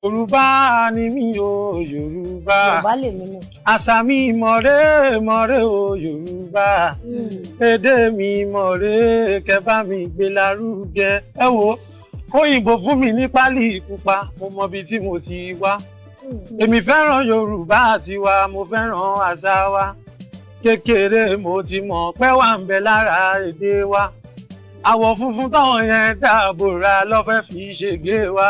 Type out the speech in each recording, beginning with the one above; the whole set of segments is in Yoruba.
Yorùbá ni mí o Yorùbá. Àṣà mi mọ̀rẹ́ o Yorùbá. Èdè mi mọ̀rẹ́ kẹ́ bá mi gbé lárugẹ. Ẹ wo òyìnbó fún mi ní pálí pupa mo mọ ibi tí mo ti wá. Èmi fẹ́ràn Yorùbá tiwa mo fẹ́ràn àṣà wa. Kékeré mo ti mọ̀ pé wà ń bẹ lára èdè wa. Àwọ̀ funfun táwọn yẹn dáàbòrà ló fẹ́ fi ṣègbè wa.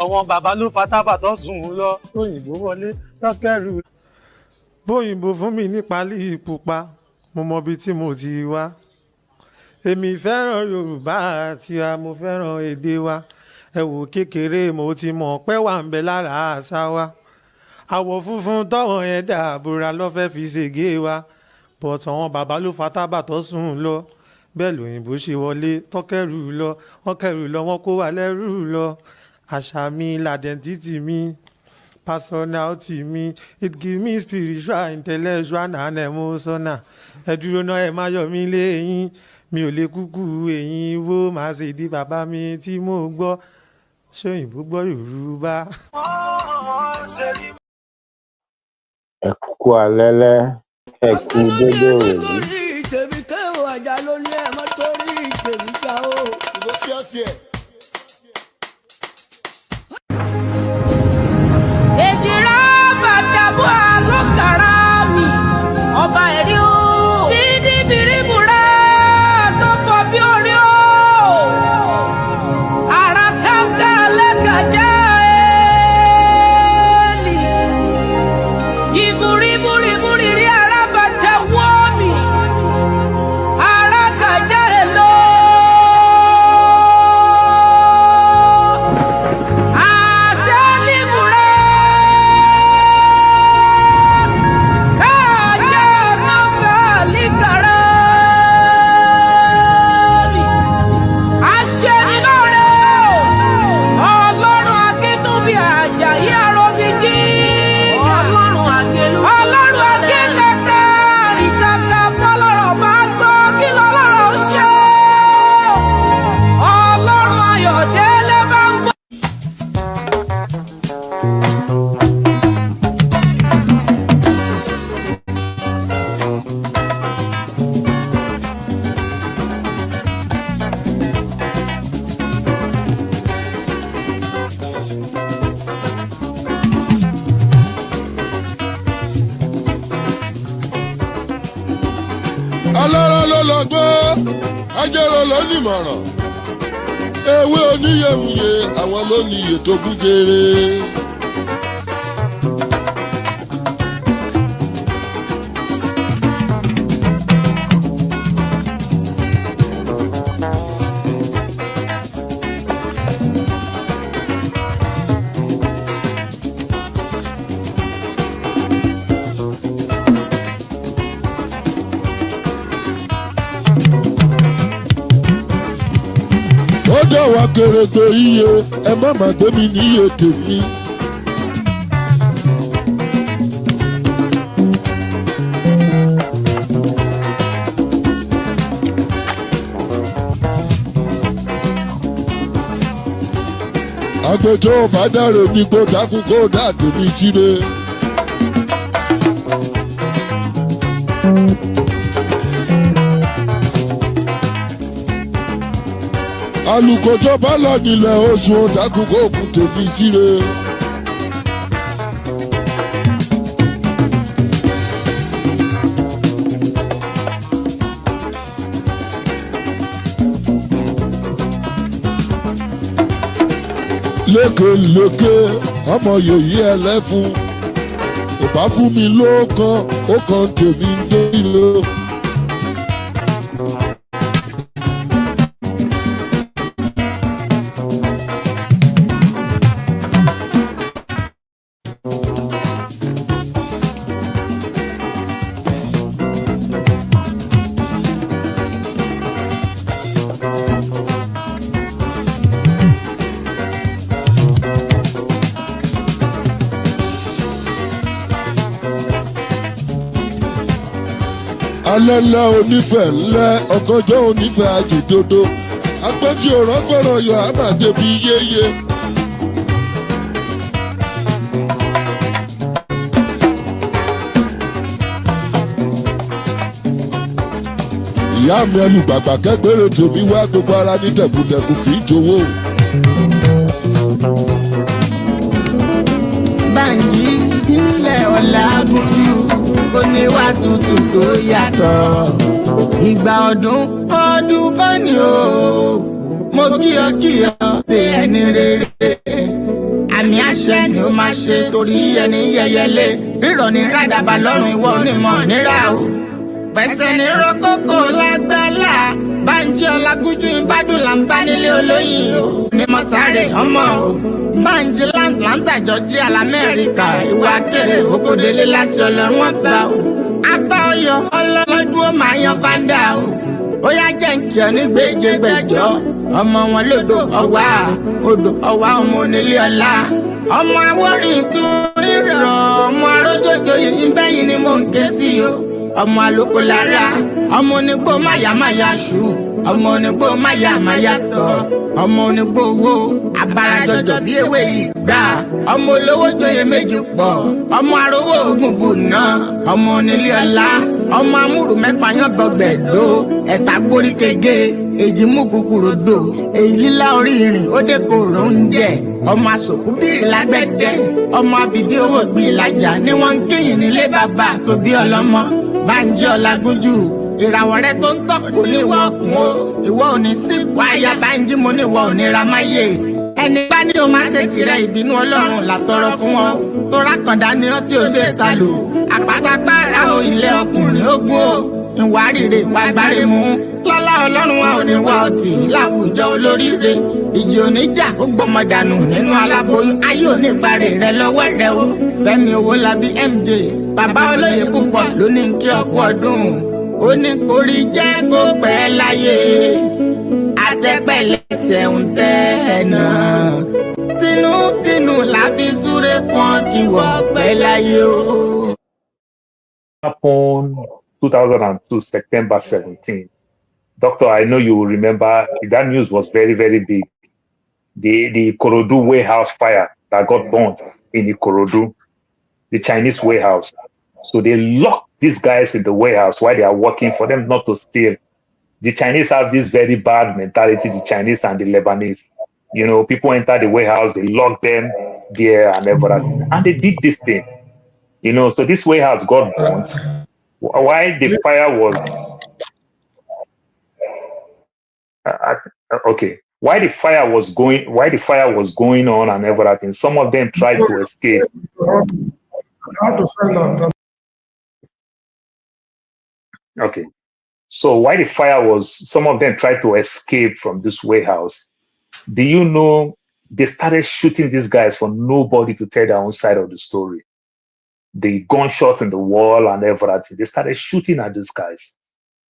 Àwọn bàbá ló fatábà tó sùn lọ tóyìnbó wọlé tọ́kẹ́rù. Bóyìnbó fún mi ní pálí pupa mo mọ ibi tí mo ti wá. Èmi fẹ́ràn Yorùbá tiwa mo fẹ́ràn èdè wa. Ẹ wò kékeré mo ti mọ̀ pé wà ń bẹ lára àṣà wa. Àwọ̀ funfun táwọn yẹn dáàbòrà ló fẹ́ fi ṣègbè wa. But àwọn bàbá ló fatábà tó sùn lọ. Bẹ́ẹ̀ lòyìnbó ṣe wọlé tọ́kẹ́rù lọ. Wọ́n kẹ́rù lọ wọ́n kó wa lẹ́rù lọ. Àṣà mi, l'identity mi, personality mi, it give me spiritual, intellectual and emotional. Ẹ dúró náà ẹ má yọ mí lẹ́yìn, mi ò lè kúkú ẹ̀yìn wo máa ṣe di bàbá mi tí mo gbọ́. Ṣóyìnbó gbọ́ Yorùbá. Ẹ kú alẹ́lẹ́, ẹ kú dédé òní. Tèmi kẹ́hìn àjà ló ní ẹ̀ mọ́ torí tèmi ká o. Ìbò fíọ́fíẹ́. Èjìrá bàdàbọ̀ àlọ́kàrà mi, ọba ẹ̀rí o. Sídìí bìrìbù rẹ̀ tó pọ̀ bí orí o. Àrà káńká lẹ́kàjá ẹ̀ẹ́lì. Jìbùrìbùrìbùrìrí arábàtà wọ́ mi. Àrà kàjá ẹ̀ lọ. Alára ló lọ gbọ́, ajẹ́rọ ló nímọ̀ràn. Ewé oníyèmùyè àwọn ló ní ètò gúgéré. Wa kèrègbè iye ẹ má má gbé mi níye tèmi. Àgbẹjọ́ bá dáre ní kó dákun kó dá tèmi síre. Alùkòjọ́ bá lọ nílẹ̀ oṣù ọ̀dàkùn kó kù tèmi síre. Lékelèké ọmọ yèyí ẹlẹ́fun ìbá fún mi lóòkan ó kan tèmi ń dé ìlú. Alẹ́lẹ́ onífẹ̀ ńlẹ́ ọ̀gànjọ́ onífẹ̀ àjèdodo agbẹ́jì òrọ́gbọ̀rọ̀ yọ àmàdé bí yéye. ìyá mi ẹlùgbàgbà kẹgbẹrẹ tèmi wá gbogbo ara ní tẹkùtẹkù kì í jowó. Bánjí nílẹ̀ Ọlágúnjú oníwà tútù tó yàtọ̀. Ìgbà ọdún kan ni o, mo kí ọ pé ẹni rere. Àmì àṣẹ ni ó máa ṣe torí ẹni yẹyẹlé. Rírọ̀ ní rádàbà lọ́rùn ìwọ onímọ̀ nírà o. Pẹ̀sẹ̀ ní rọ́kókò lágbálá. Bánjí Ọlágúnjú ìbádùn là ń bá nílé olóyìn o. Ní mo sáré ọmọ o. Bánjí Atlanta Georgia l'Amẹ́ríkà. Ìwà kéré okòdélé láti ọlọ́run ọba o. Apá ọyọ ọlọ́dún ó máa yan fáńdà o. Ó yá jẹ́ nkì ọ ní gbèjègbèjọ́. Ọmọ wọn lódò ọwá odò ọwá ọmọ onílé ọlá. Ọmọ awórin tún rírọ̀ ọmọ arójòjò yìí ń bẹ́yìn ni mò ń ké sí o. Ọmọ àlòkò lára ọmọ onígbò máyàmáyà ṣù. Ọmọ onígbò máyàmáyà tọ̀. Ọmọ onígbò owó abarajọjọ bí ewé ìgbà. Ọmọ olówó joyè méjì pọ̀. Ọmọ arówó ogun bùnà. Ọmọ onílé ọlá. Ọmọ amúrù mẹ́fà yán gbọgbẹ̀dó. Ẹ̀ta gbórí kege. Èjì mú kúkúrú dò. Èyí lílá orí ìrìn ó dé kòrò ń jẹ. Ọmọ asòkú bíi lágbẹ̀dẹ. Ọmọ abìdí owó gbé ìlàjà ni wọ́n ń kéyìn nílé bàbá tó bí ọlọ́mọ. Bánjí Ọlágúnjú ìràwọ̀ rẹ tó ń tọ́ kò ní ìwọ ọkùn o. Ìwọ ò ní sí wáyà Bánjí mo ní ìwọ ò ní ra máyé. Ẹni bá ní o máa ṣe tirẹ̀ ìbínú Ọlọ́run làtọrọ fún ọ. Tóra kàndá ni ó tí o ṣe ta lò. Àpáta pààrà o ilé ọkùnrin ogun o. Ìwà rírè ìwà ìbárè mú. Lọ́lá Ọlọ́run wa ò ní wá ọtí láwùjọ olóríire. Ìjì oníjà ó gbọmọ dànù nínú aláboyún. Ayé ò ní ìparí rẹ lọ́wọ́ rẹ o. Fẹ́mi Owólabí MJ bàbá olóyè púpọ̀ ló ní kí ọkú ọdún. Ó ní kórí jẹ́ kó pẹ́ láyé. Àtẹ́pẹ̀lẹ́sẹ̀ ń tẹ́ ẹ̀ náà. Tinútinú la fi súré fún ìwọ pẹ́ láyé o. Happened 2002, September 17. Doctor, I know you will remember that news was very, very big. The Ikorodu warehouse fire that got burnt in Ikorodu, the Chinese warehouse. So they locked these guys in the warehouse while they are working for them not to steal. The Chinese have this very bad mentality, the Chinese and the Lebanese. You know, people enter the warehouse, they lock them there and everything. And they did this thing. You know, so this warehouse got burnt. Why the fire was... okay. Why the fire was going on and everything. Some of them tried to escape. Okay. So why the fire was, some of them tried to escape from this warehouse. Do you know they started shooting these guys for nobody to tell their own side of the story? The gunshots in the wall and everything. They started shooting at these guys.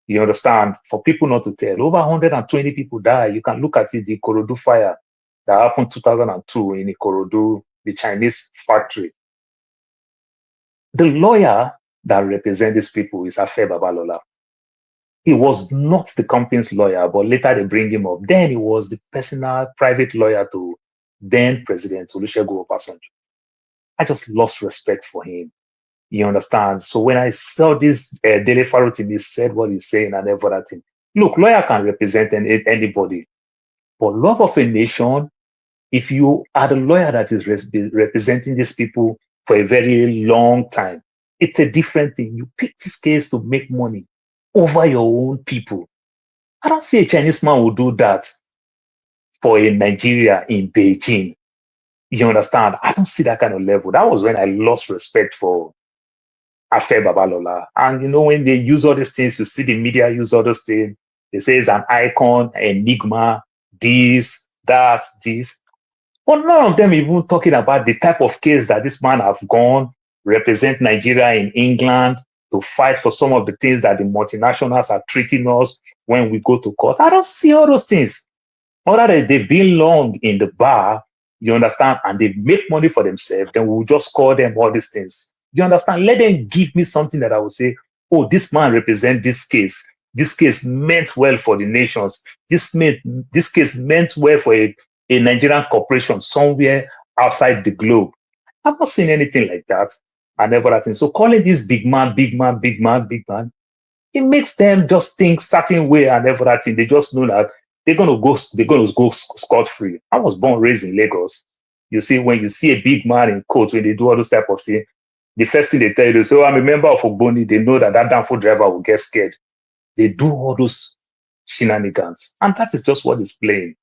You understand? For people not to tell. Over 120 people died. You can look at it, the Ikorodu fire that happened 2002 in Ikorodu, the Chinese factory. The lawyer that represents these people is Afe Babalola. He was not the company's lawyer, but later they bring him up. Then he was the personal private lawyer to then President Olusegun Obasanjo. I just lost respect for him. You understand? So when I saw this Dele Farotimi said what he's saying and everything, look, lawyer can represent anybody, but love of a nation, if you are the lawyer that is representing these people for a very long time, it's a different thing. You pick this case to make money over your own people. I don't see a Chinese man will do that for a Nigeria in Beijing. You understand? I don't see that kind of level. That was when I lost respect for Afe Babalola. And you know, when they use all these things, you see the media use all those things. They say it's an icon, enigma, this, that, this. But none of them even talking about the type of case that this man have gone, represent Nigeria in England, to fight for some of the things that the multinationals are treating us when we go to court. I don't see all those things. Other than they've been long in the bar, you understand, and they make money for themselves, then we'll just call them all these things. You understand? Let them give me something that I will say, oh, this man represents this case. This case meant well for the nations. This case meant well for a Nigerian corporation somewhere outside the globe. I've not seen anything like that. And everything. So calling this big man, It makes them just think certain way and everything. They just know that they're gonna go scot-free. I was born raised in Lagos. You see, when you see a big man in court, when they do all those type of things, the first thing they tell you, so I'm a member of Ogboni, they know that downfall driver will get scared. They do all those shenanigans. And that is just what is playing.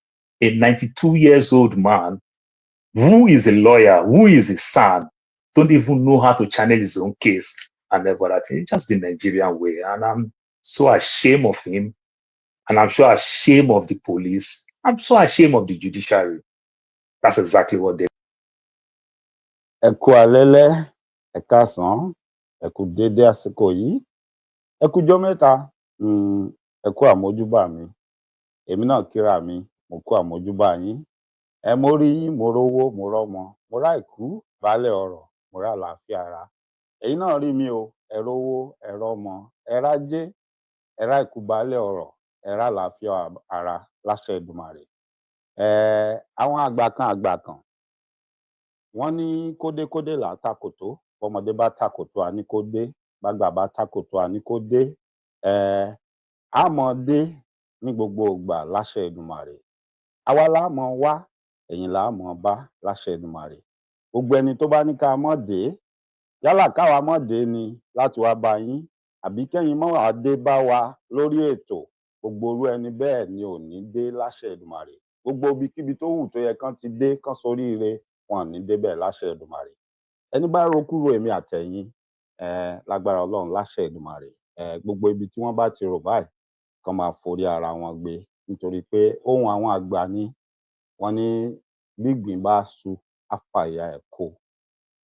A 92 years old man who is a lawyer, who is a son, don't even know how to channel his own case and everything. It's just the Nigerian way. And I'm so ashamed of him. And I'm so ashamed of the police. I'm so ashamed of the judiciary. That's exactly what they ẹ kú alẹ́lẹ́, ẹ káàsán, ẹ kú dédé àsìkò yìí, ẹ kújọ́ mẹ́ta, ẹ kú àmójúbà mi. Èmi náà kíra mi, mo kú àmójúbà yín. Ẹ mo rí yín, mo rówó, mo rọ́mọ, mo rá ìkú, baálẹ̀ ọrọ̀, mo rá àlàáfíà ara. Ẹ̀yin náà rí mi o, ẹ rówó, ẹ rọ́mọ, ẹ rájé, ẹ rá ìkú, baálẹ̀ ọrọ̀, ẹ rá àlàáfíà ara láṣẹ Èdùmàrè. Àwọn àgbà kan wọ́n ní kódékódé là á tàkòtó, bọ́mọdé bá tàkòtó a ní kó dé, bágbà bá tàkòtó a ní kó dé. Á mọ dé ní gbogbo ìgbà láṣẹ Èdùmàrè. Àwa là á mọ wá, ẹ̀yin là á mọ bá láṣẹ Èdùmàrè. Gbogbo ẹni tó bá ní ká mọ́ dé, yálà káwa mọ́ dé ni láti wá bá yín, àbí kẹ́yin mọ́ wá dé bá wa lórí ètò, gbogbo irú ẹni bẹ́ẹ̀ ni ò ní dé láṣẹ Èdùmàrè. Gbogbo ibikíbi tó wù tó yẹ kán ti dé, kán soríire, wọn ò ní débẹ̀ láṣẹ Èdùmàrè. Ẹni bá ro kúrò èmi àtẹ̀yin, lágbára Ọlọ́run láṣẹ Èdùmàrè. Gbogbo ibi tí wọ́n bá ti rò báyìí, kán máa forí ara wọn gbé, nítorí pé ohun àwọn àgbà ni wọ́n ní gbígbìn bá su á fàya ẹ̀ kó.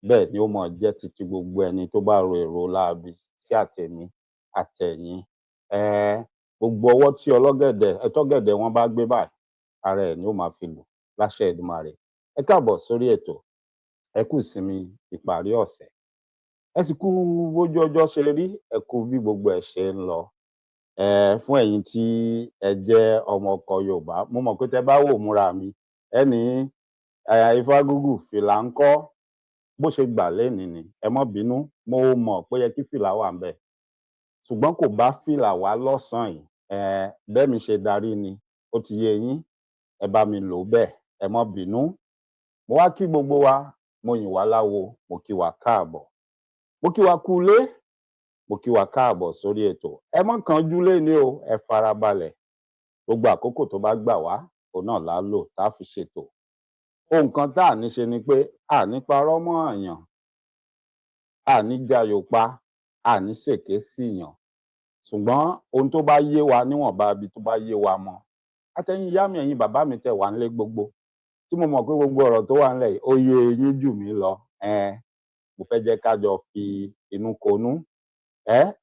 Bẹ́ẹ̀ ni ó mọ̀ jẹ́ titi gbogbo ẹni tó bá ro èrò láabi sí àtẹ̀mí àtẹ̀yin. Gbogbo ọwọ́ tí tọ́gẹ̀dẹ̀ wọn bá gbé báyìí, ara ẹ̀ ni ó máa fi lù láṣẹ Èdùmàrè. Ẹ káàbọ̀ sórí ètò, ẹ kú ìsinmi ìparí ọ̀sẹ̀, ẹ sì kú bójú ọjọ́ ṣe rí, ẹ kú bí gbogbo ẹ̀ ṣe ń lọ. Fún ẹ̀yin tí ẹ jẹ́ ọmọ ọkọ Yorùbá, mo mọ̀ pé tẹ bá wò múra mi, ẹ ní Ifágúgù fìlà ńkọ́, bó ṣe gbà lénìí ni, ẹ má bínú, mo mọ̀ pé yẹ kí fìlà wà ń bẹ̀, ṣùgbọ́n kò bá fìlà wá lọ́sàn-án yìí. Bẹ́ẹ̀ mi ṣe darí ni, ó ti yé yín, ẹ bá mi lò bẹ́ẹ̀, ẹ má bínú. Mo wá kí gbogbo wa, mo yìn wá láwo, mo kí wa káàbọ̀, mo kí wa kú ilé, mo kí wa káàbọ̀ sórí ètò. Ẹ má kánjú léni o, ẹ farabalẹ̀, gbogbo àkókò tó bá gbà wá, òun náà là á lò tá a fi ṣètò. Ohun kan tá à ní ṣe ni pé à ní parọ́ mọ́ èèyàn, à ní jayò pa, à ní ṣèké sí èèyàn, ṣùgbọ́n ohun tó bá yé wa níwọ̀nba ibi tó bá yé wa mọ́. Àtẹ̀yin ìyá mi, ẹ̀yin bàbá mi tẹ́ wà nílé gbogbo, tí mo mọ̀ pé gbogbo ọ̀rọ̀ tó wà nílẹ̀ yìí ó yé yín jù mí lọ. Mo fẹ́ jẹ́ ká jọ fi inú konú,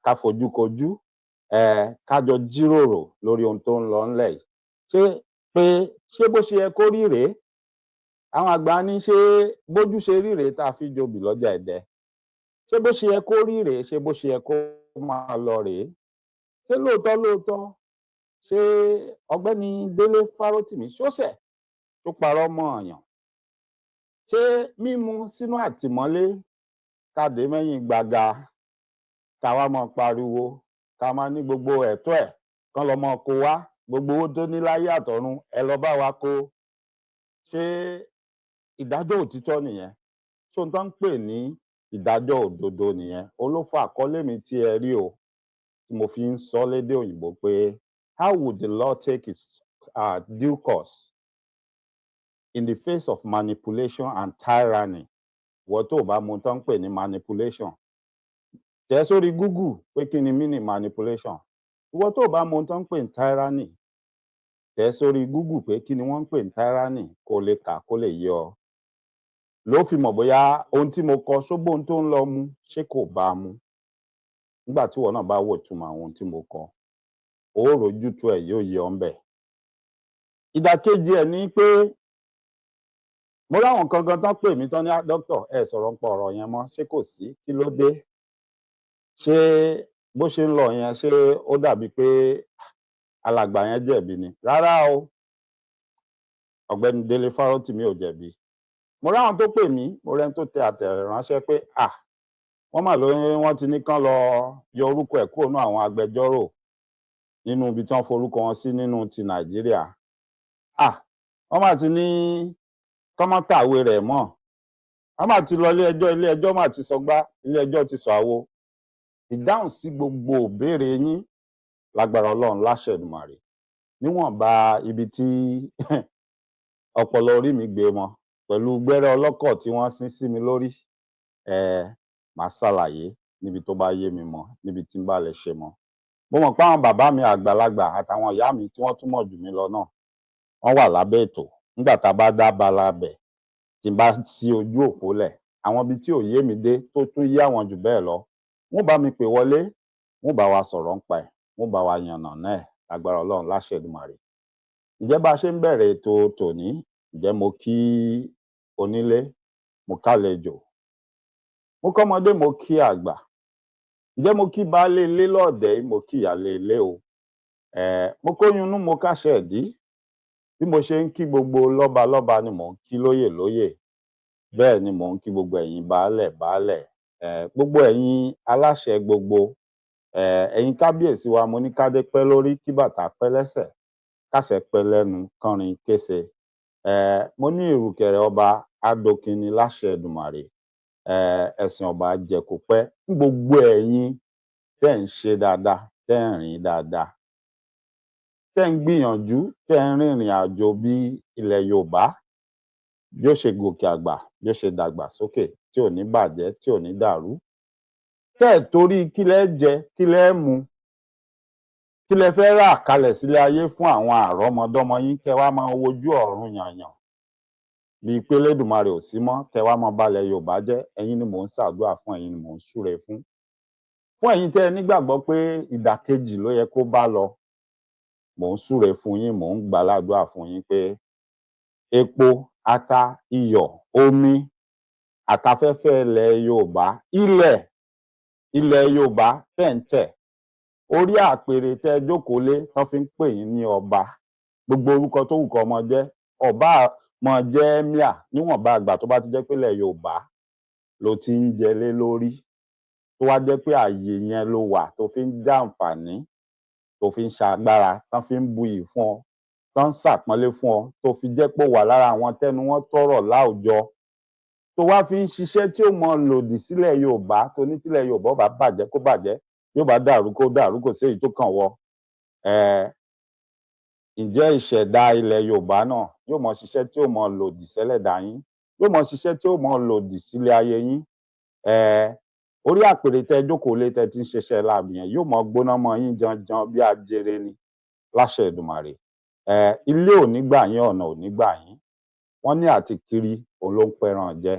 ká fojú kojú, ká jọ jíròrò lórí ohun tó ń lọ nílẹ̀ yìí. Ṣé bó ṣe yẹ kó rí rèé? Àwọn àgbà ní ṣé bójú ṣe rí rèé tá a fi jobi lọ́jà Ẹdẹ? Ṣé bó ṣe yẹ kó rí rèé? Ṣé bó ṣe yẹ kó máa lọ rèé? Ṣé lóòótọ́ ṣé ọ̀gbẹ́ni Délé Fárótìmí ṣóṣẹ̀ tó parọ́ mọ́ èèyàn? Ṣé mímú sínú àtìmọ́lé káde mẹ́yìn gbàgà, ká wá máa pariwo, ká máa ní gbogbo ẹ̀tọ́ ẹ̀ kán lọ máa kó wá, gbogbo owó tó ní láyé àtọ̀run ẹ lọ bá wa kó? Ṣé ìdájọ́ òtítọ́ nìyẹn? Ṣé ohun tó ń pè ní ìdájọ́ òdodo nìyẹn? Olófò àkọlé mi tí ẹ rí o, tí mo fi ń sọ lédè òyìnbó pé how would the law take its due course in the face of manipulation and tyranny? Wọ́n tó bá mo tán ń pè ní manipulation, tẹ̀ sórí Google pé kí ni meaning manipulation. Ìwọ́n tó bá mo tán ń pè ní tyranny, tẹ̀ sórí Google pé kí ni wọ́n ń pè ní tyranny, kó lè kà kó lè yé ọ. Ló fi mọ̀ bóyá ohun tí mo kọ ṣógbó ohun tó ń lọ mu, ṣé kò bá mu. Nígbà tí ìwọ náà bá wò túmọ̀ àwọn ohun tí mo kọ, ó rójútu ẹ̀ yóò yé ọ ń bẹ̀. Ìdàkejì ẹ̀ ní pé mo ráwọn kan gan tán pè mí tán ní dókítà ẹ sọ̀rọ̀ ń pa ọ̀rọ̀ yẹn mọ́, ṣé kò sí? Kí ló dé? Ṣé bó ṣe ń lọ yẹn ṣé ó dàbí pé alàgbà yẹn jẹ̀bi ni? Rárá o, ọ̀gbẹ́ni Délé Fárótìmí ò jẹ̀bi. Mo ráwọn tó pè mí, mo rẹ́ni tó tẹ àtẹ̀ránṣẹ́ pé wọ́n mà lóyún wọ́n ti ní kán lọ yọ orúkọ ẹ̀ kúrò nínú àwọn agbẹjọ́rò nínú ibi tí wọ́n forúkọ wọn sí nínú ti Nàìjíríà. Wọ́n mà ti ní kán má kàwé rẹ̀ mọ́. Wọ́n mà ti lọ ilé ẹjọ́ mà ti sọgbá, ilé ẹjọ́ ti sọ àwo. Ìdáhùn sí gbogbo ìbéèrè yín lágbára Ọlọ́run láṣẹ Èdùmàrè. Níwọ̀nba ibi tí ọpọlọ orí mi gbé mọ́ pẹ̀lú gbẹ́rẹ́ ọlọ́kọ̀ tí wọ́n sín sí mi lórí, màá ṣàlàyé níbi tó bá yé mi mọ́, níbi tí n bá lè ṣe mọ́. Mo mọ̀ pé àwọn bàbá mi àgbàlagbà àtàwọn ìyá mi tí wọ́n tún mọ̀ jù mí lọ náà, wọ́n wà lábẹ́ ètò. Nígbà tá a bá dá abala bẹ̀, tí n bá ṣí ojú òpó lẹ̀, àwọn ibi tí ò yé mi dé tó tún yé àwọn jù bẹ́ẹ̀ lọ, wọ́n bá mi pè wọlé, wọ́n bá wa sọ̀rọ̀ ńpa ẹ̀, wọ́n bá wa yànnàná ẹ̀ lágbára Ọlọ́run láṣẹ Èdùmàrè. Ǹjẹ́ bá a ṣe ń bẹ̀rẹ̀ ètò tòní, ǹjẹ́ mo kí onílé, mo kálejò, mo kọ́mọdé, mo kí àgbà. Ǹjẹ́ mo kí baálé ilé lọ́ọ̀dẹ̀, mo kí ìyálé ilé o. Mo kóyún inú, mo káṣẹ ìdí. Bí mo ṣe ń kí gbogbo lọ́balọ́ba ni mò ń kí lóyè lóyè. Bẹ́ẹ̀ ni mò ń kí gbogbo ẹ̀yin baálẹ̀ baálẹ̀. Gbogbo ẹ̀yin aláṣẹ gbogbo. Ẹ̀yin kábíyèsí wa, mo ní kádé pẹ́ lórí, kí bàtà pẹ́ lẹ́sẹ̀, káṣẹ pẹ́ lẹ́nu, kánrin kése. Mo ní ìrùkẹ̀rẹ̀ ọba adókinni láṣẹ Èdùmàrè. Ẹ̀sìn ọba jẹ kó pẹ́. Fún gbogbo ẹ̀yin tẹ́ ń ṣe dáadáa, tẹ́ ń rìn dáadáa, tẹ́ ń gbìyànjú, tẹ́ ń rìnrìn àjò bí ilẹ̀ Yorùbá bí ó ṣe gòkè àgbà, bí ó ṣe dàgbà sókè, tí ò ní bàjẹ́, tí ò ní dàrú. Tẹ́ ẹ̀ torí kí lẹ́ jẹ, kí lẹ́ mu, kí lẹ fẹ́ rà kalẹ̀ sílé ayé fún àwọn àrọ́mọdọ́mọ yín, kẹ́ wá máa wojú ọ̀run yànyàn bíi pé Elédùmarè ò sí mọ́, kẹ́ wá máa balẹ̀ Yorùbá jẹ́. Ẹ̀yin ni mò ń ṣàdúrà fún, ẹ̀yin ni mò ń súre fún. Fún ẹ̀yin tẹ́ ẹ nígbàgbọ́ pé ìdàkejì ló yẹ kó bá lọ, mò ń súre fún yín, mò ń gbàládùá fún yín pé epo, ata, iyọ̀, omi, àtafẹ́fẹ́ ilẹ̀ Yorùbá, ilẹ̀ Yorùbá tẹ́ ń tẹ̀, orí àpèrè tẹ́ jókòó lé tán fi ń pè yín ní ọba. Gbogbo orúkọ tó wù kó ọmọ jẹ́, ọba mọ jẹ́ emir níwọ̀nba àgbà tó bá ti jẹ́ pé ilẹ̀ Yorùbá ló ti ń jẹ lé lórí, tó wá jẹ́ pé ààyè yẹn ló wà tó fi ń jàǹfààní, tó fi ń ṣagbára, tán fi ń buyì fún ọ, tán ń ṣàpọ́nlé fún ọ, tó fi jẹ́ pé ó wà lára àwọn tẹ́nu wọn tọ́rọ̀ láwùjọ, tó wá fi ń ṣiṣẹ́ tí ó mọ lòdì sílẹ̀ Yorùbá, tó ní tílẹ̀ Yorùbá ó bá bàjẹ́ kó bàjẹ́, yóò bá dàrú kó dàrú, kò sí èyí tó kàn wọ́. Ǹjẹ́ ìṣẹ̀dá ilẹ̀ Yorùbá náà yóò mọ ṣiṣẹ́ tí ó mọ lòdì sẹ́lẹ̀dá yín, yóò mọ ṣiṣẹ́ tí ó mọ lòdì sílé ayé yín. Orí àpèrè tẹ́ jókòó lé tẹ́ ti ń ṣiṣẹ́ láàbì yẹn yóò mọ gbóná mọ́ yín janjan bí ajere ni láṣẹ Èdùmàrè. Ilé ò ní gbà yín, ọ̀nà ò ní gbà yín. Wọ́n ní àti kiri òun ló ń pẹran jẹ.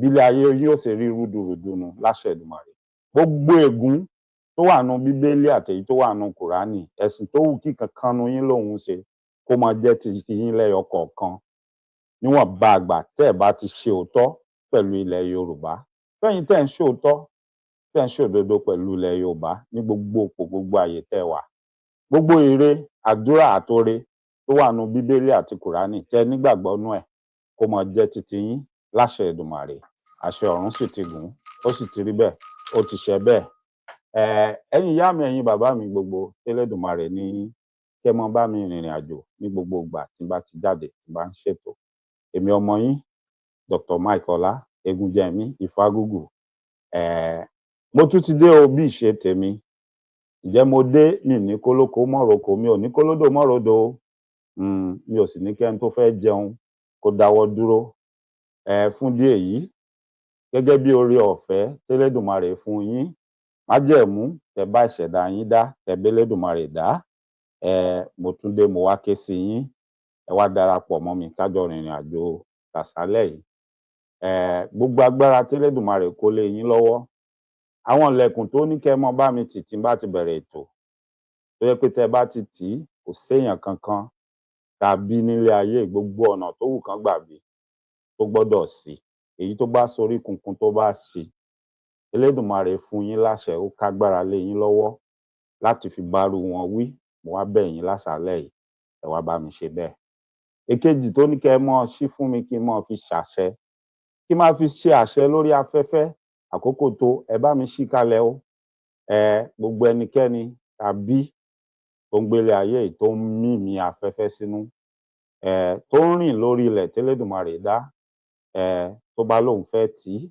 Bílé ayé yóò ṣe rí rúdurùdu nu láṣẹ Èdùmàrè. Gbogbo ègún tó wà nù Bíbélì àtèyí tó wà nù Kùránì, ẹ̀sìn tó wù kí kankan nu yín lòun ṣe, kó máa jẹ́ ti yín lẹ́yọ kọ̀ọ̀kan. Níwọ̀nba àgbà tẹ́ ẹ̀ bá ti ṣe òótọ́ pẹ̀lú ilẹ̀ Yorùbá. Fẹ́yìn tẹ́ ń ṣe òótọ́, tẹ́ ń ṣe òdodo pẹ̀lú ilẹ̀ Yorùbá ní gbogbo òpó, gbogbo àyè tẹ́ wà. Gbogbo ire, àdúrà àtore tó wà nù Bíbélì àti Kùránì tẹ́ nígbàgbọ́ nú ẹ̀, kó máa jẹ́ titi yín láṣẹ Èdùmàrè. Àṣẹ ọ̀run sì ti gùn, ó sì ti rí bẹ́ẹ̀, ó ti ṣẹ bẹ́ẹ̀. Ẹ̀yin ìyá mi, ẹ̀yin bàbá mi gbogbo, Elédùmarè ní kẹ́ mọ́ bá mi rìnrìn àjò ní gbogbo ìgbà tí n bá ti jáde, tí n bá ń ṣètò. Èmi ọmọ yín, Dr. Mike Ọlá Egúnjẹmí Ifágúgù. Mo tún ti dé o bí ìṣe tèmi. Ǹjẹ́ mo dé, mi ní kólókó mọ́roko, mi ò ní kólódò mọ́rodo. Mi ò sì ní kẹ́ni tó fẹ́ jẹun kó dáwọ́ dúró. Fún díẹ̀ yìí, gẹ́gẹ́ bí oore ọ̀fẹ́ tẹ́lẹ̀dùmarè fún yín, májẹ̀mú tẹ́ bá ìṣẹ̀dá yín dá, tẹ́ bẹ́lẹ́dùmarè dá. Mo tún dé, mo wá ké sí yín, ẹ wá darapọ̀ mọ́ mi ká jọ rìnrìn àjò tàṣálẹ̀ yìí. Gbogbo agbára tẹ́lẹ̀dùmarè kó lé yín lọ́wọ́. Àwọn ilẹ̀kùn tó ní kẹ́ mọ́ bá mi tì tí n bá ti bẹ̀rẹ̀ ètò, tó yẹ pé tẹ́ bá ti tì, kò séèyàn kankan tàbí nílé ayé gbogbo ọ̀nà tó wù kán gbà bí tó gbọ́dọ̀ sí. Èyí tó bá sorí kunkun tó bá ṣí, Elédùmarè fún yín láṣẹ, ó kágbára lé yín lọ́wọ́ láti fi bárú wọn wí. Mo wá bẹ̀ yín láṣálẹ̀ yìí, ẹ wá bá mi ṣe bẹ́ẹ̀. Èkejì tó ní kẹ́ mọ́ ṣí fún mi kí n mọ́ fi ṣàṣẹ, kí n máa fi ṣe àṣẹ lórí afẹ́fẹ́ àkókò tó ẹ bá mi ṣí kalẹ̀ o gbogbo ẹnikẹ́ni tàbí tó ń gbélé ayé yìí tó ń mímí afẹ́fẹ́ sínú tó ń rìn lórí ilẹ̀ tẹ́lẹ̀dùmarè dá tó bá lóun fẹ́ tì í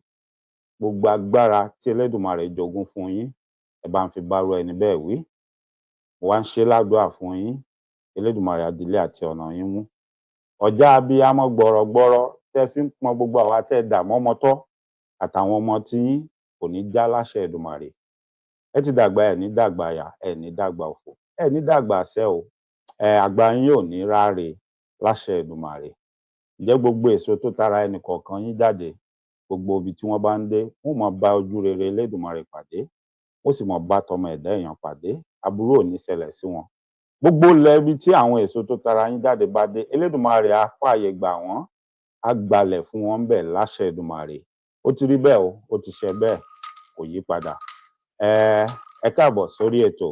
gbogbo agbára tí Elédùmarè jogún fún yín ẹ bá ń fi bárò ẹni bẹ́ẹ̀ wí mo wá ń ṣe ládùúà fún yín Elédùmarè adílé àti ọ̀nà yín mú ọjà abiyamọ gbọ̀rọ̀gbọ̀rọ̀ tẹ́ fi ń pọn gbogbo àwa tẹ́ dààmú ọmọ tọ́ àtàwọn ọmọ tí yín kò ní já láṣẹ Èdùmàrè ẹ ti dàgbà ẹ ní dàgbà àyà ẹ ní dàgbà òfò ẹ ní dàgbà àṣẹ o àgbà yín ò ní ráre láṣẹ Èdùmàrè ǹjẹ́ gbogbo èso tó tara ẹnì kọ̀ọ̀kan yín jáde gbogbo ibi tí wọ́n bá ń dé wọ́n mọ̀ bá ojú rere Elédùmarè pàdé ó sì mọ̀ bá tọmọ ẹ̀dá èèyàn pàdé aburú ò ní ṣẹlẹ̀ sí wọn gbogbo lẹ́bi tí àwọn èso tó tara yín jáde bá dé Elédùmarè á fààyè gbà wọ́n á gbalẹ̀ fún wọn bẹ́ẹ̀ láṣẹ Èdùmàrè ó ti rí bẹ́ẹ̀ o ó ti ṣe bẹ́ẹ̀ kò yí padà ẹ káàbọ̀ sórí ètò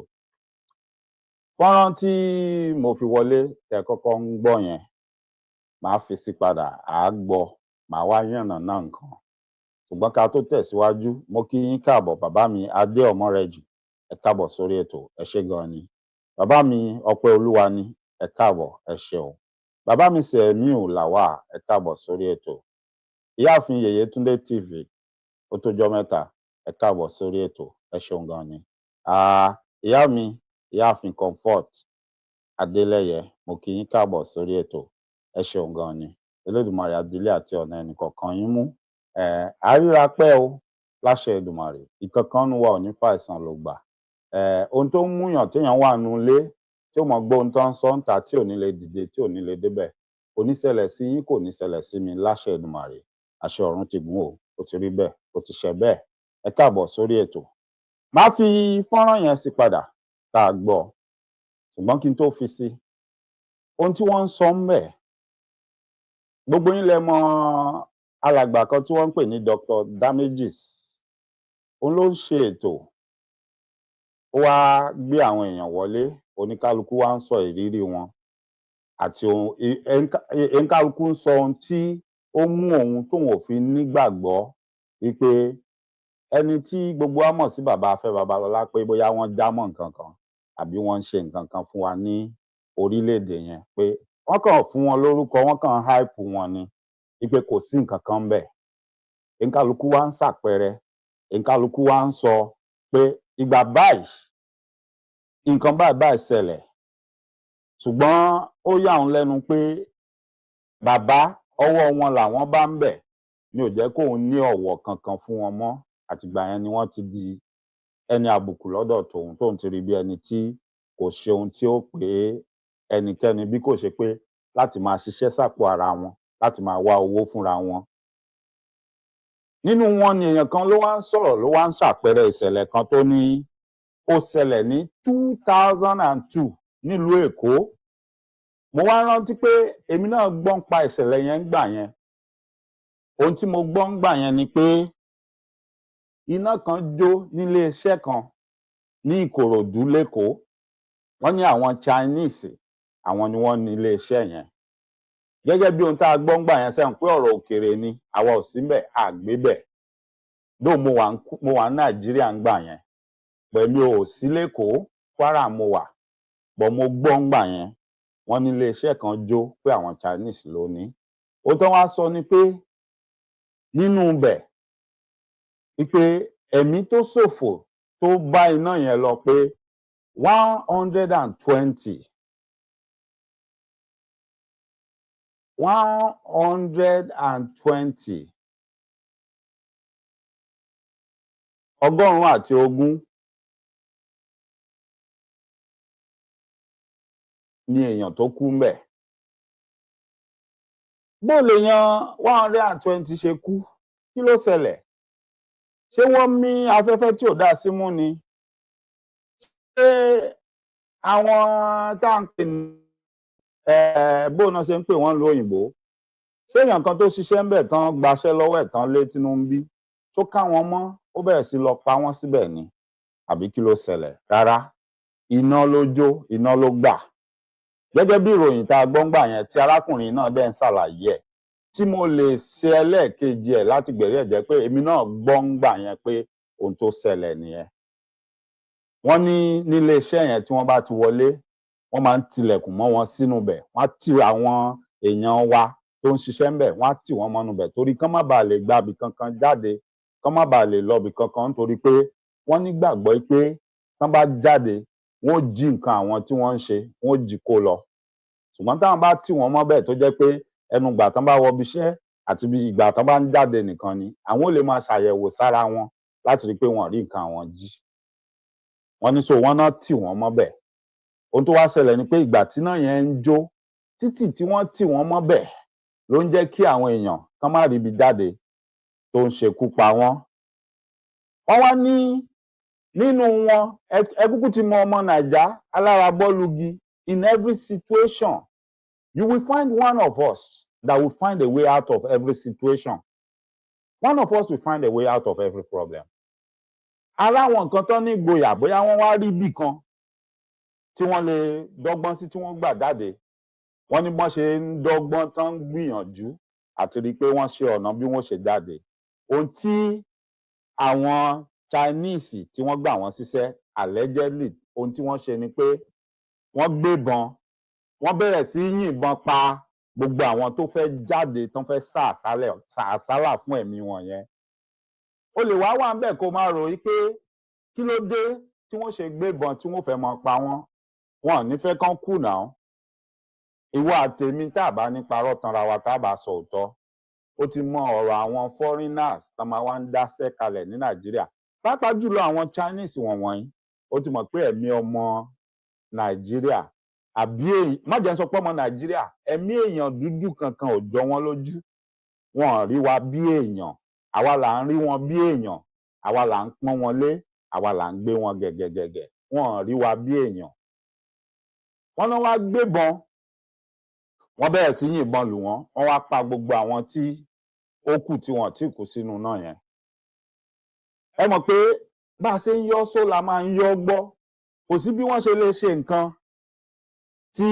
fọ́nrán tí mo fi wọlé tẹ́ kọ́kọ́ ń gbọ́ yẹn màá fi sí padà àá gbọ́ màá wá yànnàná nǹkan ṣùgbọ́n ká tó tẹ̀síwájú mo kí yín káàbọ̀ bàbá mi adé ọmọrẹjì ẹ káàbọ̀ sórí ètò ẹ ṣé gan ni bàbá mi ọpẹ́ olúwa ni ẹ káàbọ̀ ẹ ṣeun bàbá mi Sẹ̀míù Làwà ẹ káàbọ̀ sórí ètò ìyáàfin Yèyétúndé TV ó tójọ́ mẹ́ta ẹ káàbọ̀ sórí ètò ẹ ṣeun gan ni ìyá mi ìyáàfin Comfort Adélẹ́yẹ mo kí yín káàbọ̀ sórí ètò ẹ ṣeun gan ni Elédùmarè adílé àti ọ̀nà ẹnìkọ̀ọ̀kan yín mú àríra pẹ́ o láṣẹ Èdùmàrè ìkankan nu wa ò ní fàìsàn ló gbà ohun tó ń múyàn téèyàn wà nù ilé tí ó mọ̀ gbọ́ ohun tó ń sọ ń ta tí ò ní lè dìde tí ò ní lè débẹ̀ kò ní ṣẹlẹ̀ sí yín kò ní ṣẹlẹ̀ sí mi láṣẹ Èdùmàrè àṣẹ ọ̀run ti gùn o ó ti rí bẹ́ẹ̀ ó ti ṣe bẹ́ẹ̀ ẹ káàbọ̀ sórí ètò máa fi fọ́nrán yẹn sí padà tá a gbọ́ ṣùgbọ́n kí n tó fi sí ohun tí wọ́n ń sọ ń bẹ̀ gbogbo yín lẹ mọ̀ alàgbà kan tí wọ́n ń pè ní Dr. Damages òun ló ń ṣe ètò ó wá gbé àwọn èèyàn wọlé oníkálukú wá ń sọ ìrírí wọn àti oníkálukú ń sọ ohun tí ó mú òun tóun ò fi nígbàgbọ́ wípé ẹni tí gbogbo wa mọ̀ sí bàbá Afẹ́ Babalọ́lá pé bóyá wọ́n jámọ́ nǹkan kan àbí wọ́n ń ṣe nǹkan kan fún wa ní orílẹ̀-èdè yẹn pé wọ́n kàn fún wọn lórúkọ wọ́n kàn hype wọn ni wípé kò sí nǹkan kan bẹ́ẹ̀ nkálukú wa ń ṣàpẹẹrẹ nkálukú wa ń sọ pé ìgbà báyìí nǹkan báyìí ṣẹlẹ̀ ṣùgbọ́n ó yà wọ́n lẹ́nu pé bàbá ọwọ́ wọn làwọn bá ń bẹ̀ mi ò jẹ́ kóun ní ọ̀wọ̀ kankan fún wọn mọ́ àtìgbà yẹn ni wọ́n ti di ẹni àbùkù lọ́dọ̀ tóun ti rí bí ẹni tí kò ṣe ohun tí ó pé ẹnikẹ́ni bí kò ṣe pé láti máa ṣiṣẹ́ sápò ara wọn láti máa wá owó fúnra wọn. Nínú wọn ni èèyàn kan ló wá ń sọ̀rọ̀ ló wá ń ṣàpẹẹrẹ ìṣẹ̀lẹ̀ kan tó ní ó ṣẹlẹ̀ ní 2002 nílùú Èkó. Mo wá rántí pé èmi náà gbọ́ ń pa ìṣẹ̀lẹ̀ yẹn gbà yẹn. Ohun tí mo gbọ́ ń gbà yẹn ni pé iná kan jó nílé iṣẹ́ kan ní Ìkòròdú l'Ékòó. Wọ́n ní àwọn Chinese àwọn ni wọ́n ní ilé iṣẹ́ yẹn. Gẹ́gẹ́ bí ohun tá a gbọ́ ń gbà yẹn sẹ́yìn pé ọ̀rọ̀ òkèèrè ni àwa ò sí ńbẹ̀ àgbébẹ̀ dóò mo wà ní Nàìjíríà ń gbà yẹn pẹ̀lú òsí l'Ékòó Kwara mo wà bọ̀ mo gbọ́ ń gbà yẹn wọ́n ní ilé iṣẹ́ kan jó pé àwọn Chinese ló ní. Ó tán wá sọ ni pé nínú ibẹ̀ wípé ẹ̀mí tó ṣòfò tó bá iná yẹn lọ pé 120 ọgọ́rùn-ún àti ogún ni èèyàn tó kú ńbẹ̀. Bó lèèyàn 120 ṣe kú? Kí ló ṣẹlẹ̀? Ṣé wọ́n mí afẹ́fẹ́ tí ò dá símú ni? Ṣé àwọn tá à ń pè ní bó náà ṣe ń pè wọ́n lu òyìnbó? Ṣé èèyàn kan tó ṣiṣẹ́ ńbẹ̀ tán gbaṣẹ́ lọ́wọ́ ẹ̀ tán lé tínú ń bí tó ká wọn mọ́ ó bẹ̀rẹ̀ sí lọ pa wọ́n síbẹ̀ ni? Àbí kí ló ṣẹlẹ̀? Rárá, iná ló jó iná ló gbà. Gẹ́gẹ́ bí ìròyìn tá a gbọ́ ńgbà yẹn tí arákùnrin náà dẹ̀ ń ṣàlàyé ẹ̀ tí mo lè ṣe ẹlẹ́ẹ̀kejì ẹ̀ láti gbẹ̀rí ẹ̀ jẹ́ pé èmi náà gbọ́ ń gbà yẹn pé ohun tó ṣẹlẹ̀ nìyẹn. Wọ́n ní nílé iṣẹ́ yẹn tí wọ́n bá ti wọlé wọ́n máa ń tilẹ̀kùn mọ́ wọn sínú bẹ̀, wọ́n á tì àwọn èèyàn wa tó ń ṣiṣẹ́ ń bẹ̀, wọ́n á tì wọ́n mọ́nú bẹ̀ torí kán má bàa lè gba ibì kankan jáde, kán má bàa lè lọ ibì kankan nítorí pé wọ́n nígbàgbọ́ pé tán bá jáde wọ́n ó jí nǹkan àwọn tí wọ́n ń ṣe wọ́n ó jí kó lọ. Ṣùgbọ́n táwọn bá tì wọ́n mọ́ bẹ̀ tó jẹ́ pé ẹnu ìgbà tán bá wọbi iṣẹ́ àti bí ìgbà tán bá ń jáde nìkan ni àwọn ò lè máa ṣàyẹ̀wò sára wọn láti rí i pé wọ́n rí nǹkan àwọn jí. Wọ́n ní so wọ́n náà tì wọ́n mọ́ bẹ̀. Ohun tó wá ṣẹlẹ̀ ni pé ìgbà tí náà yẹn ń jó títì tí wọ́n tì wọ́n mọ́ bẹ̀ ló ń jẹ́ kí àwọn èèyàn kán má ríbi jáde tó ń ṣekú pa wọ́n. Wọ́n wá ní nínú wọn ẹ kúkú ti mọ ọmọ Nàìjá alára bọ́ọ̀lùgì. In every situation you will find one of us that will find a way out of every situation. One of us will find a way out of every problem. Ara àwọn nǹkan tó ní ìgboyà bóyá wọ́n wá rí bì kan tí wọ́n lè dọ́gbọ́n sí tí wọ́n gbà jáde. Wọ́n ní bọ́n ṣe ń dọ́gbọ́n tán ń gbìyànjú àti rí i pé wọ́n ṣe ọ̀nà bí wọ́n ṣe jáde. Ohun tí àwọn Chinese tí wọ́n gbà wọ́n síṣẹ́ allegedly ohun tí wọ́n ṣe ni pé wọ́n gbébọn wọ́n bẹ̀rẹ̀ sí yìnbọn pa gbogbo àwọn tó fẹ́ jáde tán fẹ́ sàásálà fún ẹ̀mí wọn yẹn. O lè wá wà ńbẹ̀ kó máa rò yí pé kí ló dé tí wọ́n ṣe gbébọn tí wọ́n fẹ́ máa pa wọ́n. Wọn ò ní fẹ́ kán kú náà. Ìwọ àtèmi tá a bá ní parọ́ tanra wa tá a bá sọ òótọ́. Ó ti mọ ọ̀rọ̀ àwọn foreigners tá máa wá ń dáṣẹ́ kalẹ̀ ní Nàìjíríà. Pàápàá jùlọ àwọn Chinese wọ̀nyí. Ó ti mọ̀ pé ẹ̀mí ọmọ Nàìjíríà àbí má jẹ́ sọ pé ọmọ Nàìjíríà ẹ̀mí èèyàn dúdú kankan ò jọ wọ́n lójú. Wọn ò rí wa bí èèyàn. Àwa là ń rí wọn bí èèyàn. Àwa là ń pọ́n wọn lé. Àwa là ń gbé wọn gẹ̀gẹ̀gẹ̀gẹ̀. Wọn ò rí wa bí èèyàn. Wọ́n náà wá gbébọn. Wọ́n bẹ̀rẹ̀ sí yìnbọn lù wọ́n. Wọ́n wá pa gbogbo àwọn tí ó kù tí wọ́n tí kú sínú náà yẹn. Ẹ mọ̀ pé bá a ṣe ń yọ́ só la máa ń yọ́ gbọ́. Kò sí bí wọ́n ṣe lè ṣe nǹkan tí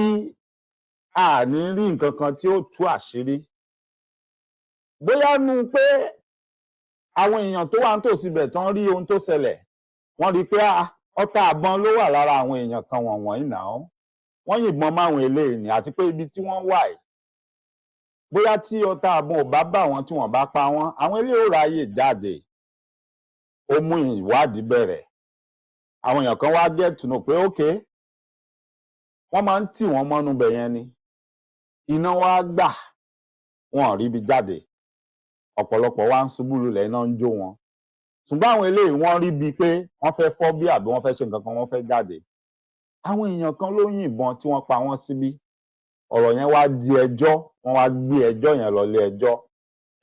a ní rí nǹkan kan tí ó tú àṣírí. Bóyá nu pé àwọn èèyàn tó wà nítòsí ibẹ̀ tán rí ohun tó ṣẹlẹ̀. Wọ́n rí i pé ọta àbọn ló wà lára àwọn èèyàn kan wọ̀nyí náà. Wọ́n yìnbọn máwọn eléyìí ni àti pé ibi tí wọ́n wà yìí. Bóyá tí ọta àbọn ò bá bá wọn tí wọ́n bá pa wọ́n, àwọn eléyìí ò ráyè jáde. Ó mú ìwádìí bẹ̀rẹ̀. Àwọn èèyàn kan wá get to know pé okay wọ́n máa ń tì wọ́n mọ́nú bẹ̀ yẹn ni. Iná wá gbà wọn ò ríbi jáde. Ọ̀pọ̀lọpọ̀ wá ń ṣubú lulẹ̀ iná ń jó wọn. Ṣùgbọ́n àwọn eléyìí wọ́n rí bíi pé wọ́n fẹ́ fọ́ bí àbí wọ́n fẹ́ ṣe nǹkan kan wọ́n fẹ́ jáde. Àwọn èèyàn kan ló yìnbọn tí wọ́n pa wọ́n síbí. Ọ̀rọ̀ yẹn wá di ẹjọ́. Wọ́n wá gbé ẹjọ́ yẹn lọ ilé ẹjọ́.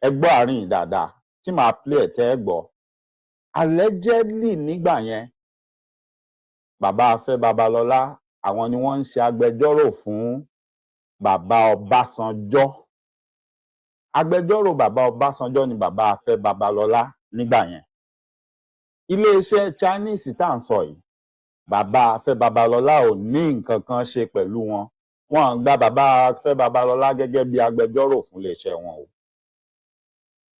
Ẹ gbọ́ àárín yìí dáadáa tí màá play ẹ̀ tẹ́ ẹ gbọ́. Allegedly nígbà yẹn bàbá Afẹ́ Babalọ́lá àwọn ni wọ́n ń ṣe agbẹjọ́rò fún bàbá Ọbásanjọ́. Agbẹjọ́rò bàbá Ọbásanjọ́ ni bàbá Afẹ́ Babalọ́lá nígbà yẹn. Iléeṣẹ́ Chinese tá à ń sọ yìí bàbá Afẹ́ Babalọ́lá ò ní nǹkan kan ṣe pẹ̀lú wọn. Wọ́n gba bàbá Afẹ́ Babalọ́lá gẹ́gẹ́ bí agbẹjọ́rò fún iléeṣẹ́ wọn o.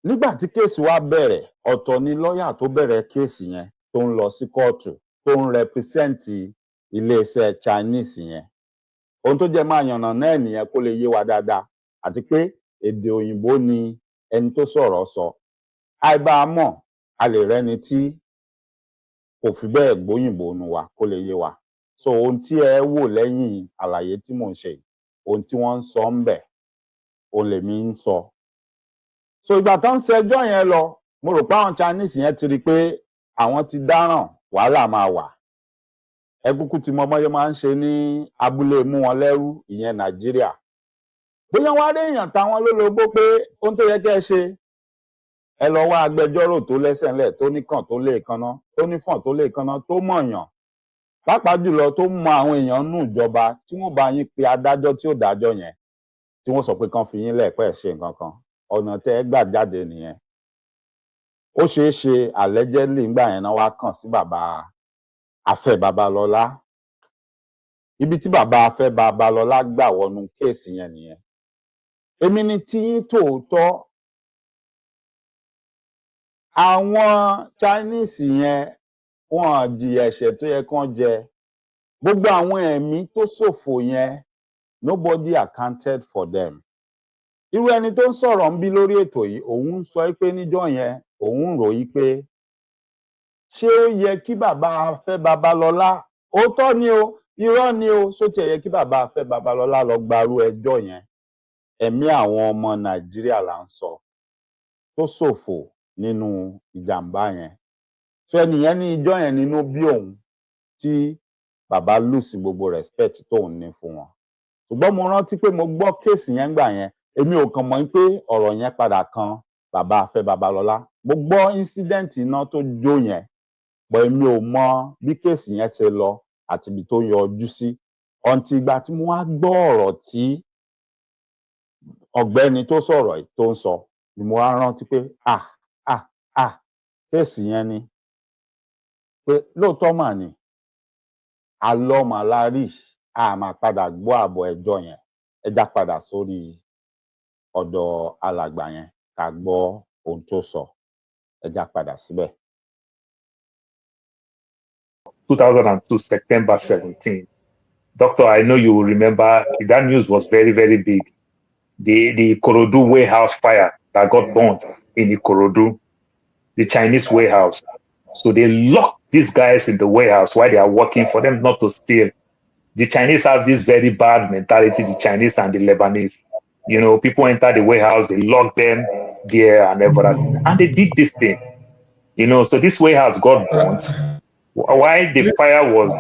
Nígbà tí kéèsì wa bẹ̀rẹ̀ ọ̀tọ̀ ni lọ́ọ̀yà tó bẹ̀rẹ̀ kéèsì yẹn tó ń lọ sí kóòtù tó ń rẹpísẹ́ǹtì iléeṣẹ́ Chinese yẹn. Ohun tó jẹ́ máa yànnà náà nìyẹn kó lè yé wa dáadáa àti pé èdè òyìnbó ni ẹni tó sọ̀rọ̀ sọ. Àìbá a mọ̀ a lè rẹ́ni tí kò fi bẹ́ẹ̀ gbóyìnbó nu wa kó lè yé wa. So ohun tí ẹ wò lẹ́yìn àlàyé tí mò ń ṣe ohun tí wọ́n ń sọ ń bẹ̀ òun lèmi ń sọ. So ìgbà tó ń ṣẹjọ́ yẹn lọ mo rò pé àwọn Chinese yẹn ti rí i pé àwọn ti dáràn wàhálà máa wà. Ẹ kúkú ti mọ bọ́yẹ máa ń ṣe ní abúlé mú wọn lẹ́rú ìyẹn Nàìjíríà. Bóyá wá rí èèyàn táwọn lólobó pé ohun tó yẹ kẹ́ ẹ ṣe ẹ lọ wá agbẹjọ́rò tó lẹ́sẹ̀ ńlẹ̀ tó níkàn tó lè kanná tó nífọ̀n tó lè kanná tó mọ̀yàn pàápàá jùlọ tó mọ àwọn èèyàn nù ìjọba tí wọ́n bá yín pe adájọ́ tí ó dájọ́ yẹn tí wọ́n sọ pé kán fi yín lẹ́ẹ̀pẹ́ ṣe nǹkan kan ọ̀nà tẹ́ ẹ gbà jáde nìyẹn. Ó ṣeé ṣe allegedly ńgbà yẹn náà wá kàn sí bàbá Afẹ́ Babalọ́lá. Ibi tí bàbá Afẹ́ Babalọ́lá gbà wọnú kéèsì yẹn nìyẹn. èmi ni tí tòótọ́ àwọn Chinese yẹn wọ́n jìyà ẹ̀ṣẹ̀ tó yẹ kán jẹ gbogbo àwọn ẹ̀mí tó ṣòfò yẹn nobody accounted for them. Irú ẹni tó ń sọ̀rọ̀ ń bí lórí ètò yìí òun ń sọ pé níjọ́ yẹn òun ń ròyìn pé ṣé ó yẹ kí bàbá Fẹ́ Babalọ́lá òótọ́ ni o irọ́ ni o ṣó tiẹ̀ yẹ kí bàbá Fẹ́ Babalọ́lá lọ gbarú ẹjọ́ yẹn ẹ̀mí àwọn ọmọ Nàìjíríà là ń sọ tó ṣòfò nínú ìjàmbá yẹn so ẹnìyẹn ní ijọ́ yẹn nínú bí òun tí bàbá lùsì gbogbo respect tóun ní fún wọn ṣùgbọ́n mo rántí pé mo gbọ́ kéèsì yẹn gbà yẹn èmi ò kàn mọ̀ pé ọ̀rọ̀ yẹn padà kan bàbá Fẹ́ Babalọ́lá mo gbọ́ incident iná tó jó yẹn bọ̀ èmi ò mọ bí kéèsì yẹn ṣe lọ àti ibi tó yọjú sí ọ̀ǹtì ìgbà tí mo wá gbọ́ ọ̀rọ̀ tí ọ̀gbẹ́ni tó sọ̀rọ̀ yìí tó ń sọ ni mo wá rántí pé kéèsì yẹn ni pé lóòótọ́ mà ní àlọ́ màlárí a máa padà gbọ́ àbọ̀ ẹjọ́ yẹn ẹja padà sórí ọ̀dọ̀ alàgbà yẹn ká gbọ́ ohun tó sọ ẹja padà síbẹ̀. 2002 September 17. Doctor, I know you will remember that news was very, very big. The Ikorodu warehouse fire that got burnt in Ikorodu, the Chinese warehouse. So they locked these guys in the warehouse while they are working for them not to steal. The Chinese have this very bad mentality, the Chinese and the Lebanese. You know, people enter the warehouse, they lock them there and everything. And they did this thing. You know, so this warehouse got burnt. Why the fire was...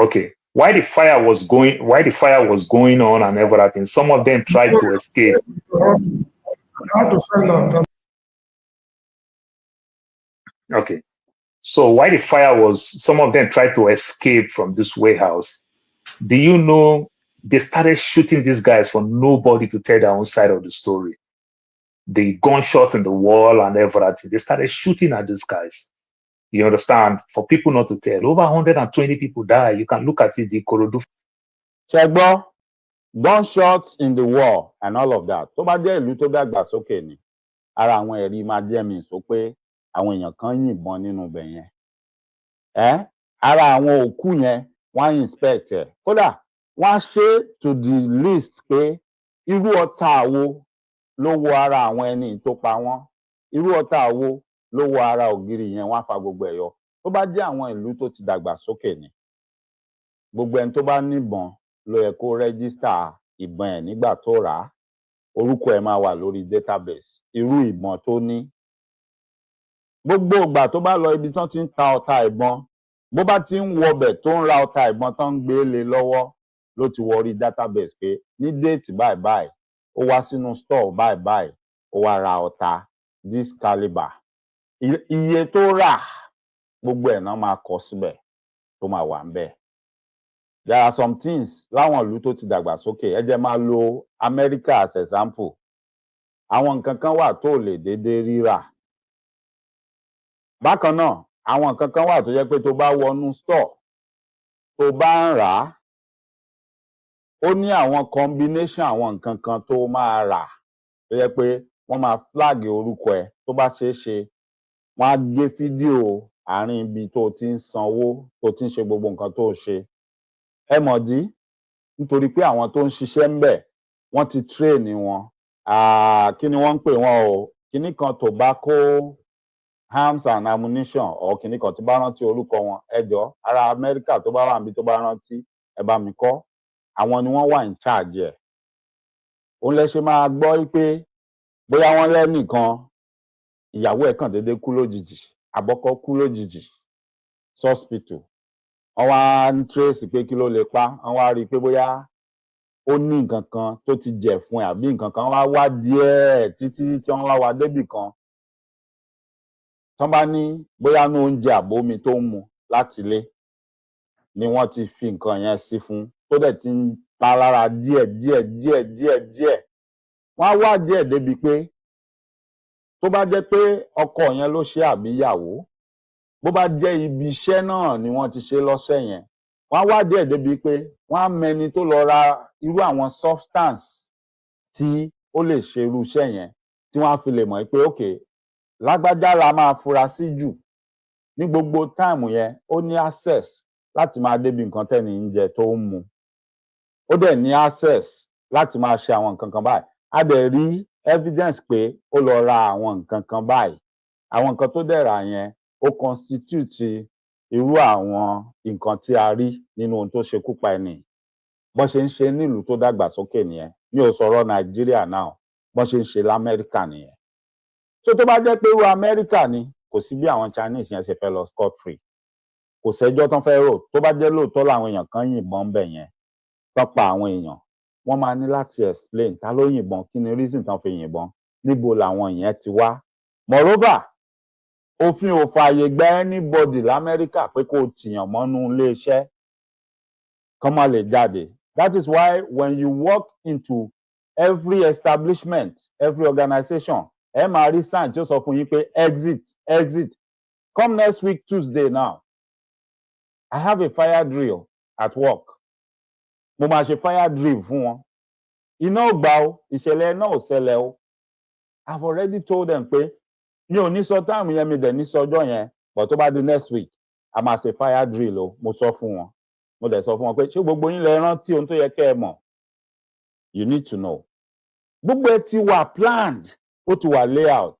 okay. Why the fire was going on and everything. Some of them tried to escape. Okay. So why the fire was, some of them tried to escape from this warehouse. Do you know they started shooting these guys for nobody to tell their own side of the story? The gunshots in the wall and everything. They started shooting at these guys. You understand? For people not to tell. Over 120 people die. You can look at it, the Ikorodu. Ṣẹgbọ́, gunshots in the wall and all of that. Tó bá jẹ́ ìlú tó dàgbà sókè ni, ara àwọn ẹ̀rí máa jẹ́ mi sọ pé àwọn èèyàn kan yìnbọn nínú ibẹ̀ yẹn. Ara àwọn òkú yẹn wọ́n inspect ẹ̀. Kódà wọ́n ṣe to the list pé irú ọta wo ló wọ ara àwọn ẹni tó pa wọ́n. Irú ọta wo ló wọ ara ògiri yẹn wọ́n á fa gbogbo ẹ̀ yọ. Tó bá jẹ́ àwọn ìlú tó ti dàgbà sókè ni, gbogbo ẹni tó bá níbọn ló yẹ kó rẹ́gísítà ìbọn ẹ̀ nígbà tó rà á. Orúkọ ẹ̀ máa wà lórí database. Irú ìbọn tó ní. Gbogbo ìgbà tó bá lọ ibi tán ti ń ta ọta ìbọn, bó bá ti ń wọbẹ̀ tó ń ra ọta ìbọn tán ń gbé lé lọ́wọ́ ló ti wọ orí database pé ní déètì báyìí báyìí ó wá sínú store báyìí báyìí ó wá ra ọta this caliber. Iye tó rà gbogbo ẹ̀ náà máa kọ síbẹ̀ tó máa wà ńbẹ̀. There are some things láwọn ìlú tó ti dàgbà sókè ẹ jẹ́ máa lo America as example. Àwọn nǹkan kan wà tó lè déédéé rírà. Bákan náà àwọn nǹkan kan wà tó jẹ́ pé tó bá wọnú store tó bá ń rà á ó ní àwọn combination àwọn nǹkan kan tó máa rà tó jẹ́ pé wọ́n máa flag orúkọ ẹ̀ tó bá ṣeé ṣe wọ́n á gé fídíò àárín ibi tó ti ń sanwó tó ti ń ṣe gbogbo nǹkan tó ṣe. Ẹ mọ̀ dí nítorí pé àwọn tó ń ṣiṣẹ́ ń bẹ̀ wọ́n ti train wọn. Kí ni wọ́n ń pè wọ́n o? Kíní kan tobacco arms and ammunition or kíní kan tí bá rántí orúkọ wọn ẹ jọ̀ọ́ ará Amẹ́ríkà tó bá wà níbi tó bá rántí ẹ bá mi kọ́. Àwọn ni wọ́n wà in charge ẹ̀. Òun lẹ ṣe máa gbọ́ pé bóyá wọ́n lẹ́nìkan ìyàwó ẹ̀ kàn déédéé kú lójijì àbọ́kọ́ kú lójijì hospital. Wọ́n wá ń trace pé kí ló lè pa. Wọ́n wá rí i pé bóyá ó ní nǹkan kan tó ti jẹ̀ fún ẹ̀ àbí nǹkan kan wá wá díẹ̀ títí tí wọ́n wá wá débì kan. Tán bá ní bóyá ní oúnjẹ àbómi tó ń mu láti ilé ni wọ́n ti fi nǹkan yẹn sí fún tó dẹ̀ ti ń pa lára díẹ̀. Wọ́n á wá díẹ̀ débi pé tó bá jẹ́ pé ọkọ yẹn ló ṣe àbí ìyàwó bó bá jẹ́ ibi iṣẹ́ náà ni wọ́n ti ṣe lọ́sẹ̀ yẹn wọ́n wá díẹ̀ débi pé wọ́n á mẹni tó lọ ra irú àwọn substance tí ó lè ṣe irú iṣẹ́ yẹn tí wọ́n á fi lè mọ̀ pé ok lágbájá la máa fura sí jù ní gbogbo táìmù yẹn ó ní access láti máa débi nǹkan tẹ́ni ń jẹ tó ń mu ó dẹ̀ ní access láti máa ṣe àwọn nǹkan kan báyìí a dẹ̀ rí evidence pé ó lọ ra àwọn nǹkan kan báyìí àwọn nǹkan tó dẹ̀ rà yẹn ó constitute irú àwọn nǹkan tí a rí nínú ohun tó ṣekú pa ẹni bọ́n ṣe ń ṣe nílùú tó dàgbàsókè nìyẹn mi ò sọ̀rọ̀ nàìjíríà náà bọ́n ṣe ń ṣe lamẹ́ríkà nìyẹn so tó bá jẹ́ pé irú amẹ́ríkà ni kò sí bí àwọn chinese yẹn ṣe fẹ́ lọ scot free kò sẹ́jọ́ tán fẹ́ rò tó bá jẹ́ lóòótọ́ làwọn èèyàn kan yìnbọn bẹ̀ yẹn tán pa àwọn èèyàn wọ́n máa ní láti explain ta ló yìnbọn kí ni reason tán fi yìnbọn níbo làwọn yẹn ti wá moreover òfin ò fààyè gba anybody lamẹ́ríkà pé kó tìyàn mọ́nú iléeṣẹ́ kán má lè jáde that is why when you walk into every establishment every organization ẹ máa rí sign tí ó sọ fún yín pé exit exit come next week Tuesday now I have a fire drill at work mo máa ṣe fire drill fún wọn iná ò gbà o ìṣẹ̀lẹ̀ náà ò ṣẹlẹ̀ o I've already told them pé mi ò ní sọ táàmù yẹn mi dẹ̀ ní sọ ọjọ́ yẹn but tó bá di next week a máa ṣe fire drill o mo sọ fún wọn mo dẹ̀ sọ fún wọn pé ṣé gbogbo yín lè rántí ohun tó yẹ kẹ́ ẹ mọ̀ you need to know gbogbo ẹ ti wà planned ó ti wà layout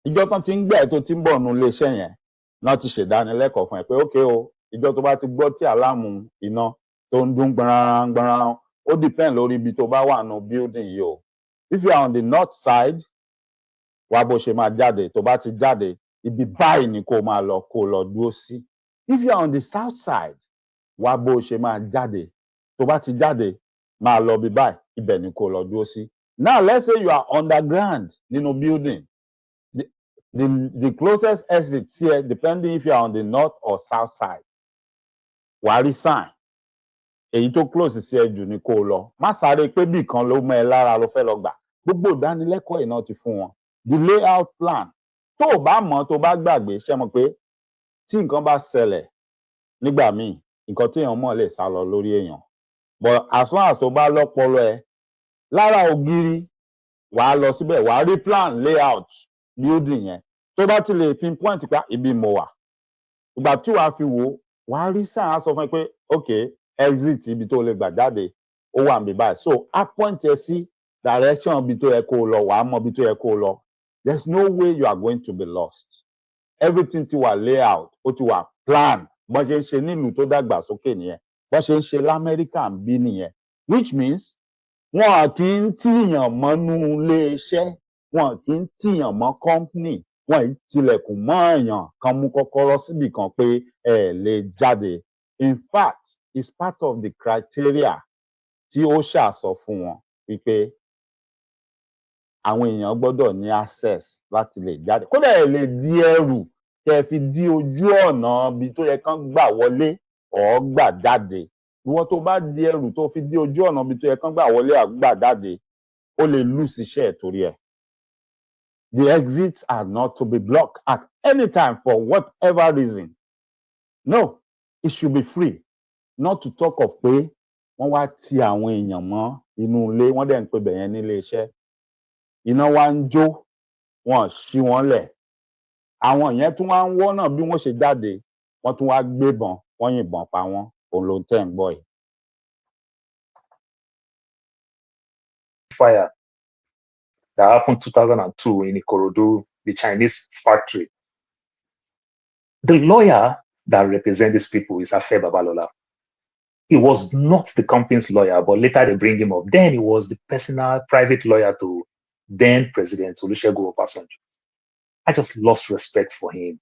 ìjọ tán ti ń gbẹ tó ti ń bọ̀ nù iléeṣẹ́ yẹn náà ti ṣèdánilẹ́kọ̀ọ́ fún ẹ pé ókè o ìjọ tó bá ti gbọ́ tí àlámù iná tó ń dún gbọ̀nràn ó depend lórí ibi tó bá wà nù building yìí o if you are on the north side wá bó ṣe máa jáde tó bá ti jáde ibi báyìí ni kó máa lọ kó lọ dúró sí if you are on the south side wá bó ṣe máa jáde tó bá ti jáde máa lọ bí báyìí ibẹ̀ ni kó lọ dúró sí now let's say you are underground nínú building the closest exit here depending if you are on the north or south side wàá rí sign èyí tó close sí ẹ jù ni kó lọ má sáré pé bí kan ló mọ ẹ lára ló fẹ́ lọ gbà gbogbo ìdánilẹ́kọ̀ọ́ yìí náà ti fún wọn the layout plan tó o bá mọ̀ tó bá gbàgbé ṣe mọ̀ pé tí nǹkan bá ṣẹlẹ̀ nígbà míì nǹkan tí èèyàn mọ̀ lè sá lọ lórí èèyàn but as long as tó bá lọ́pọlọ ẹ lára ògiri wàá lọ síbẹ̀ wàá rí plan layout building yẹn tó bá ti lè pinpoint pa ibi mo wà ìgbà tí wàá fi wò wàá rí sáà sọ fún ẹ pé ok exit ibi tó lè gbà jáde ó wà níbí báyìí so a point ẹ sí direction ibi tó yẹ kó lọ wàá mọ ibi tó yẹ kó lọ there's no way you are going to be lost everything ti wà layout ó ti wà plan bọ́n ṣe ń ṣe nílùú tó dàgbà sókè nìyẹn bọ́n ṣe ń ṣe lamẹ́ríkà ń bí nìyẹn which means wọn kì í tìyàn mọ́nú iléeṣẹ́ wọn kì í tìyàn mọ́ company wọn ì tilẹ̀kùn mọ́ èèyàn kan mú kọ́kọ́rọ́ síbì kan pé ẹ lè jáde in fact it's part of the criteria tí ó ṣàsọ fún wọn wípé àwọn èèyàn gbọ́dọ̀ ní access láti lè jáde kódà ẹ lè di ẹrù kẹ́ ẹ fi dí ojú ọ̀nà ibi tó yẹ kán gbà wọlé ọ̀ gbà jáde ìwọ tó bá di ẹrù tó fi dí ojú ọ̀nà ibi tó yẹ kán gbà wọlé àgbà jáde ó lè lose iṣẹ́ ẹ̀ torí ẹ̀. The exits are not to be blocked at any time for whatever reason. No, it should be free. Not to talk of pé wọ́n wá ti àwọn èèyàn mọ́ inú ilé wọ́n dẹ̀ ń pè bẹ̀yẹn nílé iṣẹ́. Iná wá ń jó, wọ́n ṣí wọn lẹ̀. Àwọn yẹn tún wá ń wọ́nà bí wọ́n ṣe jáde, wọ́n tún wá gbébọn, wọ́n yìnbọn pa wọ́n, òun ló ń tẹ̀ ń gbọ́ yìí. Fire that happened 2002 in Ikorodu, the Chinese factory. The lawyer that represents these people is Afe Babalola. He was not the company's lawyer, but later they bring him up. Then he was the personal private lawyer to then President Olusegun Obasanjo. I just lost respect for him.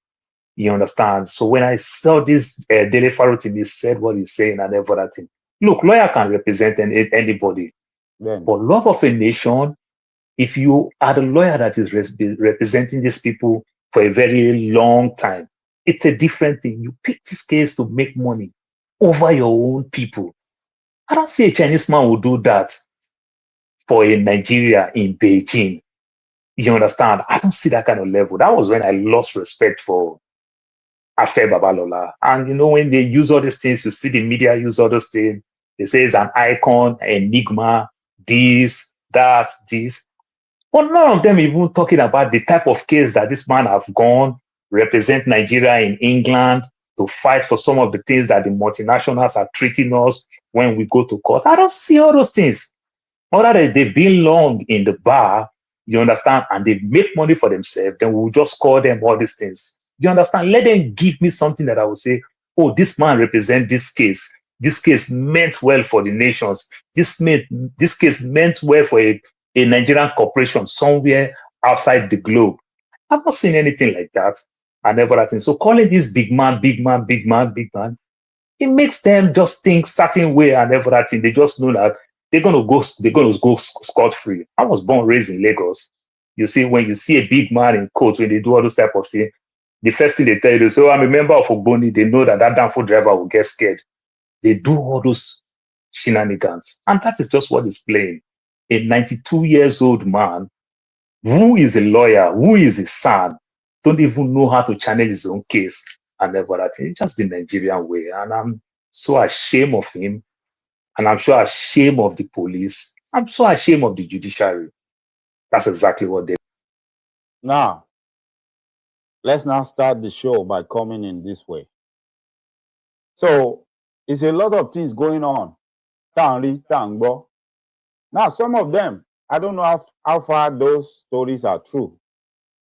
You understand? So when I saw this Dele Farotimi, he said what he's saying and everything. Look, lawyer can represent anybody. But love of a nation, if you are the lawyer that is representing these people for a very long time, it's a different thing. You pick this case to make money over your own people. I don't see a Chinese man will do that for a Nigeria in Beijing. You understand? I don't see that kind of level. That was when I lost respect for Afe Babalola. And you know, when they use all these things, you see the media use all those things. They say it's an icon, enigma, this, that, this. But none of them even talking about the type of case that this man have gone, represent Nigeria in England, to fight for some of the things that the multinationals are treating us when we go to court. I don't see all those things. Other than they've been long in the bar, you understand, and they make money for themselves, then we'll just call them all these things. You understand? Let them give me something that I will say, oh, this man represents this case. This case meant well for the nations. This case meant well for a Nigerian corporation somewhere outside the globe. I've not seen anything like that. I never had seen. So calling this big man, big man, big man, big man, it makes them just think certain way and everything. They just know that they're gonna go scot-free. I was born raised in Lagos. You see, when you see a big man in court, when they do all those type of things, the first thing they tell you is, oh, I'm a member of Ogboni. They know that downfall driver will get scared. They do all those shenanigans. And that is just what is playing. A 92 years old man who is a lawyer, who is a son, don't even know how to channel his own case and everything. It's just the Nigerian way. And I'm so ashamed of him. And I'm so ashamed of the police. I'm so ashamed of the judiciary. That's exactly what they. Now, let's now start the show by coming in this way. So, it's a lot of things going on. Tangbo. Now, some of them, I don't know how far those stories are true.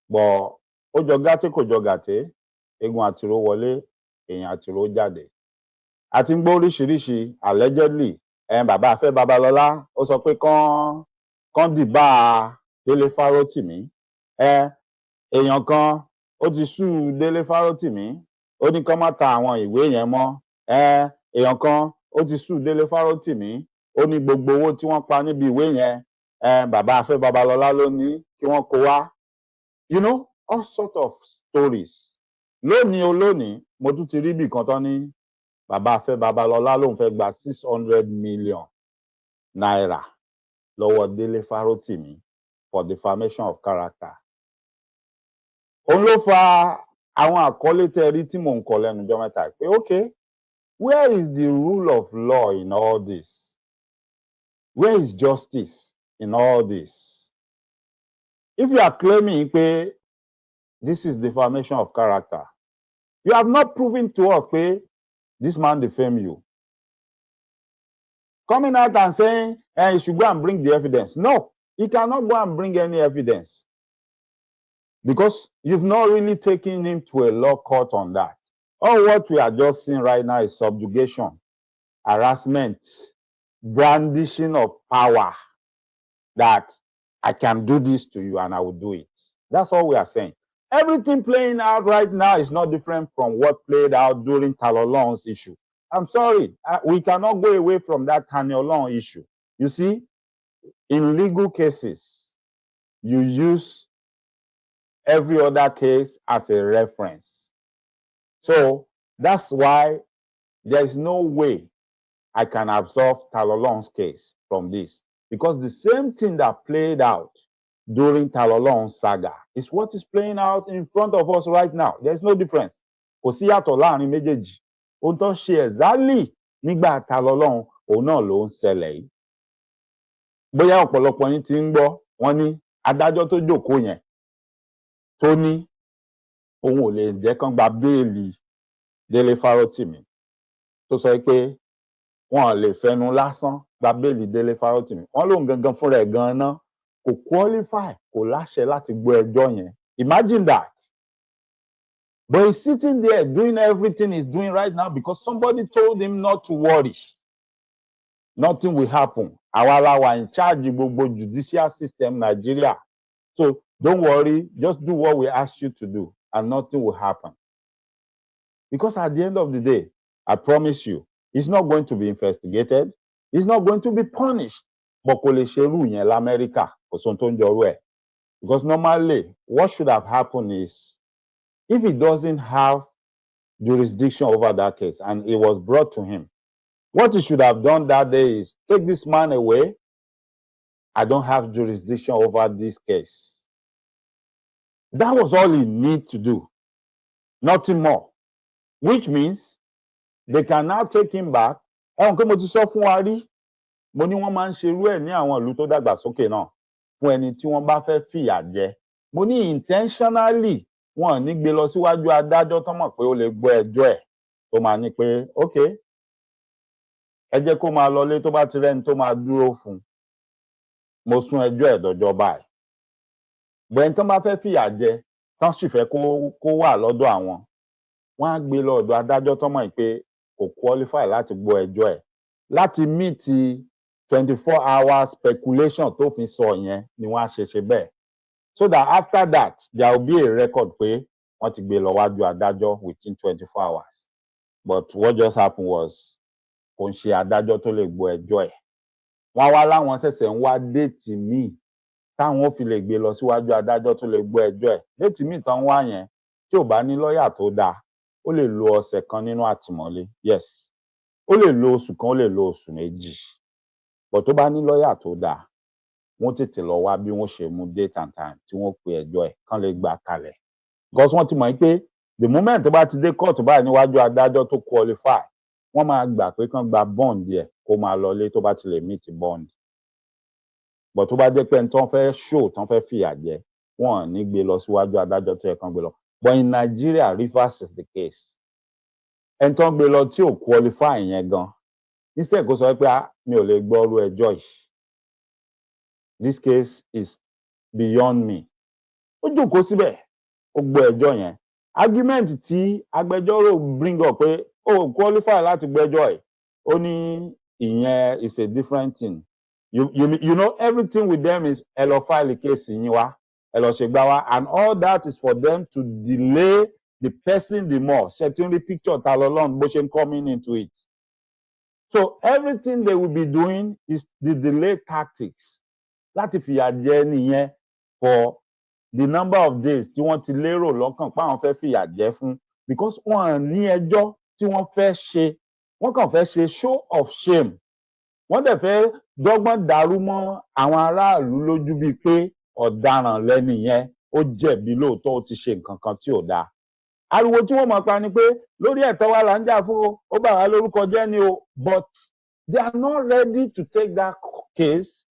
But ojogate kojogate, egun atiro wọlé, èèyàn atiro jáde. A ti ń gbọ́ oríṣiríṣi allegedly, bàbá Afẹ́ Babalọ́lá, ó sọ pé kán dìbà Délé Fárótìmí. Èèyàn kan ó ti sú Délé Fárótìmí, ó ní kán má ta àwọn ìwé yẹn mọ́. Èèyàn kan ó ti sú Délé Fárótìmí, ó ní gbogbo owó tí wọ́n pa níbi ìwé yẹn, bàbá Afẹ́ Babalọ́lá ló ní kí wọ́n kó wá. You know, all sort of stories. Lónìí, mo tún ti rí bí kan tán ní bàbá Afẹ́ Babalọ́lá lòun fẹ́ gba 600 million naira lọ́wọ́ Délé Fárótìmí for defamation of character. Òun ló fa àwọn àkọlé tẹ́rí tí mò ń kọ lẹ́nu ọjọ́ mẹ́ta pé okay, where is the rule of law in all this? Where is justice in all this? If you are claiming pé this is defamation of character, you have not proven to us pé this man defame you. Coming out and saying, he should go and bring the evidence. No, he cannot go and bring any evidence because you've not really taken him to a law court on that. All what we are just seeing right now is subjugation, harassment, brandishing of power, that I can do this to you and I will do it. That's all we are saying. Everything playing out right now is not different from what played out during Talolong's issue. I'm sorry, we cannot go away from that Talolong issue. You see, in legal cases, you use every other case as a reference. So that's why there is no way I can absolve Talolong's case from this, because the same thing that played out during Talolong's saga is what is playing out in front of us right now. There's no difference. Kò sí yàtọ̀ láàrin méjèèjì. Ohun tó ń ṣe exactly nígbà Talolong, òun náà ló ń ṣẹlẹ̀ yìí. Bóyá ọ̀pọ̀lọpọ̀ yín ti ń gbọ́, wọ́n ní adájọ́ tó jókòó yẹn tó ní òun ò lè jẹ́ kán gba béèlì Délé Fárótìmí, tó sọ pé wọn ò lè fẹnu lásán gba béèlì Délé Fárótìmí. Wọ́n lóun gangan fúnra ẹ̀ gan-an kò qualify, kò láṣẹ láti gbọ́ ẹjọ́ yẹn. Imagine that. But he's sitting there doing everything he's doing right now because somebody told him not to worry. Nothing will happen. Àwa la wà in charge gbogbo judicial system Nigeria. So don't worry, just do what we ask you to do and nothing will happen. Because at the end of the day, I promise you, he's not going to be investigated. He's not going to be punished. But kò lè ṣerú yẹn l'Amẹ́ríkà, kò sóhun tó ń jọrú ẹ̀. Because normally, what should have happened is, if he doesn't have jurisdiction over that case and it was brought to him, what he should have done that day is take this man away. I don't have jurisdiction over this case. That was all he needed to do. Nothing more. which means they can now take him back. Ẹ̀wọ̀n pé mo ti sọ fún wa rí, mo ní wọ́n máa ń ṣerú ẹ̀ ní àwọn ìlú tó dàgbàsókè náà fún ẹni tí wọ́n bá fẹ́ fìyà jẹ. Mo ní intentionally wọn ò ní gbé lọ síwájú adájọ́ tó mọ̀ pé ó lè gbọ́ ẹjọ́ ẹ̀ tó máa ní pé ok ẹ jẹ́ kó máa lọlé tó bá ti rẹ́ni tó máa dúró fún un, mo sún ẹjọ́ ẹ̀ dọjọ́ báyìí. Bẹ́ẹ̀ni tó bá fẹ́ fìyà jẹ tán sì fẹ́ kó wà lọ́dọ̀ àwọn, wọ́n á gbé lọ ọ̀dọ̀ adájọ́ tó mọ̀ pé kò qualify láti gbọ́ ẹjọ́ ẹ̀, láti meet 24 hours speculation tó fi sọ yẹn ni wọ́n á ṣe bẹ́ẹ̀, so that after that there will be a record pé wọ́n ti gbé lọ wájú adájọ́ within 24 hours. But what just happened was kò ń ṣe adájọ́ tó lè gbọ́ ẹjọ́ ẹ̀. Wọ́n wá láwọn ṣẹ̀ṣẹ̀ ń wá déètì míì táwọn ò fi lè gbé lọ síwájú adájọ́ tó lè gbọ́ ẹjọ́ ẹ̀. Déètì míì tán wá yẹn tí ò bá ní lọ́ọ̀yà tó dáa, ó lè lo ọ̀sẹ̀ kan nínú àtìmọ́lé, yes, ó lè lo oṣù kan, ó lè lo oṣù méjì, but tó bá ní lọ́ọ̀yà tó dáa, wọ́n tètè lọ wá bí wọ́n ṣe mú date and time tí wọ́n pe ẹjọ́ ẹ̀ kán lè gbà kalẹ̀, because wọ́n ti mọ̀ pé the moment tó bá ti dé court báyìí níwájú adájọ́ tó qualify, wọ́n máa gbà pé kán gba bond ẹ̀ kó máa lọlé tó bá ti lè meet bond. But tó bá jẹ́ pé ẹni tó ń fẹ́ show tó ń fẹ́ fìyà jẹ, wọ́n ò ní gbé lọ síwájú adájọ́ tó yẹ kán gbé lọ. But in Nigeria, reverse is the case. Ẹni tó ń gbé lọ tí ò qualify yẹn gan, instead kó sọ pé mi ò lè gbọ́ irú ẹjọ́ yìí, this case is beyond me, ó jókòó síbẹ̀, ó gbọ́ ẹjọ́ yẹn. Argument tí agbẹjọ́rò bring up pé ó qualify láti gbọ́ ẹjọ́ ẹ̀, ó ní ìyẹn is a different thing. You know everything with them is ẹ lọ file case yín wá, ẹ lọ ṣe gbá wá, and all that is for them to delay the person the more. Certainly picture ta lọ́lọ́run bó ṣe ń coming into it. So everything they will be doing is the delay tactics láti fìyà jẹ nìyẹn for the number of days tí wọ́n ti lérò lọ́kàn pé àwọn fẹ́ fìyà jẹ fún, because wọ́n ní ẹjọ́ tí wọ́n fẹ́ ṣe, wọ́n kàn fẹ́ ṣe show of shame. Wọ́n dẹ̀ fẹ́ dọ́gbọ́n dàrú mọ́ àwọn aráàlú lójú bíi pé ọ̀daràn lẹ́ni yẹn, ó jẹ̀bi lóòótọ́, ó ti ṣe nǹkan kan tí ò dáa. Ariwo tí wọ́n mọ̀ pa ni pé lórí ẹ̀tọ́ wa là ń jà fún o, ó bà wá lórúkọ jẹ́ ni o, but they are not ready to take that case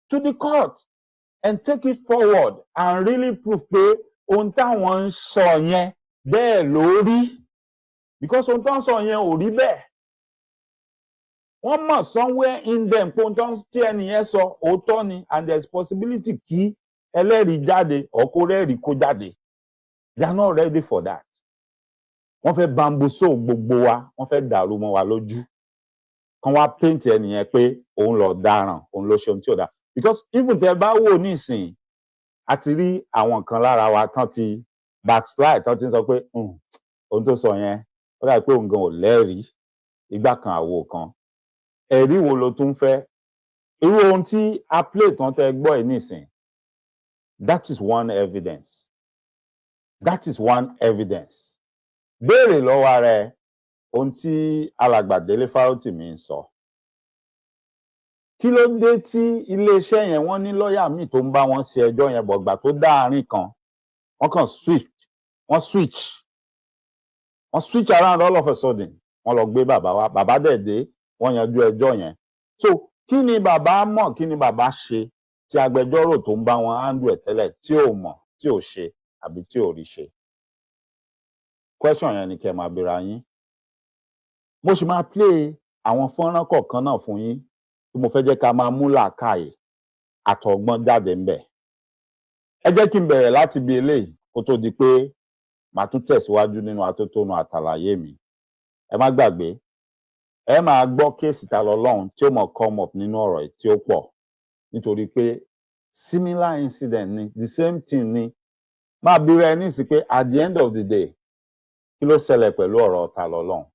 to the court and take it forward and really prove pé ohun táwọn ń sọ yẹn bẹ́ẹ̀ ló rí, because ohun tó ń sọ yẹn ò rí bẹ́ẹ̀. Wọ́n mọ̀ somewhere in them pé ohun tí ẹni yẹn sọ òótọ́ ni, and there is possibility kí ẹlẹ́rìí jáde ọ̀kọ́ rẹ́rìí kó jáde. They are not ready for that. Wọ́n fẹ́ bambuso gbogbo wa, wọ́n fẹ́ dàrú mọ́ wa lójú, kán wá paint ẹni yẹn pé òun lọ dáràn, òun ló ṣe ohun tí ò dáa. Because even tẹ́ bá wò nísìnyí, a ti rí àwọn kan lára wa tán ti backslide, tán ti ń sọ pé ohun tó sọ yẹn ó dàbí pé òun gan ò lẹ́rìí, ìgbà kan àwo kan. Ẹ̀rí wo ló tún fẹ́? Irú ohun tí a play tán tẹ́ gbọ́ ẹ̀ nísìnyí, that is one evidence. That is one evidence. Béèrè lọ́wọ́ ara ẹ̀ ohun tí alàgbà Délé Fárótìmí ń sọ. Kí ló dé tí iléeṣẹ́ yẹn wọ́n ní lọ́ọ̀yà míì tó ń bá wọn ṣe ẹjọ́ yẹn bọ̀gbà tó dá àárín kan, wọ́n kàn switch around all of a sudden, wọ́n lọ gbé bàbá wá, bàbá dẹ̀ dé, wọ́n yanjú ẹjọ́ yẹn. So kí ni bàbá mọ̀, kí ni bàbá ṣe tí agbẹjọ́rò tó ń bá wọn handle ẹ̀ tẹ́lẹ̀ tí ò mọ̀, tí ò ṣe àbí tí ò rí ṣe? Question yẹn ni kẹ́ máa béèrè yín. Mo sì máa play àwọn fọ́nrán kọ̀ọ̀kan náà fún yín tí mo fẹ́ jẹ́ ká máa mú làákàyè àtọ̀gbọ́n jáde ńbẹ̀. Ẹ jẹ́ kí n bẹ̀rẹ̀ láti bí eléyìí kó tó di pé màá tún tẹ̀síwájú nínú atótónu àtàlàyé mi. Ẹ má gbàgbé, ẹ máa gbọ́ kéèsì ta lọ́lọ́run tí ó mọ̀ come up nínú ọ̀rọ̀ yìí tí ó pọ̀, nítorí pé similar incident ni, the same thing ni. Máa bí rẹ ní sí pé at the end of the day, kí ló ṣẹlẹ̀ pẹ̀lú ọ̀rọ̀ ta lọ́lọ́run?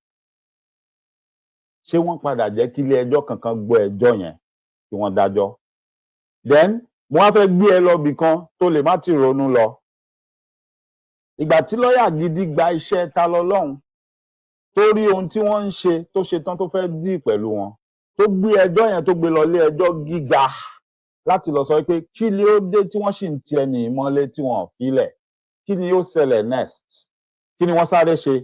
Ṣé wọ́n padà jẹ́ kí ilé ẹjọ́ kankan gbọ́ ẹjọ́ yẹn kí wọ́n dájọ́? Then mo wá fẹ́ gbé ẹ lọ bì kan tó lè má ti ronú lọ. Ìgbà tí lọ́ọ̀yà gidi gba iṣẹ́ ta lọ́lọ́run, tó rí ohun tí wọ́n ń ṣe, tó ṣe tán tó fẹ́ dì pẹ̀lú wọn, tó gbé ẹjọ́ yẹn tó gbé lọ ilé ẹjọ́ gíga láti lọ sọ pé kí ni ó dé tí wọ́n sì ń ti ẹni ìmọ́lé tí wọ́n ò filẹ̀, kí ni ó ṣẹlẹ̀ next? Kí ni wọ́n sáré ṣe?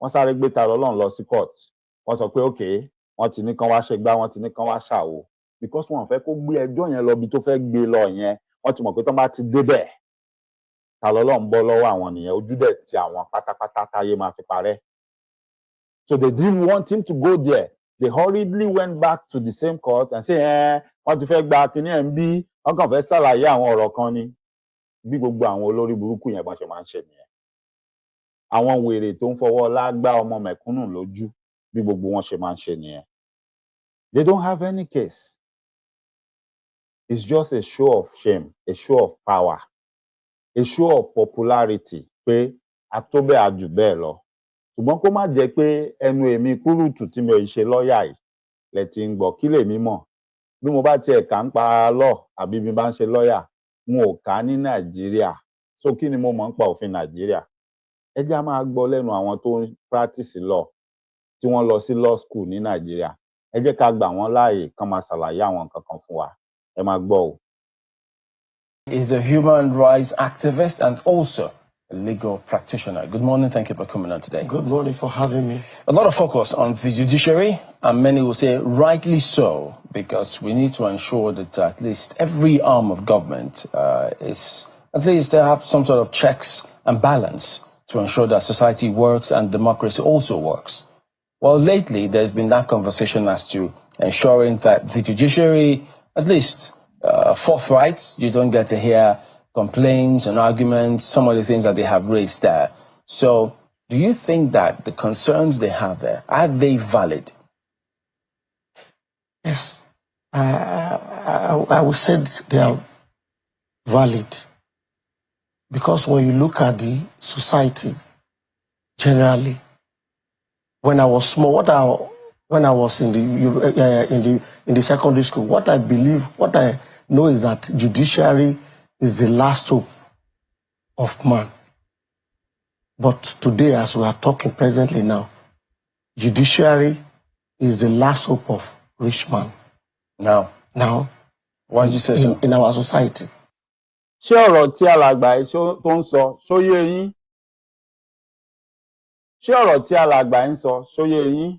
wọ́n sáré gbé ta lọ́lọ́run lọ sí court wọ́n sọ pé okay wọ́n ti ní kán wá ṣe gbá wọ́n ti ní kán wá ṣàwo because wọ́n fẹ́ kó gbé ẹjọ́ yẹn lọ bí tó fẹ́ gbé lọ yẹn wọ́n ti mọ̀ pé tán bá ti débẹ̀ ta lọ́lọ́run bọ́ lọ́wọ́ àwọn nìyẹn ojú dẹ̀ ti àwọn pátápátá táyé máa fi parẹ́. So they didn't want him to go there. They hurriedly went back to the same court and say wọ́n ti fẹ́ gba kinní ẹ̀ ń bí wọ́n kàn fẹ́ ṣàlàyé àwọn ọ̀rọ̀ kan ni bí gbogbo àwọn olórí burúkú yẹn bọ́n ṣe máa ń ṣe nìyẹn. Àwọn wèrè tó ń fọwọ́ lágbá ọmọ mẹ̀kúnnù lójú bí gbogbo wọn ṣe máa ń ṣe nìyẹn. They don't have any case. It's just a show of shame, a show of power, a show of popularity pé a tó bẹ́ẹ̀ a jù bẹ́ẹ̀ lọ. Ṣùgbọ́n kó má jẹ́ pé ẹnu èmi kúrúùtù tí mi ò ṣe lọ́ọ̀yà yìí lẹ ti ń gbọ́ kí lèmi mọ̀ bí mo bá tiẹ̀ kà ń pa lọ àbí bí bá ń ṣe lọ́ọ̀yà n ò kà ní Nàìjíríà so kí ni mo mọ̀ ń pa òfin Nàìjíríà ẹ jẹ́ á máa gbọ́ lẹ́nu àwọn tó ń practice law tí wọ́n lọ sí law school ní Nàìjíríà ẹ jẹ́ ká gbà wọ́n láàyè kán máa ṣàlàyé àwọn nǹkan kan fún wa ẹ máa gbọ́ o. He is a human rights activist and also a legal practitioner. Good morning. Thank you for coming on today. Good morning for having me. A lot of focus on the judiciary, and many will say rightly so, because we need to ensure that at least every arm of government is, at least they have some sort of checks and balance to ensure that society works and democracy also works. Well, lately, there's been that conversation as to ensuring that the judiciary, at least forthright, you don't get to hear complaints and arguments, some of the things that they have raised there. So do you think that the concerns they have there, are they valid? Yes, I would say they are valid. Because when you look at the society generally, when I was small, when I was in the secondary school, what I know is that judiciary is the last hope of man. But today, as we are talking presently now, judiciary is the last hope of rich man. Now, why did you say so? In our society. Ṣé ọ̀rọ̀ tí alàgbà yìí tó ń sọ ṣóyé yín? Ṣé ọ̀rọ̀ tí alàgbà ń sọ ṣóyé yín?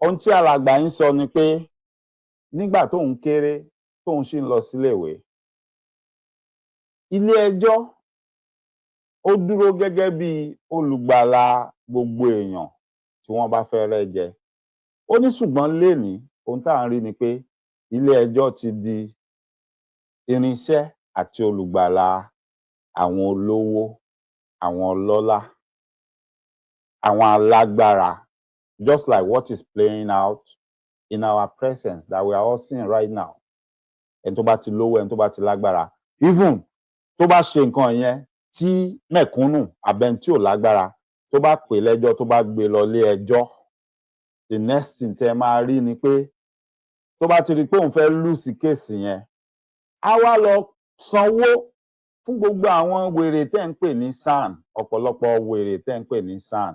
Ohun tí alàgbà ń sọ ni pé nígbà tóun kéré tóun ṣì ń lọ síléèwé ilé ẹjọ́ ó dúró gẹ́gẹ́ bí olùgbàlà gbogbo èèyàn tí wọ́n bá fẹ́ rẹ́ jẹ. Ó ní ṣùgbọ́n lénìí ohun tá à ń rí ni pé ilé ẹjọ́ ti di irinṣẹ́ àti olùgbàlà àwọn olówó, àwọn ọlọ́lá, àwọn alágbára, just like what is playing out in our presence that we are all seeing right now. Ẹni tó bá ti lówó, ẹni tó bá ti lágbára, even tó bá ṣe nǹkan yẹn tí mẹ̀kúnnù abẹ́ni tí ò lágbára tó bá pè lẹ́jọ́ tó bá gbé lọ lé ẹjọ́, the next thing tẹ́ máa rí ni pé tó bá ti rí pé òun fẹ́ lùsì kéèsì yẹn á wá lọ sanwó fún gbogbo àwọn wèrè tẹ́ ń pè ní SAN, ọ̀pọ̀lọpọ̀ wèrè tẹ́ ń pè ní SAN,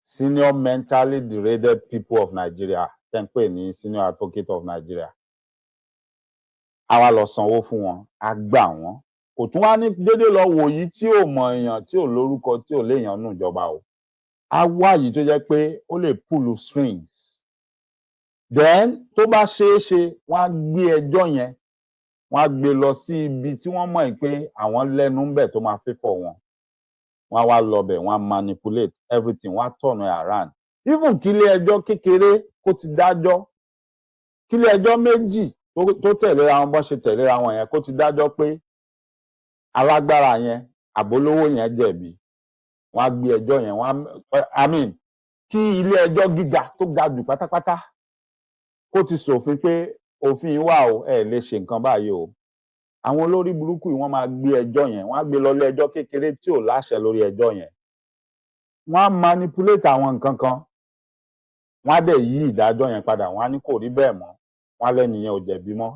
senior mentally degraded people of Nigeria tẹ́ ń pè ní senior advocate of Nigeria. Á wá lọ sanwó fún wọn, á gbà wọ́n. Kò tún wá ní dédé lọ wò yìí tí ò mọ èèyàn, tí ò lórúkọ, tí ò léèyàn nù ìjọba o. Á wá yìí tó jẹ́ pé ó lè pull strings. Then tó bá ṣeé ṣe wọ́n á gbé ẹjọ́ yẹn wọ́n á gbé lọ sí ibi tí wọ́n mọ̀ pé àwọn lẹ́nu ń bẹ̀ tó máa fẹ́fọ̀ wọn. Wọ́n á wá lọ bẹ̀ wọ́n á manipulate everything, wọ́n á turn it around. Even kí ilé ẹjọ́ kékeré kó ti dájọ́, kí ilé ẹjọ́ méjì tó tẹ̀léra wọn bọ́ ṣe tẹ̀léra wọn yẹn kó ti dájọ́ pé alágbára yẹn àbólówó yẹn jẹ̀bi, wọ́n á gbé ẹjọ́ yẹn kí ilé ẹjọ́ gíga tó ga jù pátápátá kó ti ṣòfin pé òfin wà o ẹ lè ṣe nǹkan báyìí o. Àwọn olórí burúkú yìí wọ́n máa gbé ẹjọ́ yẹn wọ́n á gbé lọ ilé ẹjọ́ kékeré tí ò láṣẹ lórí ẹjọ́ yẹn. Wọ́n á manipulate àwọn nǹkan kan, wọ́n á dẹ̀ yí ìdájọ́ yẹn padà, wọ́n á ní kò rí bẹ́ẹ̀ mọ́, wọ́n á lẹ́nìyẹn ò jẹ̀bi mọ́.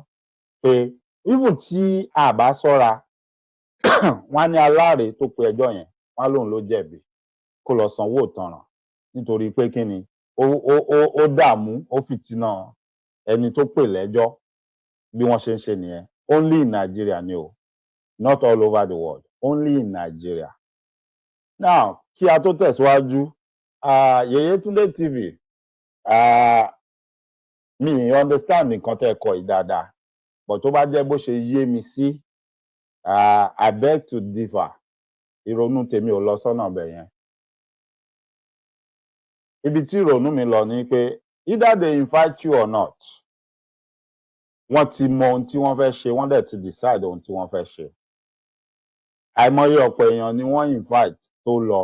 Pé even tí a bá ṣọ́ra wọ́n á ní aláre tó pe ẹjọ́ yẹn wọ́n á lóun ló jẹ̀bi kó lọ sanwó ìtanràn nítorí pé kí ni ó dààmú ó fìtínà ẹni tó pè lẹ́jọ́ bí wọ́n ṣe ń ṣe nìyẹn. Only in Nigeria ni o, not all over the world, only in Nigeria. Now, kí a tó tẹ̀síwájú, Yeyetunde TV, mi understand nǹkan tẹ́ kọ yìí dáadáa, but tó bá jẹ́ bó ṣe yé mi sí, I beg to differ. Ìrònú tèmi ò lọ sọ́nà bẹ̀ yẹn. Ibi tí ìrònú mi lọ ni pé either they invite you or not, wọ́n ti mọ ohun tí wọ́n fẹ́ ṣe, wọ́n dẹ̀ ti decide ohun tí wọ́n fẹ́ ṣe. Àìmọye ọ̀pọ̀ èèyàn ni wọ́n invite tó lọ,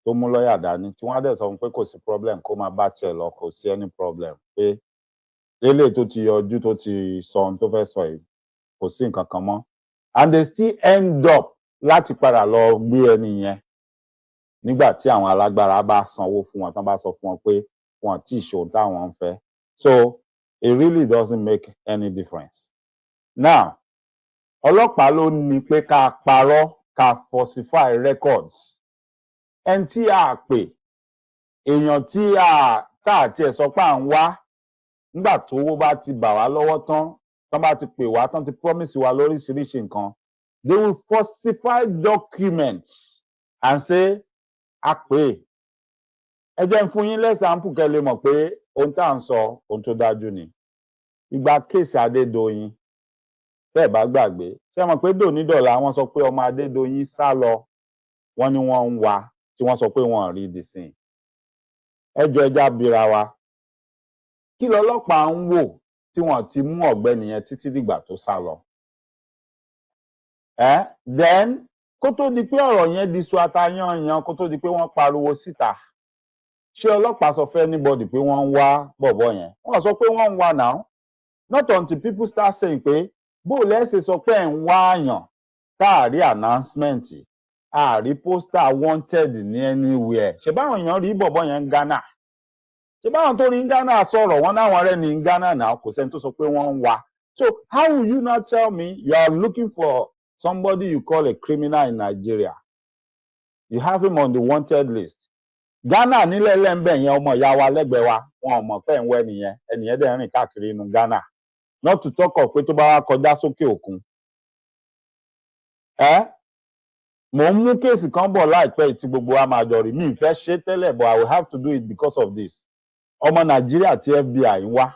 tó mú lọ́yà dání, tí wọ́n á dẹ̀ sọ pé kò sí problem, kó máa bá tiẹ̀ lọ, kò sí any problem, pé lélẹ̀ tó ti yọjú tó ti sọ ohun tó fẹ́ sọ yìí, kò sí nǹkan kan mọ́. And they still end up láti padà lọ gbé ẹni yẹn nígbà tí àwọn alágbára bá sanwó fún wọn, tán bá sọ fún wọn pé wọn tí ì ṣe ohun táwọn ń fẹ́. So it really doesn't make any difference. Now, ọlọ́pàá ló ní pé ká parọ́, ká falsify records. Ẹni tí a pè, èèyàn tí tá àti ẹ̀ sọ pé à ń wá, nígbà tówó bá ti bà wá lọ́wọ́ tán, tán bá ti pè wá, tán ti promise wa lóríṣiríṣi nǹkan, they will falsify documents and say, a pè. Ẹ jẹ́ n fún yín lẹ́sàmpù kẹ́ lè mọ̀ pé ohun tá à ń sọ ohun tó dájú ni. Ìgbà kéèsì Adédoyin, bẹ́ẹ̀ bá gbàgbé, ṣé mọ̀ pé dònídọ̀la wọ́n sọ pé ọmọ Adédoyin sá lọ, wọ́n ní wọ́n ń wá, tí wọ́n sọ pé wọ́n rí dìsìn. Ẹ jọ̀ọ́ ẹja bira wa. Kí lọ́lọ́pàá ń wò tí wọ́n ti mú ọ̀gbẹ́ni yẹn títí dìgbà tó sá lọ? Then kó tó di pé ọ̀rọ̀ yẹn di suatayanyan, kó tó di pé wọ́n pariwo síta, ṣé ọlọ́pàá sọ fẹ́ anybody pé wọ́n ń wá bọ̀bọ̀ yẹn? Wọ́n sọ pé wọ́n ń wá now. Not until people start saying pé bó lẹ́sẹ̀ sọ pé ẹ̀ ń wá àyàn tá a rí announcement, a rí poster wanted ní anywhere. Ṣé báwọn èèyàn rí bọ̀bọ̀ yẹn ń Ghana? Ṣé báwọn tó rí ń Ghana sọ̀rọ̀ wọn náwọn rẹ̀ ní Ghana náà, kò sẹ́ni tó sọ pé wọ́n ń wá. So how will you not tell me you are looking for somebody you call a criminal in Nigeria? You have him on the wanted list. Ghana nílẹ̀ lẹ́ńbẹ̀ yẹn, ọmọ ìyá wa lẹ́gbẹ̀ẹ́ wa, wọn ò mọ̀ pé ń wẹ́ nìyẹn, ẹnìyẹn dẹ̀ rìn káàkiri inú Ghana. Not to talk of pé tó bá wá kọjá sókè òkun. Mo ń mú kéèsì kan bọ̀ láìpẹ́ tí gbogbo wa máa jọ rí. Mi ì fẹ́ ṣe tẹ́lẹ̀, but I will have to do it because of this. Ọmọ Nàìjíríà tí FBI ń wá.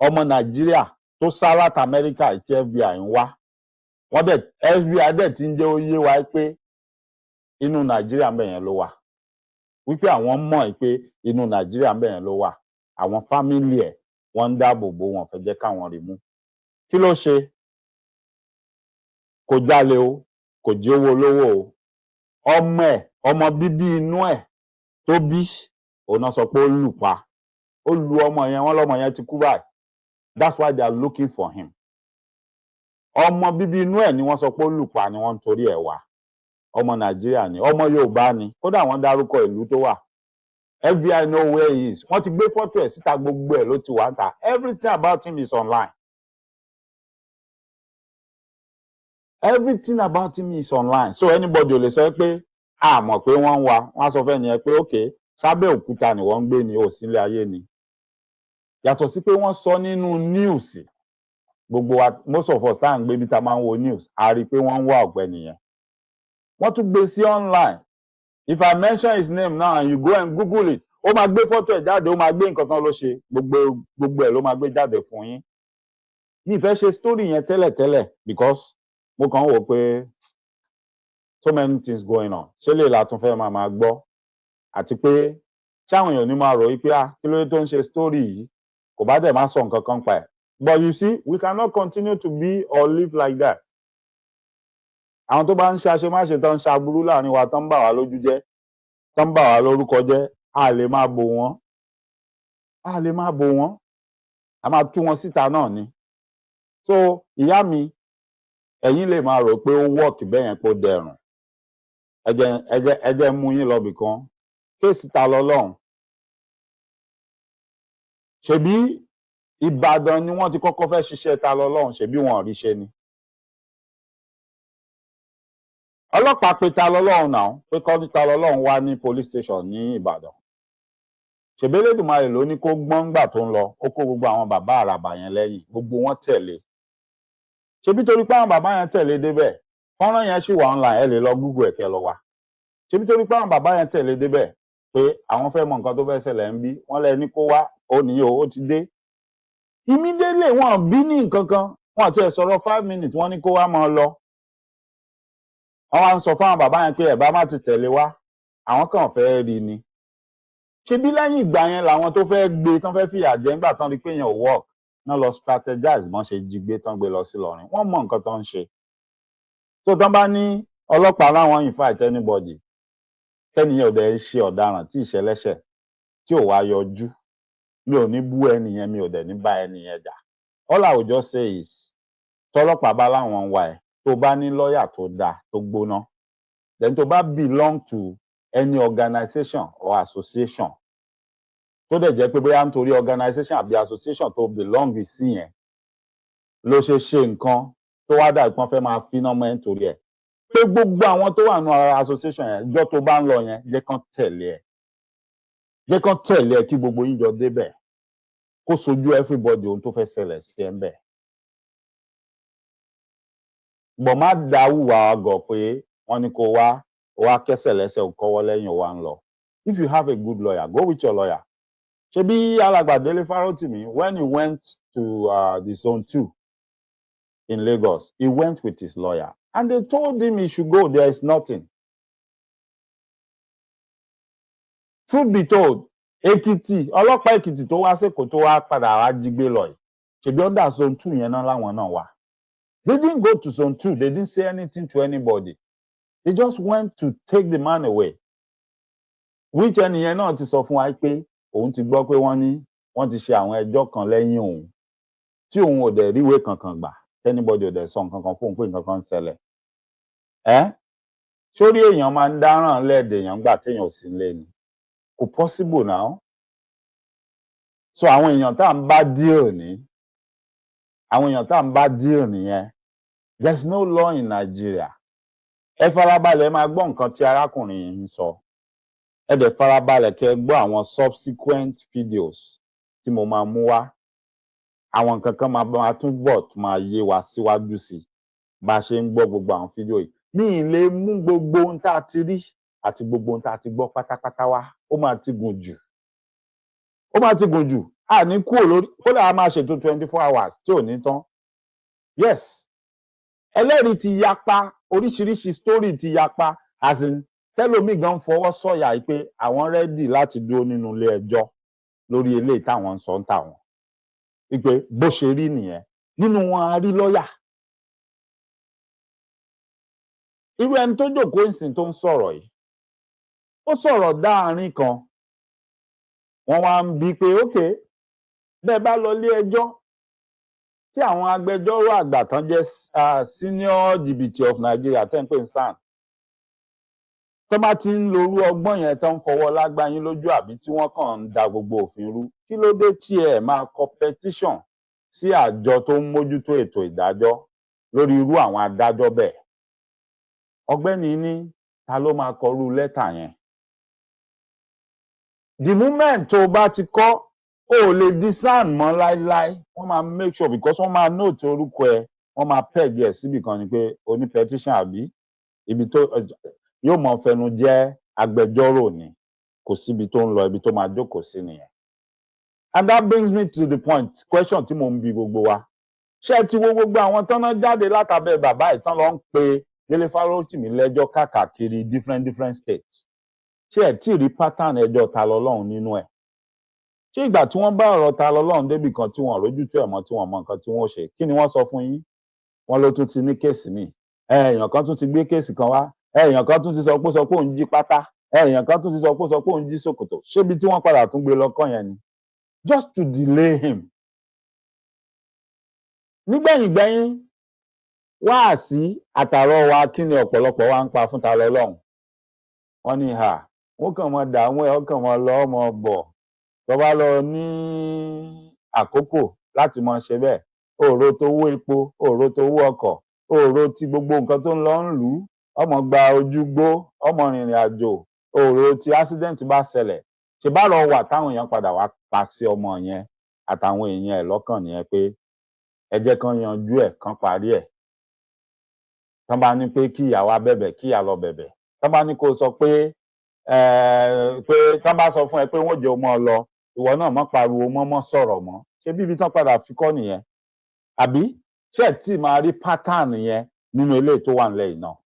Ọmọ Nàìjíríà tó sá láti Amẹ́ríkà tí FBI ń wá. Wọ́n dẹ̀ FBI dẹ̀ ti ń jẹ́ ó yé wa pé inú Nàìjíríà ń bẹ̀ yẹn ló wà. Wípé àwọn mọ̀ pé inú Nàìjíríà ń bẹ̀ yẹn ló wà. Àwọn fámílì ẹ̀ wọ́n ń dáàbò bò, wọ́n fẹ́ jẹ́ káwọn rí mú. Kí ló ṣe? Kò jalè o, kò jí owó olówó o. Ọmọ ẹ̀, ọmọ bíbí inú ẹ̀ tó bí, òun náà sọ pé ó lù pa. Ó lu ọmọ yẹn, wọ́n lọ́mọ yẹn ti kú báyìí. That's why they are looking for him. Ọmọ bíbí inú ẹ̀ ni wọ́n sọ pé ó lù pa, ni wọ́n ń torí ẹ̀ wá. Ọmọ Nàìjíríà ni, ọmọ Yorùbá ni, kódà wọ́n dárúkọ ìlú tó wà. FBI know where he is. Wọ́n ti gbé fọ́tò ẹ̀ síta, gbogbo ẹ̀ ló ti wà ń ta. Everything about him is online. Everything about him is online. So anybody ò lè sọ pé a mọ̀ pé wọ́n ń wá. Wọ́n á sọ fẹ́ nìyẹn pé okay, sábẹ́ òkúta ni wọ́n ń gbé ni, ò sílé ayé ni. Yàtọ̀ sí pé wọ́n sọ nínú news. Gbogbo wa, most of us tá à ń gbé bí ta máa ń wo news, a rí i pé wọ́n ń wá ọ̀gbẹ́ni yẹn. Wọ́n tún gbé sí online. If I mention his name now and you go and Google it, ó máa gbé fọ́tò ẹ̀ jáde, ó máa gbé nǹkan tán ló ṣe, gbogbo ẹ̀ ló máa gbé jáde fún yín. Mi fẹ́ ṣe story yẹn tẹ́lẹ̀tẹ́lẹ̀ because mo kàn wò pé so many things going on. Ṣé lè la tún fẹ́ máa gbọ́? Àti pé ṣáwọn èèyàn ní máa rò wípé kí ló dé tó ń ṣe story yìí? Kò bá dẹ̀ máa sọ nǹkan kan pa ẹ̀. But you see, we cannot continue to be or live like that. Àwọn tó bá ń ṣe àṣemáṣe tán ń ṣaburú láàrin wa, tán ń bà wá lójú jẹ́, tán ń bà wá lórúkọ jẹ́, a lè máa bò wọ́n. A lè máa bò wọ́n. A máa tú wọn síta náà ni. So ìyá mi, ẹ̀yin lè máa rò pé ó wọ́ọ̀kì bẹ́ẹ̀ yẹn pé ó dẹrùn. Ẹ jẹ́ mú yín lọ bìkan. Kéèsì ta lọ́lọ́run. Ṣebí Ìbàdàn ni wọ́n ti kọ́kọ́ fẹ́ ṣiṣẹ́ ta lọ́lọ́run, ṣebí wọn ò rí ṣe ni. Ọlọ́pàá pe ta lọ́lọ́run náà, pé kọ́ ta lọ́lọ́run wá ní police station ní Ìbàdàn. Ṣèbí Elédùmarè ló ní kó gbọ́n gbà tó ń lọ, ó kó gbogbo àwọn bàbá àràbà yẹn lẹ́yìn, gbogbo wọn tẹ̀lé. Ṣebí torí pé àwọn bàbá yẹn tẹ̀lé débẹ̀, fọ́nrán yẹn ṣì wà online, ẹ lè lọ Google ẹ̀ kẹ́ lọ wá. Ṣebí torí pé àwọn bàbá yẹn tẹ̀lé débẹ̀ pé àwọn fẹ́ mọ nǹkan tó fẹ́ ṣẹlẹ̀ ń bí, wọ́n lẹ ní kó wá, ó nìyí ó ti dé. Immediately wọn bí ní nǹkan kan, wọn ti ẹ̀ sọ̀rọ̀ 5 minutes, wọ́n ní kó wá máa lọ. Wọ́n wá ń sọ fáwọn bàbá yẹn pé ẹ̀ bá má ti tẹ̀lé wá, àwọn kàn fẹ́ rí ni. Ṣebí lẹ́yìn ìgbà yẹn làwọn tó fẹ́ gbé tán fẹ́ fìyà jẹ nígbà tán rí pé yẹn ò work náà lọ strategize bọ́n ṣe jí gbé tán gbé lọ sí Ìlọrin. Wọ́n mọ nǹkan tán ń ṣe. So tán bá ní ọlọ́pàá láwọn invite anybody tẹ́niyẹn ò dẹ̀ ṣe ọ̀daràn tí ìṣẹ̀lẹ́ṣẹ̀ tí ò wá yọjú, mi ò ní bú ẹnìyẹn, mi ò dẹ̀ ní bá ẹnìyẹn jà. All I will just say is tọ́lọ́pàá bá láwọn ń wá ẹ̀, tó bá ní lọ́ọ̀yà tó dáa tó gbóná, then tó bá belong to any organization or association tó dẹ̀ jẹ́ pé bóyá nítorí organization àbí association tó belong sí yẹn ló ṣe ṣe nǹkan tó wá dà ìpọ́n fẹ́ máa finá mọ́ ẹ̀ nítorí ẹ̀, pé gbogbo àwọn tó wà nínú association yẹn ìjọ tó bá ń lọ yẹn jẹ́ kán tẹ̀lé ẹ kí gbogbo yín jọ débẹ̀ kó sojú everybody ohun tó fẹ́ ṣẹlẹ̀ sí ẹ ń bẹ̀. Bọ̀ má dáwùwà àgọ̀ pé wọ́n ní kó wá kẹ́sẹ̀ lẹ́sẹ̀ ò kọ́wọ́ lẹ́yìn ò wá ń lọ. If you have a good lawyer, go with your lawyer. Ṣebí alàgbà Délé Fárótìmí, when he went to the Zone 2 in Lagos, he went with his lawyer and they told him he should go, there is nothing. Truth be told, Èkìtì, ọlọ́pàá Èkìtì tó wá sẹ́kọ̀ọ́ tó wá padà wá jí gbé lọ yìí, ṣebí under Zone 2 yẹn náà láwọn náà wà. They didn't go to Zone 2, they didn't say anything to anybody. They just went to take the man away. Which ẹnìyẹn náà ti sọ fún wa pé òun ti gbọ́ pé wọ́n ti ṣe àwọn ẹjọ́ kan lẹ́yìn òun tí òun ò dẹ̀ ríwèé kankan gbà, anybody ò dẹ̀ sọ nǹkan kan fóun pé nǹkan kan ń ṣẹlẹ̀. Sórí èèyàn máa ń dáràn lẹ́ẹ̀dẹ̀ èèyàn gbà téèyàn ò sí nílé ni. Kò possible now. So àwọn èèyàn tá à ń bá deal nìyẹn. There's no law in Nigeria. Ẹ farabalẹ̀ máa gbọ́ nǹkan tí arákùnrin yìí ń sọ. Ẹ dẹ̀ farabalẹ̀ kẹ́ gbọ́ àwọn subsequent videos tí mo máa mú wá. Àwọn nǹkan kan máa tún bọ̀ tó máa yé wa síwájú sí i bá a ṣe ń gbọ́ gbogbo àwọn fídíò yìí. Mi ì lè mú gbogbo ohun tá a ti rí àti gbogbo ohun tá a ti gbọ́ pátápátá wá. Ó máa ti gùn jù. A ní kúrò lórí, kódà a máa ṣètò 24 hours tí ò ní tán. Yes. Ẹlẹ́rìí ti yapa, oríṣiríṣi story ti yapa, as in tẹ́lómi gan fọwọ́ sọ̀yà pé àwọn rẹ́dì láti dúró nínú ilé ẹjọ́ lórí eléyìí táwọn ń sọ ń tàwọn. Wípé bó ṣe rí nìyẹn. Nínú wọn a rí lọ́ọ̀yà. Irú ẹni tó jókòó ìsìn tó ń sọ̀rọ̀ yìí, ó sọ̀rọ̀ dáàrin kan. Wọ́n wá ń bi pé okay, bẹ́ẹ̀ bá lọ ilé ẹjọ́ tí àwọn agbẹjọ́rò àgbà tán jẹ́ senior jìbìtì of Nigeria tẹ́ ń pè ń SAN tó bá ti ń lorú ọgbọ́n yẹn tó ń fọwọ́ lágbá yín lójú àbí tí wọ́n kàn ń da gbogbo òfin rú, kí ló dé tí ẹ máa kọ petition sí àjọ tó ń mójútó ètò ìdájọ́ lórí irú àwọn adájọ́ bẹ́ẹ̀? Ọ̀gbẹ́ni ní ta ló máa kọrú lẹ́tà yẹn? The moment tó bá ti kọ́, o ò lè di SAN mọ́ láíláí. Wọ́n máa make sure because wọ́n máa note orúkọ ẹ, wọ́n máa peg ẹ̀ síbì kan ni pé o ní petition àbí ibi tó yóò mọ fẹnu jẹ́ agbẹjọ́rò ni, kò síbi tó ń lọ, ibi tó máa jókòó sí nìyẹn. And that brings me to the point, question tí mo ń bi gbogbo wa. Ṣé ti wo gbogbo àwọn tán náà jáde látàbẹ̀ bàbá ìtàn lọ ń pe Délé Fárótìmí lẹ́jọ́ káàkiri different states? Ṣé ẹ tí rí pattern ẹjọ́ ta lọ́lọ́run nínú ẹ̀? Ṣé ìgbà tí wọ́n bá ọ̀rọ̀ ta lọ́lọ́run débì kan tí wọ́n rójútó ẹ̀ mọ́ tí wọ́n mọ nǹkan tí wọ́n ṣe, kí ni wọ́n sọ fún yín? Wọ́n ló tún ti ní kéèsì míì. Èèyàn kan tún ti gbé kéèsì kan wá. Èèyàn kan tún ti sọ pé òun jí pátá. Èèyàn kan tún ti sọ pé òun jí ṣòkòtò. Ṣébi tí wọ́n padà tún gbé lọ́kàn yẹn ni? Just to delay him. Nígbẹ̀yìn wáàsí àtàrọ wa kí ni ọ̀pọ̀lọpọ̀ wa ń pa fún ta lọ́lọ́run? Wọ́n ní wọ́n kàn mọ́ dààmú ẹ̀, wọ́n kàn mọ́ lọ ọmọ bọ̀. Tó bá lọ ní àkókò láti mọ ṣe bẹ́ẹ̀, òòró tó wó epo, òòró tó wó ọkọ̀, òòró tí gbogbo nǹkan tó ń lọ ń lù ú, ọmọ gba ojúgbó, ọmọ rìnrìn àjò, òòró tí accident bá ṣẹlẹ̀. Ṣé bá lọ wà táwọn èèyàn padà wá pa sí ọmọ yẹn àtàwọn èèyàn ẹ̀ lọ́kàn nìyẹn pé ẹ jẹ́ kán yanjú ẹ̀, kán parí ẹ̀. tán bá ní pé kí ìyá wá bẹ̀bẹ̀ kí ìyá lọ bẹ̀bẹ̀ tán bá ní kó sọ pé tán bá sọ fún ẹ pé wọ́n jẹ́ ọmọ lọ ìwọ náà mọ́ pariwo mọ́ sọ̀rọ̀ mọ́ ṣé bíbi tán padà fi kọ́ nìyẹn àbí ṣé ẹ̀ tí máa rí pátánì yẹn nínú eléyìí tó wà nílẹ̀ yìí náà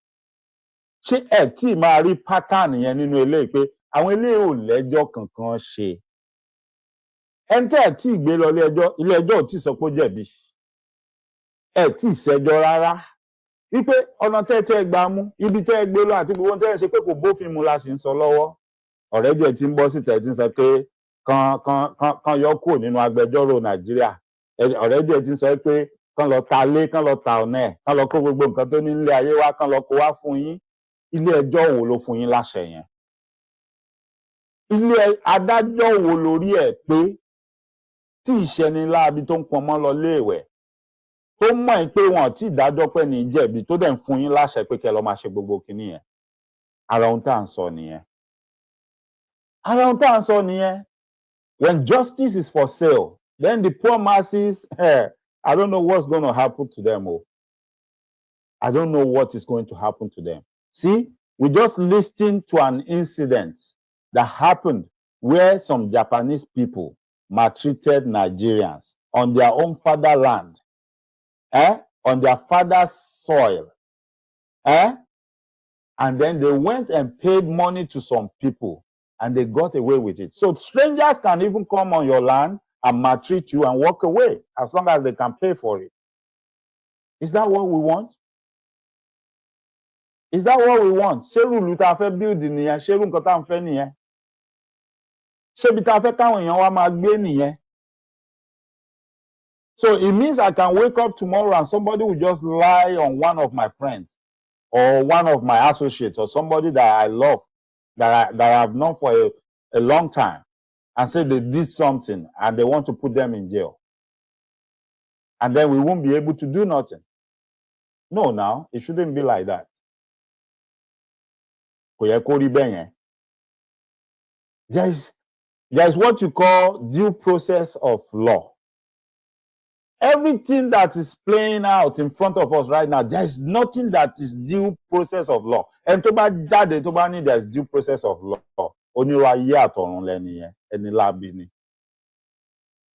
ṣé ẹ̀ tí máa rí pátánì yẹn nínú eléyìí pé àwọn eléyìí ò lẹ́jọ́ kankan ṣe ẹni tẹ́ ẹ̀ tí gbé lọ ilé ẹjọ́ ò tí sọ pé ó jẹ̀bi ẹ̀ tí ṣẹjọ́ rárá wípé ọ̀nà tẹ́ gbà mú ibi tẹ́ gbé lọ àti gbogbo tẹ́ ẹ ṣe pé kò bófin mu la sì ń sọ lọ́wọ́ ọ̀rẹ́ díẹ̀ tí ń bọ́ síta ẹ̀ tí ń sọ pé kan yọ kúrò nínú agbẹjọ́rò Nàìjíríà ọ̀rẹ́ díẹ̀ tí ń sọ pé kan lọ ta lé kan lọ ta ọ̀nà ẹ̀ kan lọ kó gbogbo nǹkan tó ní nílé ayé wá kan lọ kó wá fún yín ilé ẹjọ́ wo ló fún yín láṣẹ yẹn ilé adájọ́ wo lórí ẹ̀ pé tí ìṣẹ́niláabi tó ń pọnmọ́ lọ léèwẹ̀ tó mọ̀ pé wọn tí ìdájọ́ pẹ́ ní jẹ̀bi tó dẹ̀ ń fún yín láṣẹ pé kẹ́ lọ máa ṣe gbogbo kinní yẹn ara ohun tá à ń sọ nìyẹn ara ohun tá à ń sọ nìyẹn when justice is for sale then the poor masses I don't know what's going to happen to them I don't know what is going to happen to them see we just listened to an incident that happened where some Japanese people maltreated Nigerians on their own fatherland on their father's soil. And then they went and paid money to some people and they got away with it. So strangers can even come on your land and maltreat you and walk away as long as they can pay for it. Is that what we want? Is that what we want? Ṣé rúùlù tá a fẹ́ build nìyẹn? Ṣé irú nǹkan tá a fẹ́ nìyẹn? Ṣé ibi tá a fẹ́ káwọn èèyàn wa máa gbé nìyẹn? So it means I can wake up tomorrow and somebody will just lie on one of my friends or one of my associates or somebody that I love, that I've known for a long time, and say they did something and they want to put them in jail. And then we won't be able to do nothing. No, now, it shouldn't be like that. Kò yẹ kó rí bẹ́ẹ̀ yẹn. There is what you call due process of law. Everything that is playing out in front of us right now, there is nothing that is due process of law. And tó bá jáde tó bá ní there is due process of law. Onírú ayé àtọ̀run lẹ́ni yẹn, ẹni láabi ni.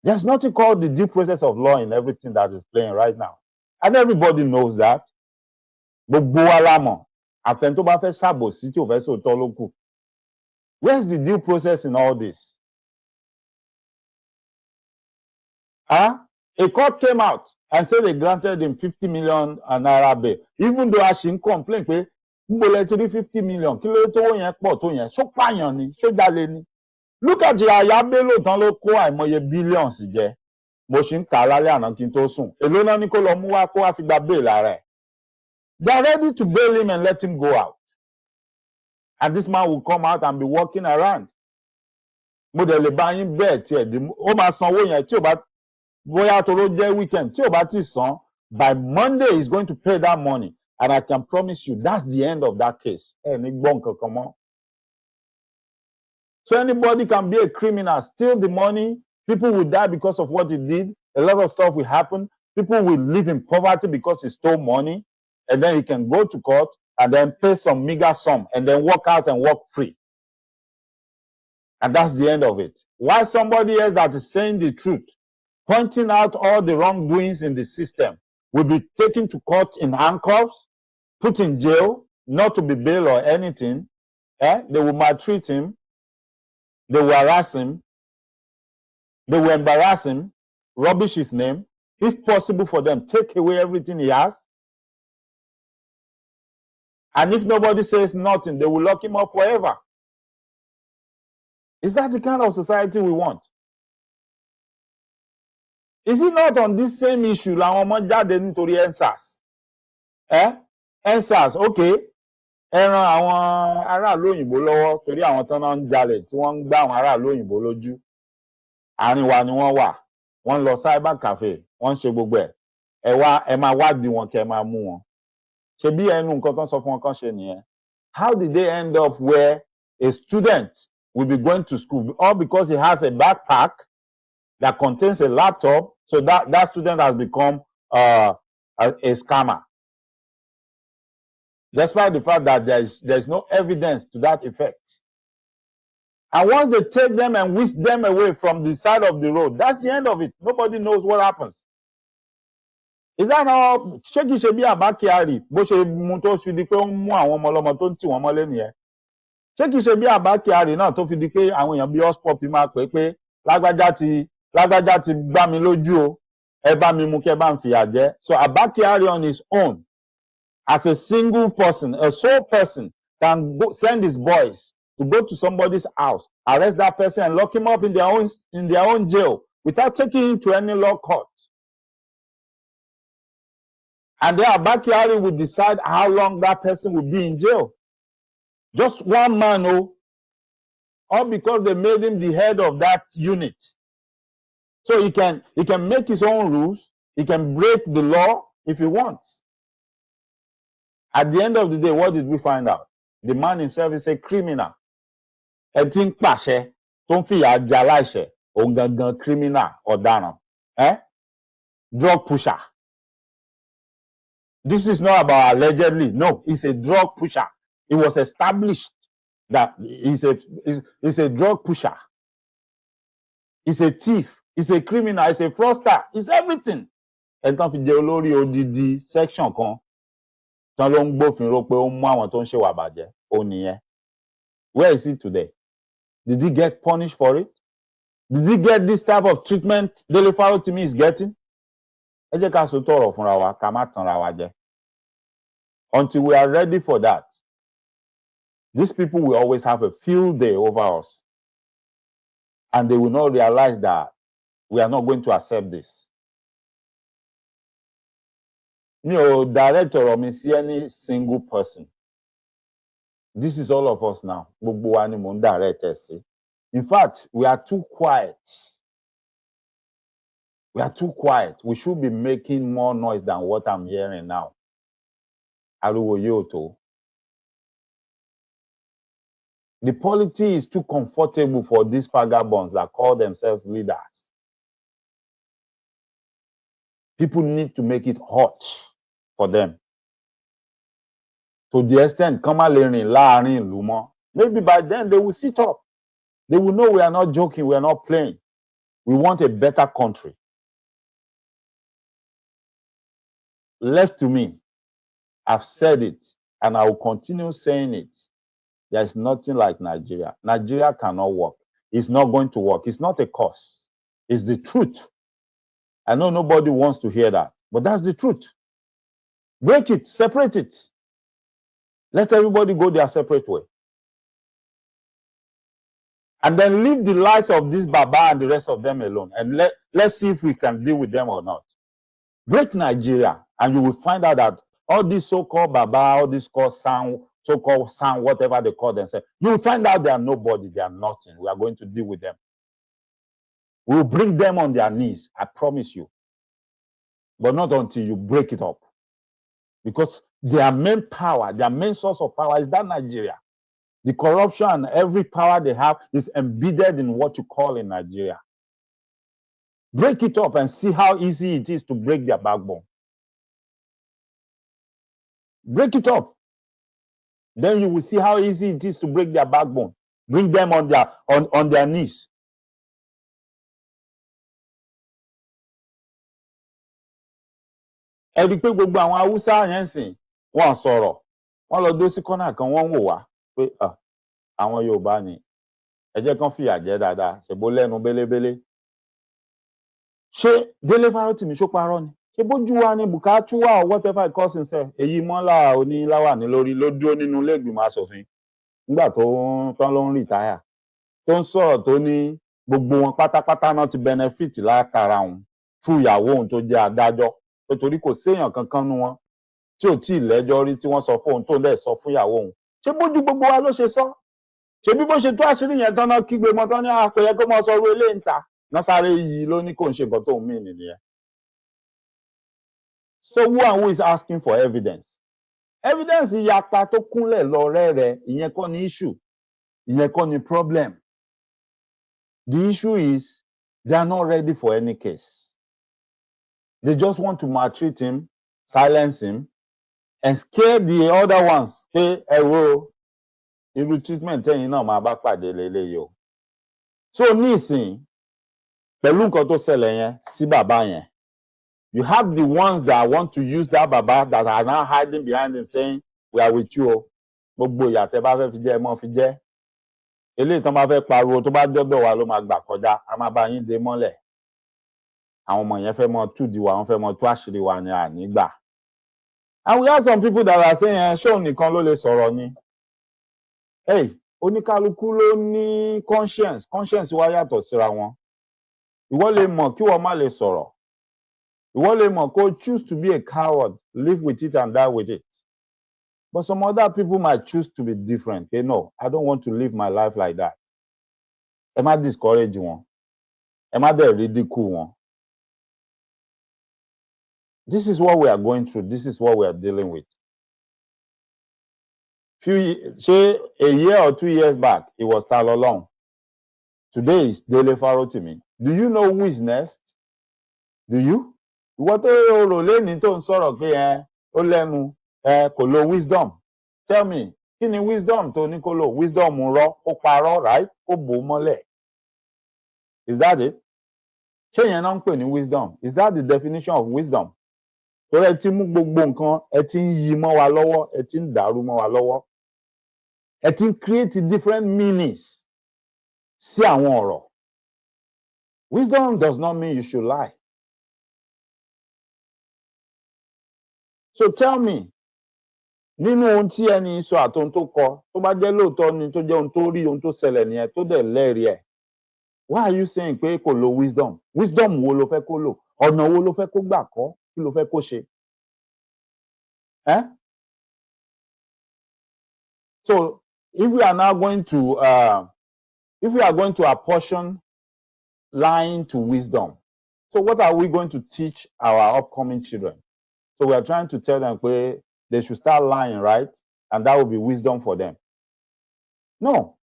There's nothing called the due process of law in everything that is playing right now. And everybody knows that. Gbogbo wa la mọ̀. Àfẹn tó bá fẹ́ ṣàbòsí tí ò fẹ́ sòótọ́ ló kù. Where's the due process in all this? A court came out and said they granted him 50 million naira bail. Even though Ashin complained, pé níbo 50 million, kí ló tó yẹn pọ̀ tó yẹn, ṣó pààyàn ni, ṣó jalè ni. Look at Yaya Bello tán ló kó àìmọye billions jẹ. Mo ṣì ń kà á lálẹ́ àná kí n tó sùn. Èló náà ní kó lọ mú wá kó wá fi gba bail ara ẹ̀. They are ready to bail him and let him go out. And this man will come out and be walking around. Mo dẹ̀ lè bá yín bẹ́ẹ̀ tiẹ̀ ó máa sanwó yẹn tí ò bá bóyá tó ló jẹ́ weekend tí ò bá ti san by Monday he is going to pay that money and I can promise you that's the end of that case. Ẹ ní gbọ́ nǹkan kan mọ́. So anybody can be a criminal, steal the money, people will die because of what he did, a lot of stuff will happen, people will live in poverty because he stole money, and then he can go to court and then pay some meager sum and then walk out and walk free. And that's the end of it. Why somebody else that is saying the truth, pointing out all the wrongdoings in the system, will be taken to court in handcuffs, put in jail, not to be bailed or anything. They will maltreat him. They will harass him. They will embarrass him, rubbish his name. If possible for them, take away everything he has. And if nobody says nothing, they will lock him up forever. Is that the kind of society we want? Is it not on this same issue làwọn ọmọ jáde nítorí EndSARS? EndSARS, okay. Ẹ ran àwọn aráàlú òyìnbó lọ́wọ́ torí àwọn tán náà ń jalè tí wọ́n ń gbá àwọn aráàlú òyìnbó lójú. Àárín wa ni wọ́n wà. Wọ́n lọ cyber cafe, wọ́n ń ṣe gbogbo ẹ̀. Ẹ máa wádìí wọn kẹ́ ẹ máa mú wọn. Ṣebí ẹnu nǹkan tán sọ fún wọn kán ṣe nìyẹn. How did they end up where a student will be going to school all because he has a backpack that contains a laptop, so that student has become a scammer? despite the fact that there's no evidence to that effect. And once they take them and whisk them away from the side of the road, that's the end of it. Nobody knows what happens. Is that how ṣé kìí ṣe bí Abba Kyari bó ṣe mú tó fi di pé ó ń mú àwọn ọmọ ọlọ́mọ tó ń tì wọ́n mọ́lé nìyẹn? Ṣé kìí ṣe bí Abba Kyari náà tó fi di pé àwọn èèyàn bí Ospop máa pè pé lágbájá ti gbá mi lójú o, ẹ bá mi mú kí ẹ bá ń fìyà jẹ? So Abba Kyari on his own, as a single person, a sole person, can go send his boys to go to somebody's house, arrest that person and lock him up in their own jail without taking him to any law court. And then Abba Kyari will decide how long that person will be in jail. Just one man, oh, all because they made him the head of that unit. So he can make his own rules, he can break the law if he wants. At the end of the day, what did we find out? The man himself is a criminal. Ẹ tí ń pàṣẹ tó ń fìyà jẹ aláìṣẹ̀, òun gangan criminal ọ̀daràn. Drug pusher. This is not about allegedly. No, he's a drug pusher. It was established that he's a drug pusher. He's a thief. He's a criminal. He's a fraudster. He's everything. Ẹ tán fi jẹ olórí odidi section kan. Tán ló ń gbófinró pé ó mú àwọn tó ń ṣèwà bàjẹ́. Ó nìyẹn. Where is he today? Did he get punished for it? Did he get this type of treatment Dele Farotimi is getting? Ẹ jẹ́ ká sọ tọrọ fúnra wa, ká má tanra wa jẹ. Until we are ready for that, these people will always have a field day over us. And they will not realize that we are not going to accept this. Mi ò direct ọ̀rọ̀ mi sí any single person. This is all of us now. Gbogbo wa ni mò ń direct ẹ̀ sí. In fact, we are too quiet. We are too quiet. We should be making more noise than what I'm hearing now. Ariwo yóò tó. The polity is too comfortable for these vagabonds that call themselves leaders. People need to make it hot for them. To the extent, kán má lè rìn láàrin ìlú mọ́. Maybe by then they will sit up. They will know we are not joking, we are not playing. We want a better country. Left to me, I've said it, and I will continue saying it. There is nothing like Nigeria. Nigeria cannot work. It's not going to work. It's not a curse. It's the truth. I know nobody wants to hear that, but that's the truth. Break it, separate it. Let everybody go their separate way. And then leave the likes of this Baba and the rest of them alone. And let's see if we can deal with them or not. Break Nigeria, and you will find out that all these so-called Baba, all these so-called sound, whatever they call themselves, you will find out they are nobody, they are nothing. We are going to deal with them. We will bring them on their knees, I promise you. But not until you break it up. Because their main power, their main source of power is that Nigeria. The corruption and every power they have is embedded in what you call in Nigeria. Break it up and see how easy it is to break their backbone. Break it up. Then you will see how easy it is to break their backbone. Bring them on their knees. Ẹ rí pé gbogbo àwọn Haúsá yẹn sìn wọ́n sọ̀rọ̀. Wọ́n lọ dó sí kọ́nà kan wọ́n wò wá pé àwọn Yorùbá ni ẹ jẹ́ kán fìyà jẹ dáadáa ṣèbó lẹ́nu bélébélé. Ṣé Dele Farotimi ṣó parọ́ ni? Ṣé bójú wa ni Bukatuwa or whatever he calls himself? Èyí mọ́lá oníláwàní lórí ló dúró nínú ilé ìgbìmọ̀ aṣòfin nígbà tán ló ń rìtáyà. Tó ń sọ̀rọ̀ tó ní gbogbo wọn pátápátá náà ti benefit látara òun fún ìyàwó òun tó jẹ́ adájọ́. Nítorí kò séèyàn kankan nu wọn tí ò tí ì lẹ́jọ́ rí tí wọ́n sọ fóun tó ń dẹ̀ sọ fún ìyàwó òun. Ṣé bójú gbogbo wa ló ṣe sọ? Ṣé bí bó ṣe tó àṣírí yẹn tán náà kígbe mọ́ tán ní àpẹyẹ kó mọ́ sọ orí eléyìí ń ta? Nasare yìí ló ní kò ń ṣe nǹkan tó ń mí nìyẹn. So who is asking for evidence? Evidence ìyapa tó kúnlẹ̀ lọ rẹ́rẹ́, ìyẹn kọ́ ni issue, ìyẹn kọ́ ni problem. The issue is they are not ready for any case. They just want to maltreat him, silence him, and scare the other ones. Pé ẹ wo irú treatment tẹ́yin náà máa bá pàdé lélẹ́yìí o. So nísìn pẹ̀lú nǹkan tó ṣẹlẹ̀ yẹn sí bàbá yẹn, you have the ones that want to use that baba that are now hiding behind him saying we are with you o. Gbogbo ìyà tẹ́ bá fẹ́ fi jẹ ẹ mọ́ fi jẹ. Eléyìí tán bá fẹ́ pariwo tó bá dọ́dọ̀ wa ló máa gbà kọjá, a máa bá yín dé mọ́lẹ̀. Àwọn ọmọ yẹn fẹ́ mọ túdi wa, wọ́n fẹ́ mọ tú àṣírí wa ní ànígbà. And we have some people that are saying ṣé òun nìkan ló lè sọ̀rọ̀ ni. Hey, oníkálukú ló ní conscience wa yàtọ̀ síra wọn. Ìwọ lè mọ̀ kí wọ́n má lè sọ̀rọ̀. Ìwọ lè mọ̀ kó choose to be a coward, live with it and die with it. But some other people might choose to be different. They know, I don't want to live my life like that. Ẹ má discourage wọn. Ẹ má dẹ̀ ridicule wọn. This is what we are going through. This is what we are dealing with. A year or 2 years back, it was Talolong. Today is Dele Farotimi. Do you know who is next? Do you? What wisdom. Tell me, kini wisdom to Nicolo? Wisdom ro o paro, right? O bo mole. Is that it? Wisdom. Is that the definition of wisdom? Torí ẹ ti mú gbogbo nǹkan, ẹ ti ń yí mọ́ wa lọ́wọ́, ẹ ti ń dàrú mọ́ wa lọ́wọ́. Ẹ ti ń create different meanings sí àwọn ọ̀rọ̀. Wisdom does not mean you should lie. So tell me, nínú ohun tí ẹni sọ àti ohun tó kọ, tó bá jẹ́ lóòótọ́ ni tó jẹ́ ohun tó rí, ohun tó ṣẹlẹ̀ nìyẹn, tó dẹ̀ lẹ́rìí ẹ̀. Why are you saying pé kò lo wisdom? Wisdom wo ló fẹ́ kó lò? Ọ̀nà wo ló fẹ́ kó gbà kọ́? Kí ló fẹ́ kó ṣe? So if we are now going to apportion lying to wisdom, so what are we going to teach our upcoming children? So we are trying to tell them where they should start lying, right? And that will be wisdom for them. No.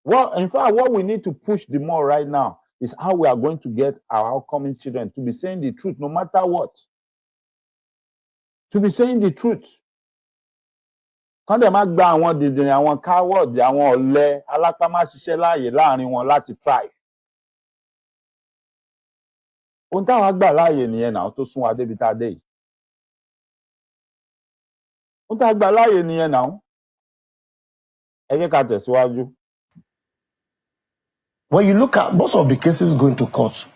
Well, in fact, what we need to push the more right now is how we are going to get our upcoming children to be saying the truth no matter what. To be saying the truth. Kán dẹ̀ má gba àwọn dìndìnrín, àwọn coward, àwọn ọ̀lẹ alápámáṣiṣẹ́ láàyè láàrin wọn láti thrive. Ohun táwọn àgbà láàyè nìyẹn náà tó sún wa débi tá a dé yìí. Ohun táwọn àgbà láàyè nìyẹn náà. Ẹ jẹ́ ká tẹ̀síwájú. When you look at most of the cases going to court,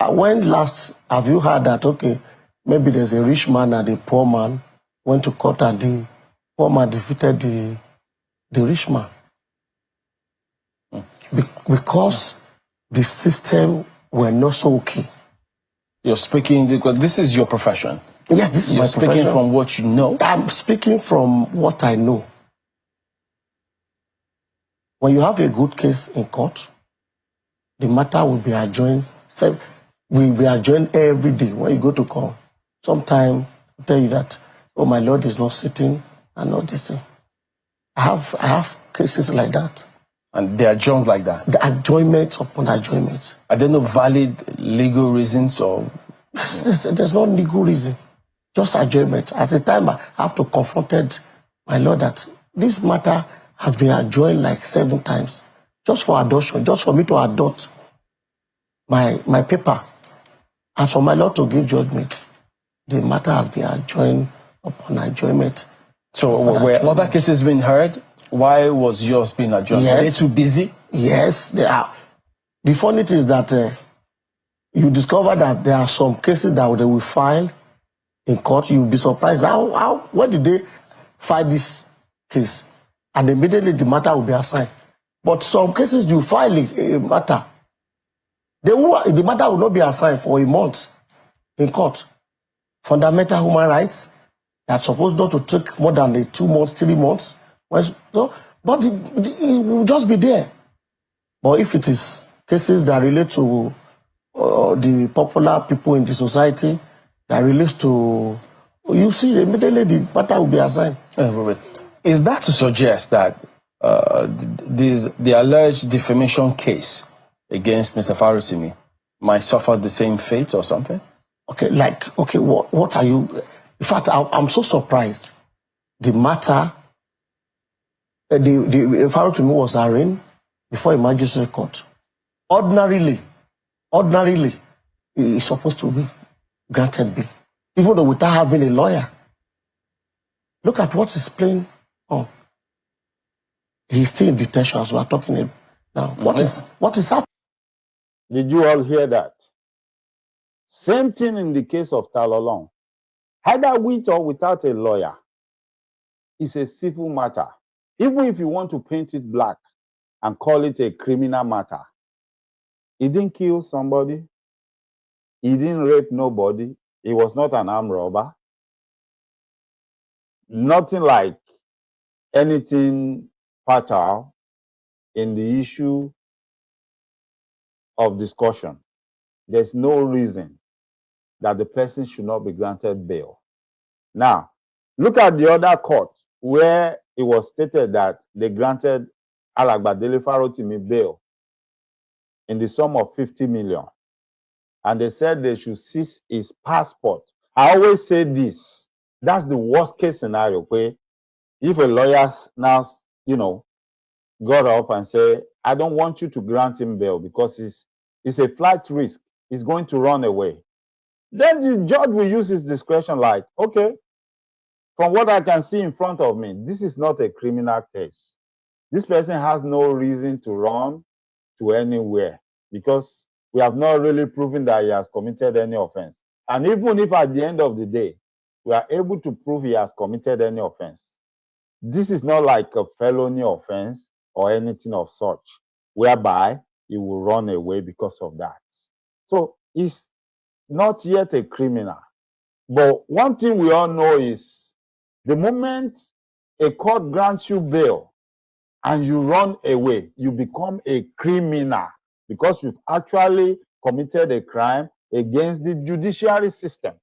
when last have you heard that, okay, maybe there's a rich man and a poor man went to court and the poor man defeated the rich man? Because the system were not so okay. You're speaking, because this is your profession. Yes, this is my profession. You're speaking from what you know? I'm speaking from what I know. When you have a good case in court, the matter will be adjourned. Will be adjourned every day when you go to court. Sometimes I tell you that, oh, my Lord is not sitting and all this thing. I have cases like that. And they are adjourned like that? The adjournment upon adjournment. Are there no valid legal reasons or? There's no legal reason. Just adjournment. At the time, I have to confront my Lord that this matter has been adjourned like 7 times. Just for adoption, just for me to adopt my paper. And for my Lord to give judgment. The matter has been adjourned upon adjournment. So were other cases being heard? Why was yours being adjourned? Yes. Are they too busy? Yes, they are. The funny thing is that you discover that there are some cases that they will file in court. You'll be surprised. When did they file this case? And immediately the matter will be assigned. But some cases you file a matter. The matter will not be assigned for a month in court. Fundamental human rights are supposed not to take more than 2 months, 3 months. But it will just be there. But if it is cases that relate to the popular people in the society, that relates to, you see, immediately the matter will be assigned. Is that to suggest that the alleged defamation case against Mr. Farotimi might suffer the same fate or something? Okay, what are you? In fact, I'm so surprised. The matter, the Pharaoh to me was arraigned before a magistrate court. Ordinarily, he is supposed to be granted bail, even though without having a lawyer. Look at what is playing on. He's still in detention as we are talking now. What is happening? Did you all hear that? Same thing in the case of Talolong. Either with or without a lawyer, it's a civil matter. Even if you want to paint it black and call it a criminal matter, he didn't kill somebody. He didn't rape nobody. He was not an armed robber. Nothing like anything fatal in the issue of discussion. There's no reason that the person should not be granted bail. Now, look at the other court where it was stated that they granted Alàgbà Délé Fárótìmí bail in the sum of 50 million. And they said they should seize his passport. I always say this, that's the worst case scenario where if a lawyer now, got up and say, I don't want you to grant him bail because it's a flight risk. He's going to run away. Then the judge will use his discretion like, okay, from what I can see in front of me, this is not a criminal case. This person has no reason to run to anywhere because we have not really proven that he has committed any offense. And even if at the end of the day, we are able to prove he has committed any offense, this is not like a felony offense or anything of such, whereby he will run away because of that. So he's not yet a criminal. But one thing we all know is the moment a court grants you bail and you run away, you become a criminal because you've actually committed a crime against the judiciary system.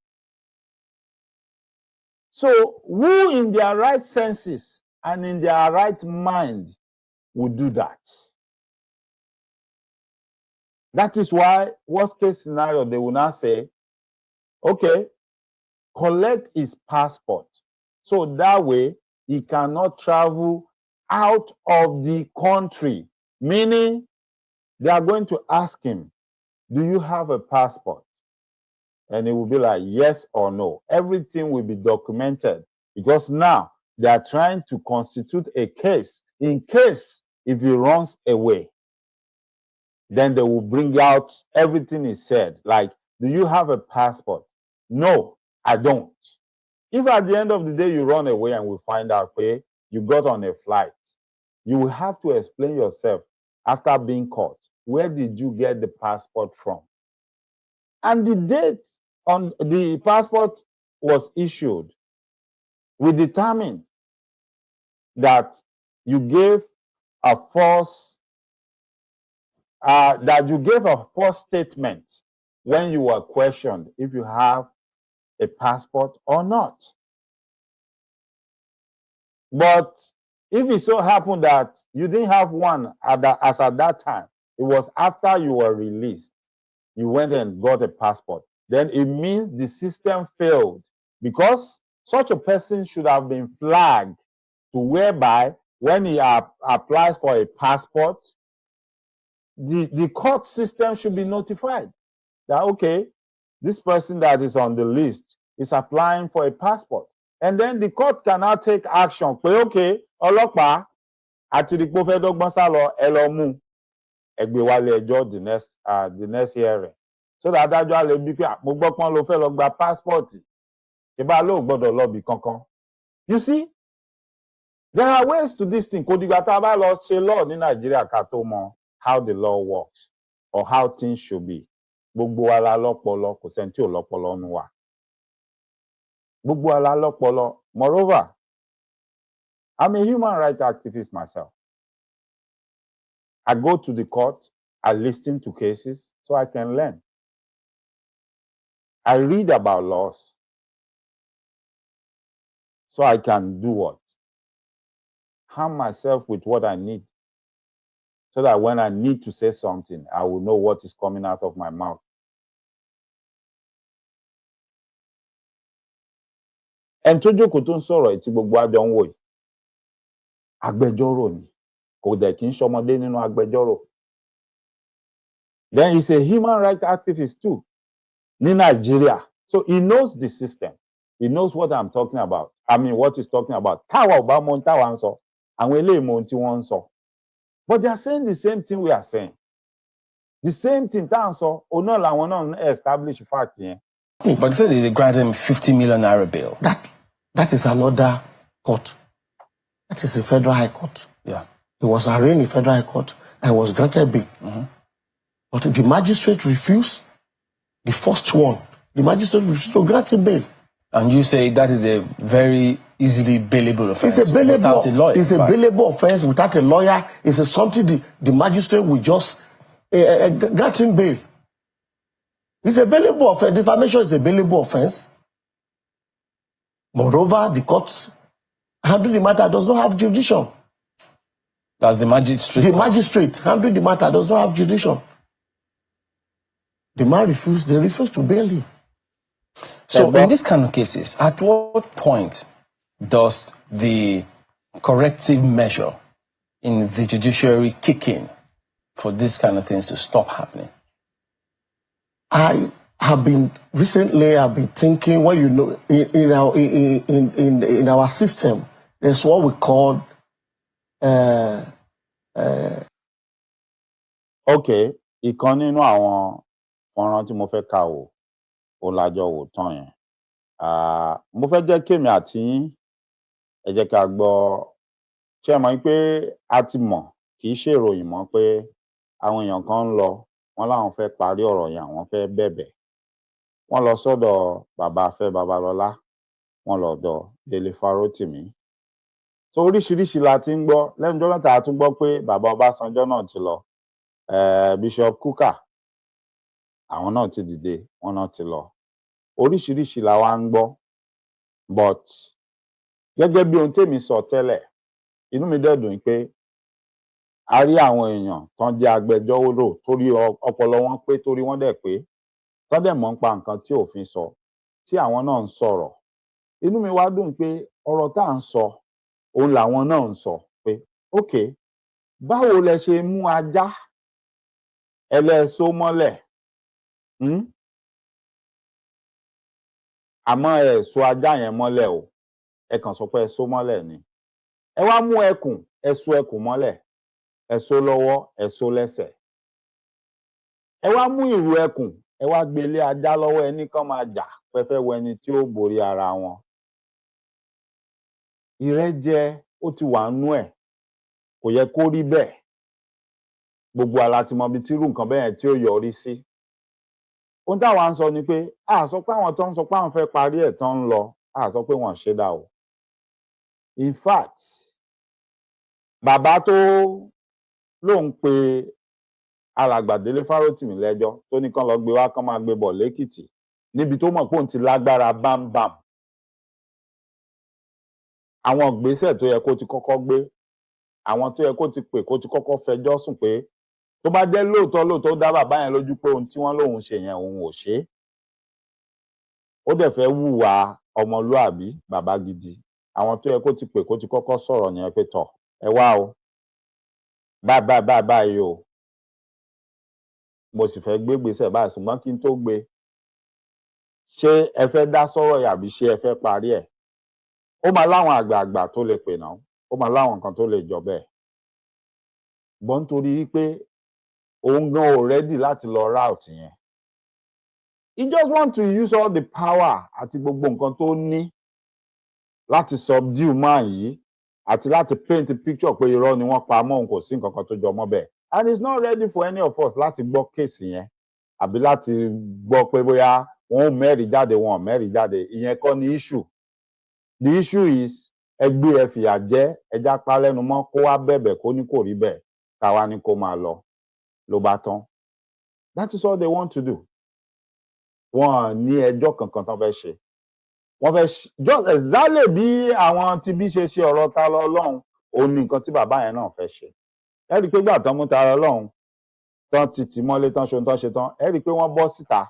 So who in their right senses and in their right mind would do that? That is why, worst case scenario, they will now say, okay, collect his passport. So that way, he cannot travel out of the country. Meaning, they are going to ask him, do you have a passport? And he will be like, yes or no. Everything will be documented because now they are trying to constitute a case in case if he runs away. Then they will bring out everything he said. Like, do you have a passport? No, I don't. If at the end of the day you run away and we find out, hey, you got on a flight, you will have to explain yourself after being caught. Where did you get the passport from? And the date on the passport was issued, we determined that you gave a false statement when you were questioned if you have a passport or not. But if it so happened that you didn't have one as at that time, it was after you were released, you went and got a passport, then it means the system failed because such a person should have been flagged to whereby when he applies for a passport, the court system should be notified that, okay, this person that is on the list is applying for a passport. And then the court can now take action. Okay, ọlọ́pàá àti ìdìpọ̀ fẹ́ dọ́gbọ́n sá lọ, ẹ lọ mú ẹgbẹ́ wálé ẹjọ́ the next hearing. So that adájọ́ á lè bí pé mo gbọ́ pọ́n ló fẹ́ lọ gba passport. Ìbá ló gbọ́dọ̀ lọ bì kankan. You see, there are ways to this thing. Kò dìgbà tá a bá lọ ṣe law ní Nàìjíríà ká tó mọ how the law works or how things should be. Gbogbo wa la lọ́pọlọ, kò sẹ́ni tí ò lọ́pọlọ nínú wa. Gbogbo wa la lọ́pọlọ. Moreover, I'm a human rights activist myself. I go to the court, I listen to cases so I can learn. I read about laws so I can do what? Harm myself with what I need so that when I need to say something, I will know what is coming out of my mouth. ẹni tó jókòó tó ń sọ̀rọ̀ tí gbogbo àjọ ń wò yìí agbẹjọ́rò ni kò dẹ̀ kí ń ṣọmọdé nínú agbẹjọ́rò. Then he's a human rights activist too ní Nàìjíríà, so he knows the system, he knows what I'm talking about, I mean what he's talking about. Táwa ò bá mọ ohun táwa ń sọ, àwọn eléyìí mọ ohun tí wọ́n ń sọ, but they are saying the same thing we are saying. The same thing tá à ń sọ òun náà làwọn náà ń establish fact yẹn. But they granted him 50 million naira bail. That is another court. That is the Federal High Court. Yeah. He was arraigned in Federal High Court and was granted bail. But the magistrate refused. The first one, the magistrate refused to grant him bail. And you say that is a very easily bailable offense. It's a bailable, without a lawyer. It's a bailable offense without a lawyer. It's something the magistrate will just grant him bail. It's a bailable offense. Defamation is a bailable offense. Moreover, the court handling the matter does not have jurisdiction. That's the magistrate. The magistrate handling the matter does not have jurisdiction. The man refused. They refused to bail him. So in these kind of cases, at what point does the corrective measure in the judiciary kick in for these kind of things to stop happening? I have been thinking, well, you know, in our system, there's what we call Okay, ìkan nínú àwọn fọ́nrán tí mo fẹ́ kà wò ó lájọ wò tán yẹn. Mo fẹ́ jẹ́ kémi àti yín ẹ jẹ́ ká gbọ́, ṣé ẹ mọ̀ pé a ti mọ̀ kì í ṣe ìròyìn mọ́ pé àwọn èèyàn kan ń lọ wọ́n láwọn fẹ́ parí ọ̀rọ̀ yẹn, àwọn fẹ́ bẹ̀bẹ̀. Wọ́n lọ sọ́dọ̀ bàbá Afẹ́ Babalọ́lá, wọ́n lọ dọ̀ Délé Fárótìmí. So oríṣiríṣi la ti ń gbọ́, lẹ́nu ọjọ́ mẹ́ta a tún gbọ́ pé bàbá Ọbásanjọ́ náà ti lọ, Bishop Kukah àwọn náà ti dìde, wọ́n náà ti lọ. Oríṣiríṣi la wá ń gbọ́, but gẹ́gẹ́ bí ohun tèmi sọ tẹ́lẹ̀, inú mi dẹ̀ dùn pé a rí àwọn èèyàn tán jẹ́ agbẹjọ́rò torí ọpọlọ wọn pé torí wọ́n dẹ̀ pé tán dẹ̀ mọ̀ nípa nǹkan tí òfin sọ tí àwọn náà ń sọ̀rọ̀. Inú mi wá dùn pé ọ̀rọ̀ tá à ń sọ òun làwọn náà ń sọ pé okay, báwo lẹ ṣe mú ajá ẹlẹ́so mọ́lẹ̀ àmọ́ ẹ so ajá yẹn mọ́lẹ̀ o, ẹ kàn sọ pé ẹ so mọ́lẹ̀ ni. Ẹ wá mú ẹkùn, ẹ so ẹkùn mọ́lẹ̀, ẹ so lọ́wọ́, ẹ so lẹ́sẹ̀. Ẹ wá mú ìrù ẹkùn, ẹ wá gbé lé ajá lọ́wọ́, ẹni kan máa jà pẹ́fẹ́ wọ ẹni tí ó borí ara wọn. Ìrẹ́jẹ ó ti wà nú ẹ̀, kò yẹ kó rí bẹ́ẹ̀. Gbogbo ala ti mọ ibi tí irú nǹkan bẹ́ẹ̀ tí ó yọrí sí. Ohun táwa ń sọ ni pé a sọ pé àwọn tó ń sọ pé àwọn fẹ́ parí ẹ̀ tán ń lọ, a sọ pé wọ́n ṣe dá o. In fact, bàbá tó lóun pe alàgbà Délé Fárótìmí lẹ́jọ́ tó ní kán lọ gbé wá kán máa gbé bọ̀ lẹ́kìtì níbi tó mọ̀ pé òun ti lágbára bámbám. Àwọn ìgbésẹ̀ tó yẹ kó ti kọ́kọ́ gbé, àwọn tó yẹ kó ti pè kó ti kọ́kọ́ fẹjọ́ sùn pé tó bá jẹ́ lóòótọ́ dá bàbá yẹn lójú pé ohun tí wọ́n lóun ṣe yẹn òun ò ṣe. Ó dẹ̀ fẹ́ hùwà ọmọlúàbí bàbá gidi. Àwọn tó yẹ kó ti pè kó ti kọ́kọ́ sọ̀rọ̀ yẹn pé tọ̀ ẹ wá o, báyìí o, mo sì fẹ́ gbé gbèsè báyìí ṣùgbọ́n kí n tó gbé, ṣé ẹ fẹ́ dá sọ̀rọ̀ yàbí ṣé ẹ fẹ́ parí ẹ̀? Ó máa láwọn àgbààgbà tó lè pè náà, ó máa láwọn nǹkan tó lè jọ bẹ́ẹ̀. Bọ́n nítorí pé òun gan ò rẹ́dì láti lọ route yẹn. He just want to use all the power àti gbogbo nǹkan tó ní láti subdue man yìí àti láti paint a picture pé irọ́ ni wọ́n pa mọ́ òun, kò sí nǹkan kan tó jọ mọ́ bẹ́ẹ̀. And it's not ready for any of us láti gbọ́ kéèsì yẹn àbí láti gbọ́ pé bóyá wọn ò mẹ́rìí jáde wọn ò mẹ́rìí jáde. Ìyẹn kọ́ ni issue. The issue is ẹgbẹ́ ẹ fìyà jẹ, ẹja pa lẹ́nu mọ́ kó wá bẹ̀bẹ̀ kó ní kò rí bẹ́ẹ̀ káwa ni kó máa lọ ló bá tán. That is all they want to do. Wọ́n ní ẹjọ́ kankan tán fẹ́ ṣe. Wọ́n fẹ́ just exactly bí àwọn tí bí ṣe ọ̀rọ̀ ta lọ lọ́hùn, òun ní nǹkan tí bàbá yẹn náà fẹ́ ṣe. Ẹ rí i pé gbà tán mú ta lọ lọ́hùn tán ti tì mọ́lé tán ṣohun tán ṣe tán, ẹ rí i pé wọ́n bọ́ síta,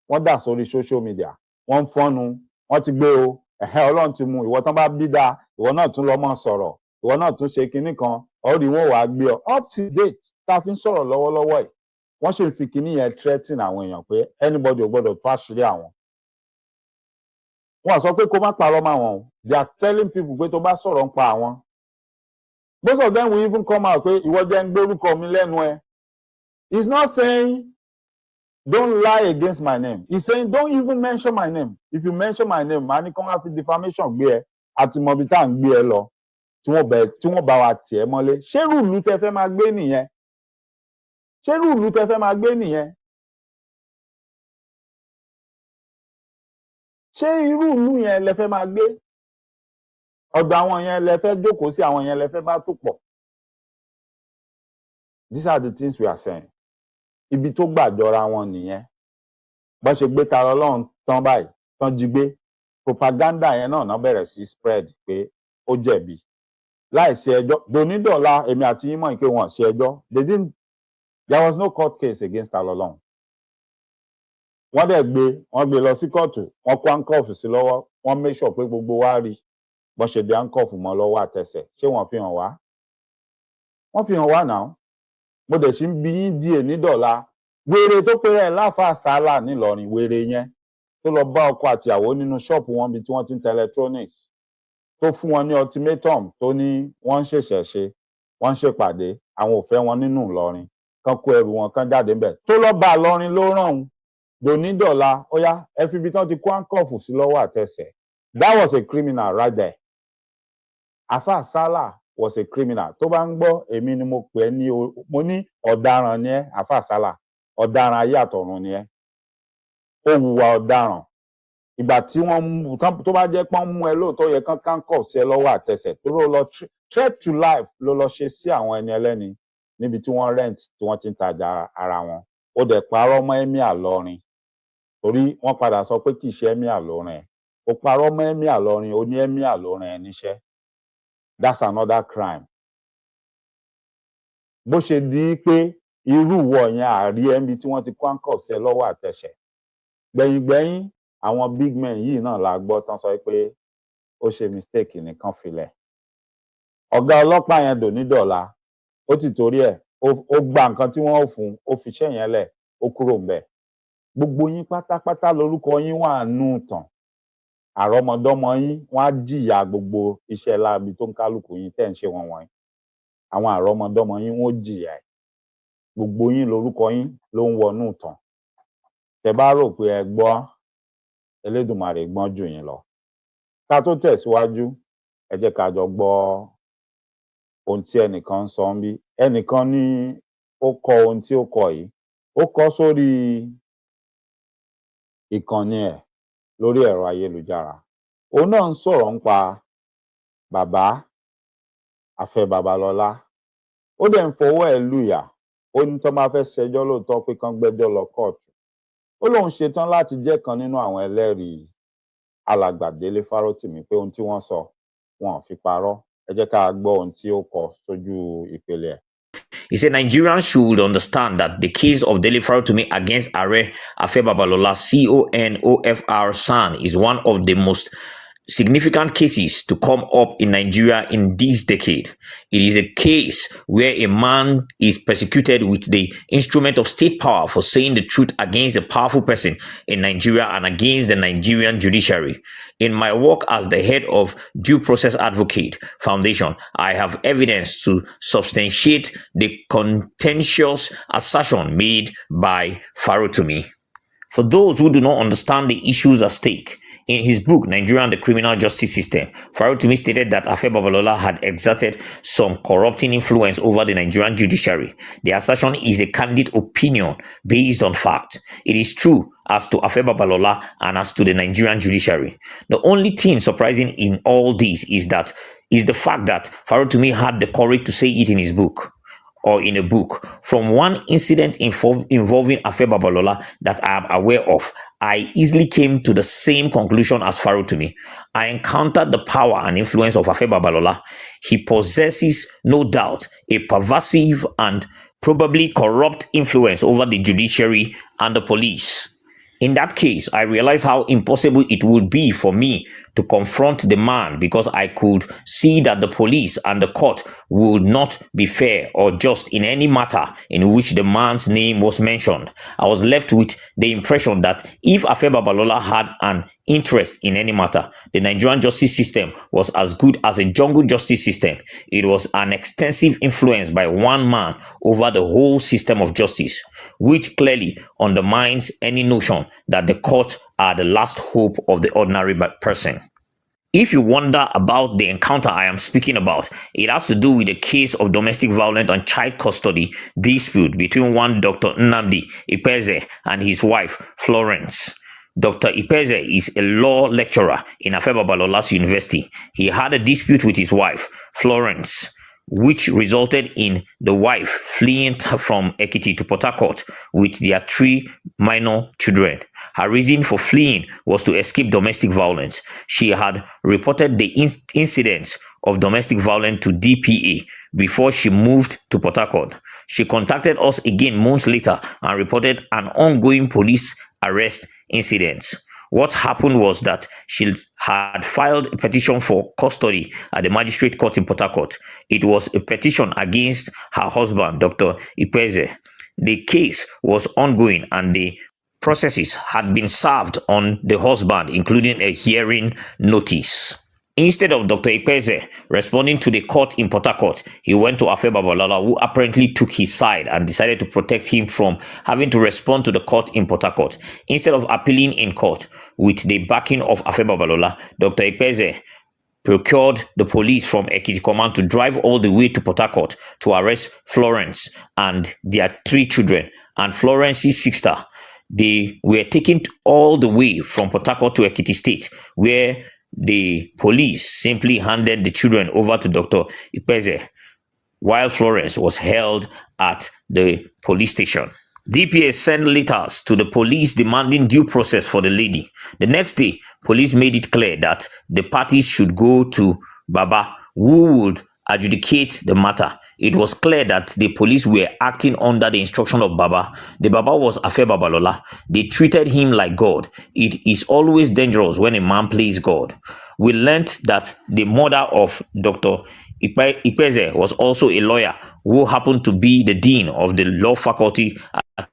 wọ́n dà sórí social media, wọ́n ń fọ́nu, wọ́n ti gbé o, Ọlọ́run ti mú ìwọ tán bá bí dáa ìwọ náà tún lọ mọ́ sọ̀rọ̀ ìwọ náà tún ṣe kinní kan ọ̀rí wọn wàá gbé ọ up to date tá a fi ń sọ̀rọ̀ lọ́wọ́lọ́wọ́ yìí wọ́n ṣe ń fi kinní yẹn threaten àwọn èèyàn pé anybody ò gbọ́dọ̀ tó àṣírí àwọn. Wọ́n sọ pé kó má parọ́ mọ́ àwọn o they are telling people pé tó bá sọ̀rọ̀ ń pa àwọn. Most of them will even come out pé ìwọ jẹ́ ń gbórúkọ mi lẹ́nu ẹ. He's not saying don't lie against my name. He's saying don't even mention my name. If you mention my name, màá ní kí wọ́n á fi defamation gbé ẹ àti mọ̀bí tá à ń gbé ẹ lọ tí wọ́n bá wa tì ẹ́ mọ́lé. Ṣé rúùlù tẹ fẹ́ máa gbé nìyẹn? Ṣé rúùlù tẹ fẹ́ máa gbé nìyẹn? Ṣé irú ìlú yẹn lẹ fẹ́ máa gbé? Ọ̀dọ̀ àwọn yẹn lẹ fẹ́ jókòó sí, àwọn yẹn lẹ fẹ́ bá tó pọ̀. These are the things we are saying. Ibi tó gbàjọra wọn nìyẹn. Bọ́n ṣe gbé Tara Ọlọ́run tán báyìí, tán jí gbé. Propaganda yẹn náà bẹ̀rẹ̀ sí spread pé ó jẹ̀bi. Láì ṣe ẹjọ́, donídọ̀la èmi àti yín mọ̀ pé wọ́n ṣe ẹjọ́. There was no court case against Tara Ọlọ́run. Wọ́n dẹ̀ wọ́n gbé lọ sí kóòtù, wọ́n kó handcuff sí lọ́wọ́, wọ́n make sure pé gbogbo wa rí bọ́n ṣe dé handcuff mọ́ lọ́wọ́ àtẹsẹ̀. Ṣé wọ́n fi hàn wá? Wọ́n fi hàn wá náà. Mo dẹ̀ ṣì ń bi yín díẹ̀ nídọ̀la. Wèrè tó péré ẹ̀ láfa sálà nílọrin, wèrè yẹn tó lọ bá ọkọ àtìyàwó nínú ṣọ́ọ̀pù wọn bí tí wọ́n ti ń tẹ electronics. Tó fún wọn ní ultimatum tó ní wọ́n ń ṣẹ̀ṣẹ̀ ṣe, wọ́n ń ṣèpàdé, àwọn ò fẹ́ wọn nínú Ìlọrin. Kán kó ẹrù wọn kán jáde ńbẹ̀. Tó lọ bá Ìlọrin ló rán òun. Donídọ̀la, ó yá, ẹ fi ibi tán ti kó handcuff sí lọ́wọ́ àtẹsẹ̀. That was a criminal right there. Afa Sala was a criminal. Tó bá ń gbọ́, èmi ni mo pè é ní mo ní ọ̀daràn ni ẹ́, Afa Sala. Ọ̀daràn ayé àtọ̀run ni ẹ́. Ó hùwà ọ̀daràn. Ìgbà tí tó bá jẹ́ pọ́n mú ẹ lóòótọ́ yẹ kán handcuff sí ẹ lọ́wọ́ àtẹsẹ̀. Tó lọ threat to life ló lọ ṣe sí àwọn ẹni ẹlẹ́ni níbi tí wọ́n rent tí wọ́n ti ń tajà ara wọn. Ó dẹ̀ parọ́ mọ́ Emir Ìlọrin. Torí wọ́n padà sọ pé kì í ṣe Emir Ìlọrin ẹ̀. Ó parọ́ mọ́ Emir Ìlọrin, ó ní Emir Ìlọrin ẹ̀ níṣẹ́. That's another crime. Bó ṣe di pé irú ìwọ yẹn àárí ẹ̀mí tí wọ́n ti kó handcuff sí ẹ lọ́wọ́ àtẹsẹ̀. Gbẹ̀yìngbẹ̀yìn àwọn big men yìí náà la gbọ́ tán sọ pé ó ṣe mistake nìkan filẹ̀. Ọ̀gá ọlọ́pàá yẹn Donídọ̀la ó ti torí ẹ̀ ó gba nǹkan tí wọ́n fún ó fi iṣẹ́ yẹn lẹ̀ ó kúrò ńbẹ̀. Gbogbo yín pátápátá lórúkọ yín wà nù tàn. Àrọ́mọdọ́mọ yín wọ́n á jìyà gbogbo iṣẹ́ láabi tó ń kálukú yín tẹ́ ń ṣe wọn wọ̀nyí. Àwọn àrọ́mọdọ́mọ yín wọ́n jìyà ẹ̀. Gbogbo yín lórúkọ yín ló ń wọnú tàn. Tẹ́ bá rò pé ẹ gbọ́, Elédùmarè gbọ́n jù yín lọ. Ká tó tẹ̀síwájú, ẹ jẹ́ ká jọ gbọ́ ohun tí ẹnìkan ń sọ ń bí. Ẹnìkan ní ó kọ ohun tí ó kọ yìí. Ó kọ sórí ìkànnì ẹ̀ lórí ẹ̀rọ ayélujára. Òun náà ń sọ̀rọ̀ nípa bàbá Afẹ́ Babalọ́lá. Ó dẹ̀ ń fọwọ́ ẹ̀ lùyà. Ó ní tó máa fẹ́ ṣẹjọ́ lóòótọ́ pé kán gbẹ́jọ́ lọ kóòtù. Ó lóun ṣetán láti jẹ́ kan nínú àwọn ẹlẹ́rìí alàgbà Délé Fárótìmí pé ohun tí wọ́n sọ wọn ò fi parọ́. Ẹ jẹ́ ká gbọ́ ohun tí ó kọ sójú ìpele ẹ̀. He said Nigerians should understand that the case of Dele Farotimi against Are Afe Babalola CONOFR SAN is one of the most significant cases to come up in Nigeria in this decade. It is a case where a man is persecuted with the instrument of state power for saying the truth against a powerful person in Nigeria and against the Nigerian judiciary. In my work as the head of Due Process Advocate Foundation, I have evidence to substantiate the contentious assertion made by Farotimi. For those who do not understand the issues at stake, in his book, Nigeria and the Criminal Justice System, Farotimi stated that Afe Babalola had exerted some corrupting influence over the Nigerian judiciary. The assertion is a candid opinion based on fact. It is true as to Afe Babalola and as to the Nigerian judiciary. The only thing surprising in all this is the fact that Farotimi had the courage to say it in his book. Or in a book. From one incident involving Afe Babalola that I am aware of, I easily came to the same conclusion as Farotimi. I encountered the power and influence of Afe Babalola. He possesses, no doubt, a pervasive and probably corrupt influence over the judiciary and the police. In that case, I realized how impossible it would be for me to confront the man because I could see that the police and the court would not be fair or just in any matter in which the man's name was mentioned. I was left with the impression that if Afe Babalola had an interest in any matter, the Nigerian justice system was as good as a jungle justice system. It was an extensive influence by one man over the whole system of justice, which clearly undermines any notion that the court are the last hope of the ordinary person. If you wonder about the encounter I am speaking about, it has to do with a case of domestic violence and child custody dispute between one Dr. Nnamdi Ipeze and his wife, Florence. Dr. Ipeze is a law lecturer in Afe Babalola's university. He had a dispute with his wife, Florence, which resulted in the wife fleeing from Ekiti to Port Harcourt with their 3 minor children. Her reason for fleeing was to escape domestic violence. She had reported the incidents of domestic violence to DPA before she moved to Port Harcourt. She contacted us again months later and reported an ongoing police arrest incident. What happened was that she had filed a petition for custody at the magistrate court in Port Harcourt. It was a petition against her husband, Dr. Ipeze. The case was ongoing and the processes had been served on the husband, including a hearing notice. Instead of Dr. Ipeze responding to the court in Port Harcourt, he went to Afe Babalola, who apparently took his side and decided to protect him from having to respond to the court in Port Harcourt. Instead of appealing in court with the backing of Afe Babalola, Dr. Ipeze procured the police from Ekiti Command to drive all the way to Port Harcourt to arrest Florence and their 3 children and Florence's sister. They were taken all the way from Port Harcourt to Ekiti State, where the police simply handed the children over to Dr. Ipeze, while Florence was held at the police station. DPA sent letters to the police demanding due process for the lady. The next day, police made it clear that the parties should go to Baba, who would adjudicate the matter. It was clear that the police were acting under the instruction of Baba. The Baba was Afe Babalola. They treated him like God. It is always dangerous when a man plays God. We learned that the mother of Dr. Ipeze was also a lawyer who happened to be the dean of the law faculty at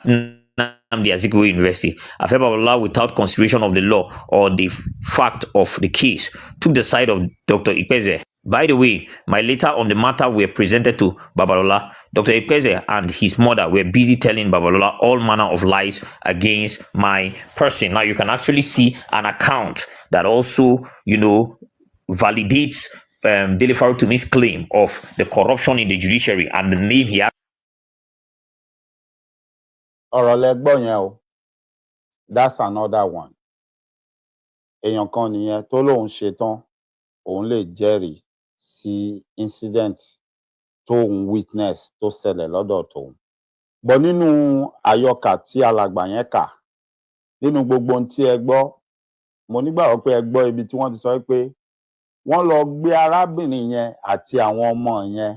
Nnamdi Azikiwe University. Afe Babalola, without consideration of the law or the fact of the case, took the side of Dr. Ipeze. By the way, my letter on the matter were presented to Babalola. Dr. Ipeze and his mother were busy telling Babalola all manner of lies against my person. Now, you can actually see an account that also, validates Dele Farotumi's claim of the corruption in the judiciary and the name he had. ọ̀rọ̀ lẹ́gbọ́n yẹn o, that's another one. Èèyàn kan nìyẹn tó lóun ṣetán òun lè jẹ́rìí sí incident tóun witness tó ṣẹlẹ̀ lọ́dọ̀ tóun. Bọ̀ nínú àyọkà tí alàgbà yẹn kà, nínú gbogbo ohun tí ẹ gbọ́, mo nígbàgbọ́ pé ẹ gbọ́ ibi tí wọ́n ti sọ pé wọ́n lọ gbé arábìnrin yẹn àti àwọn ọmọ yẹn.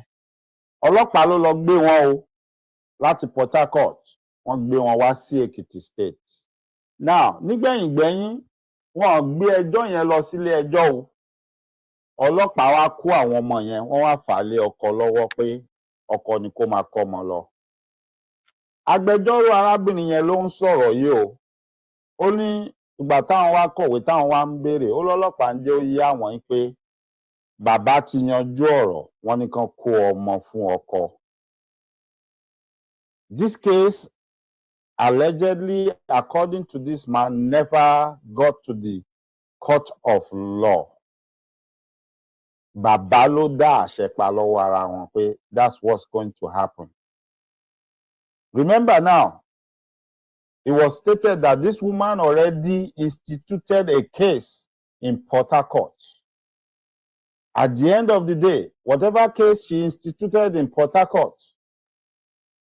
Ọlọ́pàá ló lọ gbé wọn o láti Port Harcourt, wọ́n gbé wọn wá sí Èkìtì State. Now, nígbẹ̀yìngbẹ́yín, wọ́n gbé ẹjọ́ yẹn lọ sílé ẹjọ́ o. Ọlọ́pàá wá kó àwọn ọmọ yẹn, wọ́n wá fà lé ọkọ lọ́wọ́ pé ọkọ ni kó máa kọ́ ọmọ lọ. Agbẹjọ́rò arábìnrin yẹn ló ń sọ̀rọ̀ yìí o. Ó ní ìgbà táwọn wá kọ̀wé táwọn wá ń béèrè, ó lọ́lọ́pàá ń jẹ́ ó yé àwọn yìí pé bàbá ti yanjú ọ̀rọ̀, wọ́n ní kán kó ọmọ fún ọkọ. This case, allegedly, according to this man, never got to the court of law. Bàbá ló dá àṣẹ pa lọ́wọ́ ara wọn pé that's what's going to happen. Remember now, it was stated that this woman already instituted a case in Port Harcourt. At the end of the day, whatever case she instituted in Port Harcourt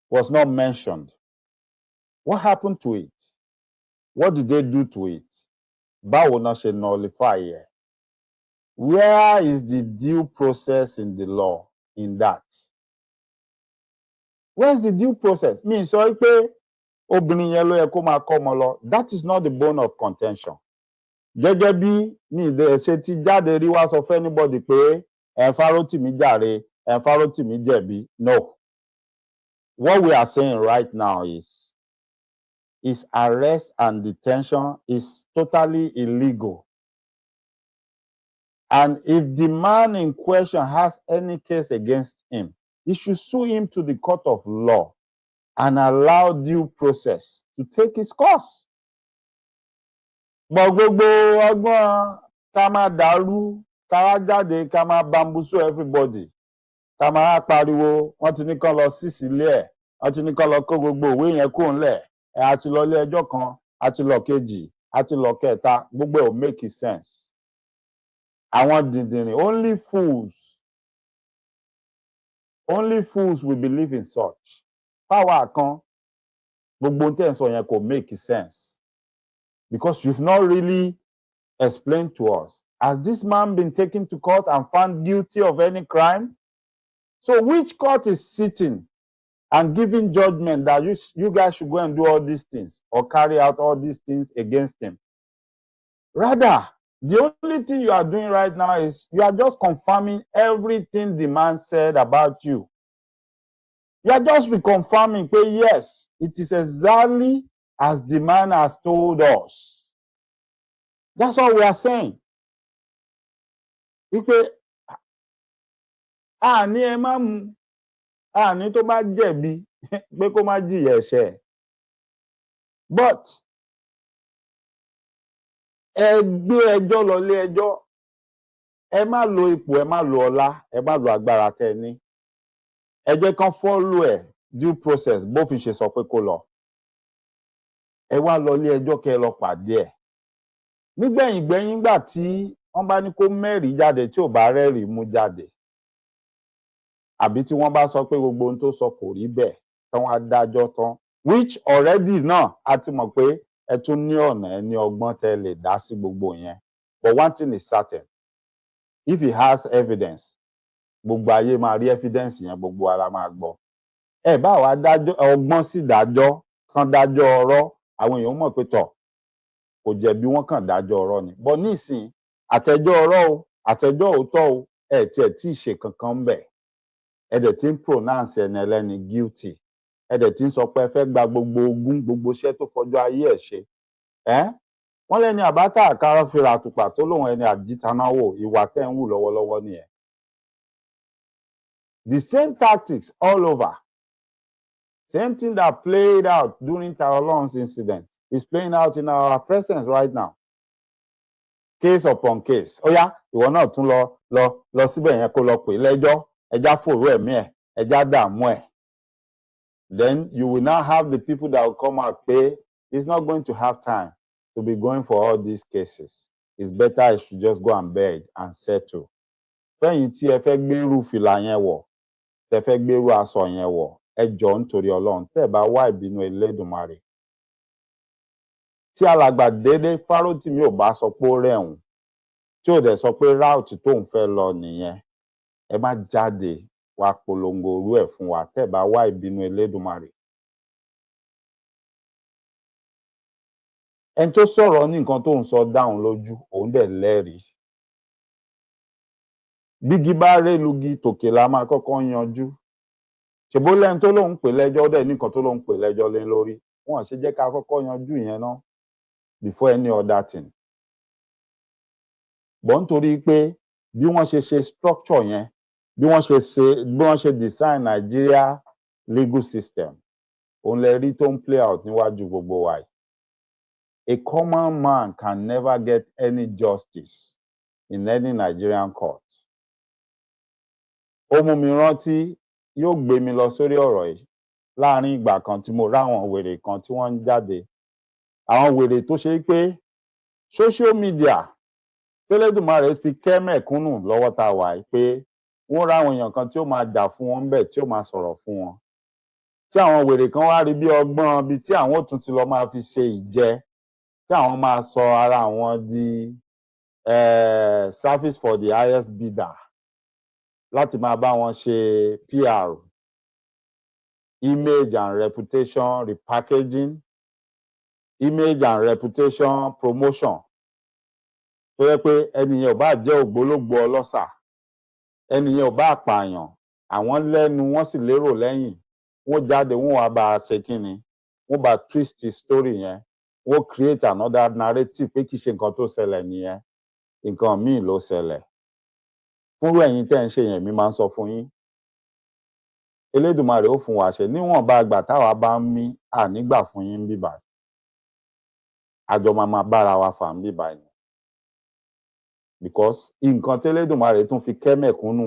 was not mentioned. What happened to it? What did they do to it? Báwo náà ṣe nullify it? Where is the due process in the law in that? Where is the due process? Mi sọ pé obìnrin yẹn ló yẹ kó máa kọ́ ọmọ lọ. That is not the bone of contention. gẹ́gẹ́ bí mi ìdẹ ṣe ti jáde rí wá sọ fún anybody pé Fárótìmí jàre Fárótìmí jẹ̀bi. No, what we are saying right now is arrest and detention is totally illegal. And if the man in question has any case against him, he should sue him to the court of law and allow due process to take its course. Gbogbo ọgbọ́n ká máa dàrú, ká wá jáde, ká máa bambuso everybody, ká máa pariwo, wọ́n ti ní kán lọ sí sílé ẹ̀, wọ́n ti ní kán lọ kó gbogbo ìwé yẹn kúrò ńlẹ̀, a ti lọ ilé ẹjọ́ kan, a ti lọ kejì, a ti lọ kẹta, gbogbo ẹ̀ ò make sense. Àwọn dìndìnrín, only fools will believe in such. Power kan, gbogbo tẹ́ ẹ̀ sọ yẹn kò make sense. Because you've not really explained to us, has this man been taken to court and found guilty of any crime? So which court is sitting and giving judgment that you guys should go and do all these things or carry out all these things against him? Rather, the only thing you are doing right now is you are just confirming everything the man said about you. You are just reconfirming, yes, it is exactly as the man has told us. That's all we are saying. Wípé àní ẹ má mú, àní tó bá jẹ̀bi pé kó má jìyà ẹ̀ṣẹ̀. But ẹ gbé ẹjọ́ lọ ilé ẹjọ́, ẹ má lo ipò, ẹ má lo ọlá, ẹ má lo agbára tẹ́ ẹ ní. Ẹ jẹ́ kán follow ẹ̀ due process bófin ṣe sọ pé kó lọ. Ẹ wá lọ ilé ẹjọ́ kẹ́ ẹ lọ pàdé ẹ̀. Nígbẹ̀yìn gbà tí wọ́n bá ní kó mẹ́rìí jáde tí ò bá rẹ́rìí mú jáde, àbí tí wọ́n bá sọ pé gbogbo ohun tó sọ kò rí bẹ́ẹ̀ tán wá dájọ́ tán, which already náà a ti mọ̀ pé ẹ tún ní ọ̀nà, ẹ ní ọgbọ́n tẹ́ lè dá sí gbogbo yẹn. But one thing is certain, if he has evidence, gbogbo ayé máa rí evidence yẹn, gbogbo ara máa gbọ́. Ẹ bá wa dájọ́ ọgbọ́n sí dájọ́, kan dájọ́ ọ̀rọ̀, àwọn èèyàn mọ̀ pé tọ̀ kò jẹ̀bi, wọ́n kàn dájọ́ ọ̀rọ̀ ni. But nísìn àtẹjọ́ ọ̀rọ̀ o, àtẹjọ́ òótọ́ o, ẹ tiẹ̀ tí ì ṣe kankan ń bẹ̀. Ẹ dẹ̀ ti ń pronounce ẹni ẹlẹ́ni guilty. Ẹ dẹ̀ ti ń sọ pé ẹ fẹ́ gba gbogbo ogún, gbogbo iṣẹ́ tó fọjọ́ ayé ẹ̀ ṣe. Wọ́n lẹ́ni àbátà àkàrà fìrà àtùpà tó lóun ẹni àjítanáwò, ìwà tẹ́ ń wù lọ́wọ́lọ́wọ́ nìyẹn. The same tactics all over. Same thing that played out during Tyranny's incident is playing out in our presence right now. Case upon case. Ó yá, ìwọ náà tún lọ síbẹ̀ yẹn kó lọ pè lẹ́jọ́, ẹjá fòrò ẹ̀mí ẹ̀, ẹjá dààmú ẹ̀. Then you will now have the people that will come out pé he's not going to have time to be going for all these cases. It's better he should just go and beg and settle. Fẹ́yìn tí ẹ fẹ́ gbérú fìlà yẹn wọ̀, tẹ fẹ́ gbérú aṣọ yẹn wọ̀, ẹ jọ̀ọ́ nítorí Ọlọ́run, tẹ́ ẹ bá wá ìbínú Elédùmarè. Tí alàgbà Délé Fárótìmí ò bá sọ pé ó rẹ̀hùn, tí ò dẹ̀ sọ pé ráùtì tóun fẹ́ lọ nìyẹn, ẹ má jáde wá polongo orú ẹ̀ fún wa, tẹ́ ẹ bá wá ìbínú Elédùmarè. Ẹni tó sọ̀rọ̀ ní nǹkan tó ń sọ dáhùn lójú, òun dẹ̀ lẹ́rìí. Bígi bá rélugi tòkè la máa kọ́kọ́ yanjú. Ṣèbó lẹ́ni tó lóun pè lẹ́jọ́, ó dẹ̀ ní nǹkan tó lóun pè lẹ́jọ́ lé lórí. Wọ́n ṣe jẹ́ ká kọ́kọ́ yanjú yẹn náà before any other thing. Bọ̀ nítorí pé bí wọ́n ṣe structure yẹn, bí wọ́n ṣe design Nigeria legal system, òun lè rí tó ń play out níwájú gbogbo wa yìí. A common man can never get any justice in any Nigerian court. Ó mú mi rántí, yóò gbé mi lọ sórí ọ̀rọ̀ yìí láàrin ìgbà kan tí mo ráwọn wèrè kan tí wọ́n ń jáde. Àwọn wèrè tó ṣe pé social media tẹ́lẹ̀dùmarè fi kẹ́ mẹ̀kúnnù lọ́wọ́ tá a wà yìí pé wọ́n ráwọn èèyàn kan tí ó máa jà fún wọn bẹ́ẹ̀, tí ó máa sọ̀rọ̀ fún wọn. Tí àwọn wèrè kan wá rí bí ọgbọ́n bíi tí àwọn ò tún ti lọ máa fi ṣe ìjẹ, tí àwọn máa sọ ara àwọn di service for the highest bidder, láti máa bá wọn ṣe PR, image and reputation repackaging, image and reputation promotion. tó yẹ pé ẹnìyẹn ò bá jẹ́ ògbólógbòó ọlọ́ṣà, ẹnìyẹn ò bá pààyàn, àwọn lẹ́nu wọ́n sì lérò lẹ́yìn, wọ́n jáde wọ́n wá bá a ṣe kínni, wọ́n bá twist story yẹn, wọ́n create another narrative pé kìí ṣe nǹkan tó ṣẹlẹ̀ nìyẹn, nǹkan míì ló ṣẹlẹ̀. Fúnrú ẹ̀yin tẹ́ ń ṣe yẹn mi máa ń sọ fún yín, Elédùmarè ó fún wa ṣe níwọ̀nba àgbà táwa bá ń mí ànígbà fún yín bíbà, àjọ máa bára wa fà ń bíbà yẹn, because nǹkan tí Elédùmarè tún fi kẹ́ mẹ̀kúnnù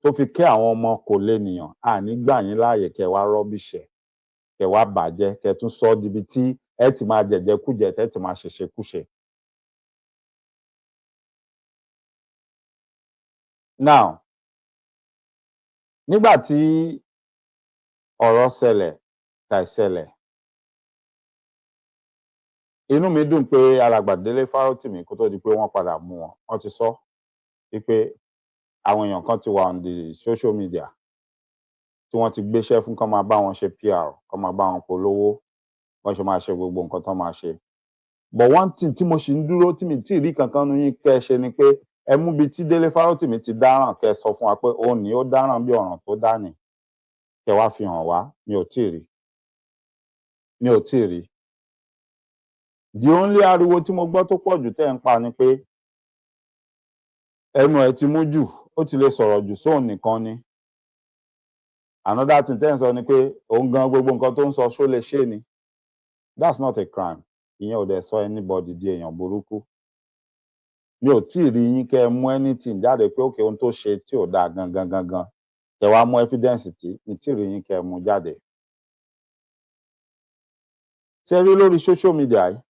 tó fi kẹ́ àwọn ọmọ kò lè nìyàn, ànígbà yín láàyè kẹ́ wá rọ́bìṣẹ̀, kẹ́ wá bàjẹ́, kẹ́ tún sọ dibi tí ẹ ti máa jẹ̀jẹ̀kújẹ, tẹ́ ti máa ṣèṣekúṣe. Now, nígbà tí ọ̀rọ̀ ṣẹlẹ̀ tàìṣẹlẹ̀, inú mi dùn pé alàgbà Délé Fárótìmí kó tó di pé wọ́n padà mú wọn, wọ́n ti sọ wípé àwọn èèyàn kan ti wà on the social media tí wọ́n ti gbéṣẹ́ fún kán máa bá wọn ṣe PR, kán máa bá wọn polówó, wọ́n ṣe máa ṣe gbogbo nǹkan tán máa ṣe. But one thing tí mo ṣì ń dúró tí mi tí ì rí kankan nu yín kẹ́ ẹ ṣe ni pé ẹ mú bi tí Délé Fárótìmí ti dáràn kẹ́ ẹ sọ fún wa pé òun ni ó dáràn bí ọ̀ràn tó dá nì, kẹ́ wá fi hàn wá. Mi ò tí ì rí. Mi ò tí ì rí. The only ariwo tí mo gbọ́ tó pọ̀ jù tẹ́ ń pa ni pé ẹnu ẹ̀ ti mú jù, ó ti lè sọ̀rọ̀ jù sóun nìkan ni. Another thing tẹ́ ń sọ ni pé òun gan gbogbo nǹkan tó ń sọ ṣó lè ṣe ni. That's not a crime. Ìyẹn ò dẹ̀ sọ anybody di èèyàn burúkú. Mi ò tí ì rí yín kẹ́ ẹ mú anything jáde pé òkè ohun tó ṣe tí ò dáa gangan kẹ́ wá mú evidence tí mi tí ì rí yín kẹ́ ẹ mú jáde. Ṣé rí lórí social media yìí?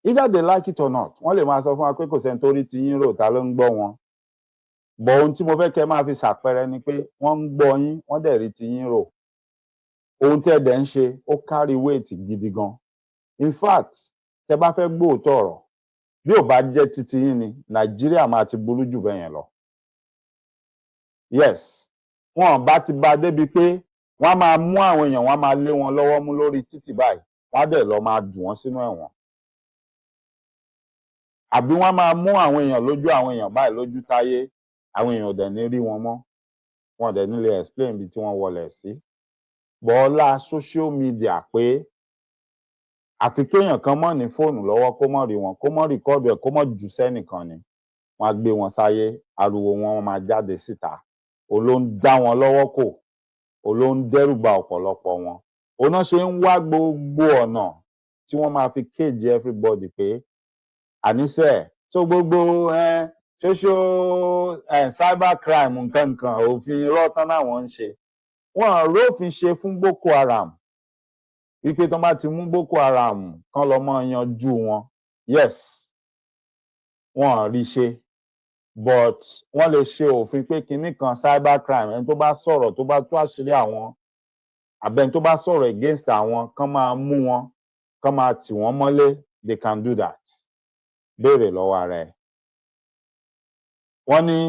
Either they like it or not, wọ́n lè máa sọ fún wa pé kò sẹ́ni tó rí ti yín rò, ta ló ń gbọ́ wọn. But ohun tí mo fẹ́ kẹ́ máa fi ṣàpẹẹrẹ ni pé wọ́n ń gbọ́ yín, wọ́n dẹ̀ rí ti yín rò. Ohun tẹ́ dẹ̀ ń ṣe ó carry weight gidi gan. In fact, tẹ́ bá fẹ́ gbóòótọ́ ọ̀rọ̀, bí ò bá jẹ́ titi yín ni, Nàìjíríà máa ti burú jù bẹ́ẹ̀ yẹn lọ. Yes, wọn bá ti bá débi pé wọ́n á máa mú àwọn èèyàn, wọ́n á máa lé wọn lọ́wọ́ mú lórí títì báyìí, wọ́n á dẹ̀ lọ máa jù wọ́n sínú ẹ̀wọ̀n. Àbí wọ́n máa mú àwọn èèyàn lójú àwọn èèyàn báyìí lójú táyé, àwọn èèyàn ò dẹ̀ ní rí wọn mọ́, wọn ò dẹ̀ ní lè explain bí tí wọ́n wọlé sí. Bọ́ọ̀lá social media pé àfi kéèyàn kan mọ̀ ní fóònù lọ́wọ́ kó mọ̀ rí wọn, kó mọ̀ rìkọ́ọ̀dù ẹ̀, kó mọ̀ jù sẹ́nìkan ni, wọ́n á gbé wọn sáyé, ariwo wọn máa jáde síta, òun ló ń dá wọn lọ́wọ́ kò, òun ló ń dẹ́rù ba ọ̀pọ̀lọpọ̀ wọn. Òun náà ṣe ń wá gbogbo ọ̀nà tí wọ́n máa fi cage everybody pé àníṣe tó gbogbo social cyber crime nǹkan òfin rọ́tán náwọn ń ṣe. Wọ́n rófin ṣe fún Boko Haram wípé tó bá ti mú Boko Haram kán lọ mọ́ yanjú wọn. Yes, wọ́n rí ṣe, but wọ́n lè ṣe òfin pé kinní kan cyber crime, ẹni tó bá sọ̀rọ̀ tó bá tú àṣírí àwọn àbẹ́ni tó bá sọ̀rọ̀ against àwọn kán máa mú wọn, kán máa tì wọ́n mọ́lé. They can do that. Béèrè lọ́wọ́ ara ẹ̀. Wọ́n ní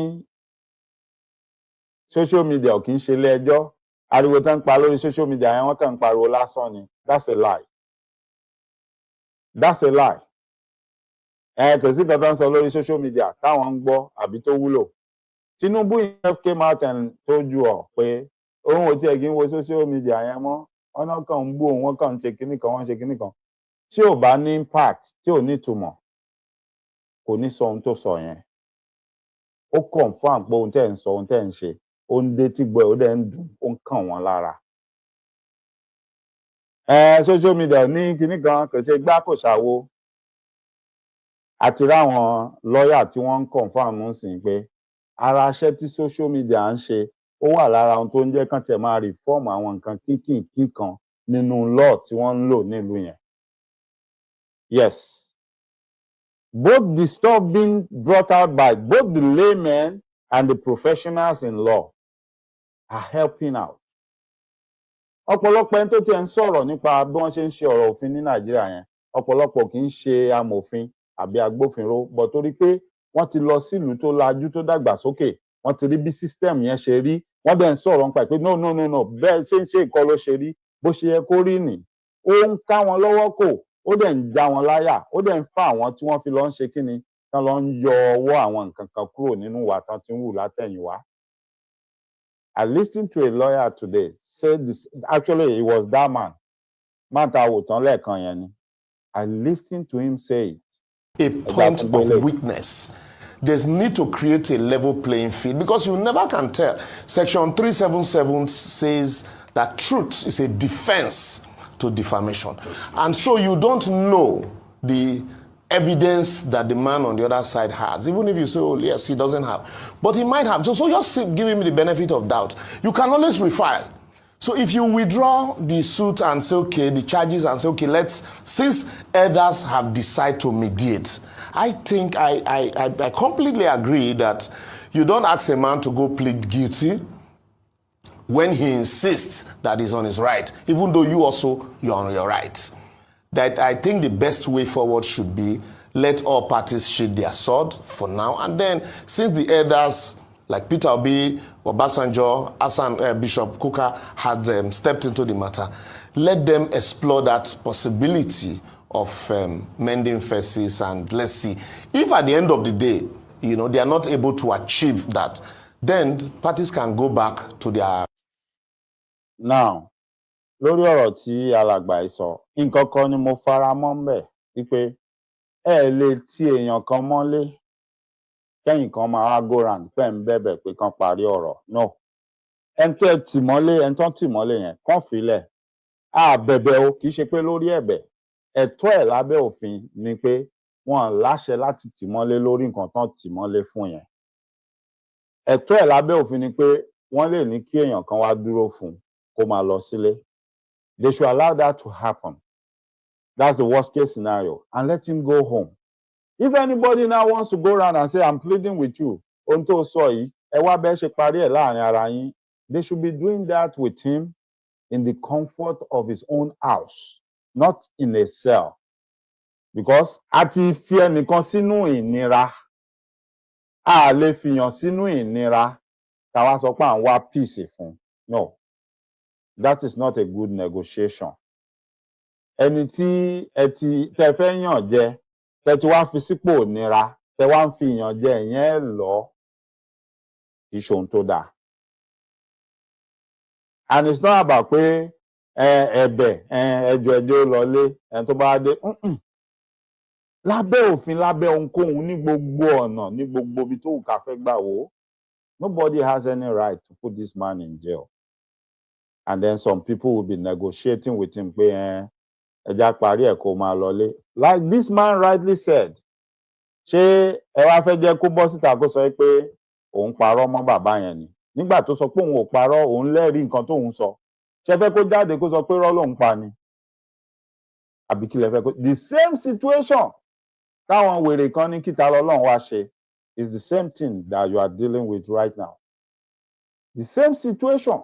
social media ò kì í ṣe ilé ẹjọ́, ariwo tán ń pa lórí social media yẹn wọ́n kàn ń pariwo lásán ni. That's a lie. That's a lie. Kò sí nǹkan tó ń sọ lórí social media táwọn ń gbọ́ àbí tó wúlò. Tinubu yẹn came out and told you all pé òun ò tiẹ̀ kí ń wo social media yẹn mọ́, wọ́n náà kàn ń bú òun, wọ́n kàn ń ṣe kinní kan, wọ́n ń ṣe kinní kan. Tí ò bá ní impact, tí ò ní ìtumọ̀, kò ní sọ ohun tó sọ yẹn. Ó confirm pé ohun tẹ́ ń sọ, ohun tẹ́ ń ṣe, ó ń dé tí gbọ́ ẹ̀, ó dẹ̀ ń dùn, ó ń kàn wọ́n lára. Social media ní kinní kan kò ṣe gbá kò ṣàwo. Àti ráwọn lọ́ọ̀yà tí wọ́n ń confirm nísìnyí pé ara iṣẹ́ tí social media ń ṣe ó wà lára ohun tó ń jẹ́ kán tẹ̀ máa reform àwọn nǹkan kínkìnkín kan nínú law tí wọ́n ń lò nílùú yẹn. Yes. Both the stuff being brought out by both the laymen and the professionals in law are helping out. Ọ̀pọ̀lọpọ̀ ẹni tó ti ń sọ̀rọ̀ nípa bí wọ́n ṣe ń ṣe ọ̀rọ̀ òfin ní Nàìjíríà yẹn, ọ̀pọ̀lọpọ̀ kì í ṣe amòfin àbí agbófinró, bọ̀ torí pé wọ́n ti lọ sílùú tó lajú tó dàgbà sókè, wọ́n ti rí bí system yẹn ṣe rí, wọ́n dẹ̀ ń sọ̀rọ̀ nípa pé no, bẹ́ẹ̀ ṣe ń ṣe nǹkan ló ṣe rí, bó ṣe yẹ kó rí nì. Ó ń ká wọn lọ́wọ́ kò, ó dẹ̀ ń já wọn láyà, ó dẹ̀ ń fa àwọn tí wọ́n fi lọ ń ṣe kíni tán lọ ń yọ ọwọ́ àwọn nǹkan kan kúrò nínú ìwà tán ti ń wù látẹ̀yìnwá. I listened to a lawyer today say this, actually it was that man tá a wò tán lẹ́ẹ̀kan yẹn ni. I listened to him say it. A point of weakness. There's need to create a level playing field because you never can tell. Section 377 says that truth is a defense to defamation. And so you don't know the evidence that the man on the other side has, even if you say, oh, yes, he doesn't have. But he might have. So just give him the benefit of doubt. You can always refile. So if you withdraw the suit and say, okay, the charges and say, okay, since others have decided to mediate, I think I completely agree that you don't ask a man to go plead guilty when he insists that he's on his right, even though you're on your right. That I think the best way forward should be let all parties sheathe their sword for now, and then since the others like Peter Obi, Obasanjo, Bishop Kuka had stepped into the matter, let them explore that possibility of mending faces, and let's see. If at the end of the day, they are not able to achieve that, then parties can go back to their... Now, lórí ọ̀rọ̀ tí alàgbà yìí sọ, nǹkan kan ni mo fara mọ́ ńbẹ̀ wípé ẹ lè ti èèyàn kan mọ́lé kẹ́yìn kan máa wá go round pé ń bẹ̀bẹ̀ pé kán parí ọ̀rọ̀. No. Ẹni tó tì mọ́lé yẹn kán filẹ̀. Bẹ̀bẹ̀ o, kì í ṣe pé lórí ẹ̀bẹ̀. Ẹ̀tọ́ ẹ̀ lábẹ́ òfin ni pé wọ́n láṣẹ láti tì mọ́lé lórí nǹkan tán tì mọ́lé fún yẹn. Ẹ̀tọ́ ẹ̀ lábẹ́ òfin ni pé wọ́n lè ní kí èèyàn kan wá dúró fún kó máa lọ sílé. They should allow that to happen. That's the worst case scenario. And let him go home. If anybody now wants to go around and say, I'm pleading with you, ohun tó sọ yìí, ẹ wá bẹ́ẹ̀ ṣe parí ẹ̀ láàrin ara yín, they should be doing that with him in the comfort of his own house, not in a cell. Because a ti fi ẹnìkan sínú ìnira, a lè fìyàn sínú ìnira, ká wá sọ pé à ń wá peace fún. No. That is not a good negotiation. Ẹni tí tẹ fẹ́ yàn jẹ, tẹ ti wá fi sípò nira, tẹ wá ń fi yàn jẹ ìyẹn lọ, kì í ṣe ohun tó dáa. And it's not about pé ẹ̀bẹ̀ ẹjọ́ lọlé ẹni tó bá dé. Lábẹ́ òfin, lábẹ́ ohunkóhun, ní gbogbo ọ̀nà, ní gbogbo ibi tó wù ká fẹ́ gbà wò, nobody has any right to put this man in jail. And then some people will be negotiating with him pé ẹja parí ẹ̀ kó máa lọlé. Like this man rightly said, ṣé ẹ wá fẹ́ jẹ́ kó bọ́ síta kó sọ pé òun parọ́ mọ́ bàbá yẹn ni? Nígbà tó sọ pé òun ò parọ́, òun lẹ́rìí nǹkan tóun sọ. Ṣé fẹ́ kó jáde kó sọ pé irọ́ lòun pa ni? Àbí kí lẹ fẹ́ kó? The same situation táwọn wèrè kan ní kíta lọ́lọ́run wá ṣe is the same thing that you are dealing with right now. The same situation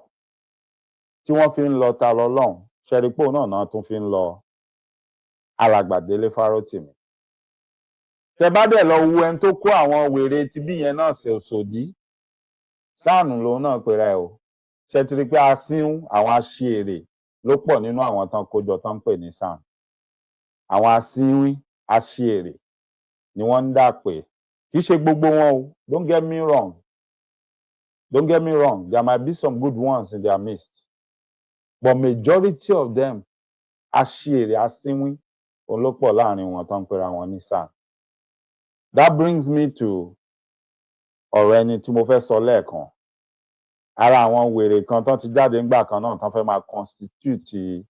tí wọ́n fi ń lọ ta lọ́lọ́run, ṣẹ̀rípò náà tún fi ń lọ alàgbà Délé Fárótìmí. Tẹ bá dẹ̀ lọ wo ẹni tó kó àwọn wèrè ti bí yẹn náà sòdí, sáànù lòun náà pera ẹ̀ o. Ṣé ti rí pé asínwó àwọn aṣèrè ló pọ̀ nínú àwọn tán kójọ tán ń pè ní sáànù. Àwọn asínwó aṣèrè ni wọ́n ń dà pé kì í ṣe gbogbo wọn o. Don't get me wrong. There might be some good ones in their midst. But majority of them aṣèrè asínwó olópọ̀ láàrin wọn tán ń pera wọn ní sáànù. That brings me to ọ̀rọ̀ ẹni tí mo fẹ́ sọ lẹ́ẹ̀kan. Ara àwọn wèrè kan tán ti jáde ńgbà kan náà tán fẹ́ máa constitute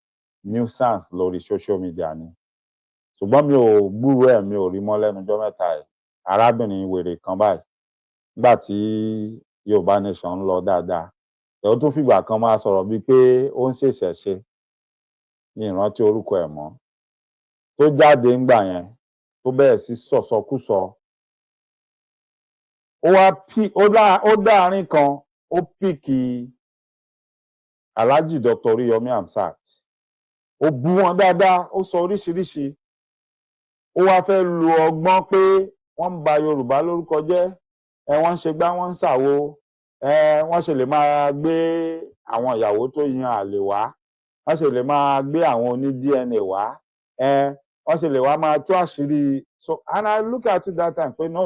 nuisance lórí social media ni. Ṣùgbọ́n mi ò gbúrò ẹ̀, mi ò rí mọ́ lẹ́nu ọjọ́ mẹ́ta ẹ̀. Arábìnrin wèrè kan báyìí, nígbà tí Yorùbá Nation ń lọ dáadáa, ó tún fìgbà kan máa sọ̀rọ̀ bíi pé ó ń ṣèṣẹ̀ṣe, ní ìrántí orúkọ ẹ̀ mọ́. Tó jáde ńgbà yẹn, tó bẹ̀rẹ̀ sí sọ̀sọkúsọ. Ó dá àárín kan, ó pìkì Alhaji Dr. Oriyomi Hamzat. Ó bú wọn dáadáa, ó sọ oríṣiríṣi. Ó wá fẹ́ lo ọgbọ́n pé wọ́n ń ba Yorùbá lórúkọ jẹ́, wọ́n ń ṣe gbá, wọ́n ń ṣàwo, wọ́n ṣe lè máa gbé àwọn ìyàwó tó yan àlè wá, wọ́n ṣe lè máa gbé àwọn oní DNA wá, wọ́n ṣe lè wá máa tú àṣírí. So and I look at it that time pé no.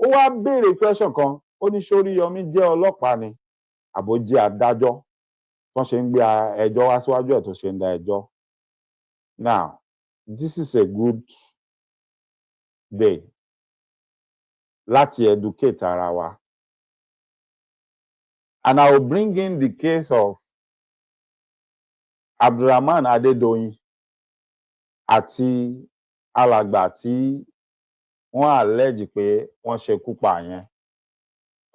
Ó wá béèrè question kan, ó ní Ṣóríyọmí jẹ́ ọlọ́pàá ni àbó jẹ́ adájọ́ tó ṣe ń gbé ẹjọ́ wá síwájú ẹ̀ tó ṣe ń dá ẹjọ́. Now, this is a good day láti educate ara wa. And I will bring in the case of Abdulrahman Adedoyin àti alàgbà tí wọ́n allege pé wọ́n ṣekú pa yẹn.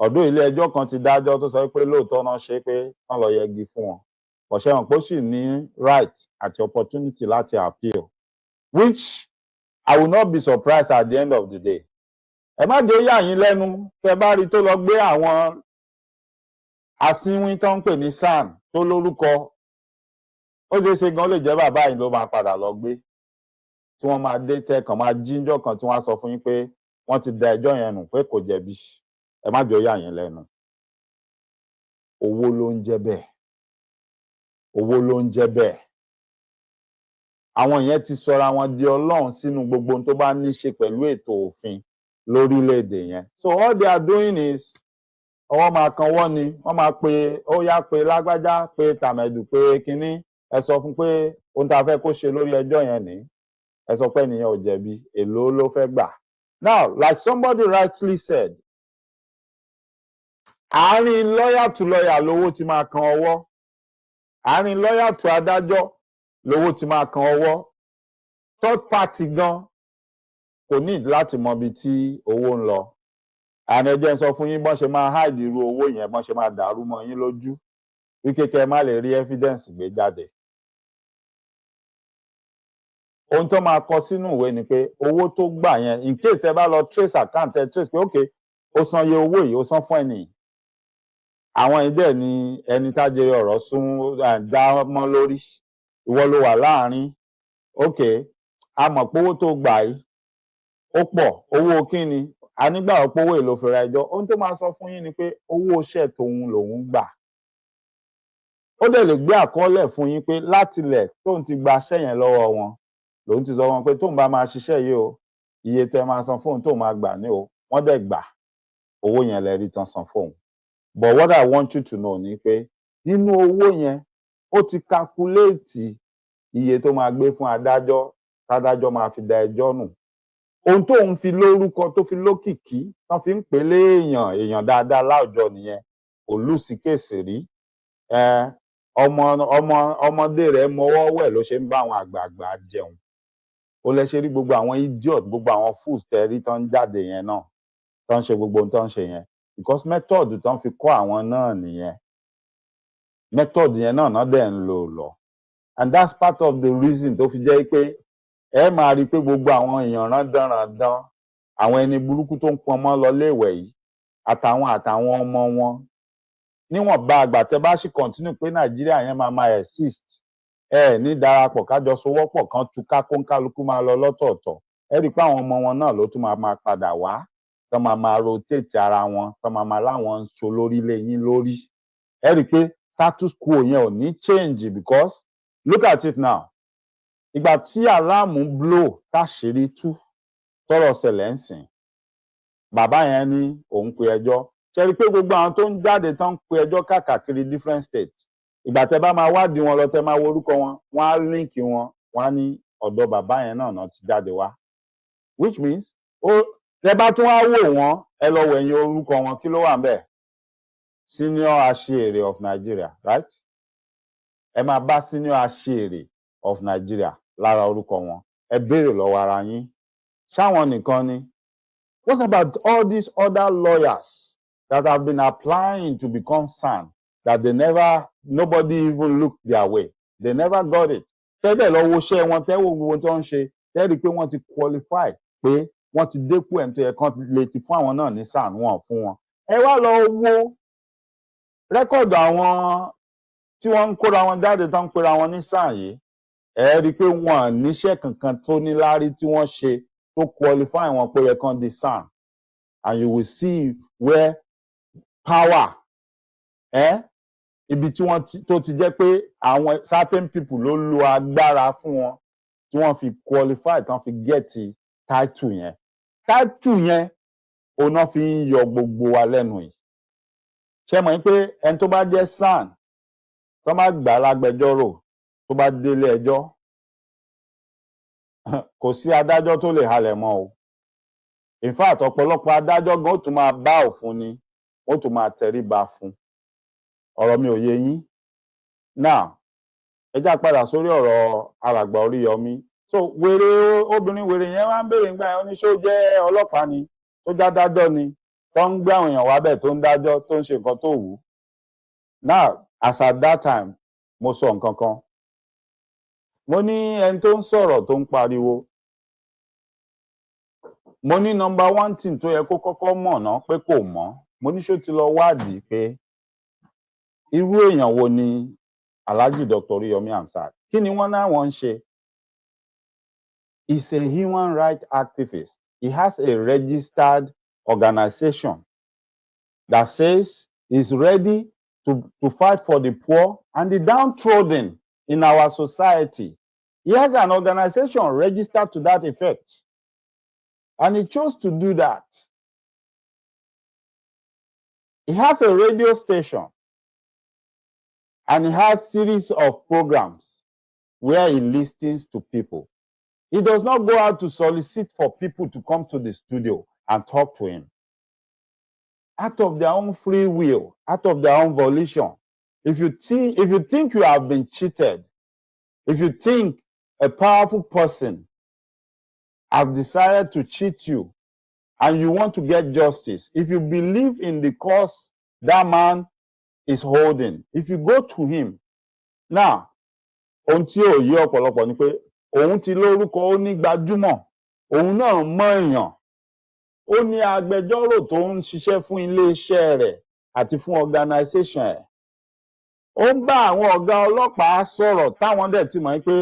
Ọ̀dọ̀ ilé ẹjọ́ kan ti dájọ́ tó sọ pé lóòótọ́ náà ṣe pé wọ́n lọ yẹgi fún wọn. Ọ̀ṣẹ́ wọn pé ó sì ní right àti opportunity láti appeal, which I will not be surprised at the end of the day. Ẹ má jẹ́ ó yà yín lẹ́nu tẹ́ bá rí tó lọ gbé àwọn asínwín tó ń pè ní SAN tó lórúkọ. Ó ṣeé ṣe gan lè jẹ́ bàbá yìí ló máa padà lọ gbé, tí wọ́n máa dé tẹ́kàn máa jíjọ́ kan tí wọ́n á sọ fún yín pé wọ́n ti da ẹjọ́ yẹn nù pé kò jẹ̀bi. Ẹ má jẹ́ ó yà yín lẹ́nu. Owó ló ń jẹ́ bẹ́ẹ̀. Owó ló ń jẹ́ bẹ́ẹ̀. Àwọn yẹn ti sọra wọn di Ọlọ́run sínú gbogbo ohun tó bá ní ṣe pẹ̀lú ètò òfin lórílẹ̀‐èdè yẹn. So all they are doing is ọwọ́ máa kan wọ́n ni, wọ́n máa pe ó yá pe lágbájá pe tàmẹ̀dù pe kínní, ẹ sọ fún pé ohun tá a fẹ́ kó ṣe lórí ẹjọ́ yẹn ní, ẹ sọ pé ènìyàn ò jẹ̀bi, èló ló fẹ́ gbà. Now, like somebody rightly said, àárín lawyer to lawyer lówó ti máa kan ọwọ́, àárín lawyer to adájọ́ lówó ti máa kan ọwọ́. Third party gan kò need láti mọ ibi tí owó ń lọ. And ẹ jẹ́ n sọ fún yín bọ́n ṣe máa hide irú owó yẹn, bọ́n ṣe máa dàrú mọ́ yín lójú wípé kẹ́ ẹ má lè rí evidence gbé jáde. Ohun tó máa kọ sínú ìwé ni pé owó tó gbà yẹn, in case tẹ́ bá lọ trace account ẹ trace pé okay ó san iye owó yìí, ó san fún ẹni. Àwọn yìí dẹ̀ ni ẹni tájẹ ọ̀rọ̀ sún dá mọ́ lórí. Ìwọ ló wà láàrin. Okay, a mọ̀ pé owó tó gbà yìí ó pọ̀, owó kíni? A nígbà pé owó èlò fi ra ẹjọ́. Ohun tó máa sọ fún yín ni pé owó iṣẹ́ tòun lòun gbà. Ó dẹ̀ lè gbé àkọọ́lẹ̀ fún yín pé látilẹ̀ tóun ti gba iṣẹ́ yẹn lọ́wọ́ wọn lòun ti sọ wọn pé tóun bá máa ṣiṣẹ́ yìí o, iye tẹ́ máa san fóun tóun máa gbà ní o, wọ́n dẹ̀ gbà owó yẹn lẹ rí tán san fóun. But what I want you to know ni pé nínú owó yẹn ó ti calculate iye tó máa gbé fún adájọ́ tádájọ́ máa fi da ẹjọ́ nù. Ohun tóun fi lórúkọ tó fi lókìkí tán fi ń pè léèyàn dáadáa láwùjọ nìyẹn. Olùsíkèsì rí ọmọdé rẹ̀ mọwọ́ wẹ̀ ló ṣe ń bá àwọn àgbààgbà jẹun. Ó lẹ ṣe rí gbogbo àwọn idiot, gbogbo àwọn fools tẹrí tán jáde yẹn náà tán ṣe gbogbo ohun tán ṣe yẹn, because method tán fi kọ́ àwọn náà nìyẹn. Method yẹn náà dẹ̀ ń lò lọ. And that's part of the reason tó fi jẹ́ pé ẹ máa rí i pé gbogbo àwọn èèyàn rándanràndan, àwọn ẹni burúkú tó ń pọn mọ́ lọ léèwẹ̀ yìí àtàwọn ọmọ wọn, níwọ̀n bá àgbà tẹ́ bá sì continue pé Nàìjíríà yẹn máa exist, ẹ ní darapọ̀ kájọ sowọ́pọ̀ kan túká kó ń kálukú máa lọ lọ́tọ̀ọ̀tọ̀. Ẹ rí i pé àwọn ọmọ wọn náà ló tún máa padà wá, tán máa rotate ara wọn, tán máa láwọn ń so lórí lé yín lórí. Ẹ rí i pé status quo yẹn ò ní change, because look at it now. Ìgbà tí aláàmù blow táṣìírí tú tọ́rọ̀ ṣẹlẹ̀ ń sìn, bàbá yẹn ní òun pe ẹjọ́. Ṣé rí i pé gbogbo àwọn tó ń jáde tán ń pe ẹjọ́ káàkiri different states, ìgbà tẹ́ bá máa wádìí wọn lọ tẹ́ máa wo orúkọ wọn, wọ́n á líǹkì wọn, wọ́n á ní ọ̀dọ̀ bàbá yẹn náà ti jáde wá. Which means tẹ́ bá tún wá wò wọ́n, ẹ lọ wẹ̀yìn orúkọ wọn, kí ló wà ńbẹ̀? Senior Aṣièrè of Nigeria, right? Ẹ máa bá Senior Aṣièrè of Nigeria lára orúkọ wọn. Ẹ béèrè lọ́wọ́ ara yín, ṣáwọn nìkan ni? What about all these other lawyers that have been applying to become SAN that nobody even looked their way? They never got it. Tẹ́lẹ̀ lọ wo iṣẹ́ wọn, tẹ́wọ́ gbogbo tó ń ṣe, tẹ́ rí i pé wọ́n ti qualify, pé wọ́n ti dépò ẹ̀ tó yẹ kán lè ti fún àwọn náà ní SAN, wọn fún wọn. Ẹ wá lọ wo rẹ́kọ̀dù àwọn tí wọ́n ń kóra wọn jáde tán ń pera wọn ní SAN yìí, ẹ rí i pé wọn níṣẹ́ kankan tó níláárí tí wọ́n ṣe tó qualify wọn pé yẹ kán di SAN. And you will see where power ibi tí wọ́n tó ti jẹ́ pé àwọn certain people ló lo agbára fún wọn tí wọ́n fi qualify tí wọ́n fi get title yẹn title yẹn òun náà fi ń yọ gbogbo wa lẹ́nu yìí ṣé mọ̀ pé ẹni tó bá jẹ́ SAN tó bá gbà á lágbẹjọ́rò tó bá délé ẹjọ́ kò sí adájọ́ tó lè halẹ̀ mọ́ o in fact ọ̀pọ̀lọpọ̀ adájọ́ gan ó tún máa bá òfin ni ó tún máa tẹríba fún ọ̀rọ̀ mi ò yé yín now ẹ já padà sórí ọ̀rọ̀ alàgbà Oríyọmí so wèrè obìnrin wèrè yẹn wá ń béèrè nígbà yẹn ó ní ṣó jẹ́ ọlọ́pàá ni tó já dájọ́ ni tó ń gbé àwọn èèyàn wábẹ̀ tó ń dájọ́ tó ń ṣe nǹkan tó wù ú now as at that time mo sọ nǹkan kan mo ní ẹni tó ń sọ̀rọ̀ tó ń pariwo mo ní number one thing tó yẹ kó kọ́kọ́ mọ̀ ná pé kò mọ̀ mo ní ṣó ti lọ wádìí pé irú èèyàn wo ni Alhaji Dr. Oriyomi Hamzat kí ni wọ́n náà wọ́n ń ṣe he's a human rights activist he has a registered organization that says he's ready to fight for the poor and the downtrodden in our society. He has an organization registered to that effect. And he chose to do that. He has a radio station. And he has series of programs where he listens to people. He does not go out to solicit for people to come to the studio and talk to him. Out of their own free will, out of their own volition. If you think you have been cheated, if you think a powerful person has decided to cheat you and you want to get justice, if you believe in the cause that man is holding, if you go to him, now, ohun tí ò yé ọ̀pọ̀lọpọ̀ ni pé òun ti lórúkọ ó ní gbajúmọ̀, òun náà mọ̀ èèyàn, ó ní agbẹjọ́rò tó ń ṣiṣẹ́ fún iléeṣẹ́ rẹ̀ àti fún organization ẹ̀. Ó ń bá àwọn ọ̀gá ọlọ́pàá sọ̀rọ̀ táwọn dẹ̀ ti mọ̀ pé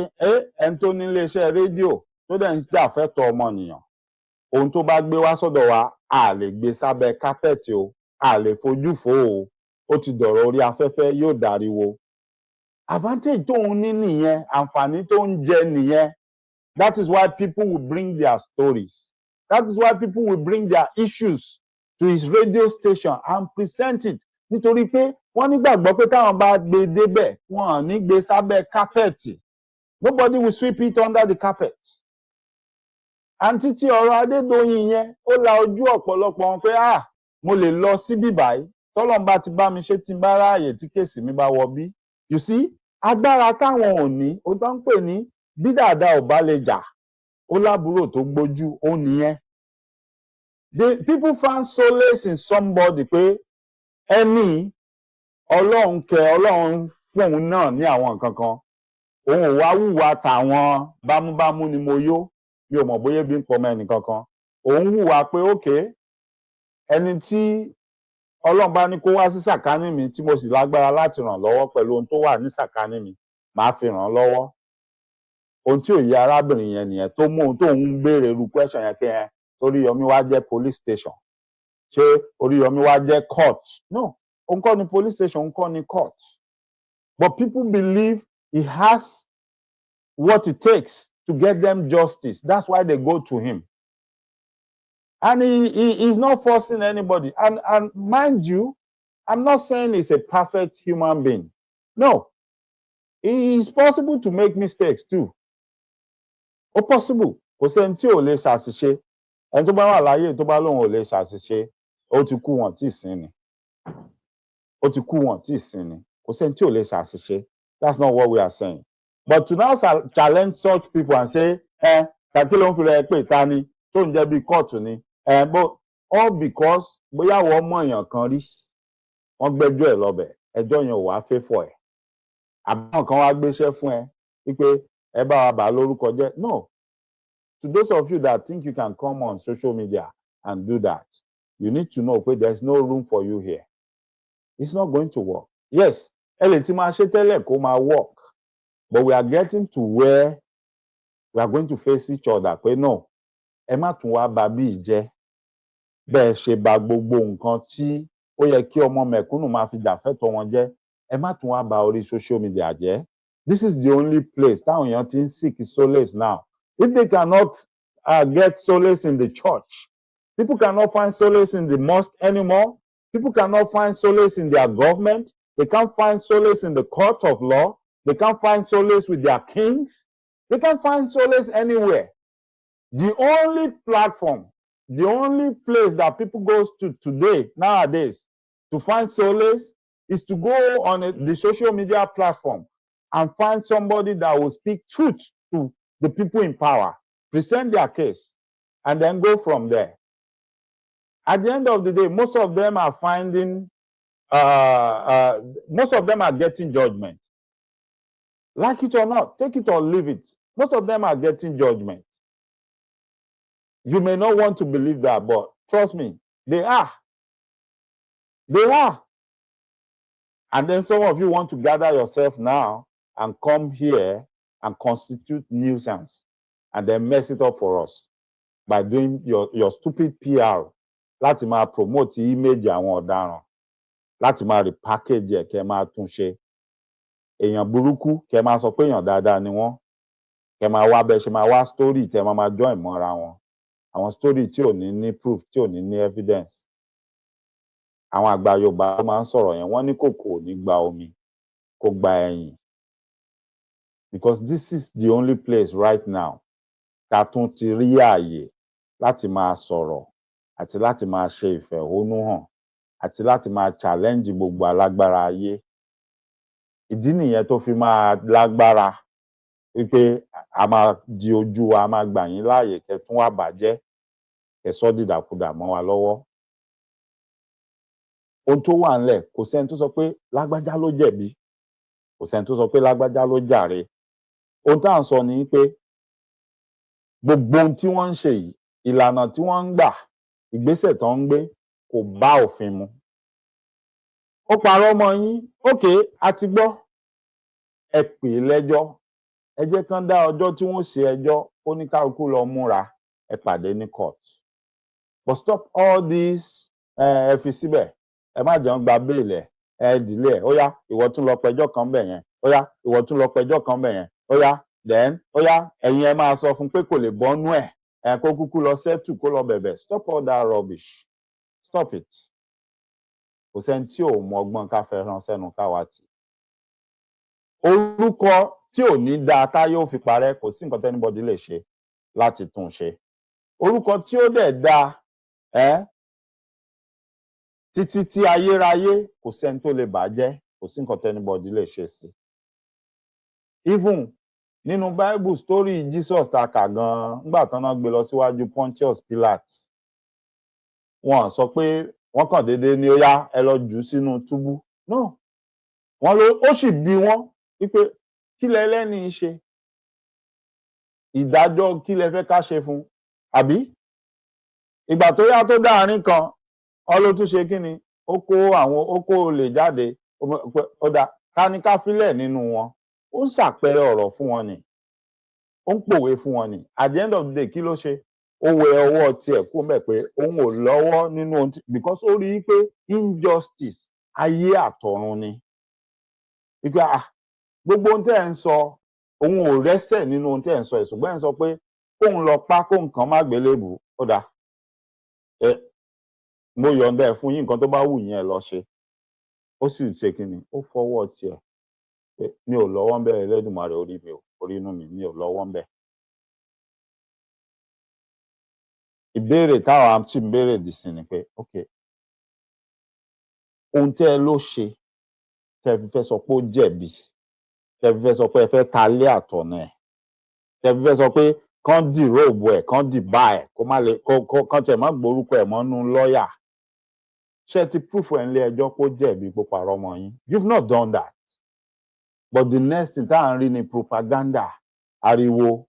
ẹni tó ní iléeṣẹ́ rédíò tó dẹ̀ ń jà fẹ́tọ̀ọ́ ọmọnìyàn. Ohun tó bá gbé wá sọ́dọ̀ wa, a lè gbé sábẹ́ kápẹ́ẹ̀tì o, a lè fojú fò o, ó ti dọ̀rọ̀ orí afẹ́fẹ́ yóò dariwo. Advantage tóun ní nìyẹn, àǹfààní tó ń jẹ nìyẹn. That is why people will bring their stories. That is why people will bring their issues to his radio station and present it. Nítorí pé wọ́n nígbàgbọ́ pé táwọn bá gbé débẹ̀, wọ́n ò ní gbé sábẹ́ kápẹ́ẹ̀tì. Nobody will sweep it under the carpet. Àǹtí tí ọ̀rọ̀ Adédoyin yẹn, ó la ojú ọ̀pọ̀lọpọ̀ wọn pé mo lè lọ síbí báyìí, tọ́lọ́run bá ti bá mi ṣe tí n bá ráàyè tí kéèsì mi bá wọ bí. You see, agbára táwọn ò ní, ó tán ń pè ní bí dàda ò bá lè jà, ó lábúrò tó gbójú, ó nìyẹn. The people found solace in somebody pé ẹni Ọlọ́run kẹ Ọlọ́run fóun náà ní àwọn nǹkan kan. Òun ò wá hùwà tàwọn bámúbámú ni mo yó, mi ò mọ̀ bóyá bí ń pọmọ ẹnìkan kan. Òun hùwà pé okay, ẹni tí Ọlọ́run bá ní kó wá sí sàkání mi tí mo sì lágbára láti ràn lọ́wọ́ pẹ̀lú ohun tó wà ní sàkání mi, màá fi ràn lọ́wọ́. Ohun tí ò yé arábìnrin yẹn nìyẹn tó mú ohun tó ń béèrè irú question yẹn pé Oríyọmí wá jẹ́ police station. Ṣé Oríyọmí wá jẹ́ court? No, òun kọ́ ni police station, òun kọ́ ni court. But people believe he has what it takes to get them justice. That's why they go to him. And he is not forcing anybody. And mind you, I'm not saying he's a perfect human being. No. It is possible to make mistakes too. Ó possible. Kò sẹ́ni tí ò lè ṣàṣìṣe. Ẹni tó bá wà láyé tó bá lóun ò lè ṣàṣìṣe, ó ti kú wọn tí ì sin ni. Ó ti kú wọn tí ì sin ni. Kò sẹ́ni tí ò lè ṣàṣìṣe. That's not what we are saying. But to now challenge such people and say, kàkí ló ń fi rẹ̀ pé ìta ni, tó ń jẹ́ bí kóòtù ni. But all because bóyá wọ́n mọ̀ èèyàn kan rí, wọ́n gbẹ́jọ́ ẹ̀ lọ́bẹ̀, ẹjọ́ yẹn ò wá fẹ́ fọ́ ẹ̀. Àbáwọn kan wá gbéṣẹ́ fún ẹ wípé ẹ bá wa bà lórúkọ jẹ́. No. To those of you that think you can come on social media and do that, you need to know that there's no room for you here. It's not going to work. Yes, ẹ lè ti máa ṣe tẹ́lẹ̀ kó máa work, but we are getting to where we are going to face each other pé no, ẹ má tún wá bà bí ìjẹ́. Bẹ́ẹ̀ ṣe bà gbogbo nǹkan tí ó yẹ kí ọmọ mẹ̀kúnnù máa fi jà fẹ́tọ̀ọ́ wọn jẹ́, ẹ má tún wá bà orí social media jẹ́. This is the only place táwọn èèyàn ti ń seek solace now. If they cannot get solace in the church, people cannot find solace in the mosque anymore. People cannot find solace in their government. They can't find solace in the court of law. They can't find solace with their kings. They can't find solace anywhere. The only platform, the only place that people go to today, nowadays, to find solace is to go on the social media platform and find somebody that will speak truth to the people in power, present their case, and then go from there. At the end of the day, most of them are finding, most of them are getting judgment. Like it or not, take it or leave it. Most of them are getting judgment. You may not want to believe that, but trust me, they are. They are. And then some of you want to gather yourself now and come here and constitute nuisance and then mess it up for us by doing your stupid PR. Láti máa promote image àwọn ọ̀daràn, láti máa repackage ẹ̀ kẹ́ máa tún ṣe. Èèyàn burúkú kẹ́ máa sọ pé èèyàn dáadáa ni wọ́n. Kẹ́ máa wá bẹ́ẹ̀ ṣe máa wá story tẹ́ máa join mọ́ra wọn. Àwọn story tí ò ní proof, tí ò ní evidence. Àwọn àgbà Yorùbá máa ń sọ̀rọ̀ yẹn, wọ́n ní kòkò ò ní gba omi, kò gba ẹ̀yìn. Because this is the only place right now tá tún ti rí ààyè láti máa sọ̀rọ̀ àti láti máa ṣe ìfẹ̀hónúhàn àti láti máa challenge gbogbo alágbára ayé. Ìdí nìyẹn tó fi máa lágbára wípé a máa di ojú wa, a máa gbà yín láàyè kẹ́ tún wá bàjẹ́, kẹ́ sọ dìdàkudà mọ́ wa lọ́wọ́. Ohun tó wà ńlẹ̀, kò sẹ́ni tó sọ pé lágbájá ló jẹ̀bi, kò sẹ́ni tó sọ pé lágbájá ló jàre. Ohun tá à ń sọ ni pé gbogbo ohun tí wọ́n ń ṣe yìí, ìlànà tí wọ́n ń gbà, ìgbésẹ̀ tó ń gbé kò bá òfin mu. Ó parọ́ mọ́ yín, ókè, a ti gbọ́. Ẹ pè é lẹ́jọ́. Ẹ jẹ́ kán dá ọjọ́ tí wọ́n ṣe ẹjọ́, ó ní kálukú lọ múra, ẹ pàdé ní court. But stop all this ẹ fi síbẹ̀, ẹ má jẹun gba béèlì ẹ dìlé ẹ, ó yá ìwọ tún lọ pẹjọ́ kan bẹ̀ yẹn, ó yá ìwọ tún lọ pẹjọ́ kan bẹ̀ yẹn, ó yá then ó yá ẹ̀yin ẹ máa sọ fún pé kò lè bọ́nú ẹ̀ kó kúkú lọ settle kó lọ bẹ̀bẹ̀. Stop all that rubbish. Stop it. Kò sẹ́ni tí ò mọ ọgbọ́n ká fẹ́ rán sẹ́nu káwa tì. Orúkọ tí ò ní dáa tá yóò fi parẹ́, kò sí nǹkan tẹ́nibọ́dì lè ṣe láti tún ṣe. Orúkọ tí ó dẹ̀ dáa títí tí ayérayé, kò sẹ́ni tó lè bàjẹ́, kò sí nǹkan tẹ́nibọ́dì lè ṣe sí. Even nínú Bible story Jesus ta kà gan-an, nígbà tán náà gbé lọ síwájú Pontius Pilate, wọ́n sọ pé wọ́n kàn déédéé ní ó yá ẹ lọ jù sínú túbú. No, wọ́n ló ó sì bi wọ́n wípé kí lẹ lẹ́ni ṣe, ìdájọ́ kí lẹ fẹ́ ká ṣe fún, àbí ìgbà tó yá tó dáàrin kan ọ ló tún ṣe kí ni, ó kó olè jáde, ó dá ká ní ká fílẹ̀ nínú wọn, ó ń ṣàpẹẹrẹ ọ̀rọ̀ fún wọn ni, ó ń pòwe fún wọn ni. At the end of the day kí ló ṣe, ó wẹ ọwọ́ tiẹ̀ kó mẹ́ pé òun ò lọ́wọ́ nínú ohun because ó rí i pé injustice ayé àtọ̀run ni. Ìgbà gbogbo ohun tẹ́ ẹ̀ ń sọ òun ò rẹ́sẹ̀ nínú ohun tẹ́ ẹ̀ ń sọ, ṣùgbọ́n ẹ̀ ń sọ pé kóun lọ pa kóun kan má gbélébù, ó dà mo yọ̀ǹda ẹ̀ fún yín, nǹkan tó bá wù yín ẹ lọ ṣe. Ó sì ṣe kí ni, ó fọwọ́ tiẹ̀ pé mi ò lọ́wọ́ ń bẹ̀, Ẹlẹ́dùmarè orí mi ò, orí inú mi ò lọ́wọ́ ń bẹ̀. Ìbéèrè táwa tí ń béèrè dì sí ni pé ok, ohun tẹ́ ẹ ló ṣe tẹ́ fi fẹ́ sọ pé ó jẹ̀bi, tẹ́ fi fẹ́ sọ pé ẹ fẹ́ ta lé àtọ̀nà ẹ̀, tẹ́ fi fẹ́ sọ pé kán dì róòbù ẹ̀, kán dì bá ẹ̀, kó má lè kán tiẹ̀ má gborúkọ ẹ̀ mọ́nú lọ́ọ̀yà. Ṣé ti proof ẹ̀ ń lé ẹjọ́ pé ó jẹ̀bi pé parọ́ mọ́ yín? You've not done that. But the next thing tá à ń rí ni propaganda, ariwo,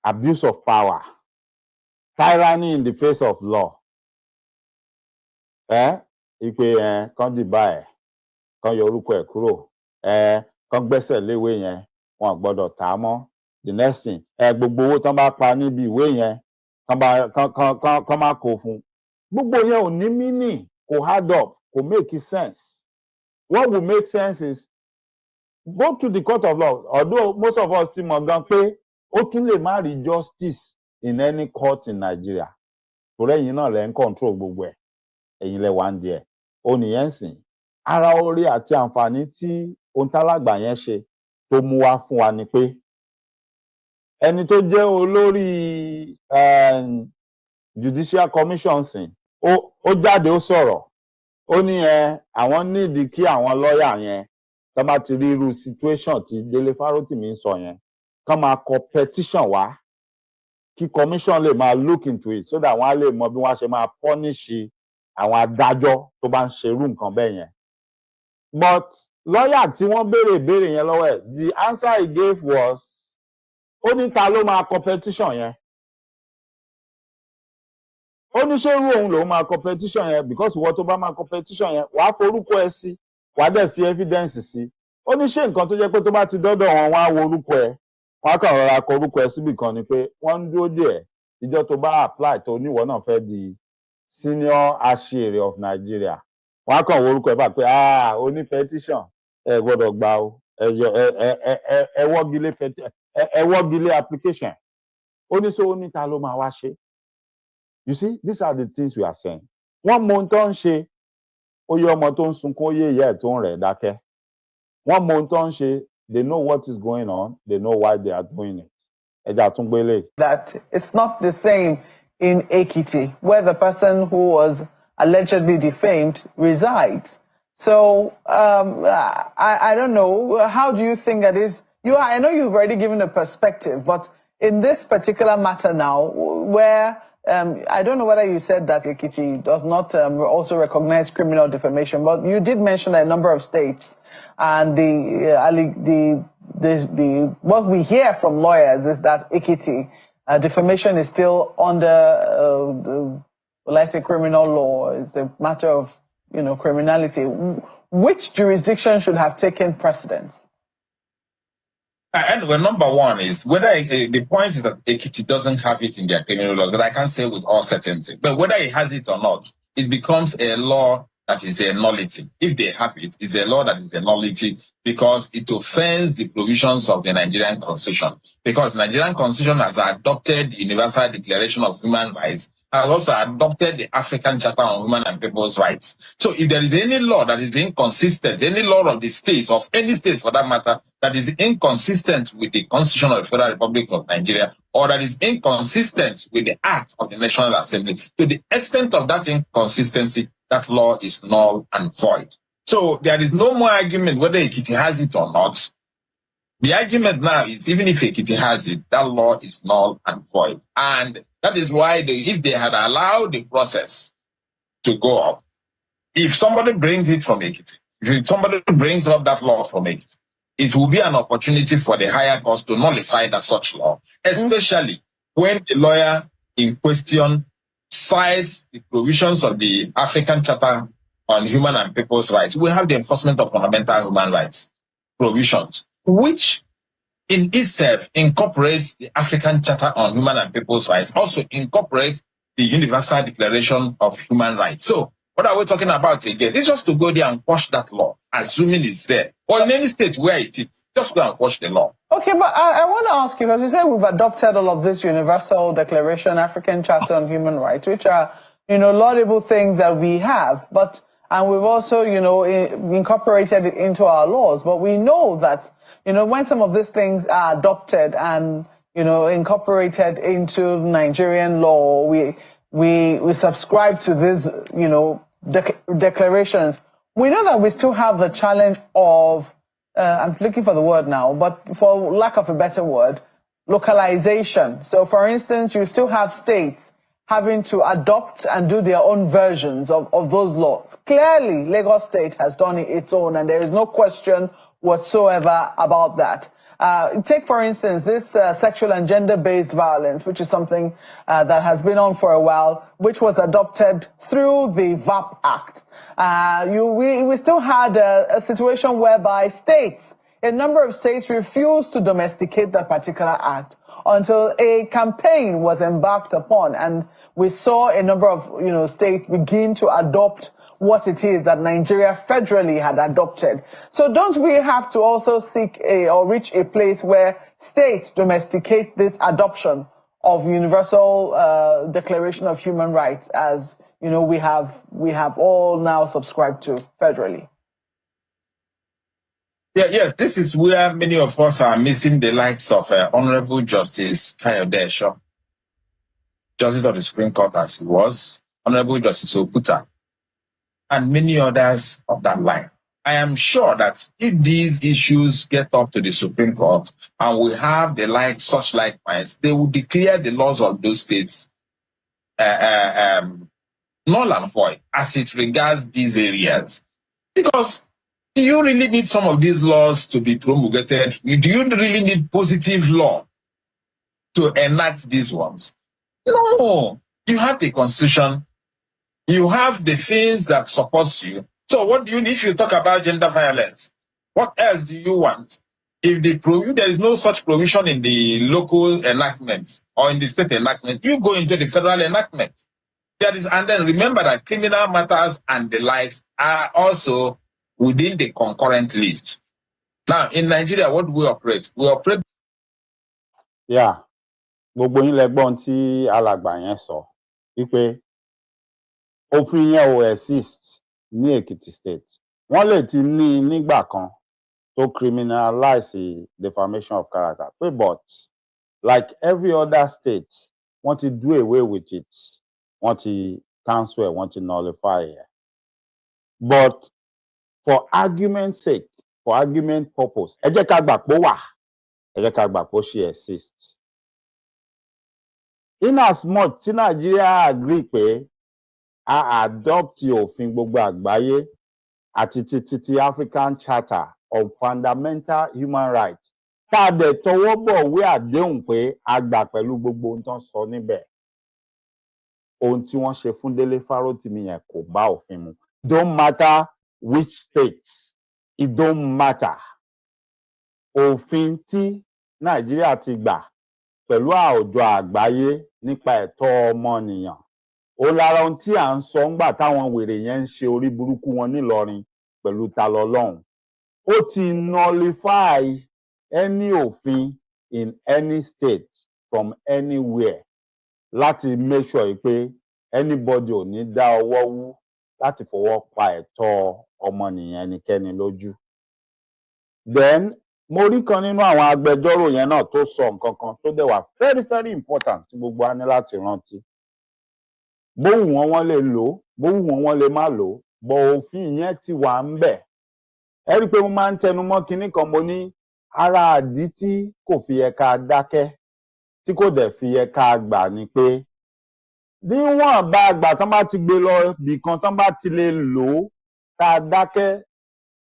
abuse of power, tyranny in the face of law. Ipe kán dìbà ẹ̀, kán yọ orúkọ ẹ̀ kúrò, kán gbẹ́sẹ̀ léwé yẹn, wọn ò gbọ́dọ̀ tà á mọ́. The next thing, gbogbo owó tán bá pa níbi ìwé yẹn, kán má kó fún. Gbogbo yẹn ò ní meaning, kò add up, kò make sense. What will make sense is go to the court of law. Although most of us think Morgan pé ó tún lè má rí justice in any court in Nigeria. Torí ẹ̀yin náà lẹ ń control gbogbo ẹ̀. Ẹ̀yin lẹ wà ń di ẹ̀. Ó nìyẹn sìn. Ara orí àti àǹfààní tí ohun tálágbà yẹn ṣe tó mú wá fún wa ni pé ẹni tó jẹ́ olórí judicial commission sìn ó jáde ó sọ̀rọ̀ ó ní àwọn nídìí kí àwọn lọ́ọ̀yà yẹn tó bá ti rí irú situation tí Délé Fárótìmí ń sọ yẹn kán máa kọ petition wá kí commission lè máa look into it so that wọ́n á lè mọ bí wọ́n ṣe máa punish àwọn adájọ́ tó bá ń ṣerú nǹkan bẹ́ẹ̀ yẹn. But lọ́ọ̀yà tí wọ́n béèrè ìbéèrè yẹn lọ́wọ́ ẹ̀, the answer he gave was ó ní ta ló máa kọ petition yẹn. Ó ní ṣé irú òun lòun máa kọ petition yẹn because ìwọ tó bá máa kọ petition yẹn wàá forúkọ ẹ sí wàá dẹ̀ fi evidence sí. Ó ní ṣé nǹkan tó jẹ́ pé tó bá ti dọ́dọ̀ wọn wọ́n á wo orúkọ ẹ wọ́n á kàn rọra kọ orúkọ ẹ síbì kan ni pé wọ́n ń dúró dè ẹ́ ìjọ tó bá apply tó níwọ náà fẹ́ di senior aṣèrè of Nigeria wọ́n á kàn wo orúkọ ẹ bá pé ó ní petition ẹ gbọ́dọ̀ gbà o ẹ wọ́gilé application. Ó ní sọ ó ní ta ló máa wá ṣe. You see, these are the things we are saying. Wọ́n mọ ohun tó ń ṣe, ó yẹ ọmọ tó ń sunkún, ó yẹ ìyá ẹ̀ tó ń rẹ̀ dákẹ́. Wọ́n mọ ohun tó ń ṣe, they know what is going on, they know why they are doing it. Ẹja tún gbélé. That it's not the same in Ekiti, where the person who was allegedly defamed resides. So I don't know. How do you think that is? I know you've already given a perspective, but in this particular matter now, where I don't know whether you said that Ekiti does not also recognize criminal defamation, but you did mention a number of states, and what we hear from lawyers is that Ekiti defamation is still under, criminal law. It's a matter of criminality. Which jurisdiction should have taken precedence? Anyway, number one is whether the point is that Ekiti doesn't have it in their criminal laws, but I can't say with all certainty. But whether it has it or not, it becomes a law that is a nullity. If they have it, it's a law that is a nullity because it offends the provisions of the Nigerian Constitution. Because the Nigerian Constitution has adopted the Universal Declaration of Human Rights, has also adopted the African Charter on Human and People's Rights. So if there is any law that is inconsistent, any law of the state, of any state for that matter, that is inconsistent with the Constitution of the Federal Republic of Nigeria, or that is inconsistent with the Act of the National Assembly, to the extent of that inconsistency, that law is null and void. So there is no more argument whether Ekiti has it or not. The argument now is even if Ekiti has it, that law is null and void. And that is why if they had allowed the process to go up, if somebody brings it from Ekiti, if somebody brings up that law from Ekiti, it will be an opportunity for the higher courts to nullify that such law, especially when the lawyer in question cites the provisions of the African Charter on Human and People's Rights. We have the enforcement of fundamental human rights provisions, which in itself incorporates the African Charter on Human and People's Rights, also incorporates the Universal Declaration of Human Rights. So what are we talking about again? It's just to go there and quash that law, assuming it's there. Or in any state where it is, just go and quash the law. Okay, but I want to ask you, because you said we've adopted all of this Universal Declaration, African Charter on Human Rights, which are, laudable things that we have, and we've also, incorporated it into our laws. But we know that, when some of these things are adopted and, incorporated into Nigerian law, we subscribe to these, declarations. We know that we still have the challenge of, I'm looking for the word now, but for lack of a better word, localization. So for instance, you still have states having to adopt and do their own versions of those laws. Clearly, Lagos State has done its own, and there is no question whatsoever about that. Take, for instance, this sexual and gender-based violence, which is something that has been on for a while, which was adopted through the VAP Act. We still had a situation whereby a number of states refused to domesticate that particular act until a campaign was embarked upon, and we saw a number of states begin to adopt what it is that Nigeria federally had adopted. So don't we have to also seek or reach a place where states domesticate this adoption of universal Declaration of Human Rights, as we have all now subscribed to federally? Yeah, yes, this is where many of us are missing the likes of Honorable Justice Kayode Esho, Justice of the Supreme Court as he was, Honorable Justice Okuta, and many others of that line. I am sure that if these issues get up to the Supreme Court and we have the such minds, they will declare the laws of those states null and void as it regards these areas. Because do you really need some of these laws to be promulgated? Do you really need positive law to enact these ones? No. You have the Constitution. You have the things that supports you. So what do you need if you talk about gender violence? What else do you want? If there is no such provision in the local enactment or in the state enactment, you go into the federal enactment. And then remember that criminal matters and the likes are also within the concurrent list. Now, in Nigeria, what do we operate? We operate. Yeah, gbogbo yín lẹ́gbọ́n tí alàgbà yẹn sọ wípé òfin yẹn ò exist ní Èkìtì state. Wọ́n lè ti ní nígbà kan tó criminalize defamation of character. But like every other state, wọ́n ti do away with it. Wọ́n ti cancel it, wọ́n ti nullify it. But for argument's sake, for argument purpose, ẹ jẹ́ ká gbà pé ó wà, ẹ jẹ́ ká gbà pé ó ṣì exist. In as much tí Nigeria agree pé a adopt òfin gbogbo àgbáyé àti ti African Charter of Fundamental Human Rights, tá a dẹ̀ tọwọ́ bọ̀wé àdéhùn pé a gbà pẹ̀lú gbogbo ohun tó ń sọ níbẹ̀. Ohun tí wọ́n ṣe fún Délé Fárótìmí yẹn kò bá òfin mu. Don't matter which state, it don't matter. Òfin tí Nàìjíríà ti gbà pẹ̀lú àwùjọ àgbáyé nípa ẹ̀tọ́ ọmọnìyàn. Ó lára ohun tí à ń sọ ńgbà táwọn wèrè yẹn ń ṣe orí burúkú wọn nílọrin pẹ̀lú ta lọ́lọ́run. Ó ti nullify any òfin in any state from anywhere láti make sure pé anybody ò ní dá ọwọ́ wú láti fọwọ́ pa ẹ̀tọ́ ọmọnìyàn ẹnikẹ́ni lójú. Then mo rí kan nínú àwọn agbẹjọ́rò yẹn náà tó sọ nǹkan kan tó dẹ̀ wà very very important tí gbogbo wa ní láti rántí. Bówù wọ́n lè lò ó, bówù wọ́n lè má lò ó, bọ̀ òfin yẹn ti wà ń bẹ̀. Ẹ rí i pé mo máa ń tẹnu mọ́ kinní kan, mo ní ara àdí tí kò fi yẹ ká dákẹ́, tí kò dẹ̀ fi yẹ ká gbà ni pé níwọ̀n bá àgbà tán bá ti gbé lọ bìkan tán bá ti lè lò ó, ká dákẹ́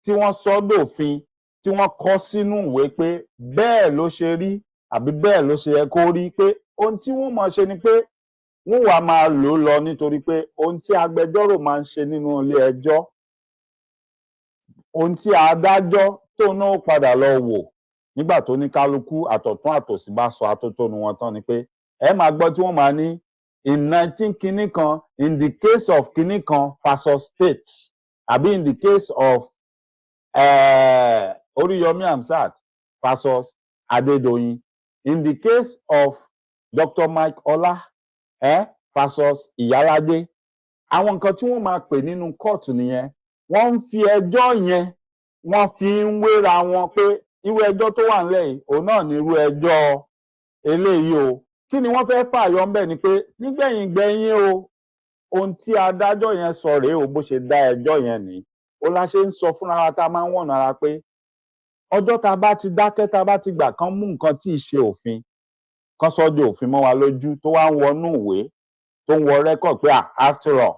tí wọ́n sọ dòfin, tí wọ́n kọ sínú ìwé pé bẹ́ẹ̀ ló ṣe rí àbí bẹ́ẹ̀ ló ṣe yẹ kó rí, pé ohun tí wọ́n máa ṣe ni pé wọ́n wá máa lò ó lọ, nítorí pé ohun tí agbẹjọ́rò máa ń ṣe nínú ilé ẹjọ́, ohun tí adájọ́ tó náà padà lọ wò nígbà tó ní kálukú àtọ̀tún àtòsí bá sọ atótónu wọn tán ni pé ẹ máa gbọ́ tí wọ́n máa ní in 19 kinní kan, in the case of kinní kan versus states, àbí in the case of Oríyọmí Hamzat versus Adédoyin, in the case of Dr. Mike Ola versus Ìyáládé. Àwọn nǹkan tí wọ́n máa pè nínú kóòtù nìyẹn. Wọ́n ń fi ẹjọ́ yẹn, wọ́n fi ń wéra wọn pé irú ẹjọ́ tó wà nílẹ̀ yìí, òun náà ní irú ẹjọ́ eléyìí o. Kí ni wọ́n fẹ́ fàyọ ńbẹ̀ ni pé nígbẹ̀yìn gbẹ̀yìn o, ohun tí adájọ́ yẹn sọ rèé o, bó ṣe dá ẹjọ́ yẹn ní. Ó la ṣe ń sọ fúnra wa tá a máa ń wọ̀nà ara pé ọjọ́ tá a bá ti dákẹ́, tá a bá ti gbà kán mú nǹkan tí ì ṣe òfin, kán sọ di òfin mọ́ wa lójú, tó wá ń wọnú ìwé, tó ń wọ rẹ́kọ̀d pé after all,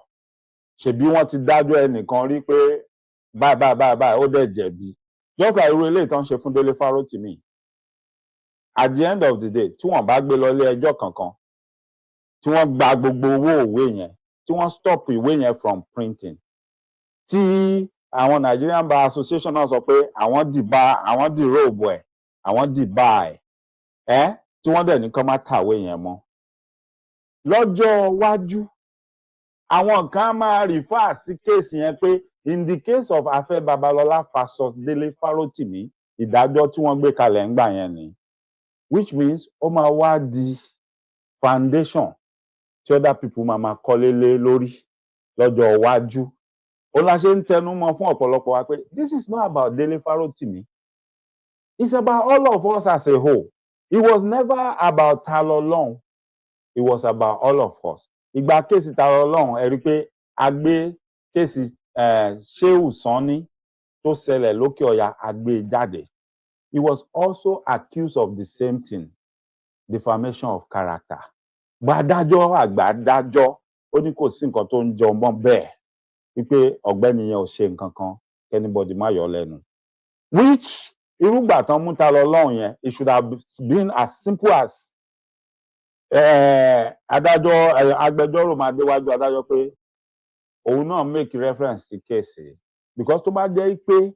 ṣèbí wọ́n ti dájọ́ ẹnìkan rí pé báyìí ó dẹ̀ jẹ̀bi. Just like irú eléyìí tó ń ṣe fún Délé Fárótìmí. At the end of the day, tí wọ́n bá gbé lọ ilé ẹjọ́ kankan, tí wọ́n gba gbogbo owó ìwé yẹn, tí wọ́n stop ìwé yẹn from printing, tí àwọn Nigerian Bar Association náà sọ pé àwọn dìrobe ẹ̀, àwọn dìbà ẹ̀, tí wọ́n dẹ̀ ní kán má tàwé yẹn mọ́. Lọ́jọ́ iwájú àwọn kan máa refer sí kéèsì yẹn pé in the case of Afe Babalola versus Dele Farotimi, ìdájọ́ tí wọ́n gbé kalẹ̀ ńgbà yẹn ni, which means ó máa wá di foundation tí other people máa kọ́lé lé lórí lọ́jọ́ iwájú. Ó la ṣe ń tẹnu mọ́ fún ọ̀pọ̀lọpọ̀ wa pé this is not about Dele Farotimi, it's about all of us as a whole. It was never about Talolong, it was about all of us. Ìgbà kéèsì Talolong ẹ rí pé a gbé kéèsì Shehu Sanni tó ṣẹlẹ̀ lókè ọ̀yà a gbé jáde. He was also accused of the same thing, defamation of character. Gbàdájọ́ àgbàdájọ́ ó ní kò sí nǹkan tó ń jọ mọ́ bẹ́ẹ̀ wípé ọ̀gbẹ́ni yẹn ò ṣe nǹkan kan anybody má yọ lẹ́nu. Which irúgbà tán mú Talolong yẹn, it should have been as simple as adájọ́ agbẹjọ́rò máa déwájú adájọ́ pé òun náà make reference sí kéèsì, because tó bá jẹ́ pé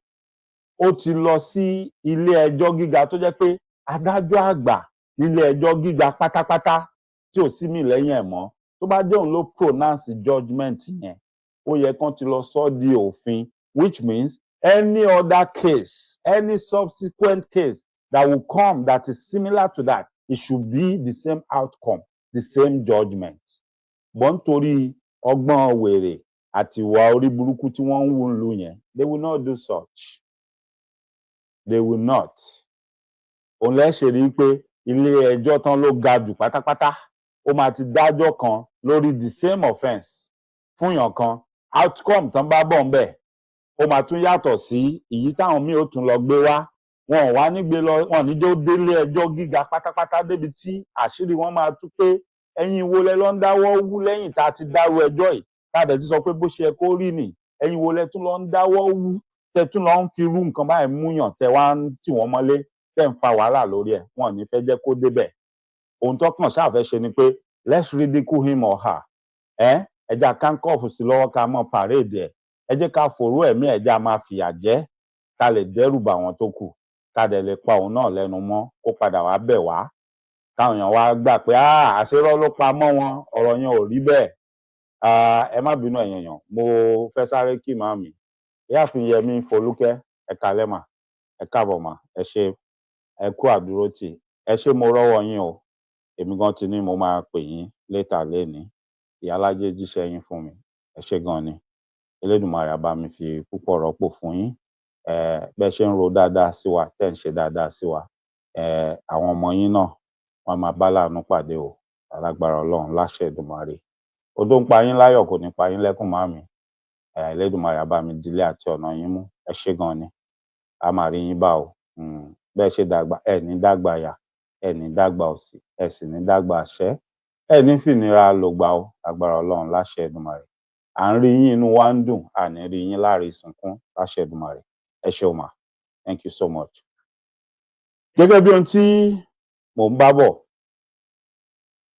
ó ti lọ sí ilé ẹjọ́ gíga tó jẹ́ pé adájọ́ àgbà nílé ẹjọ́ gíga pátápátá tí ò sí mi lẹ́yìn ẹ̀ mọ́, tó bá jẹ́ òun ló pronounce judgment yẹn, ó yẹ kán ti lọ sọ di òfin, which means any other case, any subsequent case that will come that is similar to that, it should be the same outcome, the same judgment. Bọ́n torí ọgbọ́n wèrè àti ìwà orí burúkú tí wọ́n ń wù lù yẹn, they will not do such. They will not. Òun lẹ́ ṣe rí pé ilé ẹjọ́ tán ló ga jù pátápátá, ó máa ti dájọ́ kan lórí the same offence fún yàn kan, outcome tán bá bọ̀ ń bẹ̀ ó máa tún yàtọ̀ sí èyí táwọn míì ó tún lọ gbé wá. Wọn ò wá nígbé lọ, wọn ní jẹ́ ó délé ẹjọ́ gíga pátápátá débi tí àṣírí wọn máa tú pé ẹ̀yin wo lẹ lọ ń dáwọ́ wú lẹ́yìn tá a ti dárú ẹjọ́ yìí tá a dẹ̀ ti sọ pé bó ṣe kó rí nì, ẹ̀yin wo lẹ tún lọ ń dáwọ́ wú tẹ tún lọ ń fi irú nǹkan báyìí múyàn tẹ wá ń tì wọ́n mọ́lé tẹ̀ ń fa wàhálà lórí ẹ̀, wọn ò ní fẹ́ jẹ́ kó débẹ̀. Ohun tó kàn ṣáà fẹ́ ṣe ni pé let's ridicule him or her. Ẹja kánkọ́ọ̀fù sí lọ́wọ́ ká mọ́ parade ẹ̀, ẹ jẹ́ ká fòró ẹ̀mí ẹja máa fìyà jẹ ká lè dẹ́rù bà wọ́n tó kù, ká dẹ̀ lè pa òun náà lẹ́nu mọ́ kó padà wá bẹ̀ wá, káwọn èèyàn wá gbà pé àṣírọ́ ló pa mọ́ wọn, ọ̀rọ̀ yẹn ò rí bẹ́ẹ̀. Ẹ má bínú ẹ̀yin èèyàn, mo fẹ́ sáré kí màmí ìyáàfin Yẹmí Folúkẹ́, ẹ káalẹ́ mà, ẹ káàbọ̀ mà, ẹ ṣé, ẹ kú àdúrótì, ẹ ṣé mo rọ́wọ́ yín o. Èmi gan ti ní mo máa pè yín létà lénìí, ìyálájé jíṣẹ́ yín fún mi, ẹ ṣé gan ni. Elédùmarè á bá mi fi púpọ̀ rọ́pò fún yín. Bẹ́ẹ̀ ṣe ń ro dáadáa sí wa, tẹ́ ń ṣe dáadáa sí wa, àwọn ọmọ yín náà wọ́n máa bá láàánú pàdé o, alágbára Ọlọ́run láṣẹ Èdùmàrè. Odó ń pa yín láyọ̀ kò ní pa yín lẹ́kún màmí. Elédùmarè á bá mi dílé àti ọ̀nà yín mú, ẹ ṣé gan ni. A máa rí yín bá o. Bẹ́ẹ̀ ṣe dàgbà, ẹ ní dàgbà yà, ẹ ní dàgbà òsì, ẹ sì ní dàgbà àṣẹ, ẹ ní fìnira lògbà o, agbára Ọlọ́run láṣẹ Èdùmàrè. À ń rí yín inú wa ń dùn, à ní rí yín láre ìsùnkún láṣẹ Èdùmàrè. Ẹ ṣé o mà, thank you so much. Gẹ́gẹ́ bí ohun tí mò ń bá bọ̀,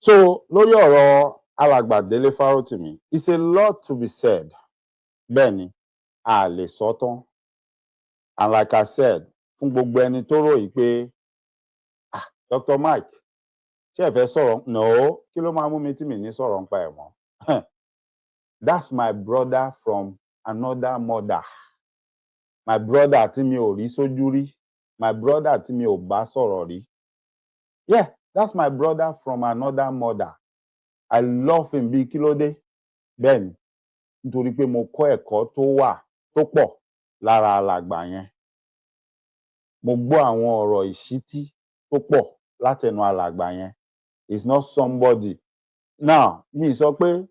so lórí ọ̀rọ̀ alàgbà Dele Farotimi, it's a lot to be said. Bẹ́ẹ̀ ni, a lè sọ tán. And like I said, fún gbogbo ẹni tó ròyìn pé Dr. Mike ṣé ẹ fẹ́ sọ̀rọ̀? No, kí ló máa mú mi tí mi ní sọ̀rọ̀ nípa ẹ̀ mọ́? That's my brother from another mother. My brother tí mi ò rí sójú rí, my brother tí mi ò bá sọ̀rọ̀ rí. Yeah, that's my brother from another mother. I love him bí kí ló dé? Bẹ́ẹ̀ ni, nítorí pé mo kọ́ ẹ̀kọ́ tó pọ̀ lára alàgbà yẹn. Mo gbọ́ àwọn ọ̀rọ̀ ìṣítí tó pọ̀ látẹnu alàgbà yẹn. It's not somebody. Now, mi sọ pé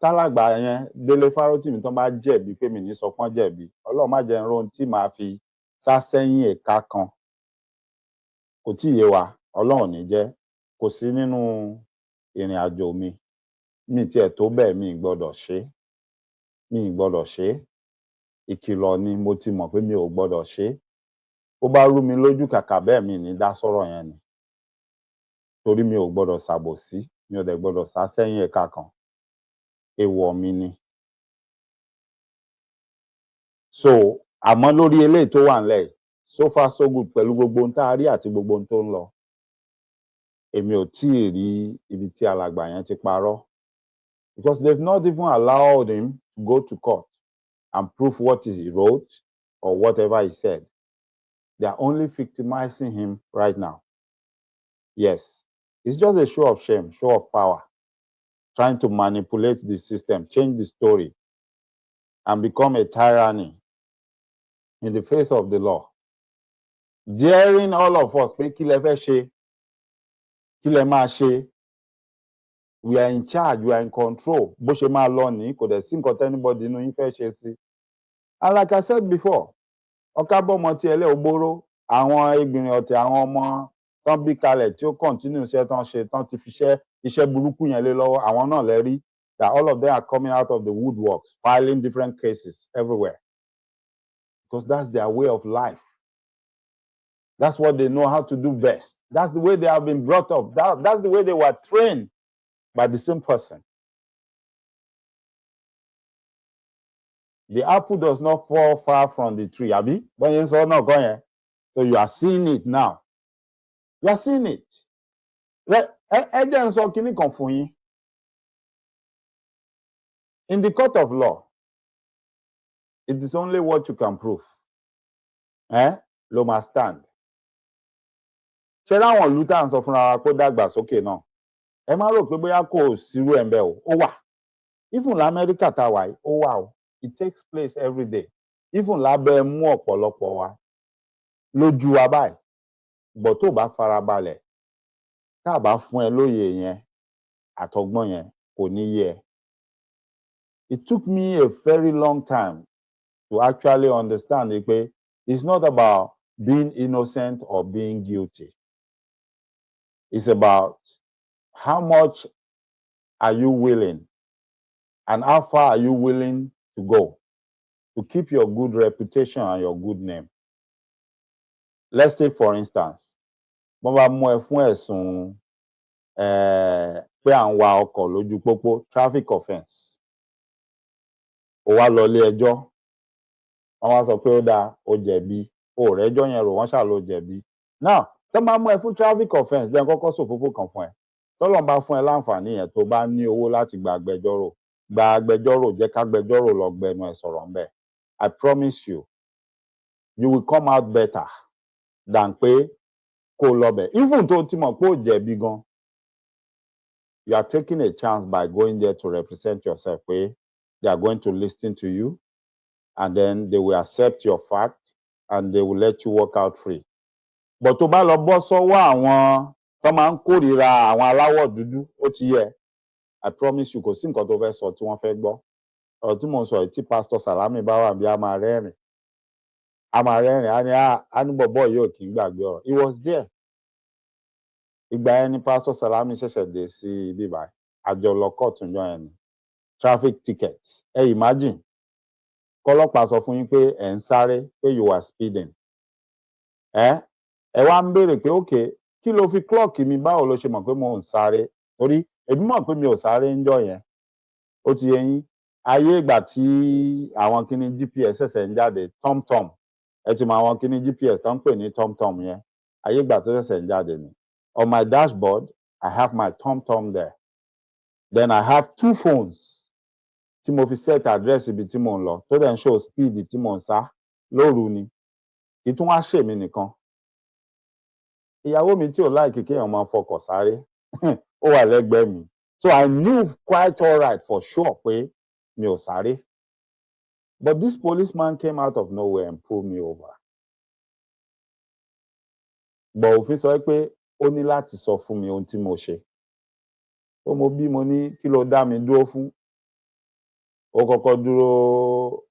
tálàgbà yẹn Dele Farotimi tán bá jẹ̀bi pé mi ní sọ pọ́n jẹ̀bi. Ọlọ́run má jẹ́ n rohun tí màá fi sá sẹ́yìn ẹ̀ka kan. Kò tí ì yé wa, Ọlọ́run ní jẹ́, kò sí nínú ìrìn àjò mi. Mi tiẹ̀ tó bẹ́ẹ̀ mi gbọ́dọ̀ ṣe. Mi gbọ́dọ̀ ṣe. Ìkìlọ̀ ni mo ti mọ̀ pé mi ò gbọ́dọ̀ ṣe. Ó bá rú mi lójú kàkà bẹ́ẹ̀ mi ní dá sọ̀rọ̀ yẹn ni. Torí mi ò gbọ́dọ̀ ṣàbòsí, mi ò dẹ̀ gbọ́dọ̀ sá sẹ́yìn ẹ̀ka kan. Èèwọ̀ mi ni. So, àmọ́ lórí eléyìí tó wà ńlẹ̀ yìí, so far so good pẹ̀lú gbogbo ohun tá a rí àti gbogbo ohun tó ń lọ. èmi ò tíì rí ibi tí alàgbà yẹn ti parọ́, because they've not even allowed him to go to court and prove what he wrote or whatever he said. They are only victimizing him right now. Yes, it's just a show of shame, show of power, trying to manipulate the system, change the story, and become a tyranny in the face of the law. Daring all of us, pé kí lẹ fẹ́ ṣe, kí lẹ máa ṣe. We are in charge, we are in control. Bó ṣe máa lọ ní, kò dẹ̀ sí nǹkan tẹ́nibọ́dì inú yín fẹ́ ṣe sí. And like I said before, ọ̀kábọ̀mọ tí ẹlẹ́ ògbóró, àwọn ìgbìmọ̀ ọ̀tẹ̀, àwọn ọmọ tán bí kalẹ̀ tí ó continue iṣẹ́ tán ṣe, tán ti fi iṣẹ́ burúkú yẹn lé lọ́wọ́, àwọn náà lẹ rí that all of them are coming out of the woodworks, filing different cases everywhere. Because that's their way of life. That's what they know how to do best. That's the way they have been brought up. That's the way they were trained by the same person. The apple does not fall far from the tree, abi? So you are seeing it now. You are seeing it. In the court of law, it is only what you can prove. Ló máa stand. Ṣé ráwọn ìlú tá à ń sọ fúnra wa kó dàgbà sókè náà? Ẹ má rò pé bóyá kò sírú ẹ̀ ń bẹ o, ó wà. Even l'Amẹ́ríkà tá a wà yìí, ó wà o. It takes place every day. Even lábẹ́ mú ọ̀pọ̀lọpọ̀ wa lójú wa báyìí. But tó bá farabalẹ̀, tá a bá fún ẹ lóye yẹn, àtọgbọ́n yẹn, kò ní yé ẹ. It took me a very long time to actually understand pé it's not about being innocent or being guilty. It's about how much are you willing and how far are you willing to go to keep your good reputation and your good name. Let's take for instance, wọ́n bá mú ẹ fún ẹ̀sùn pé à ń wa ọkọ̀ lójú pópó, traffic offence. Ó wá lọ ilé ẹjọ́, wọ́n wá sọ pé ó dáa, ó jẹ̀bi, ó rẹ́jọ́ yẹn rò, wọ́n ṣáà ló jẹ̀bi. Now, tó máa mú ẹ fún traffic offence, then kọ́kọ́ ṣòfófó kan fún ẹ. Tọ́lọ́run bá fún ẹ láǹfààní yẹn tó bá ní owó láti gba agbẹjọ́rò, jẹ́ kágbẹjọ́rò lọ gbẹnu ẹ sọ̀rọ̀ ńbẹ̀. I promise you, you will come out better than pé kó lọ bẹ̀. Even tó ti mọ̀ pé ó jẹ̀bi gan, you are taking a chance by going there to represent yourself pé they are going to listen to you and then they will accept your fact and they will let you walk out free. But tó bá lọ bọ́ sọ́wọ́ àwọn tó máa ń kórìíra àwọn aláwọ̀ dúdú, ó ti yẹ. I promise you, kò sí nǹkan tó fẹ́ sọ tí wọ́n fẹ́ gbọ́. Ọ̀rọ̀ tí mò ń sọ yìí tí Pastor Salami bá wà bí a máa rẹ́rìn. A ní bọ̀bọ́ yìí ò kì í gbàgbé ọ̀rọ̀. He was there. Ìgbà yẹn ni Pastor Salami ṣẹ̀ṣẹ̀ dé sí ibi báyìí. Àjọ lọ kóòtù ńjọ́ yẹn ni. Traffic ticket. Imagine. Kọ́lọ́pàá sọ fún yín pé ẹ̀ ń sáré, pé you are speeding. Ẹ wá ń béèrè pé okay, kí ló fi clock mi, báwo ló ṣe mọ̀ pé mo ń sáré? Torí èmi mọ̀ pé mi ò sáré ńjọ́ yẹn. Ó ti yé yín. Ayé ìgbà tí àwọn kíní GPS ṣẹ̀ṣẹ̀ ń jáde, TomTom. Ẹ ti mọ àwọn kíní GPS tó ń pè ní TomTom yẹn. Ayé ìgbà tó ṣẹ̀ṣẹ̀ ń jáde ni. On my dashboard, I have my TomTom there. Then I have 2 phones tí mo fi set address ibi tí mò ń lọ, tó dẹ̀ ń show speed tí mò ń sá lóru ni. Ìtún wá ṣèmi nìkan. Ìyàwó mi tí ò láìkí kéèyàn máa fọkọ̀ sáré, ó wà lẹ́gbẹ̀ẹ́ mi. So I knew quite all right for sure pé mi ò sáré. But this policeman came out of nowhere and pulled me over. But òfin sọ pé ó ní láti sọ fún mi ohun tí mo ṣe. Ó mo ní kí ló dá mi dúró fún? Ó kọ́kọ́ dúró,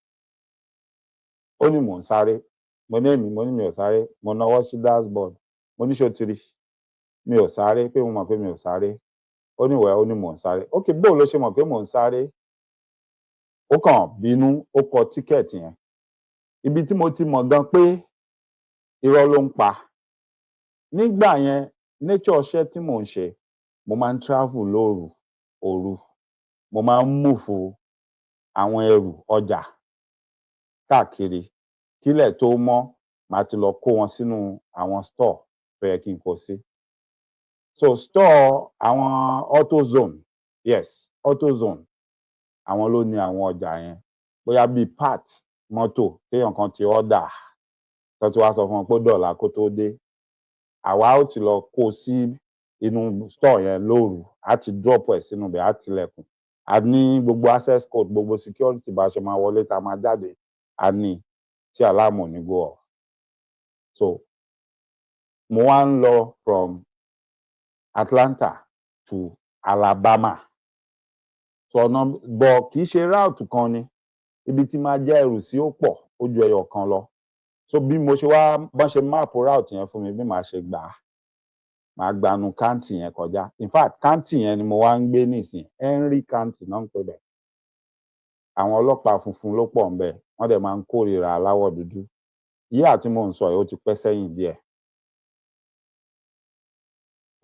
ó ní mò ń sáré. Mo ní mi ò sáré. Mo nawọ́ sí dashboard. Mo ní ṣó ti rí? Mi ò sáré, pé mo mọ̀ pé mi ò sáré. Ó ní ó ní mò ń sáré. Okay, bó ló ṣe mọ̀ pé mò ń sáré? Ó kàn bínú, ó kọ tíkẹ̀ẹ̀tì yẹn. Ibi tí mo ti mọ̀ gan pé irọ́ ló ń pa. Nígbà yẹn, nature iṣẹ́ tí mò ń ṣe, mo máa ń travel lóru, òru. Mo máa ń move àwọn ẹrù ọjà káàkiri. Kílẹ̀ tó mọ́, màá ti lọ kó wọn sínú àwọn store tó yẹ kí n kó sí. so store àwọn AutoZone, yes, AutoZone àwọn ló ní àwọn ọjà yẹn bóyá bíi parts mọ́tò téèyàn kan ti order tó ti wá sọ fún wọn pé dọ̀là kó tó dé àwa ó ti lọ kó sí inú store yẹn lóru á ti drop ẹ̀ sínú bẹ̀ á tilẹ̀kùn a ní gbogbo access code gbogbo security bá ṣe máa wọlé tá máa jáde a ní tí aláàmù ò ní go off so mo wá ń lọ from Atlanta to Alabama so ọ̀nà bọ̀ kì í ṣe route kan ni ibi tí máa jẹ́ ẹrù sí ó pọ̀ ó ju ẹyọ kan lọ so bí mo ṣe wá bọ́n ṣe map route yẹn fún mi bí màá ṣe gbà á màá gbanu county yẹn kọjá in fact county yẹn ni mo wá ń gbé nísìn Henry County náà ń pè bẹ́ẹ̀ àwọn ọlọ́pàá funfun ló pọ̀ ńbẹ̀ wọ́n dẹ̀ máa ń kórìíra aláwọ̀ dúdú yíyà tí mò ń sọ yìí ó ti pẹ́ sẹ́yìn díẹ̀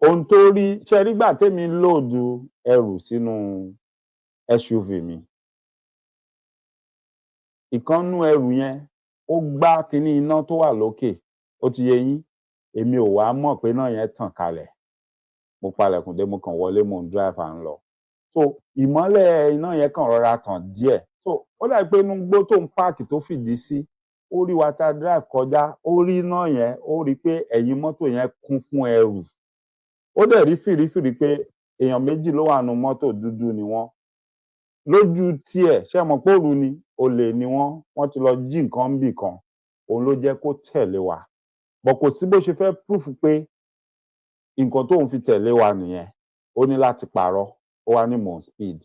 ohun tó rí ṣe rígbà tèmi lóòdù ẹrù sínú SUV mi ìkànnú ẹrù yẹn ó gbá kínní iná tó wà lókè ó ti yé yín èmi ò wá mọ̀ pé náà yẹn tàn kalẹ̀ mo palẹ̀kùn dé mo kàn wọlé mo ń drive à ń lọ so ìmọ́lẹ̀ iná yẹn kàn rọra tàn díẹ̀ so ó dàbí pé inú gbó tó ń páàkì tó fìdí sí ó rí wa tá drive kọjá ó rí iná yẹn ó rí pé ẹ̀yìn mọ́tò yẹn kún fún ẹrù ó dẹ̀ rí fìrífìrí pé èèyàn méjì ló wà nù mọ́tò dúdú ni wọ́n lójú tiẹ̀ ṣé mọ̀ pé òru ni olè ni wọ́n ti lọ jí nǹkan bì kan òun ló jẹ́ kó tẹ̀lé wa bọ̀ kò sí bó ṣe fẹ́ proof pé nǹkan tóun fi tẹ̀lé wa nìyẹn ó ní láti parọ́ ó wá ní mò ń speed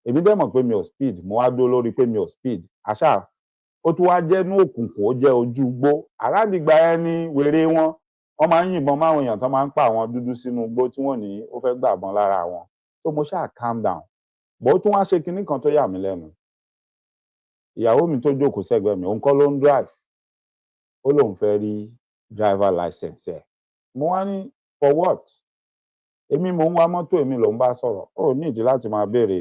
èmi dẹ̀ mọ̀ pé mi ò speed mo wá dúró lórí pé mi ò speed àṣà ó tún wá jẹ́ inú òkùnkùn ó jẹ́ ojú igbó aládìgbà ẹni wèrè wọ́n máa ń yìnbọn máwọn èèyàn tó máa ń pa àwọn dúdú sínú igbó tí wọ́n ní ó fẹ́ gbàbọn lára wọn so mo ṣáà calm down bó tún wá ṣe kinní kan tó yà mí lẹ́nu ìyàwó mi tó jókòó sẹ́gbẹ̀ẹ́ mi òun kọ́ ló ń drive ó lóun fẹ́ rí driver license ẹ̀ mo wá ní for what èmi mò ń wa mọ́tò èmi ló ń bá sọ̀rọ̀ ó ní ìdí láti máa béèrè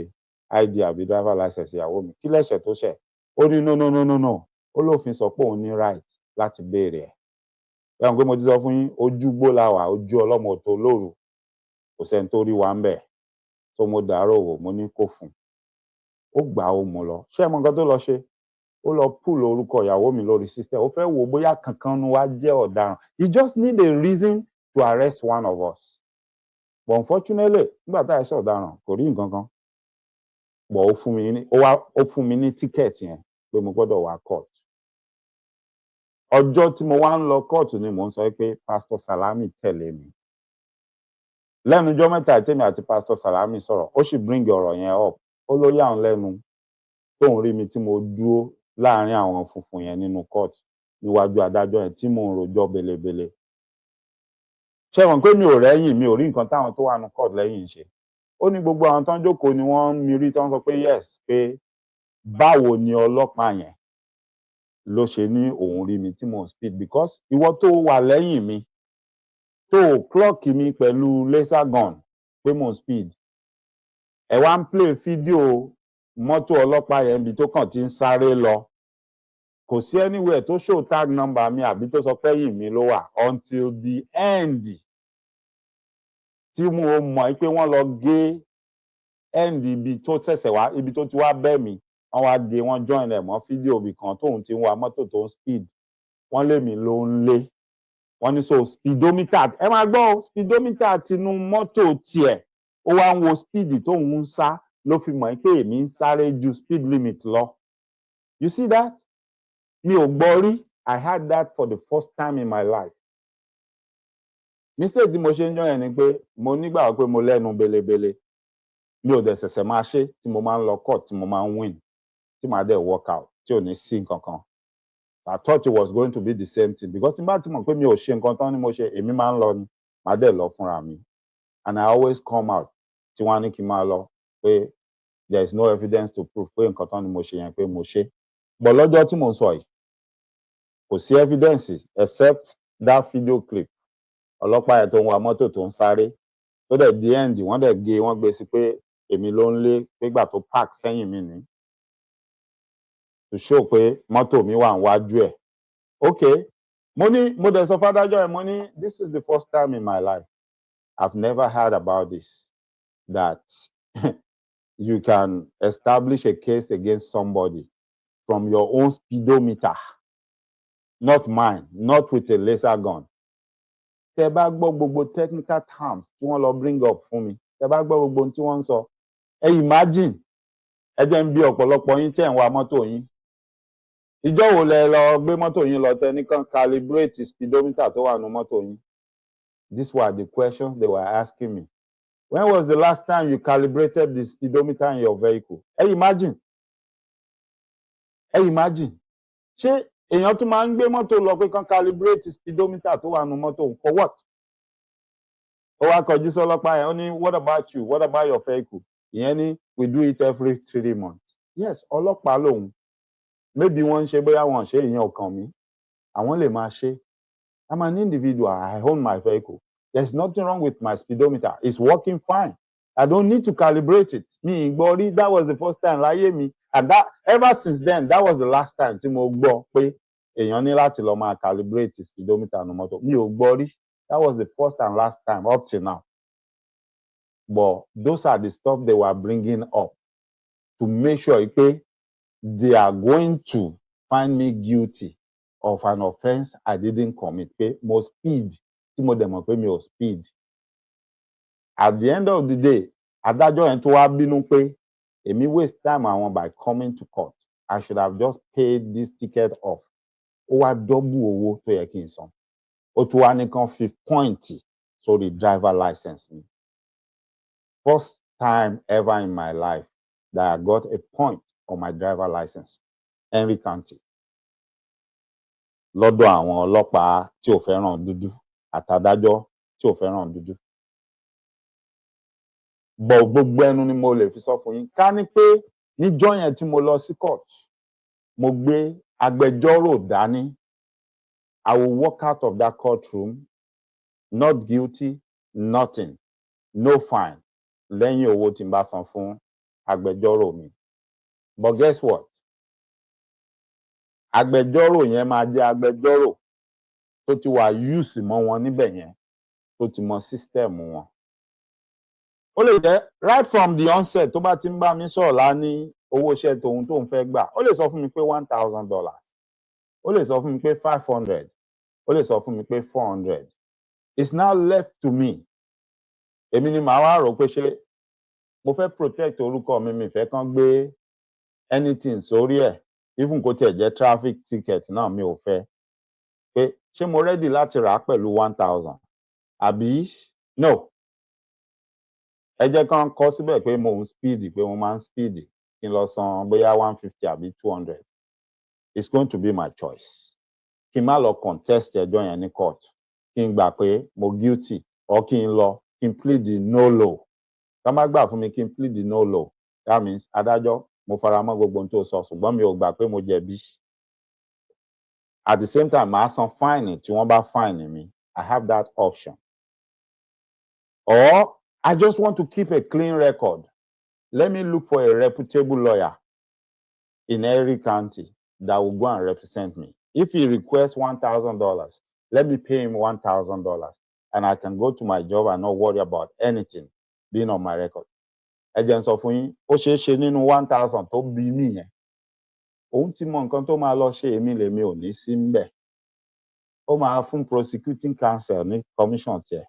ID àbí driver license ìyàwó mi kí lẹ́sẹ̀ tó ṣẹ̀ ó ní no ó lófin sọ pé òun ní right láti béèrè ẹ̀ ẹ̀wọ̀n pé mo ti sọ fún yín ojú gbó la wà ojú ọlọ́mọ tó lóru kò sẹ́ni tó rí wa ń bẹ̀ tó mo dàárò wò mo ní kó fún ó gbà ó mú lọ ṣé ẹ mọ nǹkan tó lọ ṣe ó lọ pull orúkọ ìyàwó mi lórí system ó fẹ́ wò bóyá kankan nu wa jẹ́ ọ̀daràn he just need a reason to arrest one of us but unfortunately nígbà tá a ṣe ọ̀daràn kò rí nǹkan kan but ó fún mi ní tíkẹ́ẹ̀tì yẹn pé mo gbọ́dọ̀ wá court ọjọ́ tí mo wá ń lọ kóòtù ni mò ń sọ pé Pastor Salami tẹ̀lé mi lẹ́nu ọjọ́ mẹ́ta tèmi àti Pastor Salami sọ̀rọ̀ ó sì bring ọ̀rọ̀ yẹn up ó ló yà ń lẹ́nu tóun rí mi tí mo dúró láàrin àwọn funfun yẹn nínú court níwájú adájọ́ yẹn tí mò ń rojọ́ belebele ṣé wọn pé mi ò rẹ́yìn mi ò rí nǹkan táwọn tó wà ní court lẹ́yìn ṣe ó ní gbogbo àwọn tó ń jókòó ni wọ́n ń mirí tó ń sọ pé yes pé báwo ni ọlọ́pàá yẹn ló ṣe ní òun rí mi tí mò ń speed because ìwọ tó wà lẹ́yìn mi tó clock mi pẹ̀lú laser gun pé mò ń speed ẹ wá ń play fídíò mọ́tò ọlọ́pàá yẹn bí tó kàn ti ń sáré lọ kò sí anywhere tó show tag number mi àbí tó sọ pé yìí mi ló wà until the end tí mo mọ̀ pé wọ́n lọ gé end ibi tó ṣẹ̀ṣẹ̀ wá ibi tó ti wá bẹ́ mi wọ́n wá gé wọ́n join ẹ̀ mọ́ fídíò bì kan tóun ti ń wa mọ́tò tó ń speed wọ́n lé mi ló ń lé wọ́n ní so speedometer ẹ máa gbọ́ speedometer tinú mọ́tò tiẹ̀ ó wá ń wo speed tóun ń sá ló fi mọ̀ pé èmi ń sáré ju speed limit lọ you see that mi ò gbọ́ rí I had that for the first time in my life mistake tí mo ṣe ń jọ yẹn ni pé mo nígbàgbọ́ pé mo lẹ́nu belebele mi ò dẹ̀ ṣẹ̀ṣẹ̀ máa ṣe tí mo máa ń lọ court tí mo máa ń win tí màá dẹ̀ work out tí ò ní sí nǹkan kan I thought it was going to be the same thing because tí n bá ti mọ̀ pé mi ò ṣe nǹkan tán ni mo ṣe èmi máa ń lọ ni màá dẹ̀ lọ fúnra mi and I always come out tí wọ́n á ní kí n máa lọ pé there is no evidence to prove pé nǹkan tán ni mo ṣe yẹn pé mo ṣe but lọ́jọ́ tí mò ń sọ yìí kò sí evidence except that video clip ọlọ́pàá yẹn tó ń wa mọ́tò tó ń sáré tó dẹ̀ di end wọ́n dẹ̀ gé wọ́n gbé sí pé èmi ló ń lé pégbà tó park sẹ́yìn mi ní to show pé mọ́tò mi wà níwájú ẹ̀ okay mo dẹ̀ sọ fádájọ́ ẹ̀ mo ní this is the first time in my life I've never heard about this, that you can establish a case against somebody from your own speedometer, not mine, not with a laser gun. Tẹ́ bá gbọ́ gbogbo technical terms tí wọ́n lọ bring up fún mi, tẹ́ bá gbọ́ gbogbo ohun tí wọ́n ń sọ, ẹ imagine, ẹ jẹ́ ń bi ọ̀pọ̀lọpọ̀ yín tẹ́ ń wa mọ́tò yín. Ìjọ́ wo lẹ lọ gbé mọ́tò yín lọ tẹ́ nìkan calibrate speedometer tó wà nínú mọ́tò yín? These were the questions they were asking me. When was the last time you calibrated the speedometer in your vehicle? Ẹ imagine. Ẹ imagine. Ṣé èèyàn tún máa ń gbé mọ́tò lọ pé kán calibrate speedometer tó wà nínú mọ́tò for what? Ó wá kọjú sọ́lọ́pàá yẹn, ó ní what about you? What about your vehicle? Ìyẹn ní we do it every 3 months. Yes, ọlọ́pàá lòun. Maybe wọ́n ń ṣe bóyá wọ́n ṣe ìyẹn ọkàn mi. Àwọn lè máa ṣe. I'm an individual. I own my vehicle. There's nothing wrong with my speedometer. It's working fine. I don't need to calibrate it. Me, Igbori, that was the first time láyé mi. And that ever since then, that was the last time tí mo gbọ́ pé èèyàn ní láti lọ máa calibrate speedometer no mọ́tò. Mi ò gbọ́ rí. That was the first and last time up till now. But those are the stuff they were bringing up to make sure pé they are going to find me guilty of an offence I didn't commit. Pé mo speed tí mo dẹ̀ mọ̀ pé mi ò speed. At the end of the day, adájọ́ yẹn tó wá bínú pé èmi waste time àwọn by coming to court. I should have just paid this ticket off. Ó wá double owó tó yẹ kí n san. Ó tún wá ní kán fi point sórí driver license mi. First time ever in my life that I got a point on my driver license. Henry County. Lọ́dọ̀ àwọn ọlọ́pàá tí ò fẹ́ràn dúdú àtàdájọ́ tí ò fẹ́ràn dúdú. Bọ̀ gbogbo ẹnu ni mo lè fi sọ fún yín. Ká ní pé níjọ́ yẹn tí mo lọ sí court, mo gbé agbẹjọ́rò dání. I will walk out of that courtroom not guilty, nothing, no fine. Lẹ́yìn owó tí n bá san fún agbẹjọ́rò mi. But guess what? Agbẹjọ́rò yẹn máa jẹ́ agbẹjọ́rò tó ti wà use mọ́ wọn níbẹ̀ yẹn, tó ti mọ system wọn. Ó lè jẹ́ right from the onset tó bá ti ń bá mi sọ̀rọ̀ láni owó iṣẹ́ tòun tó ń fẹ́ gbà. Ó lè sọ fún mi pé $1,000. Ó lè sọ fún mi pé $500. Ó lè sọ fún mi pé $400. It's now left to me. Èmi ni màá wá rò pé ṣé mo fẹ́ protect orúkọ mi, mi fẹ́ kán gbé anything sórí ẹ̀. Even kó tiẹ̀ jẹ́ traffic ticket náà mi ò fẹ́. Pé ṣé mo ready láti rà á pẹ̀lú 1,000? Àbí no. Ẹ jẹ́ kán kọ síbẹ̀ pé mo ń speed, pé mo máa ń speed. Kí n lọ san bóyá 150 àbí 200. It's going to be my choice. Kí n má lọ contest ẹjọ́ yẹn ní court. Kí n gbà pé mo guilty. Or kí n lọ, kí n plead the no law. Tá má gbà fún mi kí n plead the no law. That means adájọ́ mo fara mọ́ gbogbo ohun tó sọ ṣùgbọ́n mi ò gbà pé mo jẹ̀bi. At the same time, màá san fine tí wọ́n bá fine mi. I have that option. Or I just want to keep a clean record. Let me look for a reputable lawyer in every county that will go and represent me. If he requests $1,000, let me pay him $1,000 and I can go to my job and not worry about anything being on my record. Ẹ jẹ́ n sọ fún yín, ó ṣeé ṣe nínú 1,000 tó bí mí yẹn. Òun ti mọ nǹkan tó máa lọ ṣe, èmi lèmi ò ní sí ńbẹ̀. Ó máa fún prosecuting counsel ní commission tiẹ̀.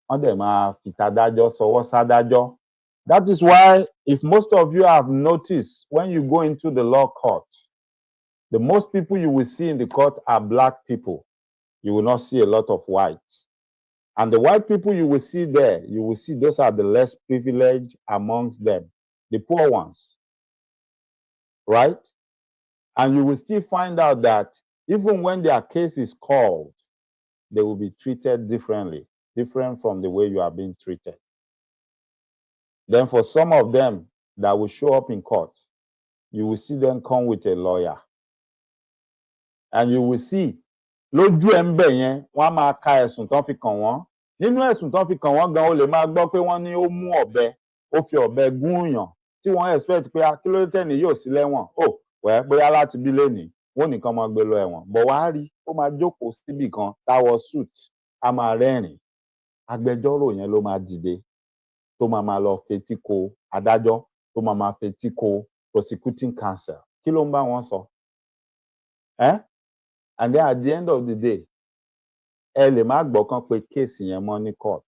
Wọ́n dẹ̀ máa fi tàdájọ́ sọwọ́ sádájọ́. That is why, if most of you have noticed, when you go into the law court, the most people you will see in the court are black people. You will not see a lot of whites. And the white people you will see there, you will see those are the less privileged amongst them, the poor ones, right? And you will still find out that even when their case is called, they will be treated differently, different from the way you are being treated. Then for some of them that will show up in court, you will see them come with a lawyer. And you will see, lójú ẹ̀ ń bẹ̀ yẹn, wọ́n á máa ka ẹ̀sùn tán fi kàn wọ́n. Nínú ẹ̀sùn tán fi kàn wọ́n gan, o lè máa gbọ́ pé wọ́n ní ó mú ọ̀bẹ, ó fi ọ̀bẹ gún yàn, tí wọ́n expect pé kí ló dé tẹ́ni yóò sí lẹ́wọ̀n. Oh, wẹ́ bóyá láti bí lénìí, wọ́n nìkan máa gbé lọ ẹ̀wọ̀n. Bọ̀ wá rí, ó máa jókòó síbì kan, táwọ̀ suit, á máa rẹ́rìn-ín, agbẹjọ́rò yẹn ló máa dìde tó máa lọ fetí ko adájọ́ tó máa fetí ko prosecuting counsel kí ló ń bá wọn sọ and then at the end of the day ẹ lè má gbọ́ kán pé kéèsì yẹn mọ́ ní court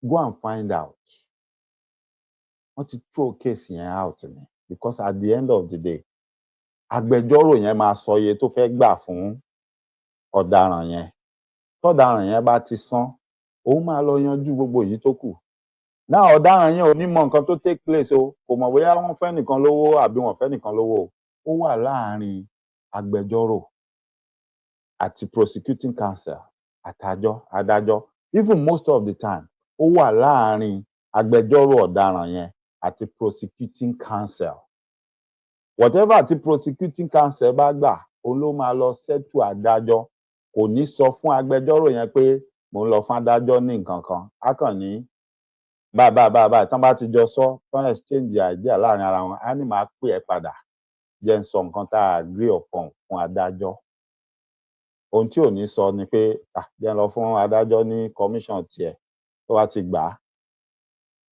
go and find out wọ́n ti throw kéèsì yẹn out ni because at the end of the day agbẹjọ́rò yẹn máa sọ iye tó fẹ́ gbà fún ọ̀daràn yẹn tọ́daràn yẹn bá ti san òun máa lọ yanjú gbogbo èyí tó kù náà ọ̀daràn yẹn ò ní mọ nǹkan tó take place o kò mọ̀ bóyá wọ́n fẹ́ nìkan lówó àbí wọ́n fẹ́ nìkan lówó ó wà láàárín agbẹjọ́rò àti prosecuting counsel adájọ́ even most of the time ó wà láàárín agbẹjọ́rò ọ̀daràn yẹn àti prosecuting counsel whatever tí prosecuting counsel bá gbà òun ló máa lọ settle adájọ́ kò ní sọ fún agbẹjọ́rò yẹn pé mo ń lọ fún adájọ́ ní nǹkan kan á kàn ní báyìí tán bá ti jọ sọ tán exchange idea láàrin ara wọn á ní máa pè ẹ́ padà jẹ́ ń sọ nǹkan tá a agree upon fún adájọ́ ohun tí ò ní sọ ni pé jẹ́ ń lọ fún adájọ́ ní commission tiẹ̀ tó bá ti gbà á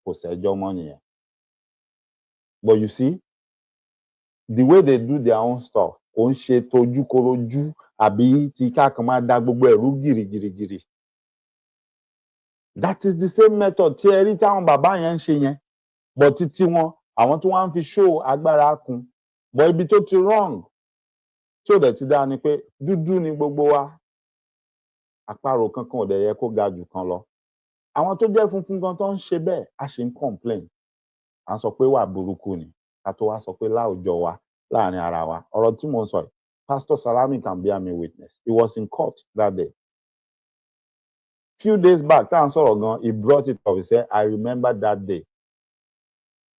kò sẹ́jọ́ mọ́ nìyẹn but you see the way they do their own stuff kò ń ṣe tojúkorojú àbí tí káàkan máa dá gbogbo ẹ̀rú gìrìgìrìgìrì that is the same method tí ẹ rí táwọn bàbá yẹn ń ṣe yẹn but títí wọn àwọn tí wọ́n ń fi show agbára kún but ibi tó ti wrong tí ò dẹ̀ ti dá ni pé dúdú ni gbogbo wa àparò kankan ò dẹ̀ yẹ kó ga jù kan lọ àwọn tó jẹ́ funfun gan tó ń ṣe bẹ́ẹ̀ a ṣe ń complain à ń sọ pé wà burúkú ni ká tó wá sọ pé láwùjọ wa láàrin ara wa ọ̀rọ̀ tí mo ń sọ yìí Pastor Salami can bear me witness he was in court that day few days back tá à ń sọ̀rọ̀ gan he brought it up he said I remember that day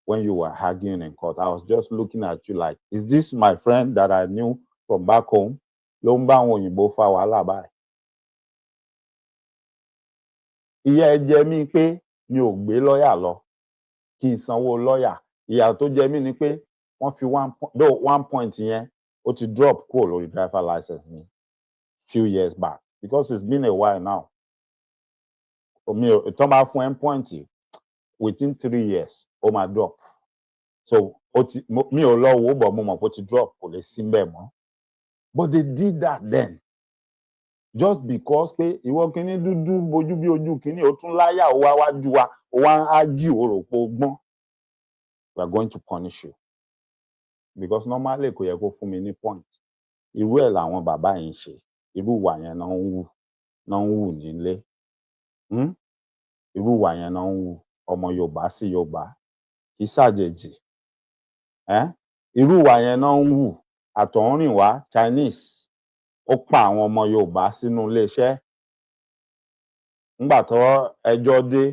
when you were arguing in court I was just looking at you like is this my friend that I knew from back home ló ń bá àwọn òyìnbó fa wàhálà báyìí ìyà ẹ jẹ mí pé mi ò gbé lọ́ọ̀yà lọ kí n sanwó lọ́ọ̀yà ìyà tó jẹ mí ni pé wọ́n fi one point yẹn ó ti drop kúrò lórí driver license mi few years back because it's been a while now mi ò tán bá fún point within 3 years ó máa drop so mi ò lọ wò ó bọ̀ mo mọ̀ pé ó ti drop kò lè sí mbẹ̀ mọ́ but they did that then just because pé ìwọ kìíní dúdú bojú bí ojú kìíní ó tún láyà ó wá wájú wa ó wá ń argue ó rò pé ó gbọ́n we are going to punish you because normally kò yẹ kó fún mi ní point irú ẹ̀ làwọn bàbá yìí ń ṣe irú ìwà yẹn náà ń wù nílé irú ìwà yẹn náà ń wù ọmọ Yorùbá sí Yorùbá kì í ṣàjèjì irú ìwà yẹn náà ń wù àtọ̀húnrìnwá Chinese ó pa àwọn ọmọ Yorùbá sínú iléeṣẹ́ ńgbà tó ẹjọ́ dé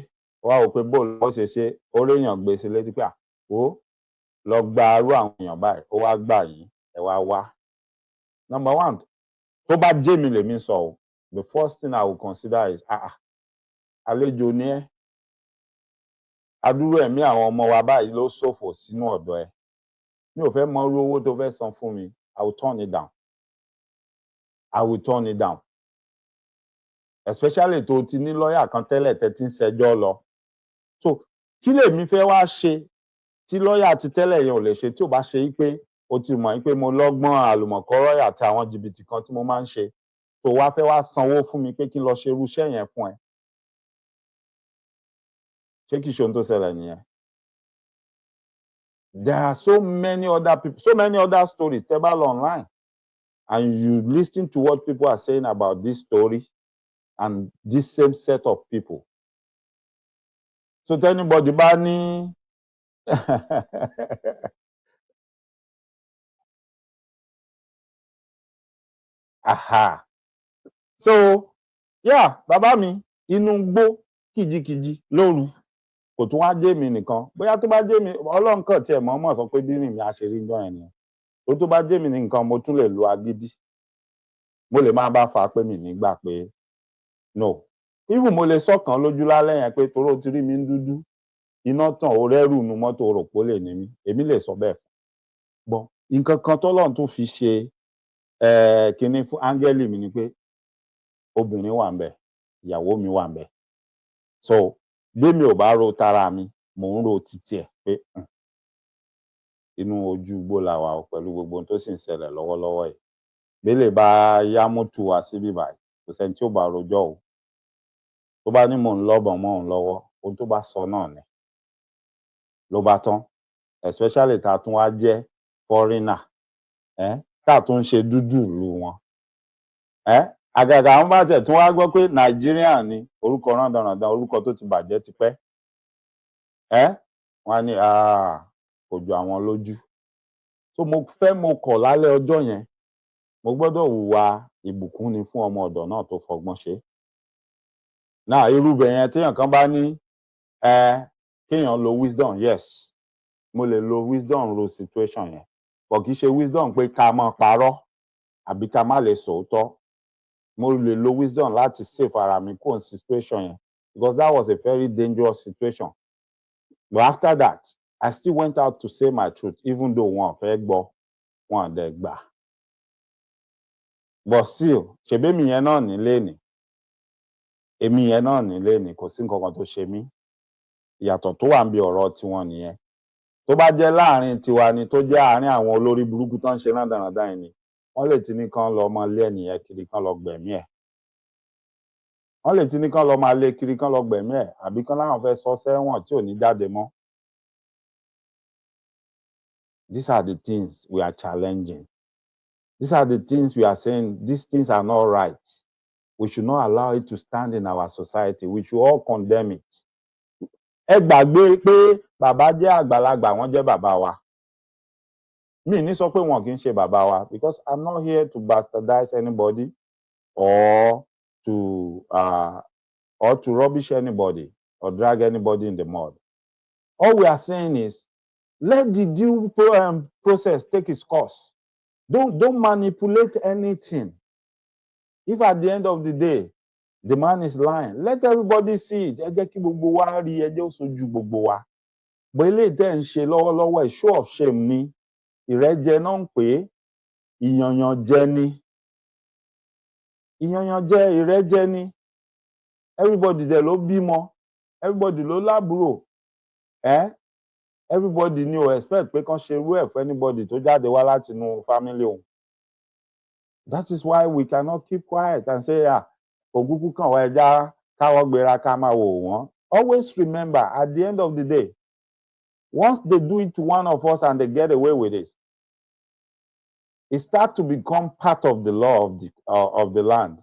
wá wò pé bóòlù ó ṣe ó réèyàn gbé sí létí pé ó lọ gba arú àwọn èèyàn báyìí ó wá gbà yín ẹ wá number one tó bá jẹ́ mi lèmi sọ o the first thing I will consider is àlejò ni ẹ́ adúrú ẹ̀mí àwọn ọmọ wa báyìí ló ṣòfò sínú ọ̀dọ̀ ẹ mi ò fẹ́ mọ irú owó tó fẹ́ san fún mi I will turn it down especially tó ti ní lọ́ọ̀yà kan tẹ́lẹ̀ tẹ́tí ń ṣẹjọ́ lọ so kí lèmi fẹ́ wá ṣe tí lọ́ọ̀yà ti tẹ́lẹ̀ yẹn ò lè ṣe tí ò bá ṣe pé o ti mọ̀ pé mo lọ́gbọ́n àlùmọ̀kọ́rọ́ àti àwọn jìbìtì kan tí mo máa ń ṣe tó wá fẹ́ wá sanwó fún mi pé kí n lọ ṣe irú iṣẹ́ yẹn fún ẹ ṣé kìí ṣe ohun tó ṣẹlẹ̀ nìyẹn there are so many other stories tẹ́ bá lọ online and you listen to what people are saying about this story and this same set of people so tell anybody bá ní so yeah bàbá mi inú gbó kìjikìji lóru kò tún wá jẹ́ mi nìkan bóyá tó bá jẹ́ mi Ọlọ́run kàn tiẹ̀ mọ̀ sọ pé bí rìn mi àṣírí ń jọ yẹn nìyẹn tó bá jẹ́ mi nìkan mo tún lè lo agídí mo lè máa bá fa pé mi nígbà pé no even mo lè sọ̀kan lójú lálẹ́ yẹn pé toró ti rí mi ń dúdú iná tàn ó rẹ́rù nu mọ́tò rò pó lè ní mi èmi lè sọ bẹ́ẹ̀ fún bọ́ nǹkan kan tọ́lọ́run tó fi ṣe kinní fún áńgẹ́lì mi ni pé obìnrin wà ń bẹ̀ ìyàwó mi wà ń bẹ̀ so bí mi ò bá ro tara mi mò ń ro títí ẹ̀ pé inú ojú igbó la wà pẹ̀lú gbogbo ohun tó sì ń ṣẹlẹ̀ lọ́wọ́lọ́wọ́ yìí bẹ́lẹ̀ bá yá mútu wá síbí báyìí kò sẹ́ni tí ó bá rojọ́ o tó bá ní mò ń lọ́bọ̀n mọ́ òun lọ́wọ́ ohun tó bá sọ náà ni ló bá tán especially tá a tún wá jẹ́ foreigner tá a tún ṣe dúdú ìlú wọn àgàgà àwọn bá tẹ̀ tún wá gbọ́ pé Nàìjíríà ni orúkọ rándanràndan orúkọ tó ti bàjẹ́ tipẹ́ wọ́n á ní kò jọ àwọn lójú so mo fẹ́ mo kọ̀ lálẹ́ ọjọ́ yẹn mo gbọ́dọ̀ hùwà ìbùkún ni fún ọmọ ọ̀dọ̀ náà tó fọgbọ́n ṣe náà irúbẹ̀ yẹn téèyàn kan bá ní kéèyàn lo wisdom yes mo lè lo wisdom ro situation yẹn kò kì í ṣe wisdom pé ká máa parọ́ àbí ká má lè sòótọ́ mo lè lo wisdom láti save ara mi kúrò ní situation yẹn because that was a very dangerous situation but after that I still went out to say my truth even though wọn fẹ́ gbọ́ wọn dẹ̀ gbà but still ṣèbémi yẹn náà nílé ni èmi yẹn náà nílé ni kò sí nǹkan kan tó ṣe mí ìyàtọ̀ tó wà níbi ọ̀rọ̀ tiwọn nìyẹn tó bá jẹ́ láàrin tiwa ni tó jẹ́ àárín àwọn olórí burúkú tó ń ṣe rándanràndan yìí ni wọ́n lè ti ní kán lọ máa lé ẹnìyẹn kiri kán lọ gbẹ̀mí ẹ̀ wọ́n lè ti ní kán lọ máa lé kiri kán lọ gbẹ̀mí ẹ̀ àbí kán láwọn fẹ́ sọ sẹ́wọ̀n tí ò ní jáde mọ́. These are the things we are challenging. These are the things we are saying these things are not right. We should not allow it to stand in our society. We should all condemn it. Ẹ gbàgbé pé bàbá jẹ́ àgbàlagbà wọ́n jẹ́ bàbá wa. Mi ní sọ pé wọn kì í ṣe bàbá wa because I'm not here to bastardize anybody or to rubbish anybody or drag anybody in the mud. All we are saying is let the due process take its course. Don't manipulate anything. If at the end of the day the man is lying, let everybody see it. Ẹ jẹ́ kí gbogbo wa rí ẹ jẹ́ ó sojú gbogbo wa. Bó ilé tẹ́ ń ṣe lọ́wọ́lọ́wọ́ show of shame ni. Ìrẹ́jẹ náà ń pè é. Ìyànyànjẹ ni. Ìyànyànjẹ ìrẹ́jẹ ni. Everybody dẹ̀ ló bímọ. Everybody ló lábúrò. Everybody ni o expect pé kán ṣe irú ẹ̀ fún anybody tó jáde wá láti inú family òun. That is why we cannot keep quiet and say ògúngún kan wá ẹja káwọ́ gbéra ká máa wò wọ́n. Always remember at the end of the day once they do it to one of us and they get away with it, it starts to become part of the law of the land.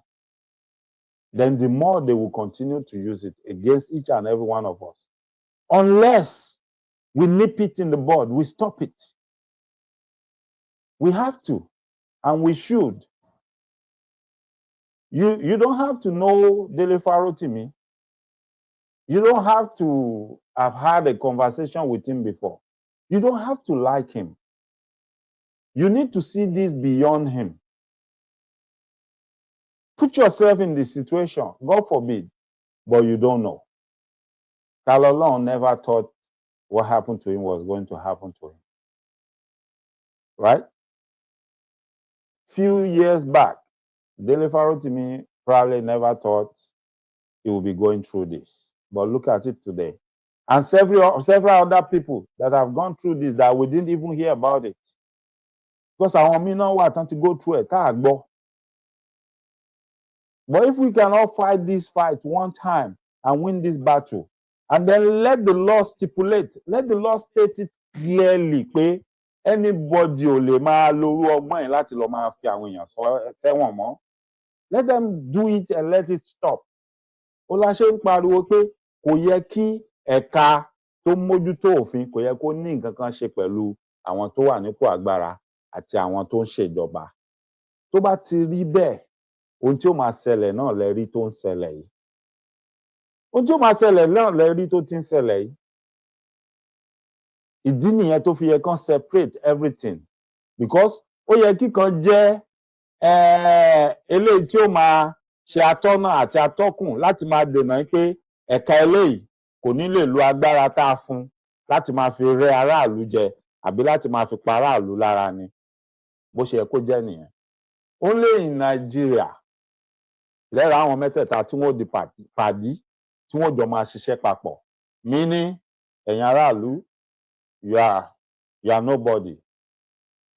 Then the more they will continue to use it against each and every one of us. Unless we nip it in the bud, we stop it. We have to, and we should. You don't have to know Dele Farotimi. You don't have to have had a conversation with him before. You don't have to like him. You need to see this beyond him. Put yourself in the situation, God forbid, but you don't know. Kalolong never thought what happened to him was going to happen to him. Right? Few years back, Dele Farotimi probably never thought he would be going through this. But look at it today. And several other people that have gone through this that we didn't even hear about it. Because our mina were trying to go through it. But if we cannot fight this fight one time and win this battle, and then let the law stipulate, let the law state it clearly, pé anybody ò lè máa lórú ọgbọ́n yìí láti lọ máa fi àwọn èèyàn fẹ́wọ̀n mọ́. Let them do it and let it stop. Ó la ṣe ń pariwo pé kò yẹ kí ẹ̀ka tó mójútó òfin kò yẹ kó ní nǹkan kan ṣe pẹ̀lú àwọn tó wà nípò agbára àti àwọn tó ń ṣèjọba. Tó bá ti rí bẹ́ẹ̀, ohun tí ó máa ṣẹlẹ̀ náà lẹ rí tó ń ṣẹlẹ̀ yìí. Ohun tí ó máa ṣẹlẹ̀ náà lẹ rí tó ti ń ṣẹlẹ̀ yìí. Ìdí nìyẹn tó fi yẹ kán separate everything because ó yẹ kíkan jẹ́ eléyìí tí ó máa ṣe atọ́nà àti atọ́kùn láti máa dènà pé ẹ̀ka eléyìí kò ní lè lo agbára tá a fún láti máa fi rẹ́ aráàlú jẹ àbí láti máa fi pa aráàlú lára ni. Bó ṣe yẹ kó jẹ́ nìyẹn. Only in Nigeria lẹ́ra àwọn mẹ́tẹ̀ẹ̀ta tí wọ́n di pàdí tí wọ́n jọ máa ṣiṣẹ́ papọ̀. Meaning, ẹ̀yin aráàlú, you are nobody.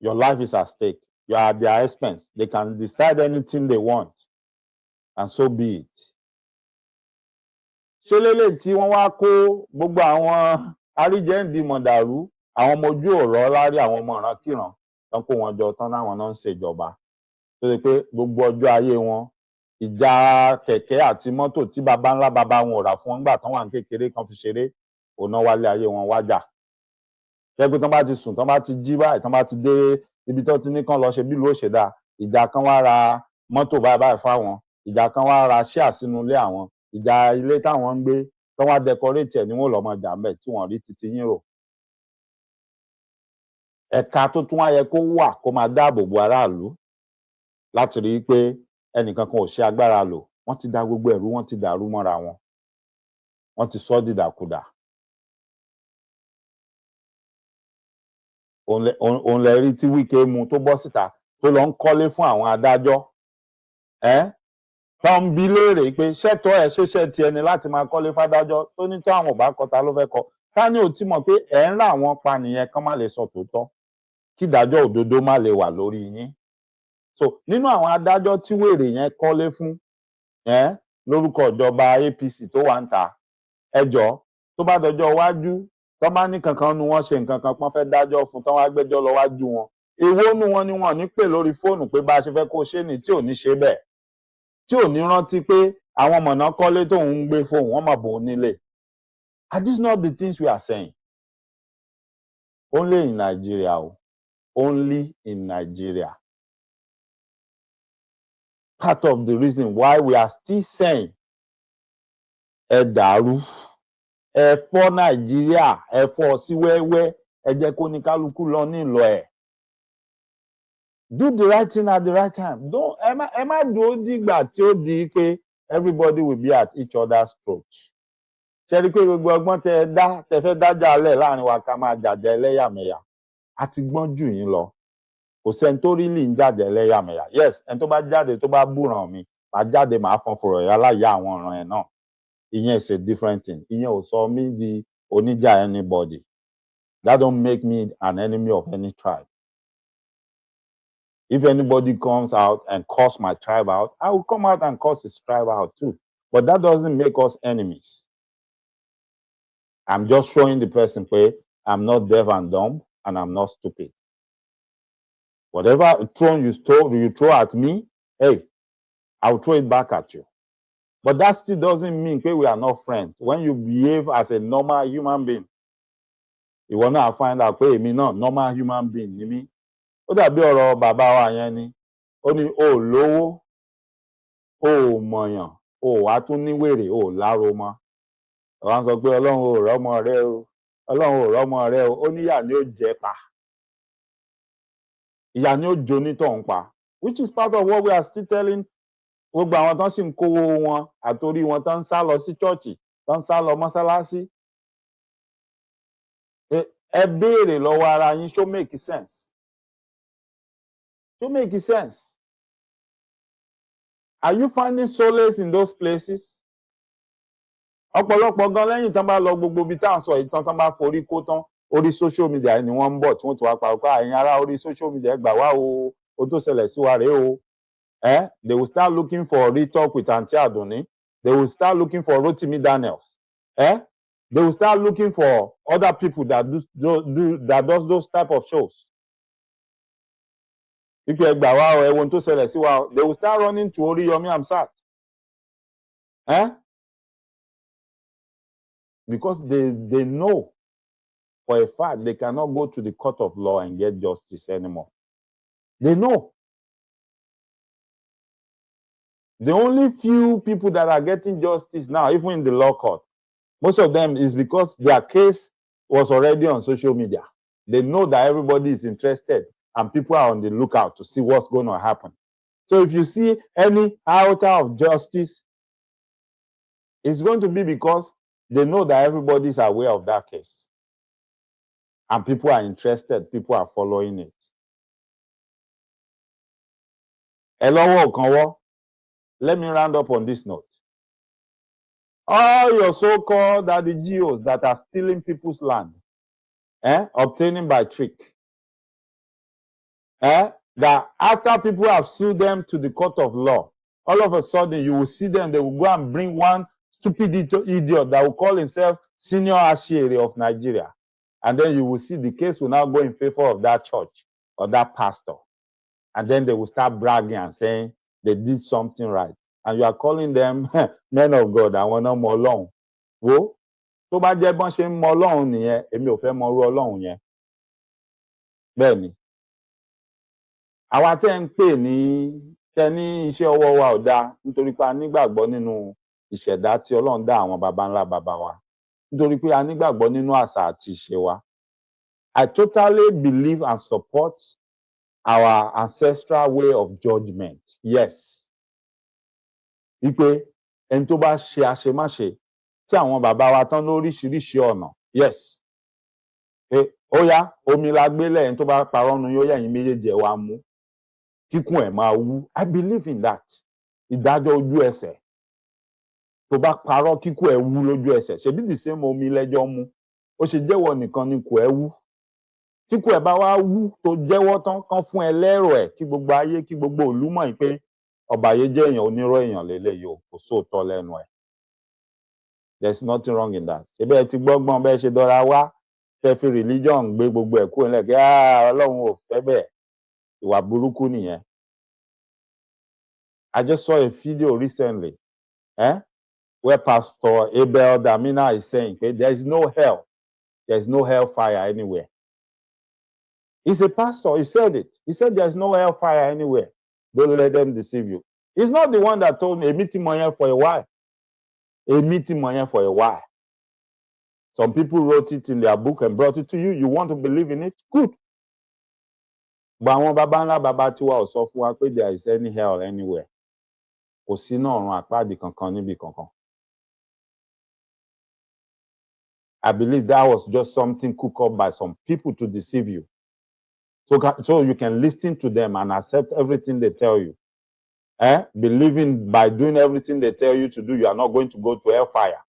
Your life is at stake. You are at their expense. They can decide anything they want, and so be it. Ṣé lélẹ̀ tí wọ́n wá kó gbogbo àwọn àríjẹ́ǹdì mọ̀dàrú, àwọn ọmọ ojú ọ̀rọ̀ lárí àwọn ọmọ ìrankíran tán kó wọn jọ tán láwọn náà ń ṣèjọba. Tó ṣe pé gbogbo ọjọ́ ayé wọn, ìjà kẹ̀kẹ́ àti mọ́tò tí baba ńlá baba wọn ò rà fún wọn nígbà tán wà ní kékeré kan fi ṣeré, òun náà wálé ayé wọn wájà. Jẹ́ pé tán bá ti sùn, tán bá ti jí báyìí, tán bá ti dé ibi tó ti ní kán lọ ṣe bí ìlú ó ṣe dáa, ìjà kan wá ra mọ́tò báyìí fáwọn, ìjà kan wá ra ṣíà sínú ilé àwọn, ìjà ilé táwọn ń gbé tán wá dẹkọrétì ẹ̀ ni wọ́n lọ́ mọ jà ńbẹ̀ tí wọ́n rí titi yín rò. Ẹ̀ka tó tún wá yẹ kó wà kó máa dáàbò bo aráàlú láti rí i pé ẹnìkan kan ò ṣe agbára lò, wọ́n ti da gbogbo ẹ̀rú, wọ́n ti dàrú mọ́ra wọn, wọ́n ti sọ́ dìdàkudà. Òun lẹ rí tí Wike mu tó bọ́ síta tó lọ ń kọ́lé fún àwọn adájọ́, tó ń bi léèrè pé ṣẹ́tọ́ ẹ̀ ṣeṣẹ́ ti ẹni láti máa kọ́lé fádájọ́, tó ní tó àwọn ò bá kọ ta ló fẹ́ kọ. Ká ní ò ti mọ̀ pé ẹ̀ ń rà wọ́n pa nìyẹn kán má lè sọ tòótọ́, kí ìdájọ́ òdodo má lè wà lórí yín. So nínú àwọn adájọ́ tí wèrè yẹn kọ́lé fún lórúkọ ìjọba APC tó wà ń ta, ẹ jọ̀ọ́ tó bá dọjọ́ iwájú tó bá ní kankan nu wọn ṣe nǹkan kan pọ́n fẹ́ dájọ́ fún tán wá gbẹ́jọ́ lọ wájú wọn, èwo nu wọn ni wọn ní pè lórí fóònù pé bá a ṣe fẹ́ kó ṣe ni tí ò ní ṣe bẹ́ẹ̀, tí ò ní rántí pé àwọn mọ̀nà kọ́lé tóun ń gbé fóun wọ́n mọ̀ bò ó nílé. Are these not the things we are saying? Only in Nigeria o, only in Nigeria. Part of the reason why we are still saying ẹ dàrú, ẹ fọ́ Nàìjíríà, ẹ fọ́ sí wẹ́wẹ́, ẹ jẹ́ kó ní kálukú lọ nílò ẹ̀. Do the right thing at the right time. Ẹ má dúró dìgbà tí ó di pé everybody will be at each other's throat. Ṣé rí pé gbogbo ọgbọ́n tẹ fẹ́ dájà alẹ̀ láàrin wa ká máa jàjà ẹlẹ́yàmẹ̀yà, a ti gbọ́n jù yín lọ. Kò sẹ́ni tó rí lì ń jàjà ẹlẹ́yàmẹ̀yà. Yes, ẹni tó bá jáde tó bá búràn mi, màá jáde màá fọn fòrò yá láyà àwọn ọ̀ràn ẹ̀ náà. Ìyẹn is a different thing. Ìyẹn ò sọ mí di oníjà anybody. That don't make me an enemy of any tribe. If anybody comes out and calls my tribe out, I will come out and call his tribe out too. But that doesn't make us enemies. I'm just showing the person pé I'm not deaf and dumb and I'm not stupid. Whatever throne you throw at me, hey, I'll throw it back at you. But that still doesn't mean pé we are not friends. When you behave as a normal human being, you wanna find out pé èmi náà normal human being ni mí. Ó dàbí ọ̀rọ̀ bàbá wa yẹn ni. Ó ní o lówó, o mọ̀yàn, o wá tún ní wèrè, o láro mọ́. Wọ́n sọ pé Ọlọ́run ò rọ́mọ rẹ o, Ọlọ́run ò rọ́mọ rẹ o, ó níyà ni ó jẹ pa. Ìyà ni ó jó nítọ̀hún pa. Which is part of what we are still telling gbogbo àwọn tán sì ń kówó wọn àtorí wọn tán ń sá lọ sí chọ́ọ̀chì, tán ń sá lọ mọ́sálásí. Ẹ béèrè lọ́wọ́ ara yín, ṣó make sense? Ṣó make sense? Are you finding solace in those places? Ọ̀pọ̀lọpọ̀ gan lẹ́yìn tán bá lọ gbogbo ibi tá à ń sọ yìí tán bá forí kó tán, orí social media ni wọ́n ń bọ̀ tí wọ́n ti wá pa ọ̀pá ẹ̀yin ará orí social media gbà wá o tó ṣẹlẹ̀ sí wa rèé o. They will start looking for retalk with Aunty Aduni. They will start looking for Rotimi Daniels. They will start looking for other people that does those type of shows. People ẹgbà wá o ẹ̀wọ̀n tó ṣẹlẹ̀ sí wa o. They will start running to Oriyomi Hamzat. Because they know for a fact they cannot go to the court of law and get justice anymore. They know. The only few people that are getting justice now, even in the law court, most of them is because their case was already on social media. They know that everybody is interested and people are on the lookout to see what's going to happen. So if you see any iota of justice, it's going to be because they know that everybody is aware of that case. And people are interested, people are following it. Hello, Okanwo. Let me round up on this note. All your so-called daddy geos that are stealing people's land, obtaining by trick, that after people have sued them to the court of law, all of a sudden you will see them, they will go and bring one stupid idiot that will call himself senior Ashiere of Nigeria. And then you will see the case will now go in favor of that church or that pastor. And then they will start bragging and saying they did something right. And you are calling them men of God. I want no more long. Wo, tó bá jẹ́ bọ́n ṣe ń mọ Ọlọ́run nìyẹn, èmi ò fẹ́ mọ irú Ọlọ́run yẹn. Bẹ́ẹ̀ ni. Àwa tẹ́ ń pè ní tẹ́ ní iṣẹ́ ọwọ́ wa ò dáa nítorí pé a nígbàgbọ́ nínú ìṣẹ̀dá tí Ọlọ́run dá àwọn baba ńlá baba wa. Nítorí pé a nígbàgbọ́ nínú àṣà àti ìṣe wa. I totally believe and support our ancestral way of judgment. Yes. Wípé ẹni tó bá ṣe àṣemáṣe tí àwọn bàbá wa tán lóríṣiríṣi ọ̀nà. Yes. Pé ó yá omi la gbélé ẹni tó bá parọ́ nu yóò yẹ̀yìn méjèèjì ẹ̀ wá mú. Kíkún ẹ̀ máa wú. I believe in that. Ìdájọ́ ojú ẹsẹ̀. Tó bá parọ́ kíkún ẹ̀ wú lójú ẹsẹ̀. Ṣebí the same omi lẹ́jọ́ mú. Ó ṣe jẹ́wọ́ nìkan ni kò ẹ̀ wú. Tí kò ẹ̀ bá wá wú tó jẹ́wọ́ tán kán fún ẹ lẹ́rọ̀ ẹ̀ kí gbogbo ayé kí gbogbo ìlú mọ̀ pé ọ̀bàyéjẹ́ èèyàn onírọ́ èèyàn lélẹ́yìí o kò sóòótọ́ lẹ́nu ẹ̀. There is nothing wrong in that. Ṣebí ẹ ti gbọ́gbọ́n bẹ́ẹ̀ ṣe dọ́ra wá tẹ́ fi religion gbé gbogbo ẹ̀ kúrò nílẹ̀ kí Ọlọ́run ò fẹ́ bẹ́ẹ̀. Ìwà burúkú nìyẹn. I just saw a video recently where Pastor Abel Damina is saying there is no hell. There is no hellfire anywhere. He's a pastor. He said it. He said there's no hellfire anywhere. Don't let them deceive you. He's not the one that told me a meeting for a while. A meeting for a while. Some people wrote it in their book and brought it to you. You want to believe in it? Good. But àwọn baba ńlá baba tiwa ò sọ fún wa pé there is any hell anywhere. Kò sí náà ọ̀run àpáàdì kankan níbi kankan. I believe that was just something cooked up by some people to deceive you. So you can listen to them and accept everything they tell you. Believing by doing everything they tell you to do, you are not going to go to hellfire.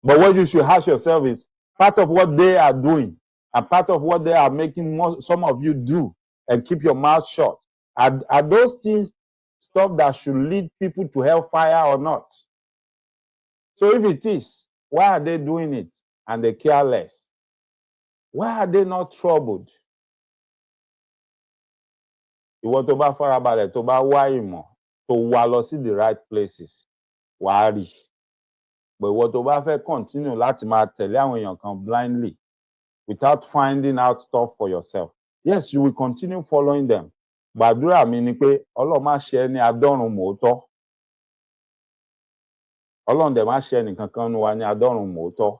But what you should ask yourself is, part of what they are doing and part of what they are making some of you do and keep your mouth shut, are those things stuff that should lead people to hellfire or not? So if it is, why are they doing it and they care less? Why are they not troubled? Ìwọ tó bá farabalẹ̀ tó bá wá ìmọ̀ tó wá lọ sí the right places wàá rí. But ìwọ tó bá fẹ́ continue láti máa tẹ̀lé àwọn èèyàn kan blindly without finding out stuff for yourself. Yes, you will continue following them. Gbàdúrà mi ni pé Ọlọ́run má ṣe ẹ́ ní adọ́run mòótọ́. Ọlọ́run dẹ̀ má ṣe ẹnìkankan nínú wa ní adọ́run mòótọ́.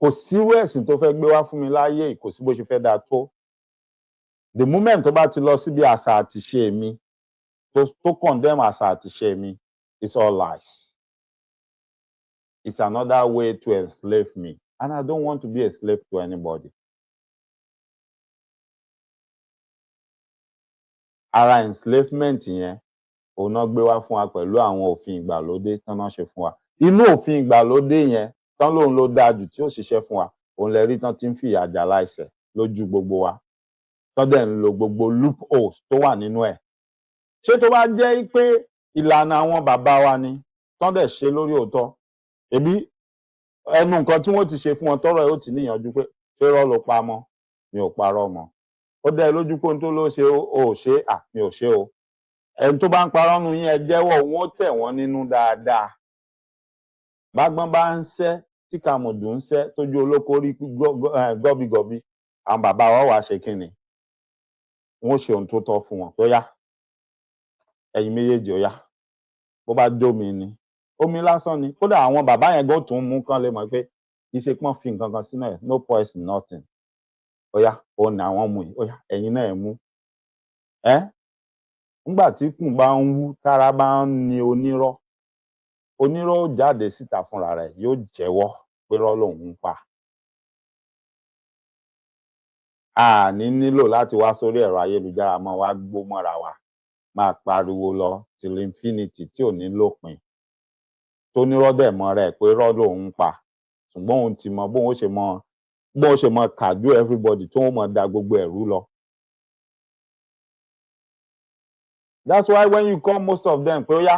Kò sírú ẹ̀sìn tó fẹ́ gbé wá fún mi láyé kò sí bó ṣe fẹ́ dáa tó. The moment tó bá ti lọ síbi àṣà àti ṣe mi tó condemn àṣà àti ṣe mi, it's all lies. It's another way to enslave me. And I don't want to be a slave to anybody. Ara enslavement yẹn òun náà gbé wá fún wa pẹ̀lú àwọn òfin ìgbàlódé tán náà ṣe fún wa. Inú òfin ìgbàlódé yẹn tán lòun ló dáa jù tí ó ṣiṣẹ́ fún wa, òun lè rí tán tí ń fìyà jà láìṣẹ̀ lójú gbogbo wa. Tán dẹ̀ ń lo gbogbo loopholes tó wà nínú ẹ̀. Ṣé tó bá jẹ́ pé ìlànà àwọn bàbá wa ni tán dẹ̀ ṣe lórí òótọ́, ẹbí ẹnu nǹkan tí wọ́n ti ṣe fún wọn tọ́rọ̀ ẹ̀ ó ti níyànjú pé ṣé irọ́ ló pa mọ́, mi ò parọ́ mọ́. Ó dẹ̀ lójú pé ohun tó ló ṣe ó ṣe mi ò ṣe o. Ẹni tó bá ń parọ́ nu yín ẹ jẹ́wọ́ wọn ó tẹ̀ wọ́n nínú dáadáa. Bágbọ́n bá ń ṣẹ́ tí kàmùdù ń ṣẹ́ tójú olóko rí gọ́bigọ́bí, àwọn bàbá wa wá ṣe kí ni? Wọ́n ṣe ohun tó tọ́ fún wọn tó yá. Ẹ̀yin méjèèjì ó yá. Bó bá jómi ni. Omi lásán ni. Kódà àwọn bàbá yẹn gan tún mú kán lè mọ̀ pé kì í ṣe pọ́n fi nǹkan kan sínú ẹ̀. No poison, nothing. Ó yá, òun ni àwọn mú yìí. Ó yá, ẹ̀yin náà ẹ̀ mú. Nígbà tí kùn bá ń wú, tára bá ń ni onírọ́, onírọ́ ó jáde síta fúnra rẹ̀ yóò jẹ́wọ́ pé irọ́ lòun ń pa. A ní nílò láti wá sórí ẹ̀rọ ayélujára mọ́ wá gbó mọ́ra wa máa pariwo lọ till infinity tí ò ní lópin tó nírọ́ dẹ̀ mọ́ rẹ̀ pé rọ́ lòun pa ṣùgbọ́n òun ti mọ bóun ṣe mọ kàdú everybody tó ń mọ da gbogbo ẹ̀rú lọ. That's why when you call most of them pé ó yá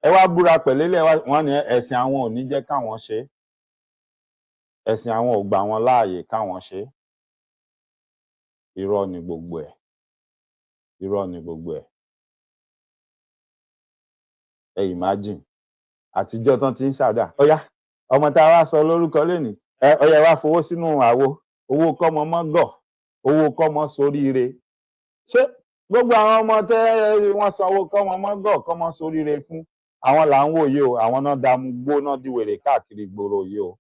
ẹ wá búra pẹ̀lẹ́lẹ̀ wọ́n ní ẹ̀sìn àwọn ò ní jẹ́ káwọn ṣe ẹ̀sìn àwọn ò gbà wọn láàyè káwọn ṣe irọ́ ni gbogbo ẹ̀ irọ́ ni gbogbo ẹ̀. Ẹ imagine àtijọ́ tán ti ń ṣàdá ó yá ọmọ tá a wá sọ lórúkọ lénìí ó yá wá fowó sínú àwo owó kọ́mọ mọ́ gọ̀ owó kọ́mọ soríire ṣé gbogbo àwọn ọmọ tẹ́ wọ́n sanwó kọ́mọ mọ́ gọ̀ kọ́mọ soríire fún àwọn là ń wò yìí o àwọn náà dààmú gbóná di wèrè káàkiri ìgboro yìí o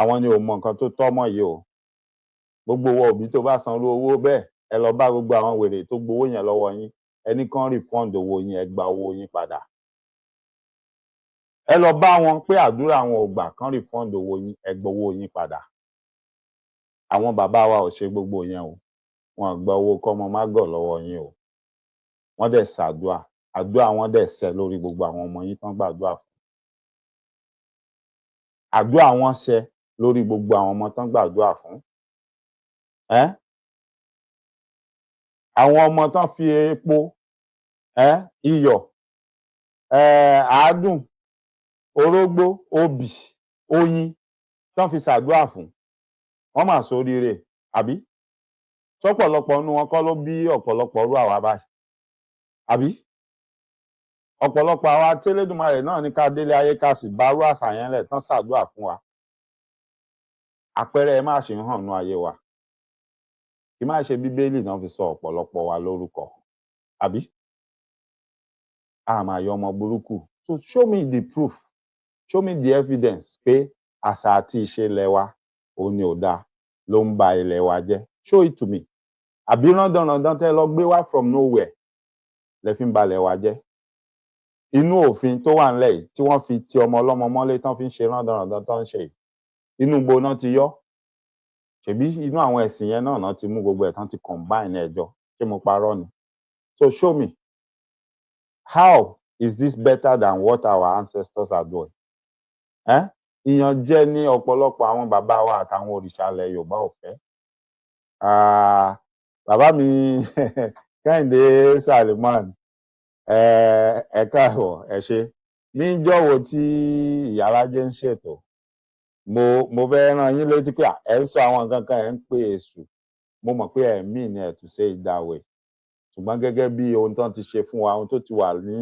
àwọn ni ò mọ nǹkan tó tọ́ mọ́ yìí o gbogbo owó òbí tó bá sanwó owó bẹ́ẹ̀ ẹ lọ bá gbogbo àwọn wèrè tó gbowó yẹn lọ́wọ́ yín ẹni kan refund owó yín ẹ gba owó yín padà ẹ lọ bá wọn pé àdúrà àwọn ò gbà kan refund owó yín ẹ gba owó yín padà àwọn bàbá wa ò ṣe gbogbo yẹn o wọn gba owó kọ́mọ má gọ̀ lọ́wọ́ yín o wọ́n dẹ̀ ṣàdúà àdúà wọn dẹ̀ ṣẹ lórí gbogbo àwọn ọmọ yín tán gbàdúà fún àdúà wọn ṣẹ lórí gbogbo àwọn ọmọ tán gbàdúà fún àwọn ọmọ tán fi epo iyọ̀ àádùn orógbó obì oyin tán fi ṣàdúà fún wọ́n mà ṣoríire àbí sọ́pọ̀lọpọ̀ nínú wọn kọ́ ló bí ọ̀pọ̀lọpọ̀ rú àwa báyìí àbí ọ̀pọ̀lọpọ̀ àwa tẹ́lẹ̀dùmarè náà ní ká délé ayé ká sì bá rú àṣà yẹn lẹ̀ tán ṣàdúà fún wa àpẹẹrẹ ẹ má ṣe ń hàn nú ayé wa kì má ṣe bíbélì náà fi sọ ọ̀pọ̀lọpọ̀ wa lórúkọ àbí a máa yọ ọmọ burúkú so show me the proof show me the evidence pé àṣà àti ìṣe ilẹ̀ wa òun ni ò dáa ló ń ba ilẹ̀ wa jẹ́ show it to me àbí rándanrandan tẹ́ lọ gbé wá from nowhere lẹ fi ń balẹ̀ wa jẹ́ inú òfin tó wà ńlẹ̀ yìí tí wọ́n fi ti ọmọ ọlọ́mọ mọ́lé tán fi ń ṣe rándanrandan tó ń ṣe yìí inú gbo náà ti yọ ṣèbí inú àwọn ẹ̀sìn yẹn náà ti mú gbogbo ẹ̀ tán ti combine ẹjọ́ ṣé mo parọ́ ni so show me how is this better than what our ancestors are doing ìyànjẹ ní ọ̀pọ̀lọpọ̀ àwọn bàbá wa àtàwọn òrìṣà ilẹ̀ Yorùbá ò fẹ́ bàbá mi Kẹ́hìndé Salman ẹ káàbọ̀ ẹ ṣé níjọ́ wo tí ìyálájé ń ṣètò mo fẹ́ rán yín létí pé ẹ ń sọ àwọn nǹkan kan ẹ ń pè èṣù mo mọ̀ pé ẹ̀mí ni ẹ̀ tún ṣe ìdáwẹ ṣùgbọ́n gẹ́gẹ́ bí ohun tán ti ṣe fún wa ohun tó ti wà ní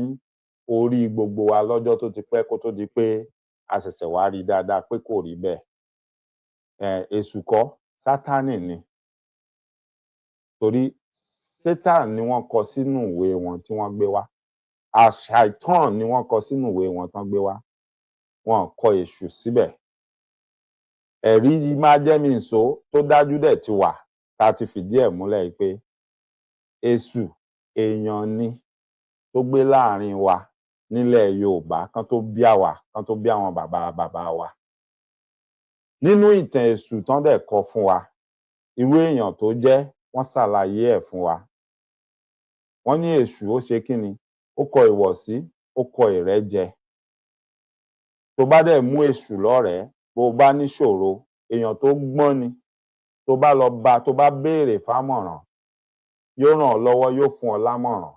orí gbogbo wa lọ́jọ́ tó ti pẹ́ kó tó di pé a ṣẹ̀ṣẹ̀ wá rí dáadáa pé kò rí bẹ́ẹ̀ èṣù kọ́ sátánì ni torí sátán ni wọ́n kọ sínú ìwé wọn tí wọ́n gbé wá àṣàìtàn ni wọ́n kọ sínú ìwé wọn tán gbé wá wọn kọ èṣù síbẹ̀ ẹ̀rí máa jẹ́ mi ìṣó tó dájú dẹ̀ ti wà tá a ti fìdí ẹ̀ múlẹ̀ pé èṣù èèyàn ni tó gbé láàrin wa nílẹ̀ Yorùbá kan tó bí àwa kan tó bí àwọn bàbá wa nínú ìtàn èṣù tán dẹ̀ kọ fún wa irú èèyàn tó jẹ́ wọ́n ṣàlàyé ẹ̀ fún wa wọ́n ní èṣù ó ṣe kí ni ó kọ ìwọ̀sí ó kọ ìrẹ́jẹ tó bá dẹ̀ mú èṣù lọ́rẹ̀ẹ́ bó o bá níṣòro èèyàn tó gbọ́n ni tó bá lọ bá tó bá béèrè fámọ̀ràn yóò ràn ọ́ lọ́wọ́ yóò fún ọ lámọ̀ràn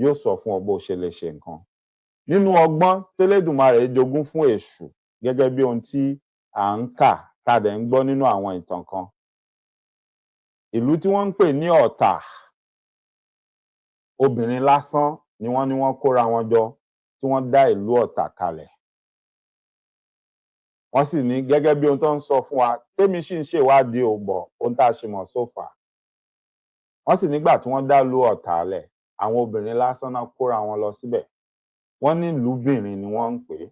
yóò sọ fún ọ bó ṣe lè ṣe nǹkan nínú ọgbọ́n tẹ́lẹ̀dùmarè jogún fún èṣù gẹ́gẹ́ bí ohun tí à ń kà tá a dẹ̀ ń gbọ́ nínú àwọn ìtàn kan ìlú tí wọ́n ń pè ní Ọ̀tà obìnrin lásán ni wọ́n kóra wọn jọ tí wọ́n dá ìlú Ọ̀tà kalẹ̀ wọ́n sì ní gẹ́gẹ́ bí ohun tó ń sọ fún wa tèmi sì ń ṣèwádìí ògbọ̀ ohun tá a ṣe mọ̀ sófà wọ́n sì nígbà tí wọ́n dá ìlú Ọ̀tà lẹ̀ àwọn obìnrin lásán náà kóra wọn lọ síbẹ̀ wọ́n ní ìlúbìnrin ni wọ́n ń pè é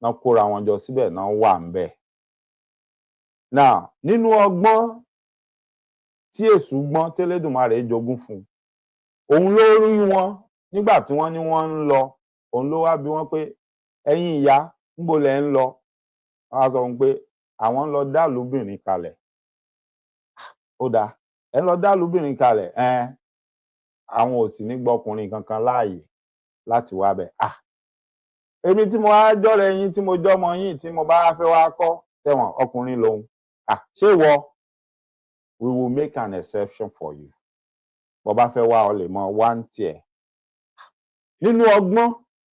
náà kóra wọn jọ síbẹ̀ náà wà ń bẹ̀. now nínú ọgbọ́n tí èṣù gbọ́n tẹ́lẹ̀dùmarè jogún fún òun ló rí wọn nígbà tí wọ́n ní wọ́n ń lọ òun ló wá bí wọ́n pé ẹ̀yin ìyá níbo lẹ̀ ń lọ wọ́n á sọ pé àwọn ń lọ dá ìlúbìnrin kalẹ̀ ó dáa ẹ lọ dá ìlúbìnrin kalẹ̀ àwọn ò sì ní gbọ́kùnrin kankan láàyè láti wá bẹ̀. Èmi tí mo wá jọ́rẹ̀ yín tí mo jọ́mọ yín tí mo bá fẹ́ wá kọ́ tẹ̀wọ̀n ọkùnrin lòun. Ṣé ìwọ? We will make an exception for you. Bó bá fẹ́ wá ọ lè mọ wá ń tiẹ̀. Nínú ọgbọ́n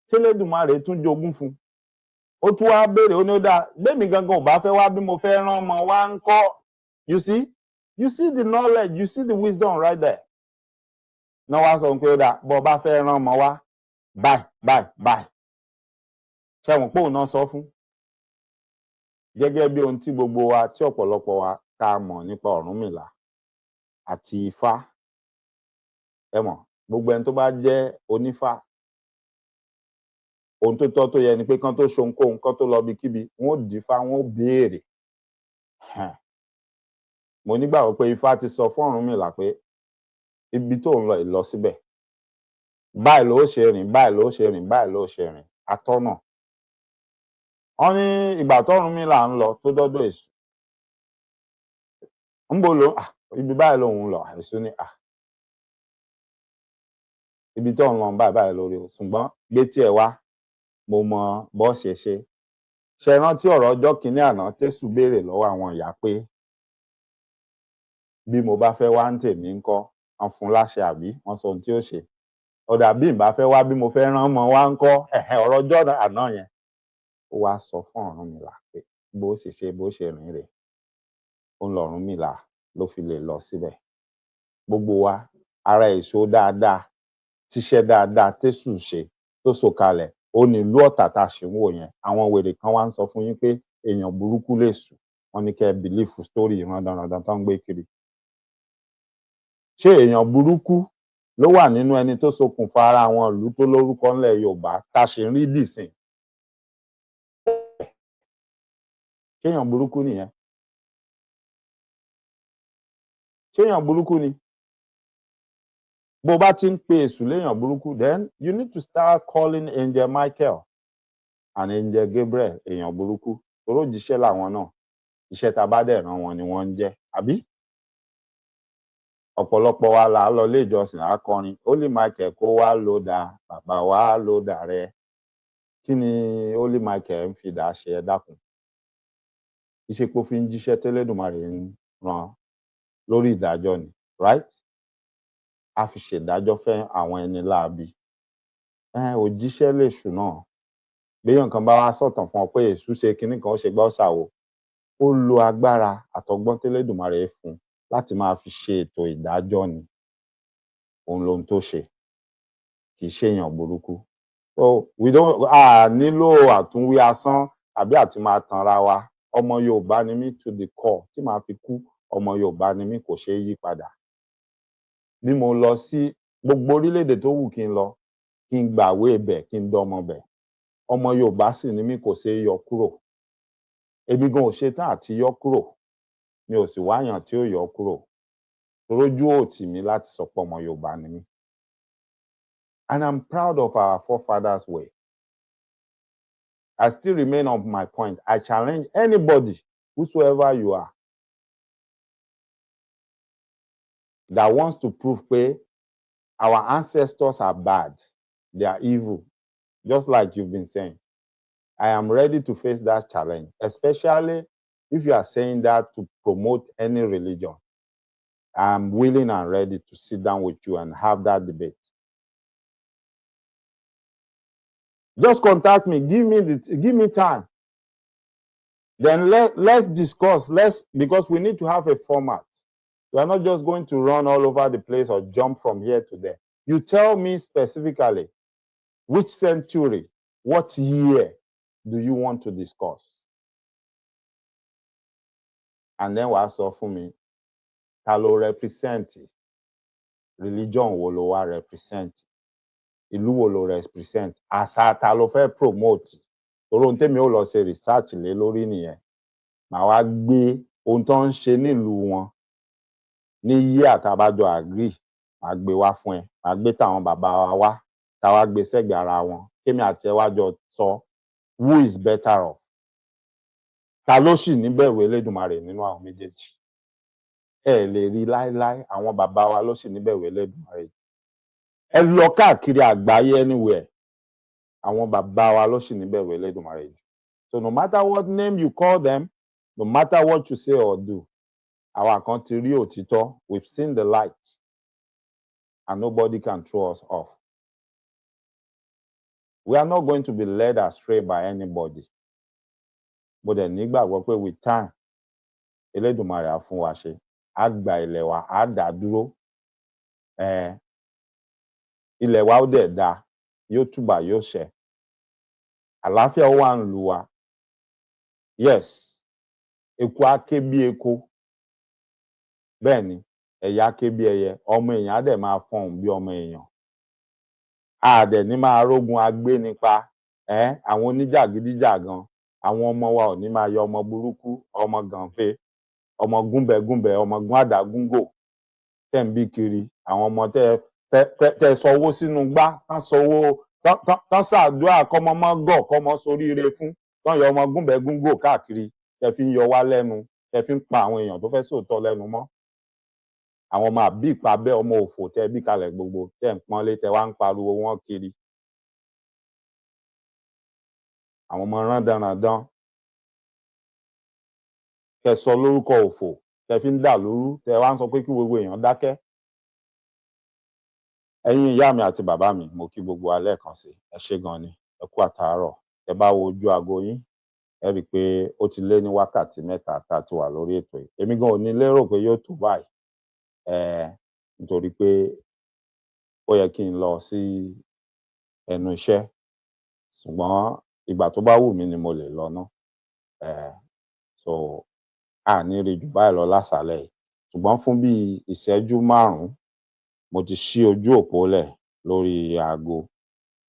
tẹ́lẹ̀dùmarè tún jogún fún. Ó tún wá béèrè ó ní ó dáa bẹ́ẹ̀mi gangan ò bá fẹ́ wá bí mo fẹ́ rán ọmọ wá ń kọ́. You see the knowledge, you see the wisdom right there. Náà wá sọ pé ó dáa bó bá fẹ́ rán ọmọ wá báyìí. Ṣẹ̀wọ̀n pé òun náà sọ fún. Gẹ́gẹ́ bí ohun tí gbogbo wa tí ọ̀pọ̀lọpọ̀ wa tá mọ̀ nípa Ọ̀rúnmìlà àti Ifá. Ẹ mọ̀ gbogbo ẹni tó bá jẹ́ onífá ohun tó tọ́ tó yẹ ni pé kán tó ṣohunkóhun kán tó lọ ibikíbi wọn ò dífá wọn ò béèrè. Mo nígbàgbọ́ pé Ifá ti sọ fún Ọ̀rúnmìlà pé ibi tó ń lọ ìlọ síbẹ̀ báyìí ló ṣe rìn báyìí ló ṣe rìn báyìí ló ṣe rìn atọ́nà. Wọ́n ní ìgbà tọ́rúnmìlà ń lọ tó dọ́dọ̀ Èṣù ń bò ló ibi báyìí lòun lọ Èṣù ní ibi tó ń lọ báyìí lórí o ṣùgbọ́n gbé tiẹ̀ wá mo mọ bó ṣe ṣe. Ṣe rántí ọ̀rọ̀ ọjọ́ kìíní àná tẹ́sù béèrè lọ́wọ́ àwọn ìyá pé bí mo bá fẹ́ wá ń tèmi ń kọ́ wọ́n fún láṣẹ àbí wọ́n sọ ohun tí ó ṣe. Ọ̀dà bí n bá fẹ́ wá bí mo fẹ́ rán ọmọ wá ń kọ́ ọ̀rọ̀ ọjọ́ àná yẹn. Ó wá sọ fún Ọ̀rúnmìlà pé bó ṣe ṣe bó ṣe rìn rè ó ń lọ Ọ̀rúnmìlà ló fi lè lọ síbẹ̀. Gbogbo wa ara èso dáadáa tíṣẹ́ dáadáa tẹ́sù ṣe tó sọ̀kalẹ̀ ó ní ìlú Ọ̀tà tá a ṣe ń wò yẹn. Àwọn wèrè kan wá ń sọ fún yín pé èèyàn burúkú lè sùn wọ́n ní kẹ́ ẹ bìlífù sítórì ìrandànrandàn tó ń gbé kiri. Ṣé èèyàn burúkú ló wà nínú ẹni tó ṣokùnfà ara àwọn ìlú tó lórúkọ ńlẹ̀ Yorùbá tá a ṣe ń rí dìsìn? Ṣéèyàn burúkú nìyẹn? Ṣéèyàn burúkú ni? Bó bá ti ń pe Èṣù léèyàn burúkú, then you need to start calling Angel Michael and Angel Gabriel èèyàn burúkú. Torí òjíṣẹ́ làwọn náà. Iṣẹ́ tá a bá dẹ̀ rán wọn ni wọ́n ń jẹ́. Àbí? Ọ̀pọ̀lọpọ̀ wa là á lọ ilé ìjọsìn à á kọrin. Holy Michael kó wá ló dà, bàbá wa ló dà rẹ. Kí ni Holy Michael ń fi dà ṣe ẹ dákun? Iṣẹ́ pé ó fi ń jíṣẹ́ tẹ́lẹ̀dùmarè ń rán lórí ìdájọ́ ni, right? A fi ṣèdájọ́ fẹ́ àwọn ẹni láabi. Òjíṣẹ́ lèṣù náà. Béèyàn kan bá wá sọ̀tàn fún ọ pé Èṣù ṣe kinní kan ó ṣe gbá ó ṣàwo. Ó lo agbára àtọgbọ́n tẹ́lẹ̀dùmarè fún láti máa fi ṣe ètò ìdájọ́ ni. Òun lohun tó ṣe. Kì í ṣèèyàn burúkú. So nílò àtúnwí asán àbí àti máa tanra wa. Ọmọ Yorùbá ni mí to the core tí màá fi kú ọmọ Yorùbá ni mí kò ṣeé yí padà. Bí mo lọ sí gbogbo orílẹ̀-èdè tó wù kí n lọ kí n gbàwé ibẹ̀ kí n dọ́mọ bẹ̀. Ọmọ Yorùbá sì ni mí kò ṣeé yọ kúrò. Èmi gan ò ṣetán àti yọ kúrò. Mi ò sì wáyàn tí ó yọ kúrò. Torójú ò tì mí láti sọ pé ọmọ Yorùbá ni mí. And I'm proud of our forefathers' way. I still remain on my point. I challenge anybody, whosoever you are, that wants to prove pé our ancestors are bad, they are evil, just like you've been saying. I am ready to face that challenge, especially if you are saying that to promote any religion. I am willing and ready to sit down with you and have that debate. Just contact me, give me time. Then let's discuss, because we need to have a format. We are not just going to run all over the place or jump from here to there. You tell me specifically which century, what year do you want to discuss? And then wàá sọ fún mi, ta ló represent? Religion wo ló wá represent? Ìlú wo ló represent? Àṣà ta ló fẹ́ promote? Torí ohun tèmi ó lọ ṣe research lé lórí nìyẹn. Màá wá gbé ohun tó ń ṣe nílùú wọn ní yí àtàbájọ agree, màá gbé wá fún ẹ. Màá gbé tàwọn bàbá wa wá, tá wá gbé sẹ́gbẹ̀ẹ́ ara wọn. Kémi àti ẹ wá jọ sọ who is better off? Ta ló sì níbẹ̀rù Elédùmarè nínú àwọn méjèèjì? Ẹ lè rí láéláé àwọn bàbá wa ló sì níbẹ̀rù Elédùmarè. ẹ lọ káàkiri àgbáyé anywhere àwọn bàbá wa ló sì níbẹ̀rù Elédùmarè jù. So no matter what name you call them, no matter what you say or do, àwa kan ti rí òtítọ́, we've seen the light, and nobody can throw us off. We are not going to be led astray by anybody. But then nígbàgbọ́ pé with time, Elédùmarè á fún wa ṣe, á gba ilẹ̀ wa, á dá dúró. Ilẹ̀ wa ó dẹ̀ dá, yóò túbà yóò ṣẹ. Àlàáfíà ó wà ń lu wa. Yes, eku á ké bí eku. Bẹ́ẹ̀ ni, ẹyẹ á ké bí ẹyẹ, ọmọ èèyàn á dẹ̀ máa fọhùn bí ọmọ èèyàn. A dẹ̀ ní máa rógun agbénipa, àwọn oníjàgídíjàgan, àwọn ọmọ wa ò ní máa yọ ọmọ burúkú, ọmọ gànfẹ́, ọmọ gúnbẹ̀gúnbẹ̀, ọmọ gún àdágúngò tẹ̀ ń bí kiri, àwọn ọmọ tẹ́ sọwọ́ sínú gbá, tán sọwọ́ tán ṣàdúrà kọ́mọ mọ́ gọ̀ kọ́mọ soríire fún, tán yọ ọmọ gúnbẹ̀gúngò káàkiri, tẹ́ fi ń yọ wá lẹ́nu, tẹ́ fi ń pa àwọn èèyàn tó fẹ́ sòótọ́ lẹ́nu mọ́. Àwọn ọmọ àbí ìpabẹ́ ọmọ òfò tẹ́ bí kalẹ̀ gbogbo tẹ́ ń pọ́nlé tẹ́ wá ń pariwo wọn kiri. Àwọn ọmọ rándanràndan tẹ́ sọ lórúkọ òfò tẹ́ fi ń dà lóru tẹ́ wá ń sọ pé kí gbogbo èèyàn dákẹ́. Ẹ̀yin ìyá mi àti bàbá mi, mo kí gbogbo wa lẹ́ẹ̀kan sí, ẹ ṣé gan ni, ẹ kú àtàárọ̀. Tẹ́ bá wo ojú aago yín, ẹ rí i pé ó ti lé ní wákàtí 3 tá a ti wà lórí ètò yìí. Èmi gan ò ní lérò pé yóò tó báyìí. Nítorí pé ó yẹ kí n lọ sí ẹnu iṣẹ́, ṣùgbọ́n ìgbà tó bá wù mí ni mo lè lọ ná. So a ní rí jù báyìí lọ lásàálẹ̀ yìí, ṣùgbọ́n fún bí ìṣẹ́jú 5 mo ti ṣí ojú òpó lẹ̀ lórí aago.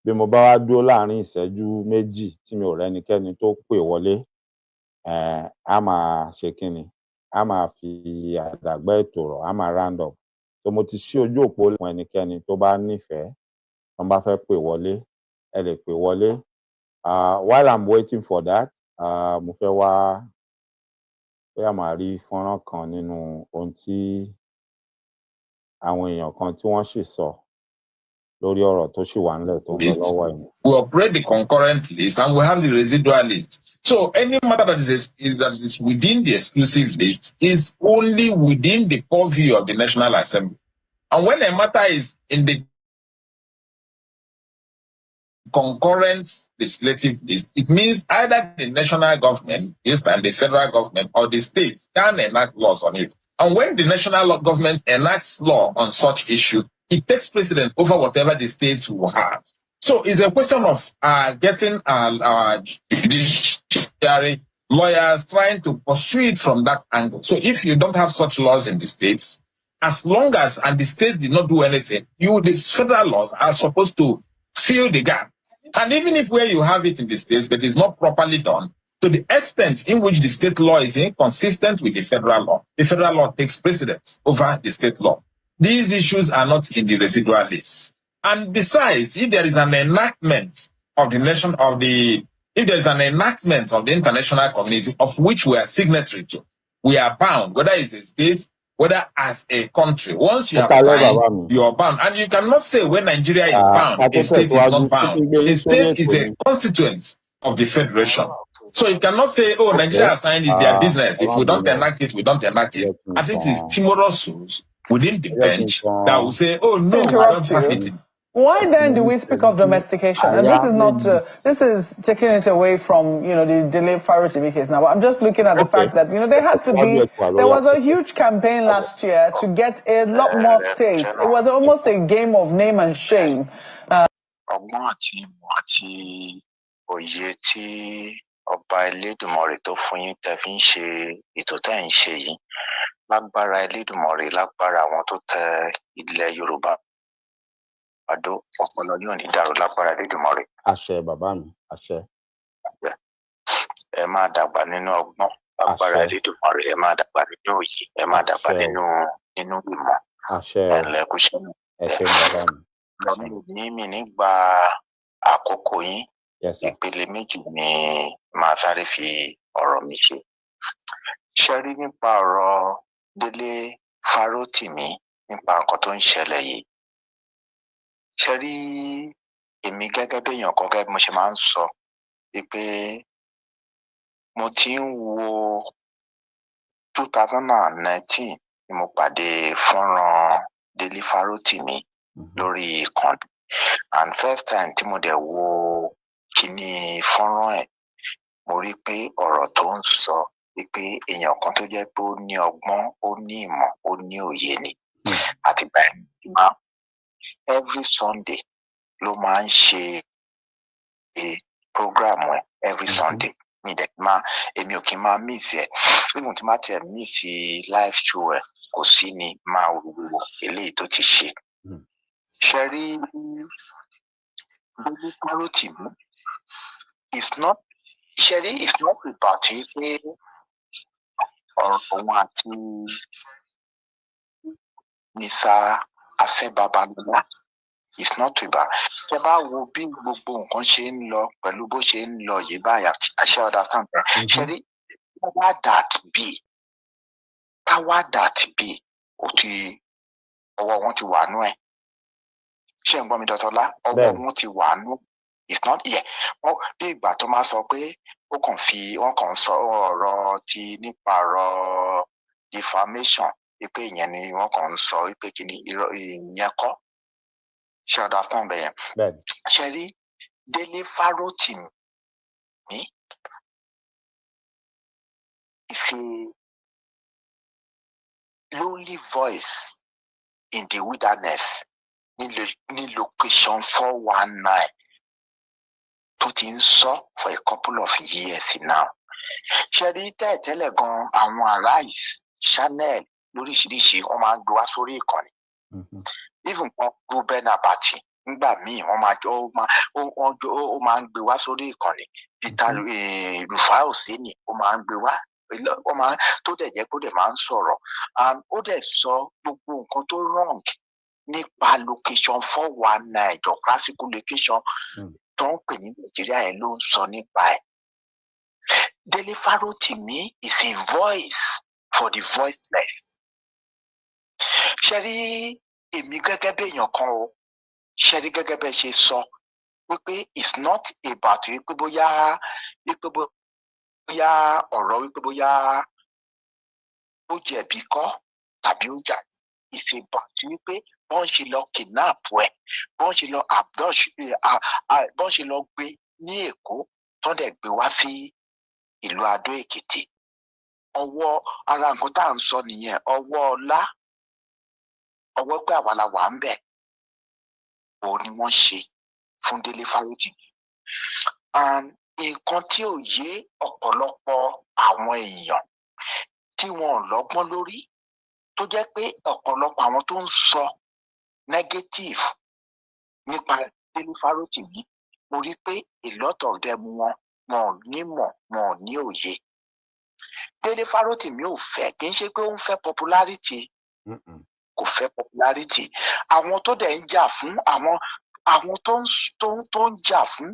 Bí mo bá wá dúró láàrin ìṣẹ́jú 2 tí mi ò rẹ́nikẹ́ni tó pè wọlé, a máa ṣe kí ni, a máa fi àdàgbà ètò rọ̀, a máa round up. So mo ti ṣí ojú òpó lẹ̀ fún ẹnikẹ́ni tó bá nífẹ̀ẹ́, tó bá fẹ́ pè wọlé, ẹ lè pè wọlé. While I'm waiting for that, mo fẹ́ wá bóyá màá rí fọ́nrán kan nínú ohun tí àwọn èèyàn kan tí wọ́n sì sọ lórí ọ̀rọ̀ tó sì wà nílẹ̀ tó ń lọ lọ́wọ́ yìí. We operate the concurrent list and we have the residual list. So any matter that is within the exclusive list is only within the purview of the National Assembly. And when a matter is in the concurrent legislative list, it means either the national government, this time the federal government, or the state can enact laws on it. And when the national government enacts law on such issue, it takes precedence over whatever the states will have. So it's a question of getting our judiciary lawyers trying to pursue it from that angle. So if you don't have such laws in the states, as long as, and the states did not do anything, these federal laws are supposed to fill the gap. And even if where you have it in the states, but it's not properly done, to the extent in which the state law is inconsistent with the federal law takes precedence over the state law. These issues are not in the residual list. And besides, if there is an enactment of the international community of which we are signatory to, we are bound, whether it's a state, whether as a country. Once you have signed, you are bound. And you cannot say when Nigeria is bound, a state is not bound. A state is a constituent of the federation. So you cannot say, oh, Nigeria has signed, is their business. If we don't enact it, we don't enact it. I think it's timorous souls within the bench that will say, oh, no, we don't have it. Why then do we speak of domestication? And this is not, this is taking it away from, the delayed Faro TV case now. But I'm just looking at the fact that, there had to be, there was a huge campaign last year to get a lot more states. It was almost a game of name and shame. Ọba Elédùmarè tó fún yín tẹ́ fi ń ṣe ètò tẹ́ ń ṣe yìí, lágbára Elédùmarè, lágbára àwọn tó tẹ ilẹ̀ Yorùbá àdó, ọpọlọ yóò ní dàrú lágbára Elédùmarè. Àṣẹ bàbá mi, àṣẹ. Ẹ máa dàgbà nínú ọgbọ́n, lágbára Elédùmarè, ẹ máa dàgbà nínú òye, ẹ máa dàgbà nínú ìmọ̀. Àṣẹ. Ẹ ǹlẹ́ kú ṣẹ́. Ẹ ṣé bàbá mi. Mi nígbà àkókò yín, ìpele méjì ni màá sáré fi ọ̀rọ̀ mi ṣe. Ṣé rí nípa ọ̀rọ̀ Délé Fárótìmí nípa nǹkan tó ń ṣẹlẹ̀ yìí? ṣe rí èmi gẹ́gẹ́ bí èèyàn kan gẹ́gẹ́ bí mo ṣe máa ń sọ pé mo ti ń wo 2019 ni mo pàdé fọ́nrán Délé Fárótìmí lórí ìkànnì and first time tí mo dẹ̀ wo kíní fọ́nrán ẹ̀ mo rí pé ọ̀rọ̀ tó ń sọ pé èèyàn kan tó jẹ́ pé ó ní ọgbọ́n ó ní ìmọ̀ ó ní òye ni àti báyìí máa every Sunday ló máa ń ṣe program ẹ̀ every Sunday mi dẹ̀ máa èmi ò kí n máa miss ẹ̀ even tí máa tiẹ̀ miss live show ẹ̀ kò sí ni máa wo eléyìí tó ti ṣe. ṣe rí Délé Fárótìmí it's not about pé ọ̀rọ̀ òun àti Mr. Afẹ́ Babalọ́lá it's not about tẹ bá wo bí gbogbo nǹkan ṣe ń lọ pẹ̀lú bó ṣe ń lọ yìí báyà àṣẹ understand ṣe rí power that be ó ti ọwọ́ wọn ti wà nú ẹ̀ ṣé ń gbọ́ mi Dọ́tọ́lá ọwọ́ wọn ti wà nú it's not here bí ìgbà tó máa sọ pé wọ́n kàn sọ ọ̀rọ̀ ti nípa ọ̀rọ̀ defamation pé ìyẹn ni wọ́n kàn ń sọ pé kí ni ìyẹn kọ́ ṣe understand bẹ́ẹ̀ ṣe rí Délé Fárótìmí is a lonely voice in the wilderness ní location 419 tó ti ń sọ for a couple of years now. ṣe rí tẹ́lẹ̀ gan àwọn Arise channel lóríṣiríṣi wọ́n máa ń gbé wá sórí ìkànnì even kan Ruben Abati nígbà míì ó máa ń gbé wá sórí ìkànnì Peter Rufai Oseni ó máa ń gbé wá tó dẹ̀ jẹ́ kó dẹ̀ máa ń sọ̀rọ̀ and ó dẹ̀ sọ gbogbo nǹkan tó wrong nípa location 419 geographical location tó ń pè ní Nàìjíríà yẹn ló ń sọ nípa ẹ̀. Délé Fárótìmí is a voice for the voiceless. ṣe rí èmi gẹ́gẹ́ bí èèyàn kan o ṣe rí gẹ́gẹ́ bẹ́ẹ̀ ṣe sọ wípé it's not about wípé bóyá ọ̀rọ̀ wípé bóyá ó jẹ̀bi kọ́ tàbí ó jà it's about wípé bọ́n ṣe lọ kidnap ẹ̀ bọ́n ṣe lọ gbé ní Èkó tó dẹ̀ gbé wá sí ìlú Adó Èkìtì ọwọ́ ara nǹkan tá à ń sọ nìyẹn ọwọ́ ọlá ọwọ́ pé àwa la wà ń bẹ̀ òun ni wọ́n ṣe fún Délé Fárótìmí nǹkan tí ò yé ọ̀pọ̀lọpọ̀ àwọn èèyàn tí wọn ò lọ́gbọ́n lórí tó jẹ́ pé ọ̀pọ̀lọpọ̀ àwọn tó ń sọ negative nípa Délé Fárótìmí mo rí pé a lot of them wọn ò ní mọ̀ wọn ò ní òye. Délé Fárótìmí ò fẹ́ kì í ṣe pé ó ń fẹ́ popularity kò fẹ́ popularity àwọn tó dẹ̀ ń jà fún àwọn tó ń jà fún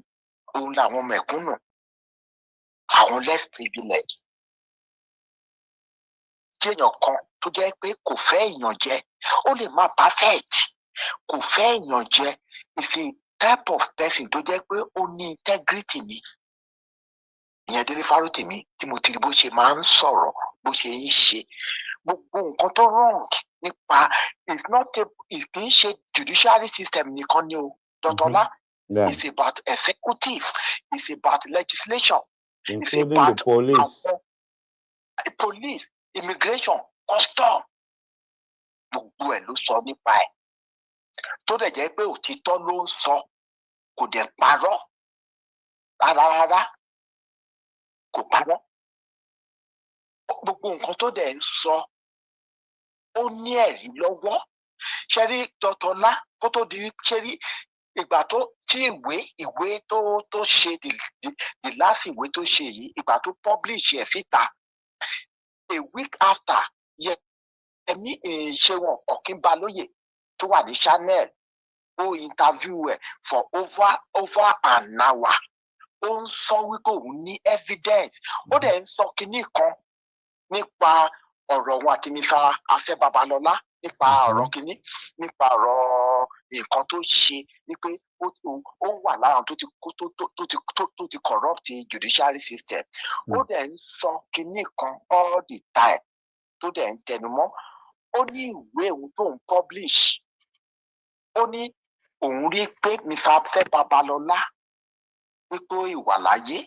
òun làwọn mẹ̀kúnnù àwọn less privileged jẹ́yàn kan tó jẹ́ pé kò fẹ́ èèyàn jẹ ó lè má perfect kò fẹ́ èèyàn jẹ is a type of person tó jẹ́ pé ó ní integrity ni ìyẹn Délé Fárótìmí tí mo ti rí bó ṣe máa ń sọ̀rọ̀ bó ṣe ń ṣe gbogbo nǹkan tó wrong nípa kì í ṣe judiciary system nìkan ni o Dọ́tọ́lá it's about executive it's about legislation including the police immigration custom gbogbo ẹ̀ ló sọ nípa ẹ̀ tó dẹ̀ jẹ́ pé òtítọ́ ló ń sọ kò dẹ̀ parọ́ rárá kò parọ́ gbogbo nǹkan tó dẹ̀ ń sọ ó ní ẹ̀rí lọ́wọ́ ṣẹ́rí Dọ́tọ́lá kó tó di ṣẹ́rí ìgbà tó tí ìwé tó ṣe the last ìwé tó ṣe yìí ìgbà tó publish ẹ̀ síta a week after Yẹmí Ṣeun Ọ̀kínbalóyè tó wà ní Channel ó interview ẹ̀ for over an hour ó ń sọ wípé òun ní evidence ó dẹ̀ ń sọ kinní kan nípa ọ̀rọ̀ wọn àti Mr. Afẹ́ Babalọ́lá nípa ọ̀rọ̀ kinní nípa ọ̀rọ̀ nǹkan tó ṣe ni pé ó wà lára tó ti corrupt judiciary system. Ó dẹ̀ ń sọ kinní kan all the time tó dẹ̀ ń tẹnumọ́. Ó ní ìwé òun tó ń publish. Ó ní òun rí pé Mr. Afẹ́ Babalọ́lá wípé ìwà láyé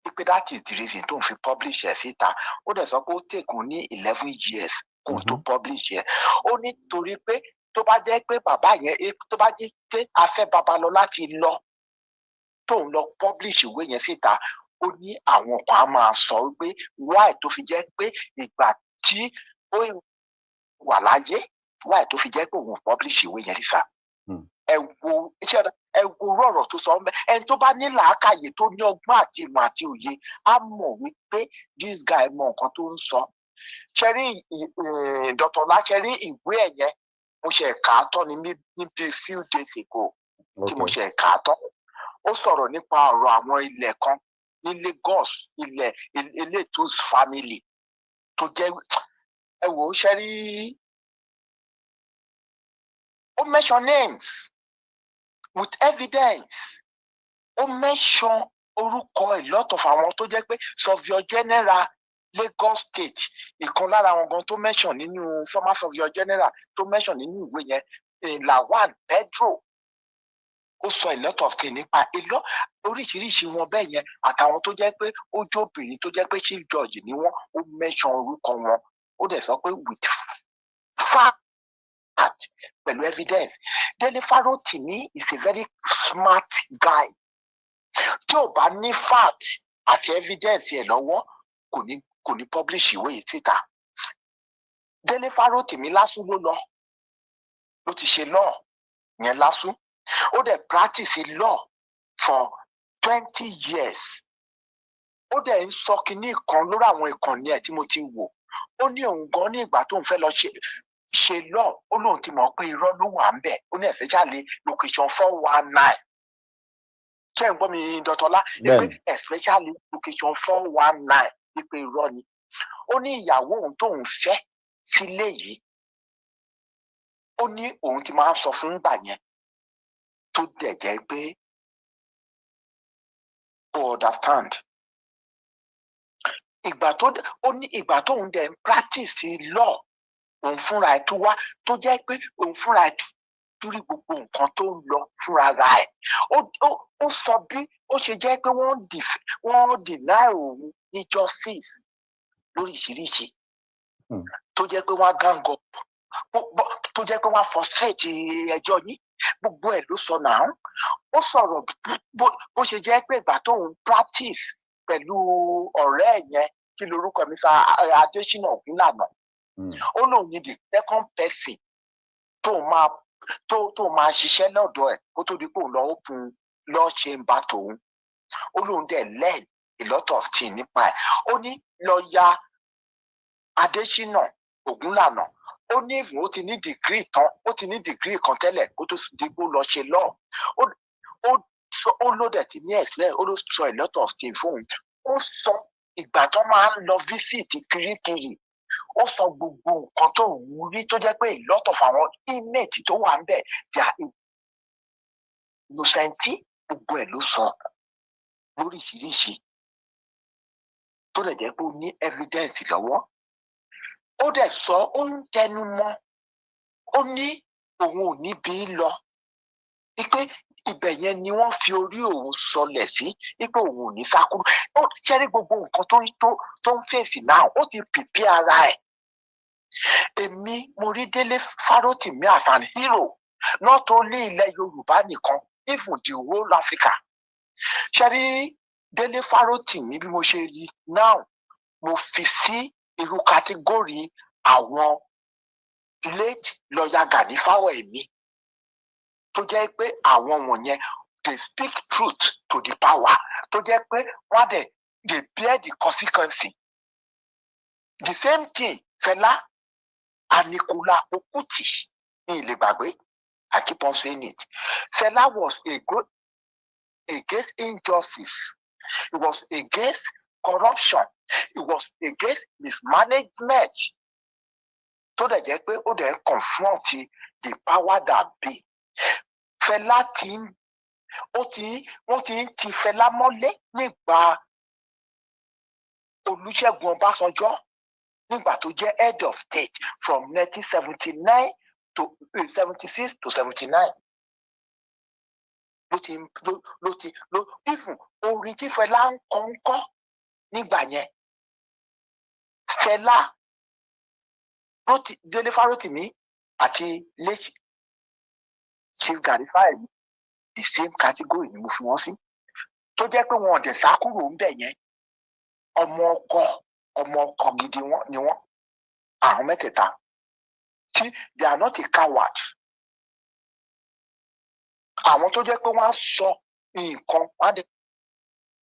wípé that is the reason tó ń fi publish ẹ̀ síta. Ó dẹ̀ sọ pé ó take òun ní 11 years kó tó publish ẹ̀. Ó ní torí pé tó bá jẹ́ pé bàbá yẹn tó bá jẹ́ pé Afẹ́ Babalọ́lá ti lọ tó ń lọ publish ìwé yẹn síta, ó ní àwọn kan á máa sọ wípé why tó fi jẹ́ pé ìgbà tí ó wà láyé why tó fi jẹ́ pé òun publish ìwé yẹn síta. Ẹ wo ọ̀rọ̀ tó sọ ọ́nbẹ́. Ẹni tó bá ní làákàyè tó ní ọgbọ́n àti ìmọ̀ àti òye á mọ̀ wípé this guy mọ nǹkan tó ń sọ. Ṣẹ́rí Dr. Ọlá, ṣẹ́rí ìwé ẹ̀ yẹn mo ṣe kà á tán níbi few days ago tí mo ṣe kà á tán. Ó sọ̀rọ̀ nípa ọ̀rọ̀ àwọn ilẹ̀ kan ní Lagos, ilẹ̀ Eletus family tó jẹ́ ẹ wò ó ṣẹ́rí. Ó mention names with evidence. Ó mention orúkọ a lot of àwọn tó jẹ́ pé Surveyor General Lagos State, ìkan lára àwọn gan tó mention nínú former Surveyor General tó mention nínú ìwé yẹn, Lawan Pedro. Ó sọ a lot of things nípa oríṣiríṣi wọn bẹ́ẹ̀ yẹn, àtàwọn tó jẹ́ pé ó jóbìnrin tó jẹ́ pé chief judge ni wọ́n. Ó mention orúkọ wọn. Ó dẹ̀ sọ pé with fact pẹ̀lú evidence. Dele Farotimi is a very smart guy. Tí ò bá ní fact àti evidence ẹ̀ lọ́wọ́ kò ní publish ìwé yìí síta. Dele Farotimi lásán ló ti ṣe law yẹn lásán. Ó dẹ̀ practice law for 20 years. Ó dẹ̀ ń sọ kinní kan lórí àwọn ìkànnì ẹ̀ tí mo ti wò. Ó ní òun gan ní ìgbà tó ń fẹ́ lọ ṣe law, ó lóun ti mọ̀ pé irọ́ ló wà ń bẹ̀. Ó ní especially location 419. Ṣé ń gbọ́ mi Dr. Ọlá? Especially location 419 ní pé irọ́ ni. Ó ní ìyàwó òun tóun fẹ́ sílé yìí. Ó ní òun ti máa ń sọ fún gbà yẹn tó dẹ̀ jẹ́ pé ó understand. Ó ní ìgbà tóun dẹ̀ ń practice law òun fúnra ẹ̀ tó wá tó jẹ́ pé òun fúnra ẹ̀ torí gbogbo nǹkan tó ń lọ fúnra ra ẹ̀. Ó sọ bí ó ṣe jẹ́ pé wọ́n deny òun ní justice lóríṣiríṣi. Tó jẹ́ pé wọ́n gang up, tó jẹ́ pé wọ́n frustrate ẹjọ́ yín. Gbogbo ẹ̀ ló sọ náà. Ó sọ̀rọ̀ bó ṣe jẹ́ pé ìgbà tóun practice pẹ̀lú ọ̀rẹ́ ẹ̀ yẹn, kí lorúkọ mi sa Adésínà Ògúnlànà. Ó lóun ní the second person tó máa ṣiṣẹ́ lọ́dọ̀ ẹ̀ kó tó di pé òun lọ open law chamber tòun. Ó lóun dẹ̀ learn a lot of things nípa ẹ̀. Ó ní lọ́ọ̀yà Adésínà Ògúnlànà. Ó ní ìfún ó ti ní degree kan tẹ́lẹ̀ kó tó di pé ó lọ ṣe law. Ó ló dẹ̀ ti ní ẹ̀sìlẹ̀. Ó ló sọ a lot of things fún òun. Ó sọ ìgbà tó máa ń lọ visit Kirikiri. Ó sọ gbogbo nǹkan tó wù rí tó jẹ́ pé a lot of àwọn inmate tó wà ń bẹ̀ they are innocent. Gbogbo ẹ̀ ló sọ lóríṣiríṣi tó lè jẹ́ pé ó ní evidence lọ́wọ́. Ó dẹ̀ sọ, ó ń tẹnu mọ́. Ó ní òun ò ní bí lọ. Wípé ibẹ̀ yẹn ni wọ́n fi orí òun sọlẹ̀ sí. Wípé òun ò ní sá kúrò. Ó ṣẹ́rí gbogbo nǹkan tó ń fèsì náà. Ó ti prepare ara ẹ̀. Èmi mo rí Délé Fárótìmí as an hero, not only ilẹ̀ Yorùbá nìkan, even the whole Africa. Ṣẹ́rí Délé Fárótìmí bí mo ṣe rí now, mo fi sí irú kátígórì àwọn late lawyer Gani Fáwẹ̀hìnmí tó jẹ́ pé àwọn wọ̀nyẹn they speak truth to the power, tó jẹ́ pé wọ́n dẹ̀ they bear the consequence. The same thing Fẹlá Aníkúlápó Kútì ní ilé gbàgbé. I keep on saying it. Fẹlá was against injustice. It was against corruption. It was against mismanagement. Tó dẹ̀ jẹ́ pé ó dẹ̀ confront the power that be. Fẹlá wọ́n ti ń ti Fẹlá mọ́lé nígbà Olúṣẹ́gun Ọbásanjọ́ nígbà tó jẹ́ head of state from 1979 to 76 to 79. Even orin tí Fẹlá ń kọ́ nígbà yẹn. Fẹlá Délé Fárótìmí àti late Chief Gani Fáyẹ̀mí the same category ni mo fi wọ́n sí. Tó jẹ́ pé wọn ò dẹ̀ sá kúrò ńbẹ̀ yẹn. Ọmọ ọkọ gidi ni wọ́n. Àwọn mẹ́tẹ̀ẹ̀ta. Tí they are not a coward. Àwọn tó jẹ́ pé wọ́n á sọ nǹkan wọ́n á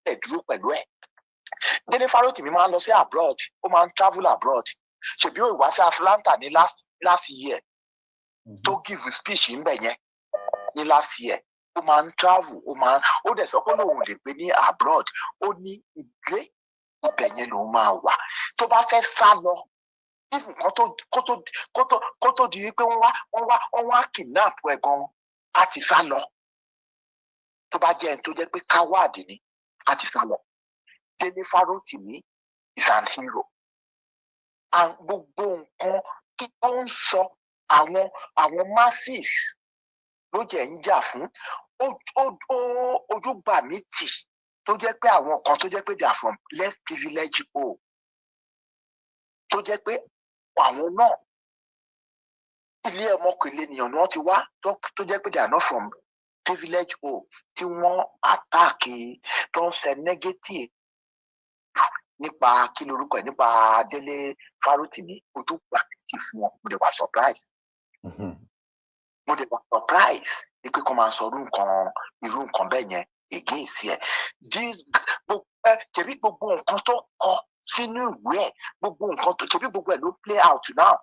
dẹ̀ dúró pẹ̀lú ẹ̀. Délé Fárótìmí máa ń lọ sí abroad, ó máa ń travel abroad. Ṣèbí ó wá sí Atlanta ní last year tó give speech ńbẹ̀ yẹn ní last year. Ó máa ń travel, ó dẹ̀ sọ pé lòun lè gbé ní abroad. Ó ní ilé ibẹ̀ yẹn lòun máa wà. Tó bá fẹ́ sá lọ, even kó tó di wípé wọ́n wá kidnap ẹ̀ gan, á ti sá lọ. Tó bá jẹ́ ẹni tó jẹ́ pé káwáàdì ni, á ti sá lọ. Délé Fárótìmí is an hero. Gbogbo nǹkan tí wọ́n ń sọ àwọn masses ló jẹ́ ń jà fún. Ojúgbà mi tì tó jẹ́ pé àwọn kan tó jẹ́ pé they are from less privileged home. Tó jẹ́ pé àwọn náà ilé ọmọkùnrin ènìyàn ni wọ́n ti wá tó jẹ́ pé they are not from privileged home tí wọ́n attack tó ń ṣe negative nípa kí lorúkọ ẹ̀ nípa Délé Fárótìmí. Ojúgbà mi tì fún wọn. Mo dẹ̀ wá surprise. Mo dẹ̀ wá surprise pé kó máa sọ irú nǹkan bẹ́ẹ̀ yẹn against ẹ̀. Tẹ̀bí gbogbo nǹkan tó kọ sínú ìwé ẹ̀, gbogbo nǹkan tó tẹ̀bí gbogbo ẹ̀ ló play out now.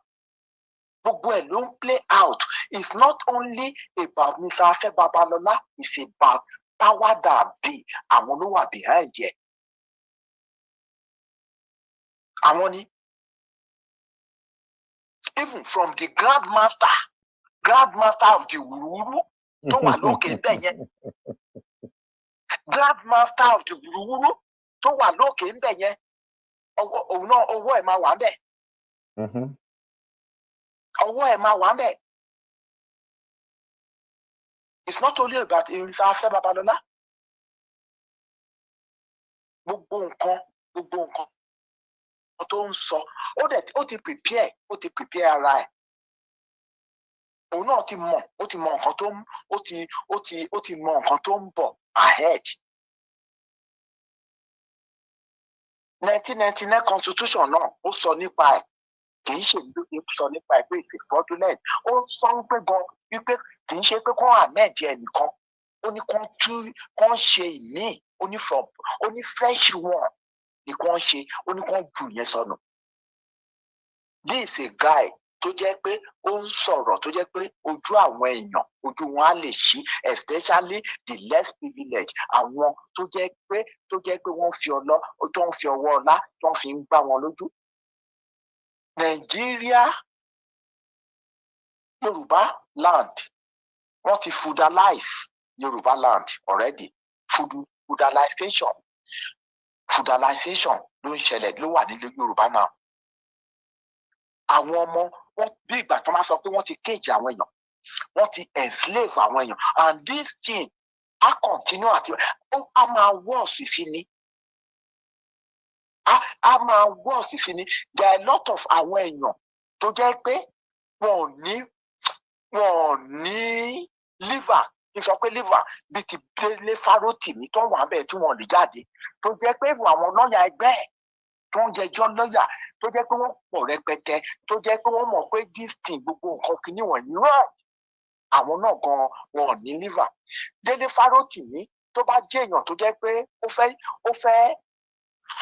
Gbogbo ẹ̀ ló ń play out. It's not only about Mr. Afẹ́ Babalọ́lá, it's about power that be. Àwọn ló wà behind ẹ̀. Àwọn ni. Even from the grandmaster of the Wuruwuru tó wà lókè ńbẹ̀ yẹn. Grandmaster of the Wuruwuru tó wà lókè ńbẹ̀ yẹn. Òun náà owó ẹ̀ máa wà ńbẹ̀. Owó ẹ̀ máa wà ńbẹ̀. It's not only about Mr. Afẹ́ Babalọ́lá. Gbogbo nǹkan tó ń sọ ó ti prepare ara ẹ̀. Òun náà ti mọ nǹkan tó ń bọ̀ ahead. 1999 constitution náà ó sọ nípa ẹ̀. Kì í ṣe ìlú sọ nípa ẹ̀ pé it's a fraudulent. Ó sọ wípé gan wípé kì í ṣe pé kán àmẹ́ẹ̀dì ẹnìkan. Ó ní kán ṣe ìmíì. Ó ní fresh one ni kán ṣe. Ó ní kán jù yẹn sọnù. This is a guy tó jẹ́ pé ó ń sọ̀rọ̀ tó jẹ́ pé ojú àwọn èèyàn ojú wọn á lè ṣí, especially the less privileged. Àwọn tó jẹ́ pé wọ́n fi ọwọ́ ọlá tó ń fi ń gbá wọn lójú. Nigeria, Yorùbá land, wọ́n ti feudalize Yorùbá land already. Feudalization ló ń ṣẹlẹ̀ ló wà nílùú Yorùbá náà. Àwọn ọmọ wọn bí ìgbà tó máa sọ pé wọ́n ti cage àwọn èèyàn, wọ́n ti enslave àwọn èèyàn, and this thing á continue àti á máa worse sí ni. Á máa worse sí ni. There are a lot of àwọn èèyàn tó jẹ́ pé wọn ò ní liver. Sọ pé liver bíi ti Délé Fárótìmí tó wà bẹ́ẹ̀ tí wọ́n lè jáde, tó jẹ́ pé àwọn lọ́ọ̀yà ẹgbẹ́ ẹ̀ tó ń jẹjọ́ lọ́ọ̀yà tó jẹ́ pé wọ́n pọ̀ rẹpẹtẹ, tó jẹ́ pé wọ́n mọ̀ pé this thing gbogbo nǹkan kìíní wọ̀nyí wrong. Àwọn náà gan wọn ò ní liver. Délé Fárótìmí tó bá jẹ́ èèyàn tó jẹ́ pé ó fẹ́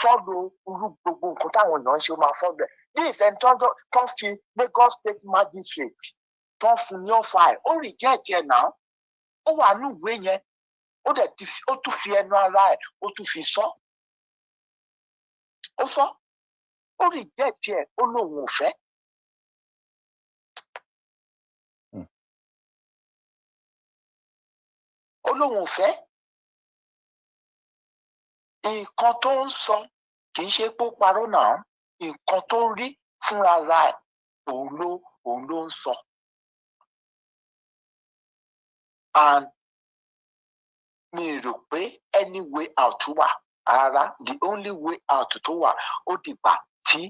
follow irú gbogbo nǹkan táwọn èèyàn ń ṣe ó máa follow ẹ̀. Bí ìfẹ́ tó fi Lagos State Magistrate tó fún ní ọ̀fà ẹ̀ ó reject ẹ̀ náà. Ó wà ní ìwé yẹn, ó tún fi ẹnu ara ẹ̀ ó tún fi sọ. Ó sọ, ó reject ẹ̀, ó lóun ò fẹ́. ó lóun ò fẹ́ nǹkan tó ń sọ kì í ṣe pé ó parọ́ náà nǹkan tó rí fúnra ra ẹ̀ òun ló ń sọ. And mi rò pé any way out wà rárá, the only way out tó wà ó dìgbà tí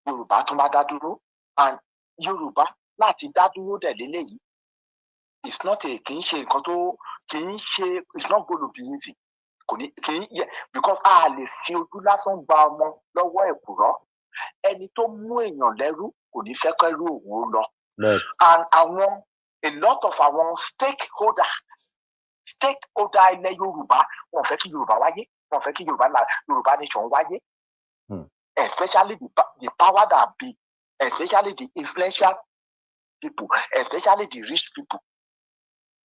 Yorùbá tó bá dá dúró, and Yorùbá láti dá dúró dẹ̀ léléyìí it's not a kì í ṣe nǹkan tó kì í ṣe it's not going to be easy kò ní kì í yẹ because a lè fi ojú lásán gba ọmọ lọ́wọ́ èkùrọ́ ẹni tó mú èèyàn lẹ́rú kò ní fẹ́ kẹ́rú òun lọ. And àwọn a lot of àwọn stakeholder ilẹ̀ Yorùbá wọn fẹ́ kí Yorùbá wáyé, wọn fẹ́ kí Yorùbá nation wáyé. Especially the power that be, especially the influential people, especially the rich people.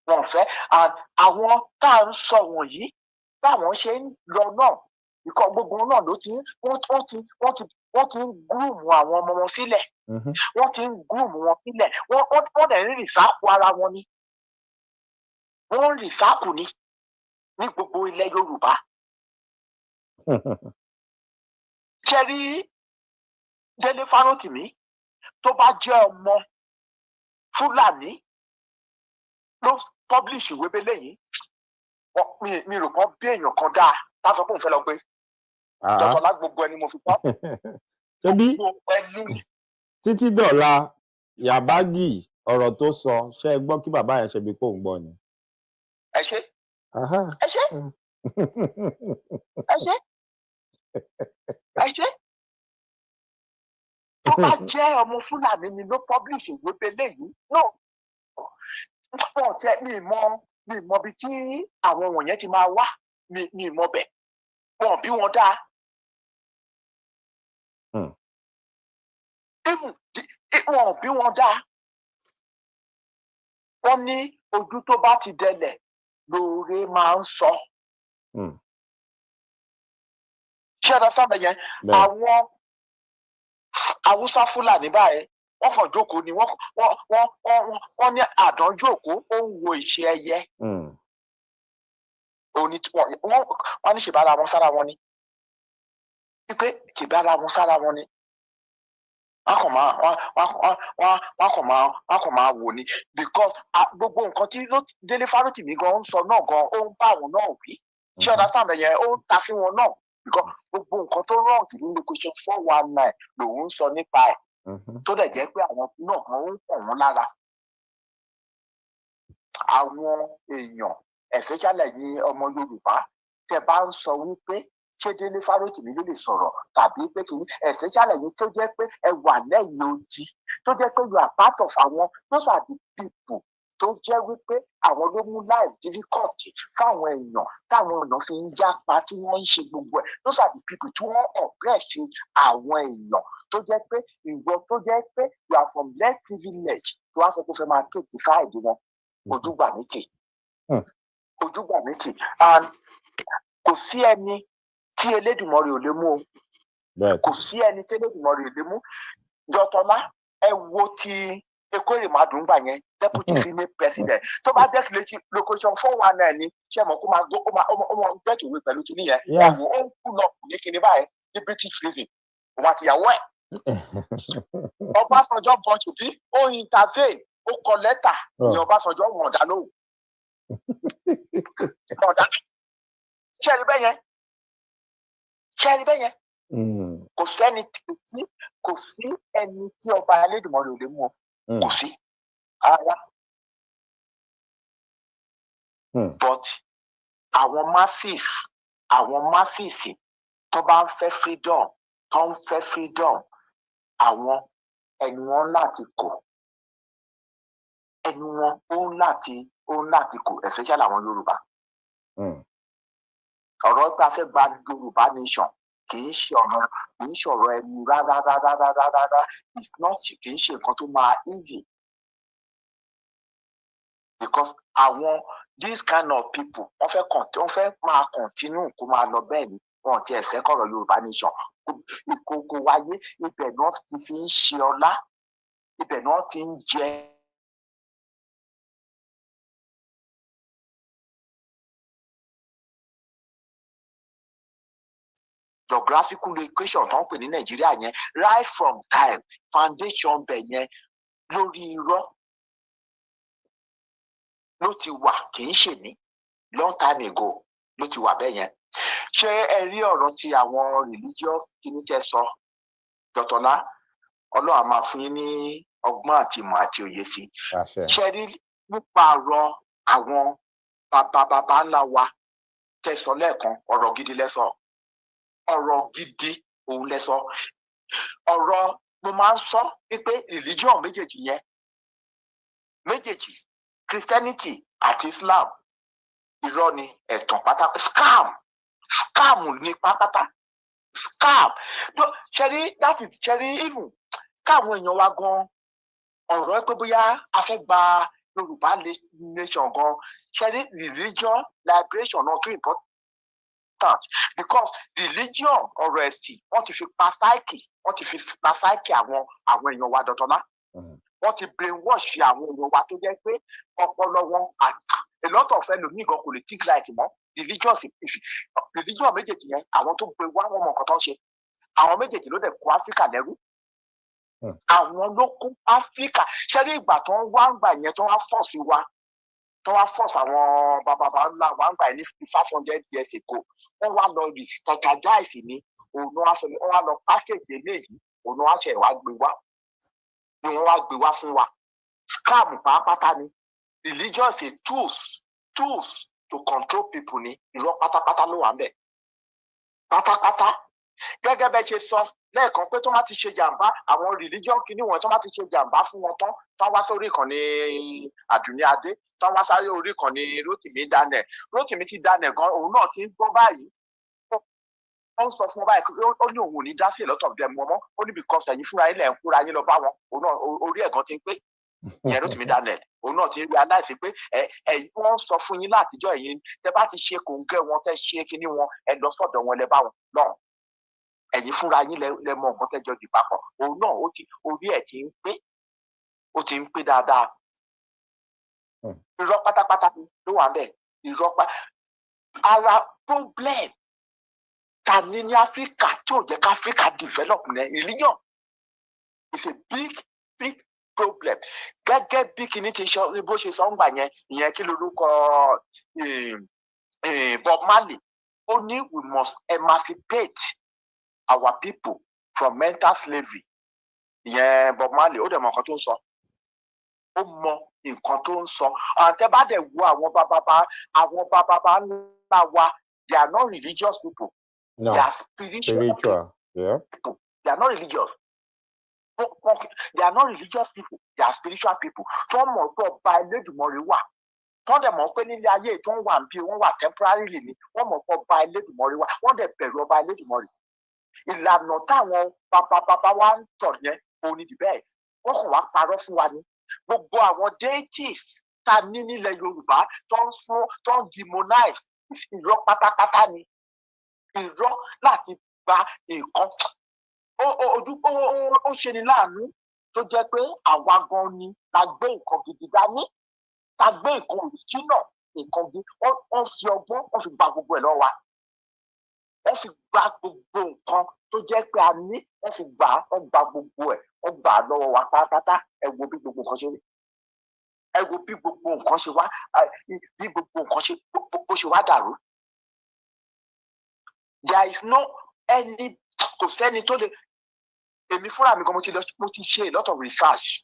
Wọ́n fẹ́, and àwọn tá à ń sọ wọ̀nyí báwọn ṣe ń lọ náà ikọ̀ gbogbo náà ló ti wọ́n ti ń gúrùmù àwọn ọmọ wọn sílẹ̀, wọ́n ti ń gúrùmù wọn sílẹ̀, wọ́n dẹ̀ ń rìsáàpù ara wọn ni, wọ́n ń rìsáàpù ni ní gbogbo ilẹ̀ Yorùbá. Ṣé rí Délé Fárótìmí tó bá jẹ́ ọmọ Fúlàní ló publish ìwé bẹ́lẹ̀ yìí mi rò kàn bí èèyàn kan dáa láti pé òun fẹ́ lọ gbé dọ́tọ̀ lágbogbo ẹni mo fi pọ́. ṣebí títí dọ̀la Yàbágì ọ̀rọ̀ tó sọ ṣé ẹ gbọ́ kí bàbá yẹn ṣe bí pé òun gbọ́ ni. ẹ ṣe tó bá jẹ́ ọmọ Fúlàní ni ló publish ìwé bẹ́lẹ̀ yìí náà pọ̀ tẹ́ mi mọ bí tí àwọn wọ̀nyẹn ti máa wá mi mọ bẹ̀ wọn bí wọn dáa. Wọn bí wọn dáa. Wọ́n ní ojú tó bá ti dẹlẹ̀ lóore máa ń sọ. Ṣé ẹ̀rọ sábẹ̀ yẹn àwọn Haúsá Fúlàní báyìí wọ́n kàn jókòó ni wọ́n ní àdán jókòó ó ń wo ìṣe ẹyẹ. Wọ́n ní ṣèbára wọn sára wọn ni wípé ṣèbára wọn sára wọn ni wọ́n kàn máa wò ni because gbogbo nǹkan tí Délé Fárótìmí gan ń sọ náà gan ó ń bá àwọn náà wí. Ṣé ọ̀dà sáàmì yẹn ó ń ta fún wọn náà because gbogbo nǹkan tó rọ̀ǹkì nínú question 419 lòun ń sọ nípa ẹ̀. Tó dẹ̀ jẹ́ pé àwọn náà kan ń kàn wọ́n lára. Àwọn èèyàn especially ẹ̀yin ọmọ Yorùbá tẹ́ bá ń sọ wípé ṣé Délé Fárótìmí ló lè sọ̀rọ̀ tàbí pé kìíní especially ẹ̀yin tó jẹ́ pé ẹ wà lẹ́yìn odi tó jẹ́ pé you are part of àwọn those are the people tó jẹ́ wípé àwọn ló mú life difficulty fáwọn èèyàn táwọn èèyàn fi ń jápa tí wọ́n ń ṣe gbogbo ẹ̀ those are the people tí wọ́n oppress àwọn èèyàn tó jẹ́ pé ìwọ tó jẹ́ pé you are from less privilege tó wá sọ pé ó fẹ́ máa kéèkì fáìdì wọn ojúgbà méjì and kò sí ẹni tí Elédùmarè ò lè mú o kò sí ẹni tí Elédùmarè ò lè mú. Dọ́tọ́lá ẹ wo ti Ekweremadu gbà yẹn deputy senate president tó bá dẹ́kun létí location 419 ni ṣé mo kó máa gbó ó máa get away pẹ̀lú kinní yẹn ẹ̀wọ̀n ó ń kú lọ fún ní kinní báyìí ní British prison òun àtìyàwó ẹ̀. Ọbásanjọ́ gan ṣùgbí ó intervene ó kọ lẹ́tà ní Ọbásanjọ́ wọn ọ̀dà lóhùn. Ṣẹ́ni bẹ́ẹ̀ yẹn kò sí ẹni tí ọba Elédùmarè ò lè mú o kò sí ara. But àwọn masses tó bá ń fẹ́ freedom àwọn ẹni wọn láti kò ẹni wọn ó láti kò especially àwọn Yorùbá. Ọ̀rọ̀ pé a fẹ́ gba Yorùbá nation kì í ṣe ọ̀rọ̀ ẹnu rárá it's not kì í ṣe nǹkan tó máa easy because àwọn this kind of people wọ́n fẹ́ máa continue kó máa lọ bẹ́ẹ̀ ni wọn ti ẹ̀fẹ́ kọ̀rọ̀ Yorùbá nation kó wáyé ibẹ̀ náà ti fi ń ṣe ọlá ibẹ̀ náà ti ń jẹ geographical location tó ń pè ní Nàìjíríà yẹn right from time foundation bẹ̀ yẹn lórí irọ́ ló ti wà, kì í ṣe ní long time ago ló ti wà bẹ́ẹ̀ yẹn. Ṣé ẹ rí ọ̀rọ̀ tí àwọn religious kìíní tẹ́ sọ Dọ̀tọ́lá, Ọlọ́run á máa fún yín ní ọgbọ́n àti ìmọ̀ àti òye sí. Ṣé rí nípa ọ̀rọ̀ àwọn bàbá ńlá wa tẹ́ sọ lẹ́ẹ̀kan, ọ̀rọ̀ gidi lẹ́sọ̀, ọ̀rọ̀ gidi òun lẹ́sọ̀. Ọ̀rọ̀ mo máa ń sọ pé religion méjèèjì yẹn, méjèèjì Christianity àti Islam, irọ́ ni, ẹ̀tàn pátá, scam ní pátá, scam. Ṣẹ́rí that is ṣẹ́rí even káwọn èèyàn wa gan ọ̀rọ̀ ẹ pé bóyá a fẹ́ gba Yorùbá nation gan, ṣẹ́rí religion liberation náà too important because religion ọ̀rọ̀ ẹ̀sìn wọ́n ti fi pa psyche, wọ́n ti fi pa psyche àwọn èèyàn wa Dọ̀tọ́lá. Wọ́n ti brainwash àwọn èèyàn wa tó jẹ́ pé ọpọlọ wọn a lot of ẹlòmíì gan kò lè think right mọ́. Religion méjèèjì yẹn àwọn tó gbé wá wọn mọ nǹkan tó ń ṣe. Àwọn méjèèjì ló dẹ̀ kó Áfíríkà lẹ́rú. Àwọn ló kó Áfíríkà. Ṣé ní ìgbà tó ń wá ń gbà yẹn tó wá force wa, tó wá force àwọn bàbá ńlá wa ń gbà yẹn ní 500 years ago, wọ́n wá lọ strategize ní òun wá lọ package eléyìí, òun wá ṣe wá gbé wá. Ni wọ́n wá gbé wá fún wa. Scam pàápàá ni. Religion is tools to control people ni. Irọ́ pátápátá ló wà ń bẹ̀. Pátápátá. Gẹ́gẹ́ bẹ́ẹ̀ ṣe sọ lẹ́ẹ̀kan pé tó má ti ṣe jàǹbá, àwọn religion kìíní wọn tó má ti ṣe jàǹbá fún wọn tán wá sórí ìkànnì Àdùnní Adé, tán wá sáré orí ìkànnì Rótìmí Daniel. Rótìmí ti Daniel gan, òun náà ti ń gbọ́ báyìí. Ó ń sọ fún wọn báyìí ó ní òun ò ní dá sí lot of them mọ́, ó ní because ẹ̀yin fúnra yín lẹ̀ ń kúra yín lọ bá wọn, òun náà orí ẹ̀gán ti ń pé ìyẹn Rótìmí Daniel, òun náà ti ń realize pé ẹ̀yin wọ́n sọ fún yín látijọ́ ẹ̀yin tẹ́ bá ti ṣe kòńgẹ́ wọn tẹ́ ṣe kíní wọn ẹ lọ sọ́dọ̀ wọn lẹ bá wọn náà, ẹ̀yin fúnra yín lẹ mọ nǹkan tẹ́jọ́ di papọ̀, òun náà orí ẹ̀ ti ń pé, ó ti ń pé dáadáa. Irọ́ pátápátá ló wà bẹ́ẹ̀, irọ́ ara problem ta ní ní Áfíríkà tí ò jẹ́ ká Áfíríkà develop ní religion is a big problem. Gẹ́gẹ́ bí kìíní ti sọ bó ṣe sọ ń gbà yẹn, ìyẹn kí lorúkọ Bob Marley, ó ní we must emancipate our people from mental slavery. Ìyẹn Bob Marley ó dẹ̀ mọ nǹkan tó ń sọ, ó mọ nǹkan tó ń sọ. Àtẹ bá dẹ̀ wo àwọn bàbá ńlá wa, they are not religious people. No. They are spiritual. Yeah. People. They are not religious. They are not religious people. They are spiritual people. Tó mọ̀ pé ọba Elédùmarè wà. Tó dẹ̀ mọ̀ pé nílé ayé tó ń wà bí wọ́n wà temporarily ni. Wọ́n mọ̀ pé ọba Elédùmarè wà. Wọ́n dẹ̀ bẹ̀rù ọba Elédùmarè. Ìlànà táwọn bàbá wa ń tọ̀ yẹn òun ni the best. Wọ́n kàn wá parọ́ fún wa ni. Gbogbo àwọn deities ta ní nílẹ̀ Yorùbá tó ń demonize irọ́ pátápátá ni. Irọ́ láti gba nǹkan ó ṣe ni láàánú tó jẹ́ pé àwa gan ni la gbé nǹkan gidi dání, la gbé nǹkan òrìjínà, nǹkan gidi wọ́n fi ọgbọ́n wọ́n fi gba gbogbo ẹ̀ lọ́wọ́ wa, wọ́n fi gba gbogbo nǹkan tó jẹ́ pé a ní, wọ́n gba gbogbo ẹ̀, wọ́n gbà á lọ́wọ́ wa pátápátá. Ẹ wo bí gbogbo nǹkan ṣe rí, ẹ wo bí gbogbo nǹkan ṣe wá, bí gbogbo nǹkan bó ṣe wá dàrú. There is no any, kò sẹ́ni tó lè, èmi fúnra mi gan mo ti ṣe a lot of research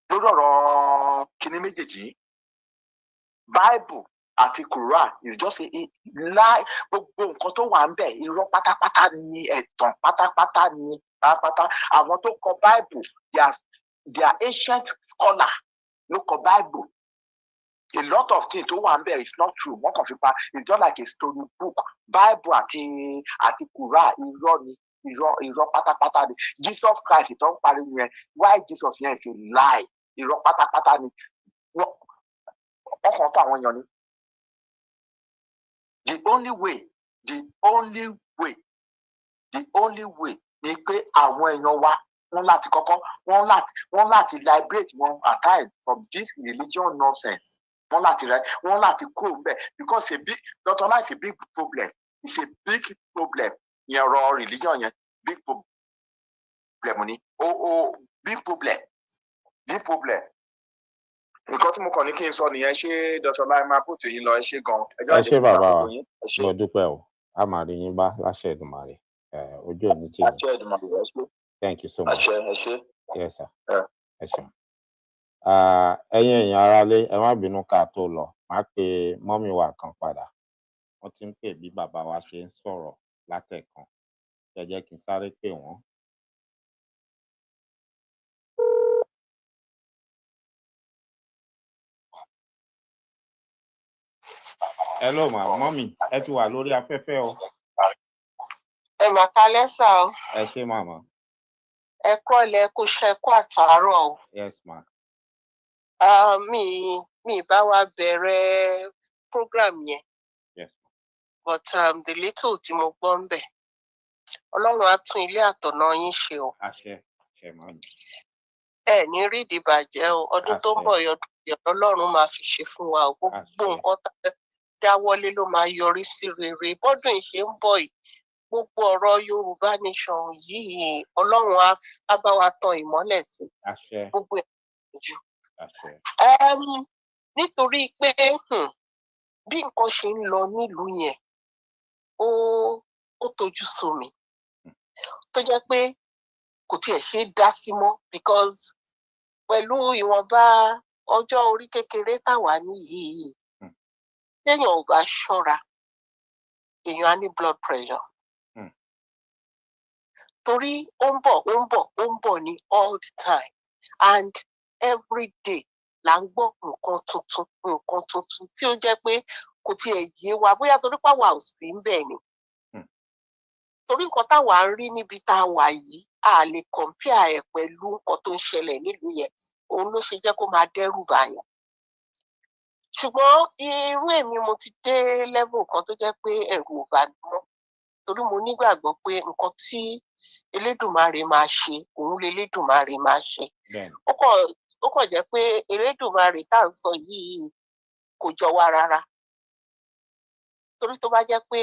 lórí ọ̀rọ̀ kíní méjèèjì. Bible àti Quran is just a lie. Gbogbo nǹkan tó wà ń bẹ̀ irọ́ pátápátá ni, ẹ̀tàn pátápátá ni pátápátá. Àwọn tó kọ Bible they are ancient scholar ló kọ Bible. A lot of things tó wà ń bẹ̀ is not true. Wọ́n kàn fi pa, it's just like a story book. Bible àti Quran irọ́ ni, irọ́ pátápátá ni. Jesus Christ tó ń parí yẹn, why Jesus yẹn is a lie. Irọ́ pátápátá ni. Wọ́n kàn tó àwọn èèyàn ni. The only way ni pé àwọn èèyàn wa wọ́n láti kọ́kọ́ wọ́n láti liberate wọn at times from this religion nonsense. Wọ́n láti kúrò níbẹ̀ because Dr. Life is a big problem. It's a big problem. Your religion, big problem. Big problem. Big problem. Nǹkan tí mo kàn ní kí n sọ nìyẹn, ṣé Dr. Lai máa pòtò yín lọ, ẹ ṣé gan. Ẹ ṣé bàbá wa, mo dúpẹ́ o, a máa rí yín bá láṣẹ Èdùmàrè. Ojú òní tì yín. Láṣẹ Èdùmàrè, ẹ ṣé. Thank you so much. Ẹ ṣé. Yes sir. Ẹ ṣé. Ẹ̀yin èèyàn aráalé, ẹ má bínú ká tó lọ, má pe mọ́mì wa kan padà. Wọ́n ti ń pè bí bàbá wa ṣe ń sọ̀rọ̀ látẹ̀kan. Ẹ jẹ́ kí n sáré pè wọ́n. Hello ma, mọ́mì, ẹ ti wà lórí afẹ́fẹ́ o. Ẹ mà kálẹ́ sà o. Ẹ ṣé màmá. Ẹ kọ́lẹ̀ kú iṣẹ́ kú àtàárọ̀ o. Yes ma. Mi bá wa bẹ̀rẹ̀ program yẹn. Yes ma. But the little tí mo gbọ́ ń bẹ̀. Ọlọ́run á tún ilé àtọ̀nà yín ṣe o. Àṣẹ, àṣẹ màmí. Ẹ ní rí ìdìbàjẹ́ o. Ọdún tó ń bọ̀ yọdún Ọlọ́run máa fi ṣe fún wa o. Gbogbo nǹkan tá a dáwọ́lé ló máa yọrí sí rere. Bọ́dún ìṣe ń bọ̀ yìí. Gbogbo ọ̀rọ̀ Yorùbá nation yìí Ọlọ́run á bá wa tan ìmọ́lẹ̀ sí. Àṣẹ. Gbogbo ẹ̀ jù. Àṣẹ. Nítorí pé bí nǹkan ṣe ń lọ nílùú yẹn ó tojú sú mi. Tó jẹ́ pé kò tiẹ̀ ṣe é dá sí mọ́ because pẹ̀lú ìwọ̀nba ọjọ́ orí kékeré táwa ní yìí téèyàn ò bá ṣọ́ra èèyàn á ní blood pressure. Torí ó ń bọ̀ ní all the time and every day là ń gbọ́ nǹkan tuntun tí ó jẹ́ pé kò tiẹ̀ yé wa bóyá torí pàwọ́ ò sí ń bẹ̀ ni. Torí nǹkan táwa ń rí níbi tá a wà yìí a lè compare ẹ̀ pẹ̀lú nǹkan tó ń ṣẹlẹ̀ nílùú yẹn òun ló ṣe jẹ́ kó máa dẹ́rù bàyàn. Ṣùgbọ́n irú èmi mo ti dé level kan tó jẹ́ pé ẹ̀rù ò bà mí mọ́ torí mo nígbàgbọ́ pé nǹkan tí Elédùmarè máa ṣe òun l'Elédùmarè máa ṣe. Ó kàn jẹ́ pé Elédùmarè tá à ń sọ yìí kò jọ wá rárá. Torí tó bá jẹ́ pé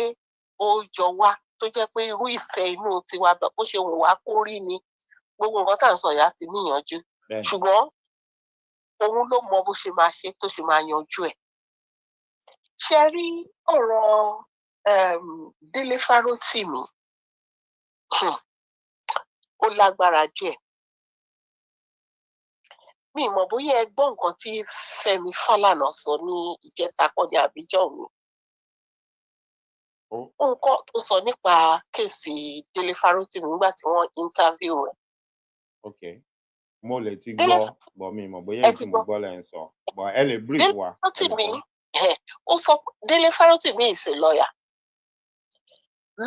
ó jọ wá tó jẹ́ pé irú ìfẹ́ inú tiwa bó ṣe wù wá kó rí ni gbogbo nǹkan tá à ń sọ yà ti níyànjú. Ṣùgbọ́n òun ló mọ bó ṣe máa ṣe tó ṣe máa yanjú ẹ̀. Ṣé rí ọ̀rọ̀ Délé Fárótìmí ó lágbára díẹ̀. Mi mọ̀ bóyá ẹ gbọ́ nǹkan tí Fẹ́mi Fálànà sọ ní ìjẹta kọ́ni àbíjọ́ mi. Nǹkan tó sọ nípa kéèsì Délé Fárótìmí nígbà tí wọ́n interview rẹ̀. Ok, mo lè ti gbọ́ bọ̀ mi mọ̀ bóyá èyí tí mo gbọ́ lẹ́ ń sọ bọ̀ ẹ lè brief wa. Délé Fárótìmí is a lawyer.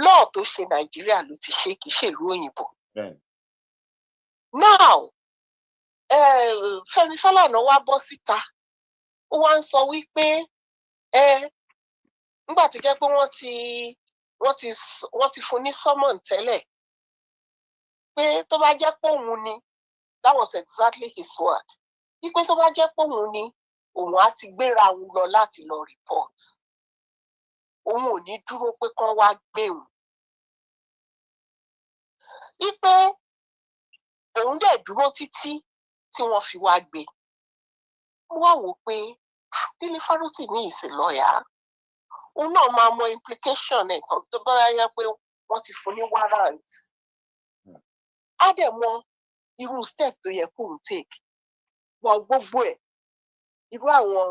Law tó ṣe Nàìjíríà ló ti ṣe kì í ṣèlú òyìnbó. Now Fẹ́mi Fálànà wá bọ́ síta ó wá ń sọ wípé nígbà tó jẹ́ pé wọ́n ti fún ní summon tẹ́lẹ̀ pé tó bá jẹ́ pé òun ni that was exactly his word wípé tó bá jẹ́ pé òun ni òun á ti gbéra òun lọ láti lọ report òun ò ní dúró pé kán wá gbé òun wípé òun dẹ̀ dúró títí tí wọ́n fi wá gbé. Mo wá wò pé Délé Fárótìmí is a lawyer. Òun náà máa mọ implication ẹ̀ tán tó bá yá pé wọ́n ti fún ní warrant. Á dẹ̀ mọ irú step tó yẹ kóun take. Wọ́n gbogbo ẹ̀ irú àwọn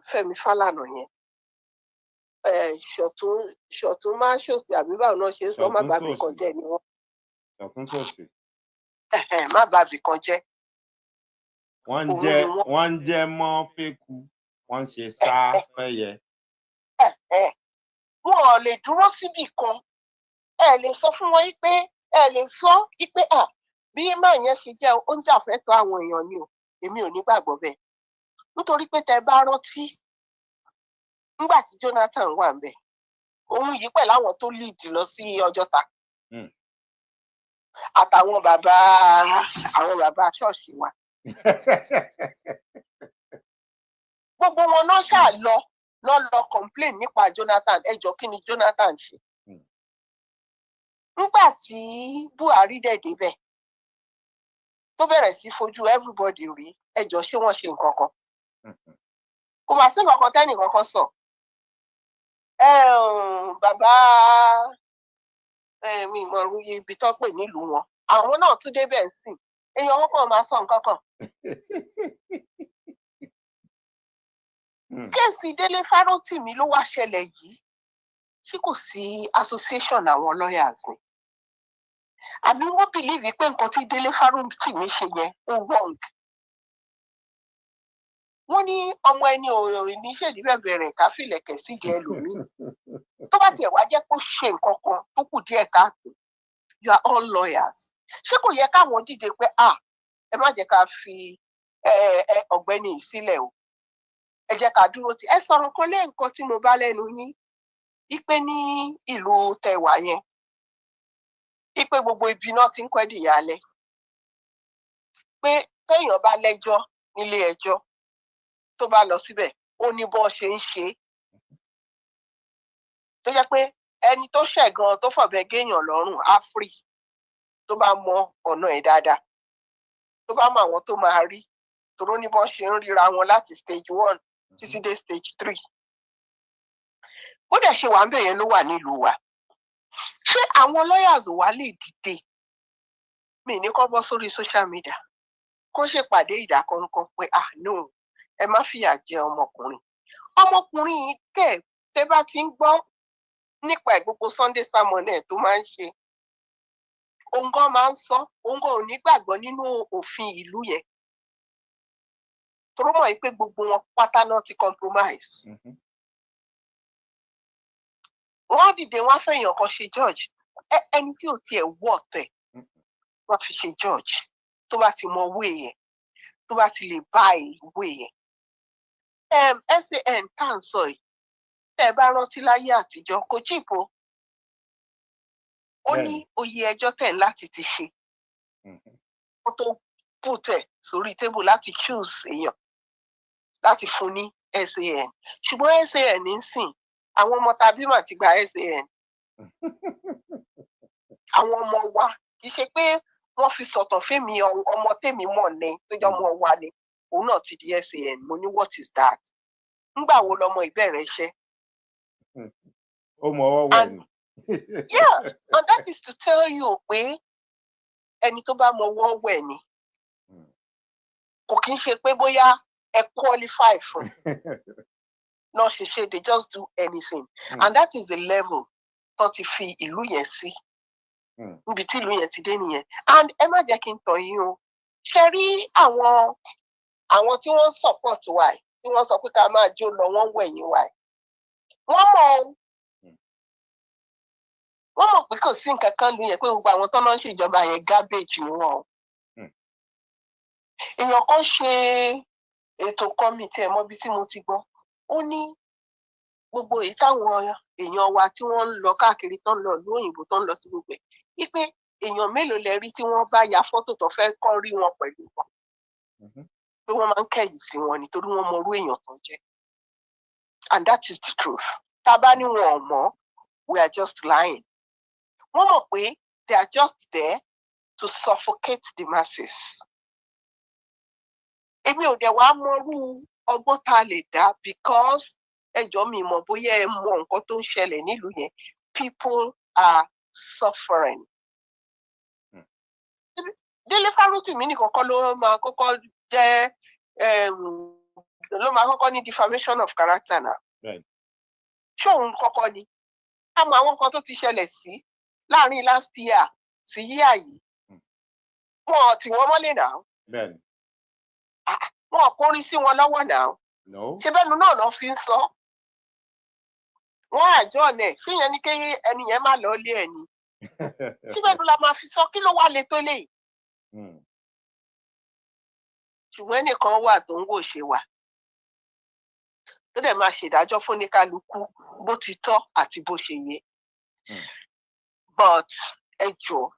Fẹ́mi Fálànà yẹn. Ṣọ̀tún máa ṣòsì àbí báwo náà ṣe ń sọ má bàbí kan jẹ́ ni wọ́n. Ṣọ̀tún ṣòsì. Má bàbí kan jẹ́. Wọ́n ń jẹ́ mọ́ fẹ́kù wọ́n ń ṣe sá fẹ́yẹ. Wọn ò lè dúró síbì kan ẹ lè sọ fún wọn pé ẹ lè sọ pé bí máa yẹn ṣe jẹ́ ó ń jàfẹ́tọ̀ọ́ àwọn èèyàn ni o èmi ò ní gbàgbọ́ bẹ́ẹ̀ nítorí pé tẹ́ bá rántí nígbà tí Jonathan wà ńbẹ̀ òun yìí pẹ̀lú àwọn tó lead lọ sí Ọjọ́ta àtàwọn bàbá ṣọ́ọ̀ṣì wa gbogbo wọn náà ṣáà lọ náà lọ complain nípa Jonathan. Ẹjọ́ kí ni Jonathan ṣe? Nígbà tí Buhari dẹ̀ débẹ̀ tó bẹ̀rẹ̀ sí fojú everybody rí, ẹjọ́ ṣé wọ́n ṣe nǹkan kan? Kò wá sí nǹkan kan tẹ́nì kankan sọ. Bàbá mi mọ̀ rúyè ibi tó pè nílùú wọn. Àwọn náà tún débẹ̀ ń sìn. Èèyàn wọn kàn máa sọ nǹkan kan. Kéèsì Délé Fárótìmí ló wá ṣẹlẹ̀ yìí. Ṣé kò sí association àwọn lawyers ni? Àbí wọ́n believe pé nǹkan tí Délé Fárótìmí ṣe yẹn ó wrong. Wọ́n ní ọmọ ẹni òòrùn ní ṣèdí bẹ̀rẹ̀ ká fìlẹ̀kẹ̀ síjẹ́ ẹlòmíì. Tó bá tiẹ̀ wá jẹ́ kó ṣe nǹkan kan tó kù díẹ̀ káàtó, you are all lawyers. Ṣé kò yẹ káwọn dìde pé ẹ má jẹ́ ká fi ọ̀gbẹ́ni yìí sílẹ̀ o? Ẹ jẹ́ ká dúró tì. Ẹ sọ̀rọ̀ kan lé nǹkan tí mo bá lẹ́nu yín. Ipe ní ìlú tẹwà yẹn. Ipe gbogbo ibi náà ti ń kọ́ ẹ̀dìyà alẹ́. Pé téèyàn bá lẹ́jọ́ nílé ẹjọ́ tó bá lọ síbẹ̀, ó ní bó ṣe ń ṣe. Tó jẹ́ pé ẹni tó ṣẹ̀ gan tó fọ̀bẹ géèyàn lọ́rùn á free tó bá mọ ọ̀nà ẹ̀ dáadáa. Tó bá mọ àwọn tó máa rí. Toró ní bó ṣe ń ríra wọn láti stage 1 títí dé stage 3. Bó dẹ̀ ṣe wà ń bẹ̀ yẹn ló wà nílùú wa. Ṣé àwọn lawyers wà lè dìde? Mi ní kó bọ́ sórí social media. Kó ṣèpàdé ìdákọ́ńkọ́ pé no, ẹ má fìyà jẹ ọmọkùnrin. Ọmọkùnrin yìí kẹ̀ tẹ́ bá ti ń gbọ́ nípa gbogbo Sunday sermon ẹ̀ tó máa ń ṣe. Òun gan máa ń sọ, òun gan ò ní gbàgbọ́ nínú òfin ìlú yẹn. Toró mọ̀ pé gbogbo wọn pátá náà ti compromise. Wọ́n dìde wọ́n fẹ̀yàn kan ṣe judge. Ẹni tí ò tiẹ̀ wọ̀ tẹ̀ wọ́n fi ṣe judge. Tó bá ti mọ owó yẹn, tó bá ti lè bá ìwé yẹn. SAN tá à ń sọ yìí, tẹ́ ẹ bá rántí láyé àtijọ́ kò chíìpù. Ó ní oyè ẹjọ́ tẹ̀ láti ti ṣe. Ó tó pùtẹ̀ sórí tébù láti choose èèyàn láti fún ní SAN. Ṣùgbọ́n SAN ń sìn, àwọn ọmọ tàbí mà ti gba SAN. Àwọn ọmọ wa kì í ṣe pé wọ́n fi sọ̀tọ̀ fẹ́mi ọmọ tèmi mọ̀ ní tó jẹ́ ọmọ wa ni. Òun náà ti di SAN. Mo ní what is that? Ńgbà wo lọmọ ìbẹ̀rẹ̀ iṣẹ́? Ó mọ ọwọ́ wẹ̀ ni. Yeah, and that is to tell you pé ẹni tó bá mọ ọwọ́ wẹ̀ ni. Kò kí ń ṣe pé bóyá ẹ qualify fún. No, they just do anything. And that is the level tó ti fi ìlú yẹn sí. Níbi tí ìlú yẹn ti dé nìyẹn. And ẹ má jẹ́ kí n tàn yín o. Ṣé rí àwọn tí wọ́n support wa tí wọ́n sọ pé ká máa jó lọ wọ́n wẹ̀yìn wa. Wọ́n mọ̀ pé kò sí nǹkan kan lu yẹn pé gbogbo àwọn tó lọ ń ṣèjọba yẹn garbage ni wọ́n. Èèyàn kan ṣe ètò committee ẹ̀ mọ́ bí tí mo ti gbọ́. Ó ní gbogbo èyí táwọn èèyàn wa tí wọ́n ń lọ káàkiri tó ń lọ ìlú òyìnbó tó ń lọ sí gbogbo ẹ̀. Wípé èèyàn mélòó lẹ rí tí wọ́n bá ya fọ́tò tó fẹ́ kọ́ rí wọn pẹ̀lú wọn. Pé wọ́n máa ń kẹ̀yìn sí wọn nítorí wọ́n mọ irú èèyàn tó jẹ́. And that is the truth. Tá bá ní wọn ò mọ̀, we are just lying. Wọ́n mọ̀ pé they are just there to suffocate the masses. Èmi ò dẹ̀ wá mọrú ọgbọ́n tá a lè dá because ẹjọ́ mi mọ̀ bóyá ẹ mọ nǹkan tó ń ṣẹlẹ̀ nílùú yẹn. People are suffering. Délé Fárótìmí nìkan kọ́ ló máa kọ́kọ́ jẹ́ ló máa kọ́kọ́ ní defamation of character náà. Ṣé òun kọ́kọ́ ni? Àmọ́ àwọn kan tó ti ṣẹlẹ̀ sí láàrin last year sí year yìí. Wọ́n tí wọ́n mọ́lẹ̀ náà. Wọ́n kórí sí wọn lọ́wọ́ náà. Ṣé bẹ́ẹ̀ náà lọ fi ń sọ? Wọ́n àjọ ọ̀nẹ̀ fíyẹn ní kéye ẹni yẹn má lọ lé ẹni. Ṣé bẹ́ẹ̀ la máa fi sọ kí ló wá lè tó lè? Ṣùgbọ́n ẹnìkan wà tó ń wò ṣe wà. Tó dẹ̀ máa ṣèdájọ́ fún oníkálukú bó ti tọ́ àti bó ṣe yẹ. But ẹ jọ̀ọ́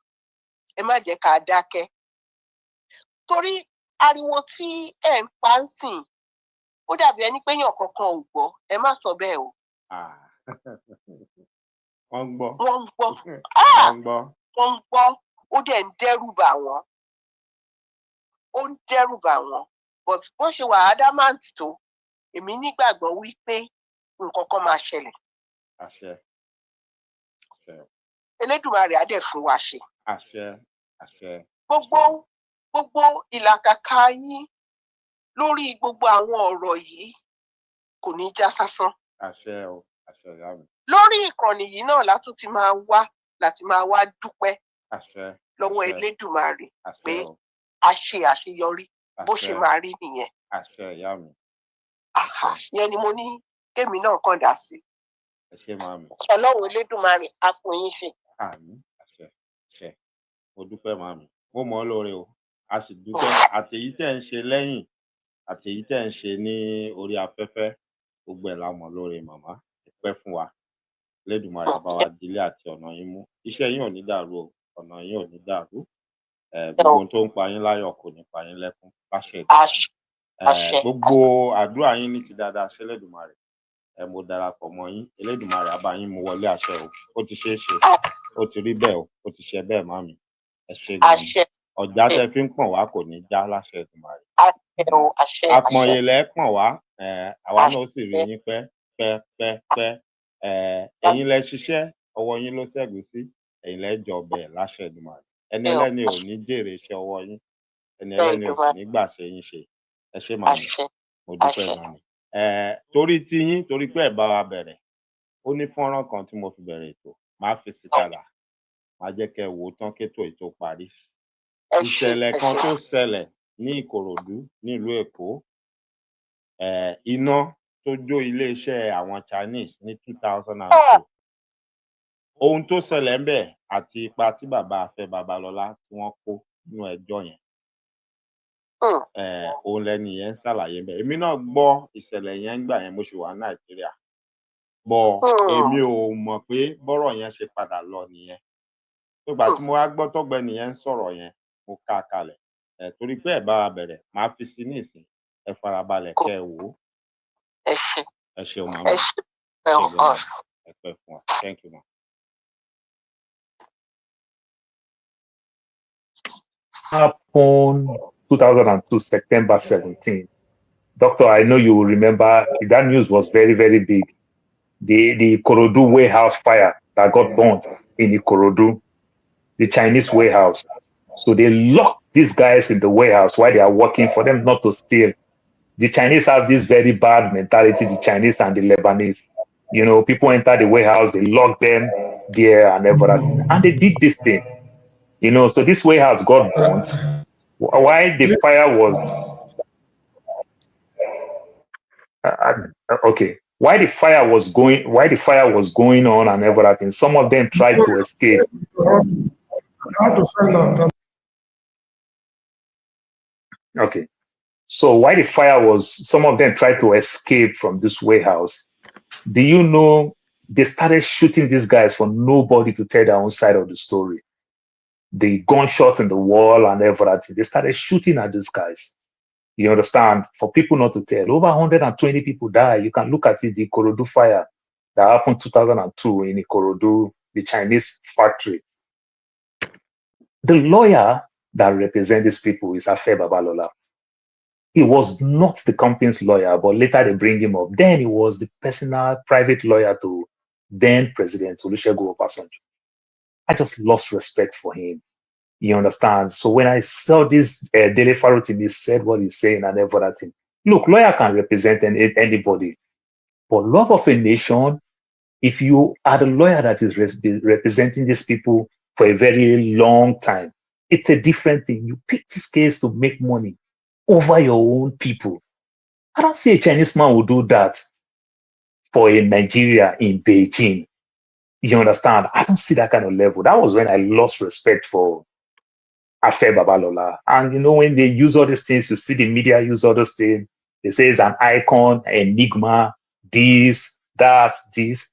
ẹ má jẹ́ ká dákẹ́. Torí ariwo tí ẹ̀ ń pa ń sìn ó dàbí ẹni pé èèyàn kankan ò gbọ́ ẹ má sọ bẹ́ẹ̀ o. wọ́n gbọ́. wọ́n gbọ́ wọ́n gbọ́ ó dẹ̀ ń dẹ́rù bà wọ́n ó ń dẹ́rù bà wọ́n but bó ṣe wà adamant tó èmi nígbàgbọ́ wípé nǹkan kan máa ṣẹlẹ̀. àṣẹ. Elédùmarè á dẹ̀ fún wa ṣe. àṣẹ. gbogbo ìlàkàkà yín lórí gbogbo àwọn ọ̀rọ̀ yìí kò ní já sásán. àṣẹ o àṣẹ ìyá mi. lórí ìkànnì yìí náà látún ti máa wá dúpẹ́ lọ́wọ́ Elédùmarè pé a ṣe àṣeyọrí bó ṣe máa rí nìyẹn. àṣẹ ìyá mi. yẹn ni mo ní kémi náà kàn dá sí. ẹ ṣé màmí. Ọlọ́run Elédùmarè á fún yín ṣe. àmín àṣẹ. mo dúpẹ́ màmí mo mọ̀ ọ́ lóore o a sì dúpẹ́ àtèyí tẹ́ ń ṣe lẹ́yìn àtèyí tẹ́ ń ṣe ní orí afẹ́fẹ́ gbogbo ẹ̀ la mọ̀ lóore màmá ẹ pẹ́ fún wa Elédùmarè bá wa dílé àti ọ̀nà yín mú iṣẹ́ yín ò ní dàrú o ọ̀nà yín ò ní dàrú gbogbo tó ń pa yín láyọ̀ kò ní pa yín lẹ́kún láṣẹ gbogbo àdúrà yín ní ti dáadáa ṣe Elédùmarè mo darapọ̀ mọ́ yín Elédùmarè á bá yín mú wọlé àṣẹ o ó ti ṣeé ṣe ó ti rí bẹ́ẹ̀ o ó ti ṣe bẹ́ẹ̀ màmí ẹ ṣé gan-an ọ̀já tẹ́ fi ń pọ̀n wá kò ní já láṣẹ Èdùmàrè àpọ̀nyẹlẹ̀ pọ̀n wá àwa náà sì rí yín pẹ́ ẹ̀yin lẹ ṣiṣẹ́ ọwọ́ yín ló ṣẹ́gun sí ẹ̀yin lẹ jọbẹ̀ láṣẹ Èdùmàrè ẹni ẹlẹ́ni ò ní jèrè iṣẹ́ ọwọ́ yín ẹni ẹlẹ́ni ò sì ní gbà ṣe yín ṣe ẹ ṣé màmí mo dúpẹ́ màmí torí tí yín torí pé ẹ bá wa bẹ̀rẹ̀ ó ní fọ́nrán kan tí mo fi bẹ̀rẹ̀ ètò máa fi sí kàlà máa jẹ́ kẹ́ wò ó tán kétò ètò parí ìṣẹ̀lẹ̀ kan tó ṣẹlẹ̀ ní Ìkòròdú nílùú Èkó iná tó jó iléeṣẹ́ àwọn Chinese ní 2002 ohun tó ṣẹlẹ̀ ń bẹ̀ àti ipa tí bàbá Afẹ́ Babalọ́lá tí wọ́n kó nínú ẹjọ́ yẹn òun lẹni yẹn ń ṣàlàyé bẹ́ẹ̀ èmi náà gbọ́ ìṣẹ̀lẹ̀ yẹn ń gbà yẹn mo ṣì wà Nàìjíríà bọ̀ èmi ò mọ̀ pé bọ́rọ̀ yẹn ṣe padà lọ nìyẹn nígbà tí mo wá gbọ́ tọ́gbẹ́ni yẹn ń sọ̀rọ̀ yẹn mo ká a kalẹ̀ torí pé ẹ bá wa bẹ̀rẹ̀ máa fi sí nísìn ẹ farabalẹ̀ kẹ́ ẹ wò ó ẹ ṣeun màmá ẹ pẹ́ fún wa thank you ma. Happened 2002 September 17. Doctor, I know you will remember that news was very, very big. The Ikorodu warehouse fire that got burnt in Ikorodu, the Chinese warehouse. So they locked these guys in the warehouse while they are working for them not to steal. The Chinese have this very bad mentality, the Chinese and the Lebanese. You know, people enter the warehouse, they lock them there and everything. And they did this thing. You know, so this warehouse got burnt. Why the fire was... okay. Why the fire was going on and everything. Some of them tried to escape. Okay. So why the fire was, some of them tried to escape from this warehouse. Do you know they started shooting these guys for nobody to tell their own side of the story? The gunshots in the wall and everything. They started shooting at these guys. You understand? For people not to tell. Over 120 people died. You can look at it, the Ikorodu fire that happened 2002 in Ikorodu, the Chinese factory. The lawyer that represents these people is Afẹ́ Babalọ́lá. He was not the company's lawyer, but later they bring him up. Then he was the personal private lawyer to then President Olusegun Obasanjo. I just lost respect for him. You understand? So when I saw this Dele Farotimi said what he's saying and everything, look, lawyer can represent anybody, but love of a nation, if you are the lawyer that is representing these people for a very long time, it's a different thing. You pick this case to make money over your own people. I don't see a Chinese man will do that for a Nigeria in Beijing. You understand? I don't see that kind of level. That was when I lost respect for Afẹ́ Babalọ́lá. And you know, when they use all these things, you see the media use all those things. They say it's an icon, enigma, this, that, this.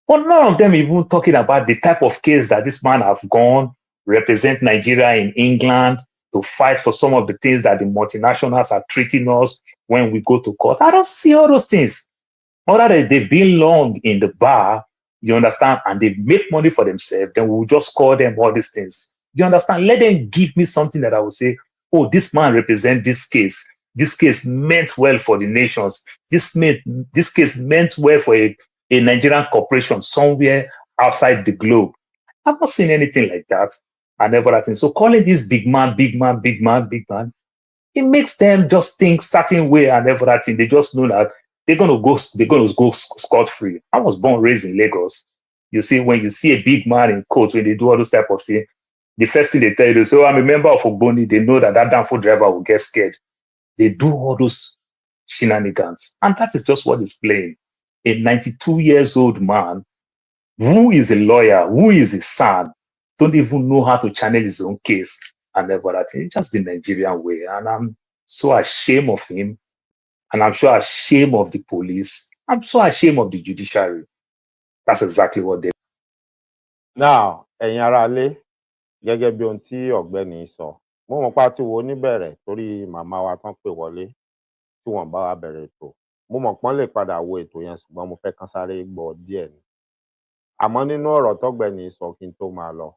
But none of them even talking about the type of case that this man have gone, represent Nigeria in England, to fight for some of the things that the multinationals are treating us when we go to court. I don't see all those things. Other than they've been long in the bar, you understand, and they make money for themselves, then we'll just call them all these things. You understand? Let them give me something that I will say, oh, this man represents this case. This case meant well for the nations. This case meant well for a Nigerian corporation somewhere outside the globe. I've not seen anything like that. I never that thing. So calling this big man, it makes them just think certain way and everything. They just know that they're gonna go scot-free. I was born raised in Lagos. You see, when you see a big man in court, when they do all those type of things, the first thing they tell you is, so I'm a member of Ogboni, they know that downfall driver will get scared. They do all those shenanigans. And that is just what is playing. A 92 years old man who is a lawyer, who is a son, don't even know how to channel his own case and everything. It's just the Nigerian way. And I'm so ashamed of him. And I'm so ashamed of the police. I'm so ashamed of the judiciary. That's exactly what they. Now, ẹ̀yin aráalé, gẹ́gẹ́ bí ohun tí ọ̀gbẹ́ni sọ, mo mọ̀ pa ti wo oníbẹ̀rẹ̀ torí màmá wa tán pè wọlé tí wọ́n bá wa bẹ̀rẹ̀ ètò. Mo mọ̀ pọ́n lè padà wo ètò yẹn ṣùgbọ́n mo fẹ́ kán sáré gbọ́ díẹ̀ ni. Àmọ́ nínú ọ̀rọ̀ tọ́gbẹ́ni sọ kí n tó máa lọ,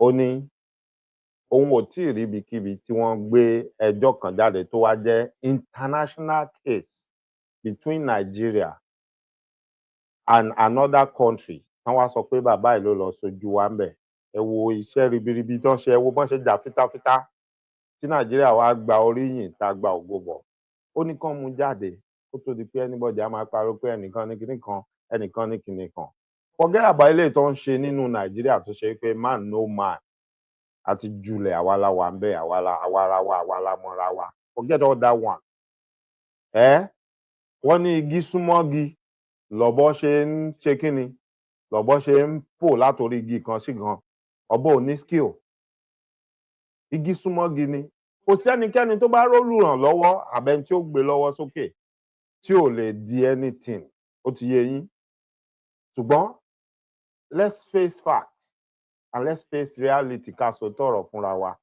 ó ní òun ò tí ì rí ibikíbi tí wọ́n gbé ẹjọ́ kan jáde tó wá jẹ́ international case between Nigeria and another country tán wá sọ pé bàbá yìí ló lọ sojú wa ń bẹ̀. Ẹ wo iṣẹ́ ribiribi tán ṣe, ẹ wo bọ́n ṣe jà fitafita tí Nàìjíríà wá gba oríyìn tá a gba ògo bọ̀. Ó ní kán mú jáde kó tó di pé anybody á máa pariwo pé ẹnìkan ní kinní kan, ẹnìkan ní kinní kan. Forget about eléyìí tó ń ṣe nínú Nàìjíríà tó ṣe pé man no man àti julẹ̀ àwa la wà ń bẹ̀, àwa la mọ́ra wa. Forget all that one. Wọ́n ní igi súnmọ́gi lọ̀bọ ṣe ń ṣe kíni, lọ̀bọ ṣe ń fò látòrí igi kan sí kan. Ọ̀bọ ò ní skill. Igi súnmọ́gi ni. Kò sí ẹnikẹ́ni tó bá rólùrànlọ́wọ́ àbẹ́ni tí ó gbé lọ́wọ́ sókè tí ò lè di anything. Ó ti yé yín. Ṣùgbọ́n let's face facts and let's face reality ká sọ tọ̀rọ̀ fúnra wa.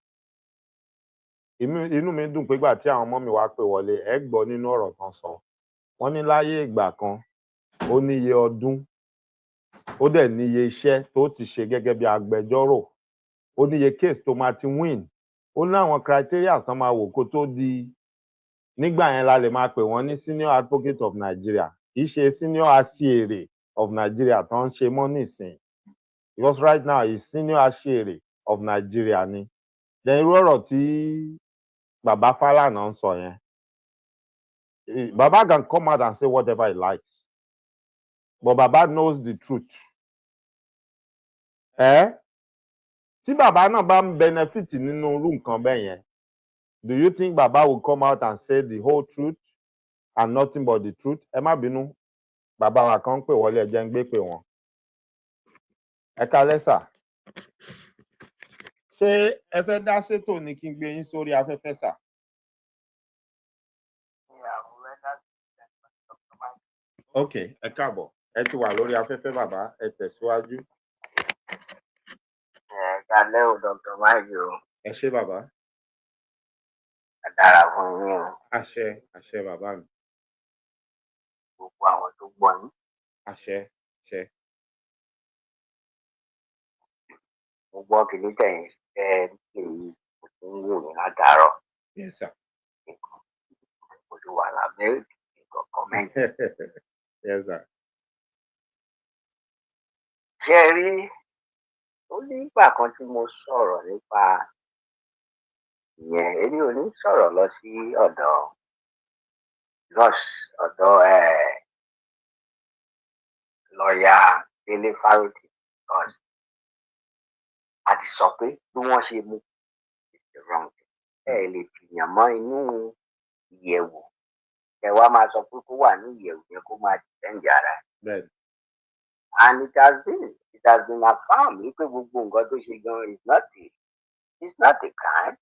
Inú mi dùn pé ìgbà tí àwọn ọmọ mi wá pè wọlé, ẹ gbọ́ nínú ọ̀rọ̀ tán sọ. Wọ́n ní láyé ìgbà kan, ó níye ọdún, ó dẹ̀ níye iṣẹ́ tó ti ṣe gẹ́gẹ́ bí agbẹjọ́rò, ó níye case tó máa ti win, ó ní àwọn criteria tán máa wò kó tó di. Nígbà yẹn la lè máa pè wọ́n ní senior advocate of Nigeria, kì í ṣe senior aṣièrè of Nigeria tó ń ṣe mọ́ nísìn. Because right now he's senior aṣièrè of Nigeria ni. Then irú ọ̀rọ̀ tí bàbá Fálànà ń sọ yẹn, Baba can come out and say whatever he likes, but Baba knows the truth. Tí bàbá náà bá ń benefit nínú irú nǹkan bẹ́ẹ̀ yẹn, do you think Baba will come out and say the whole truth and nothing but the truth? Ẹ má bínú, bàbá wa kan ń pè wọlé, ẹ jẹ́ ń gbé pè wọ́n. Ẹ káalẹ́ sà. Ṣé ẹ fẹ́ dá sétò ni kí n gbé yín sórí afẹ́fẹ́ sà? Ok, ẹ káàbọ̀. Ẹ ti wà lórí afẹ́fẹ́ bàbá, ẹ tẹ̀síwájú. Kálẹ́ o, Dr. Mayo. Ẹ ṣé bàbá. Ẹ dára fún yín o. Àṣẹ, àṣẹ bàbá mi. Gbogbo àwọn tó gbọ́ yín. Àṣẹ, àṣẹ. Mo gbọ́ kìíní tẹ̀yìn èyí kò tí ń wò ní látàárọ̀. Yes sir. Olúwa lábẹ́ ìkọ̀ kọ́mẹ́ntì. Yes sir. Ṣé ẹ rí, ó ní ìgbà kan tí mo sọ̀rọ̀ nípa ìyẹn, èmi ò ní sọ̀rọ̀ lọ sí ọ̀dọ̀ lọ́ọ̀yà Délé Fárótì because a ti sọ pé bí wọ́n ṣe mú wrong. Ẹ lè tìyàn mọ́ inú ìyẹ̀wò ẹ wá máa sọ pé kó wà ní ìyẹ̀wò yẹn kó máa defend ara ẹ̀. And it has been affirmed wípé gbogbo nǹkan tó ṣe gan is not a crime.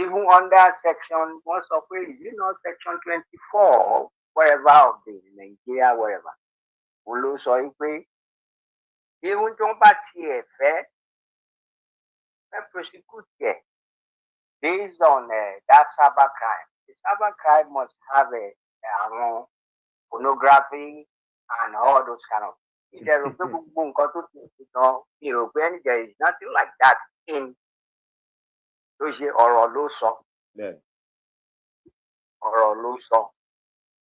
Even under section wọ́n sọ pé section 24 wherever of the Nigeria wherever òun ló sọ wípé even tó ń bá tiẹ̀ fẹ́ prosecute ẹ̀ based on that cybercrime. The cybercrime must have a pornography and all those kind of. There is nothing like that in ọ̀rọ̀ ló sọ. Ọ̀rọ̀ ló sọ.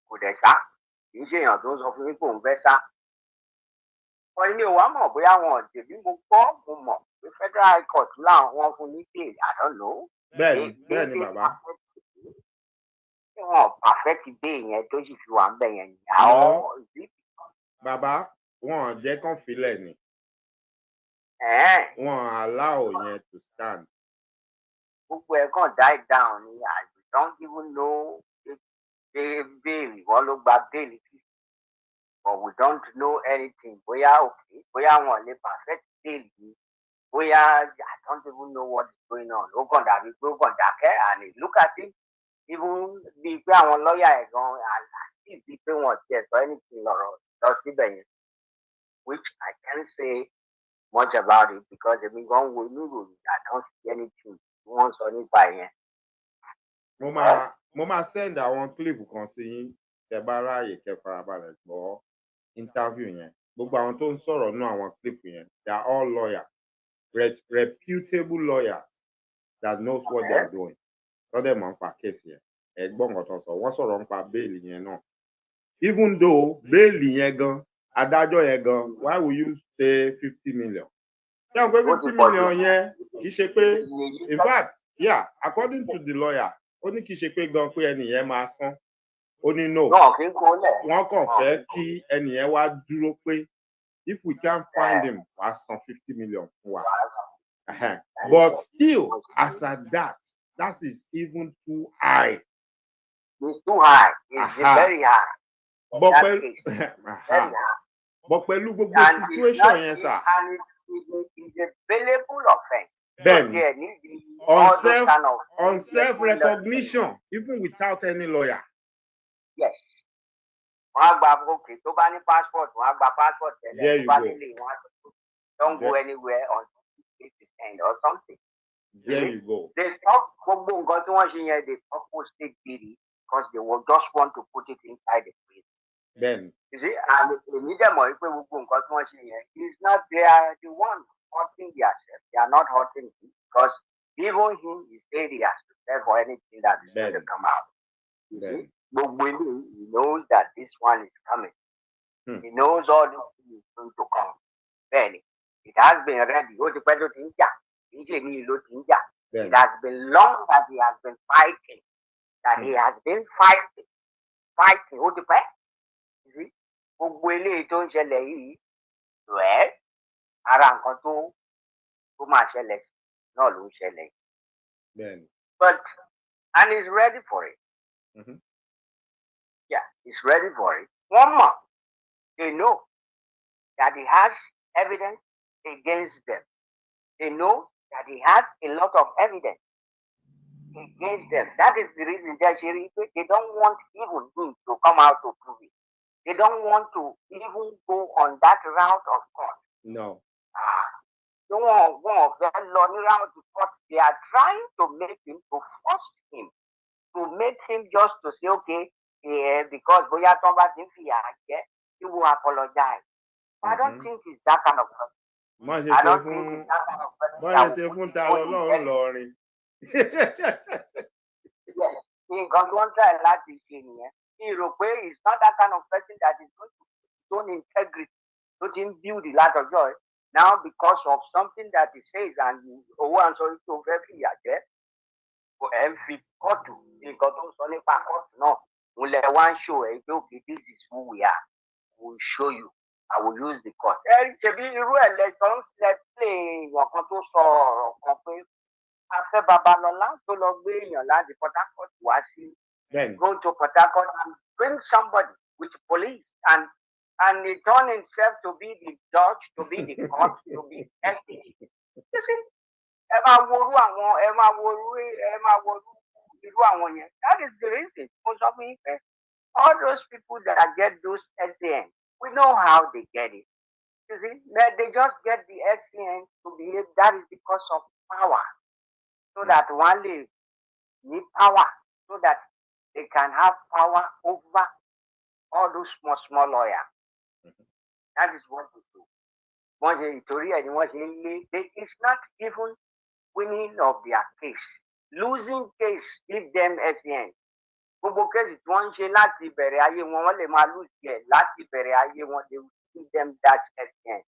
Kò dẹ̀ sá. Kì í ṣe èèyàn tó ń sọ fún mi kò ń fẹ́ sá. Wọ́n ní òwá mọ̀ bóyá wọn tèmi mo gbọ́ mo mọ̀ pé federal high court láwọn fún ní bail I don't know. Bẹ́ẹ̀ni bàbá. Ṣé wọn perfect bail yẹn tó sì fi wà ń bẹ̀ yẹn ni? Àwọn bàbá wọn jẹ́ kán filẹ̀ ni. Wọn allow yẹn to stand. Gbogbo ẹ̀ kàn die down ni I don't even know ṣé bail wọn ló gba bail but we don't know anything bóyá òkè bóyá wọn lè perfect bail yìí bóyá I don't even know what is going on ó kàn dàbí pé ó kàn dákẹ́ and it look as if even bíi pé àwọn lọ́ọ̀yà ẹ̀ gan àti bíi pé wọ́n tiẹ̀ sọ anything lọ́rọ̀ lọ síbẹ̀ yẹn which I can't say much about it because èmi gan wo inú ìròyìn I don't see anything tí wọ́n sọ nípa yẹn. Mo máa send àwọn clip kan sí yín tẹ́ bá ráàyè kẹ́ farabalẹ̀ gbọ́ interview yẹn gbogbo àwọn tó ń sọ̀rọ̀ nínú àwọn clip yẹn they are all lawyers reputable lawyers that knows what they are doing lọ́dẹ̀ mọ̀ nípa kéèsì yẹn ẹ̀gbọ́n nǹkan tó sọ wọ́n sọ̀rọ̀ nípa bẹ́ẹ̀lì yẹn náà even though bẹ́ẹ̀lì yẹn gan adájọ́ yẹn gan why will you say 50 million? ṣé àwọn pé 50 million yẹn kì í ṣe pé in fact yeah according to the lawyer ó ní kì í ṣe pé gan pé ẹni yẹn máa san ó ní no wọ́n kàn fẹ́ kí ẹni yẹn wá dúró pé if we can't find him wá san 50 million fún wa but still as at that is even too high. It's too high. It's very high. But pẹ̀lú gbogbo situation yẹn sà. And it's a billable offence. Bẹ́ẹ̀ni on self-recognition even without any lawyer. Yes. Wọ́n á gba òkè tó bá ní passport wọ́n á gba passport tẹ́lẹ̀ tó bá nílé wọ́n á don't go anywhere until it end or something. There you go. They talk gbogbo nǹkan tí wọ́n ṣe yẹn they talk for state bill because they will just want to put it inside the place. Then. You see, and èmi dẹ̀ mọ̀ wípé gbogbo nǹkan tí wọ́n ṣe yẹn is not they are the one hurting themselves. They are not hurting him because even him he said he has to pay for anything that is going to come out. You see, gbogbo eléyìí he knows that this one is coming. He knows all this thing is going to come. Bẹ́ẹ̀ni, it has been ready. Ó ti pẹ́ tó ti ń jà. It has been long that he has been fighting. That he has been fighting. Ó ti pẹ́. Gbogbo eléyìí tó ń ṣẹlẹ̀ yìí rẹ̀ ara nǹkan tó máa ṣẹlẹ̀ náà ló ń ṣẹlẹ̀ yìí. But and he's ready for it. Yeah, he's ready for it. One more, they know that he has evidence against them. They know that he has a lot of evidence against them. That is the reason they don't want even him to come out to prove it. They don't want to even go on that route of court. No. They want route of court. They are trying to make him, to force him, to make him just to say, okay, because Boya Tomba he will apologize. I don't think it's that kind of person. I don't think it's that kind of person. Yes, nǹkan tó ń try láti ṣe nìyẹn. He's not that kind of person that is going to his own integrity, tó ti ń build látọjọ́ ẹ̀. Now because of something that he says and owó àǹsọ̀rí tó fẹ́ fìyà jẹ ẹ̀ ń fi kóòtù nǹkan tó ń sọ nípa kóòtù náà mo lẹ wá ń show ẹ pé okay this is who we are. I will show you. I will use the court. Ṣebí irú ẹ̀ lẹ́sọ̀ ń lẹ play èèyàn kan tó sọ ọ̀rọ̀ kan pé Afẹ́ Babalọ́lá tó lọ gbé èèyàn láti Port Harcourt wá sí go to Port Harcourt and bring somebody with police and he turn himself to be the judge, to be the court, to be empty. You see, ẹ máa worú irú àwọn yẹn. That is the reason. All those people that get those SAN, we know how they get it. You see, they just get the SAN to behave. That is because of power. So that one day need power so that they can have power over all those small lawyers. That is what they do. It's not even winning of their case. Losing case give them SN. Gbogbo case tí wọ́n ń ṣe láti bẹ̀rẹ̀ ayé wọn, wọ́n lè máa lose ẹ̀ láti bẹ̀rẹ̀ ayé wọn, they will give them that SN.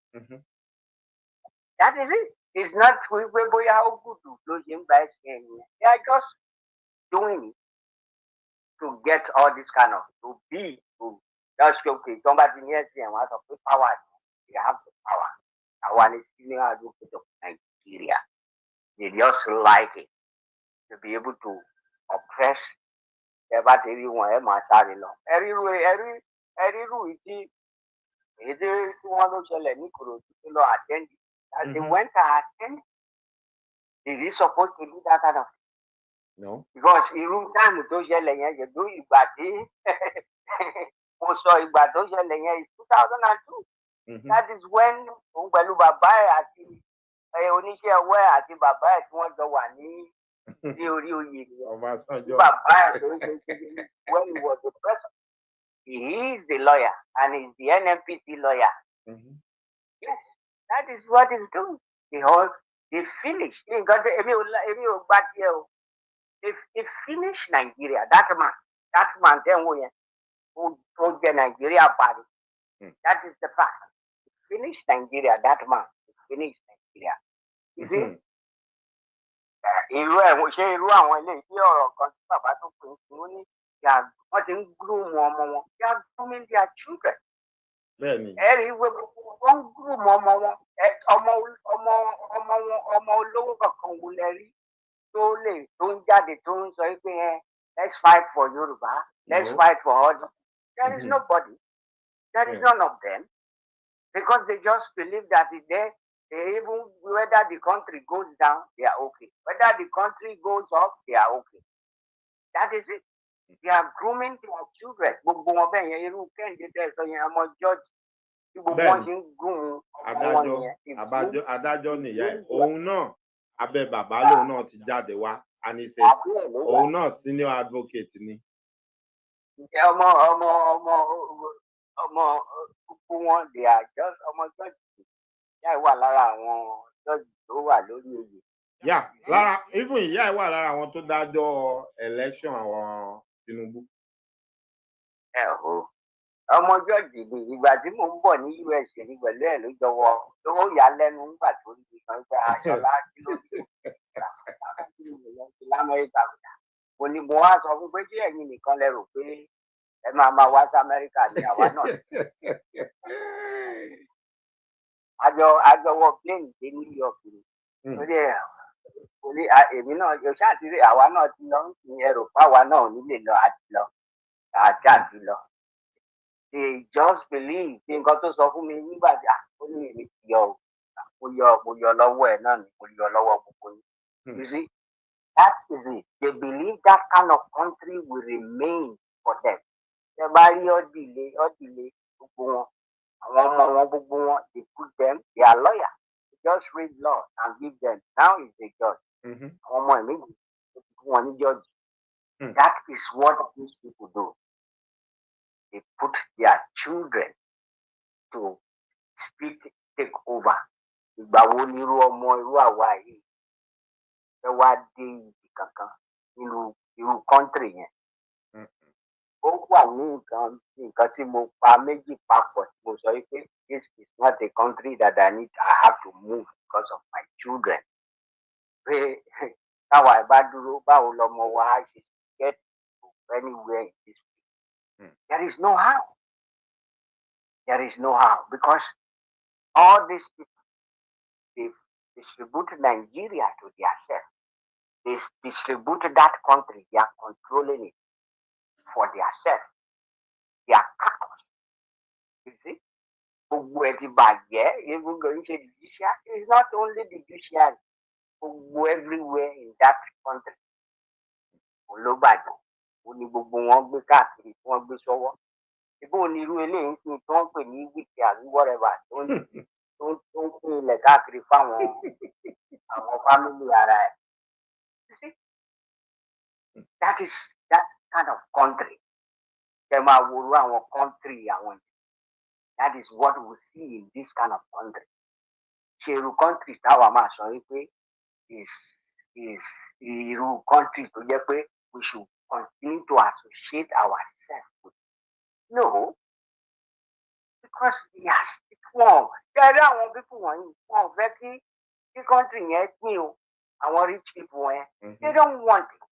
That is it. It's not wípé bóyá ó gùdù ló ṣe ń gba SN yẹn. They are just doing it to get all this kind of, to just okay, tí wọ́n bá ti ní SN, wọ́n á sọ pé power, they have the power. Àwa ni senior advocate of Nigeria. They just like it to be able to oppress. Ẹ bá ti rí wọn, ẹ máa sáré lọ. Ẹ rírú ìdí èdè tí wọ́n ló ṣẹlẹ̀ ní Ìkòròdú tó lọ attend. As they went to attend, is he supposed to do that kind of thing? No. Because irú táìmù tó ṣẹlẹ̀ yẹn ṣe tó ìgbà tí mo sọ ìgbà tó ṣẹlẹ̀ yẹn is 2002. That is when òun pẹ̀lú bàbá ẹ̀ àti oníṣẹ́ ọwọ́ ẹ̀ àti bàbá ẹ̀ tí wọ́n jọ wà ní orí oyè nìyẹn. Bàbá ẹ̀ tó ń ṣe when he was the president. He is the lawyer and he's the NNPC lawyer. Yes, that is what he's doing. They finish. They finish Nigeria. That man, Nigeria body. That is the fact. Finish Nigeria, that man. Finish Nigeria. You see? Irú àwọn ilé ìdí ọ̀rọ̀ kan tí bàbá tó pè é fún ní wọ́n ti ń groom ọmọ wọn. They are grooming their children. Bẹ́ẹ̀ni. Ẹ̀rí wọ́n ń groom ọmọ wọn. Ọmọ olówó kankan wò lẹ rí tó ń jáde tó ń sọ pé let's fight for Yorùbá. Let's fight for others. There is nobody. There is none of them. Because they just believe that even whether the country goes down, they are okay. Whether the country goes up, they are okay. That is it. They are grooming their children. Gbogbo wọn bẹ́ẹ̀ yẹn irú Kẹ́hìndé tẹ̀ sọ yẹn ọmọ George tí gbogbo wọn ṣe ń groom ọmọ wọn yẹn. Adájọ́ nìyá ẹ̀. Òun náà abẹ́ bàbá lòun náà ti jáde wá. And he says òun náà senior advocate ni. Ọmọ gbogbo wọn they are just ọmọ George. Ìyá ẹ̀ wà lára àwọn George tó wà lórí oyè. Yeah, lára even ìyá ẹ̀ wà lára àwọn tó dájọ́ election àwọn Tinubu. Ọmọ George ìgbà tí mò ń bọ̀ ní US ní pẹ̀lú ẹ̀ ló jọwọ́ tó yà lẹ́nu nígbà tó ń di kan pé Aṣọlá kí ló dé l'Amẹ́ríkà. Mo wá sọ fún pé ṣé ẹ̀yin nìkan lẹ rò pé ẹ máa wá sí Amẹ́ríkà ní àwa náà. Àjọwọ́ plane dé New York ni. Èmi náà yóò ṣáàtì àwa náà ti lọ ní ẹrù fáwa náà nílé lọ àti lọ àti lọ. They just believe nǹkan tó sọ fún mi nígbà tí ó ní èmi ti yọ mo yọ lọ́wọ́ ẹ̀ náà ni mo yọ lọ́wọ́ gbogbo yín. You see, that is it. They believe that kind of country will remain for them. Ṣé bá rí ọ́dìlé gbogbo wọn, àwọn ọmọ wọn gbogbo wọn, they put them, they are lawyers. They just read law and give them. Now is the judge. Àwọn ọmọ ẹ̀ méjì wọn ní judge. That is what these people do. They put their children to take over. Ìgbà wo ni irú àwa yìí ẹ wá dé ibi kankan irú country yẹn. Ó wà ní nǹkan tí mo pa méjì papọ̀ tí mo sọ pé this is not a country that I have to move because of my children. Pé táwa ẹ bá dúró báwo lọmọ wa ṣe get to anywhere in this place. There is no how. There is no how because all these people they distribute Nigeria to themselves. They distribute that country. They are controlling it for themselves. They are cows. You see? Gbogbo ẹ̀ ti bàjẹ́. Even going to the judiciary. It's not only the judiciary. Gbogbo everywhere in that country. Ló bàjẹ́. Ó ní gbogbo wọn gbé káàkiri tí wọ́n gbé sọ́wọ́. Ibo ni irú eléyìí sí tí wọ́n pè ní wíìkì àbí whatever tó ń pín ilẹ̀ káàkiri fáwọn àwọn fámìlì ara ẹ̀. That is that kind of country. Country. That is what we see in this kind of country. Ṣèrú country táwa máa sọ wípé is country tó jẹ́ pé we should continue to associate ourselves with. No, because yes, it's wrong. There are people wọ́n fẹ́ kí country yẹn pín o. Àwọn rich people they don't want it.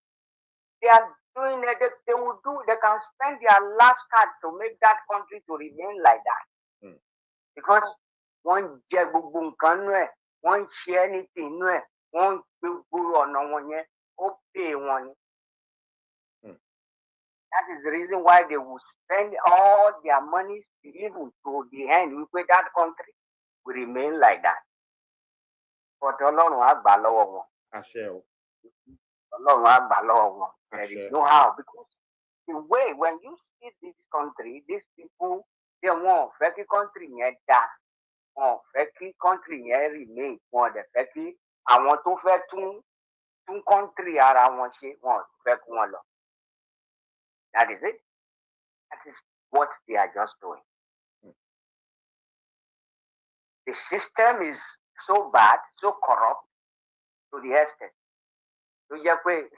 They are doing it. They can spend their last card to make that country to remain like that. Because one jẹ gbogbo nǹkan nú ẹ̀, wọ́n ṣe anything nú ẹ̀, wọ́n gbogbo ọ̀nà wọn yẹn, ó pay wọn ni. That is the reason why they will spend all their money even to the end wípé that country will remain like that. But Ọlọ́run á gbà lọ́wọ́ wọn. Ọlọ́run á gbà lọ́wọ́ wọn. There is no how, because the way when you see this country, these people, they won't fẹ́ kí country yẹn dá, wọ́n fẹ́ kí country yẹn remain, wọ́n dẹ̀ fẹ́ kí àwọn tó fẹ́ tún country ara wọn ṣe, wọ́n fẹ́ kí wọ́n lọ. That is it. That is what they are just doing. The system is so bad, so corrupt to the extent. So you pé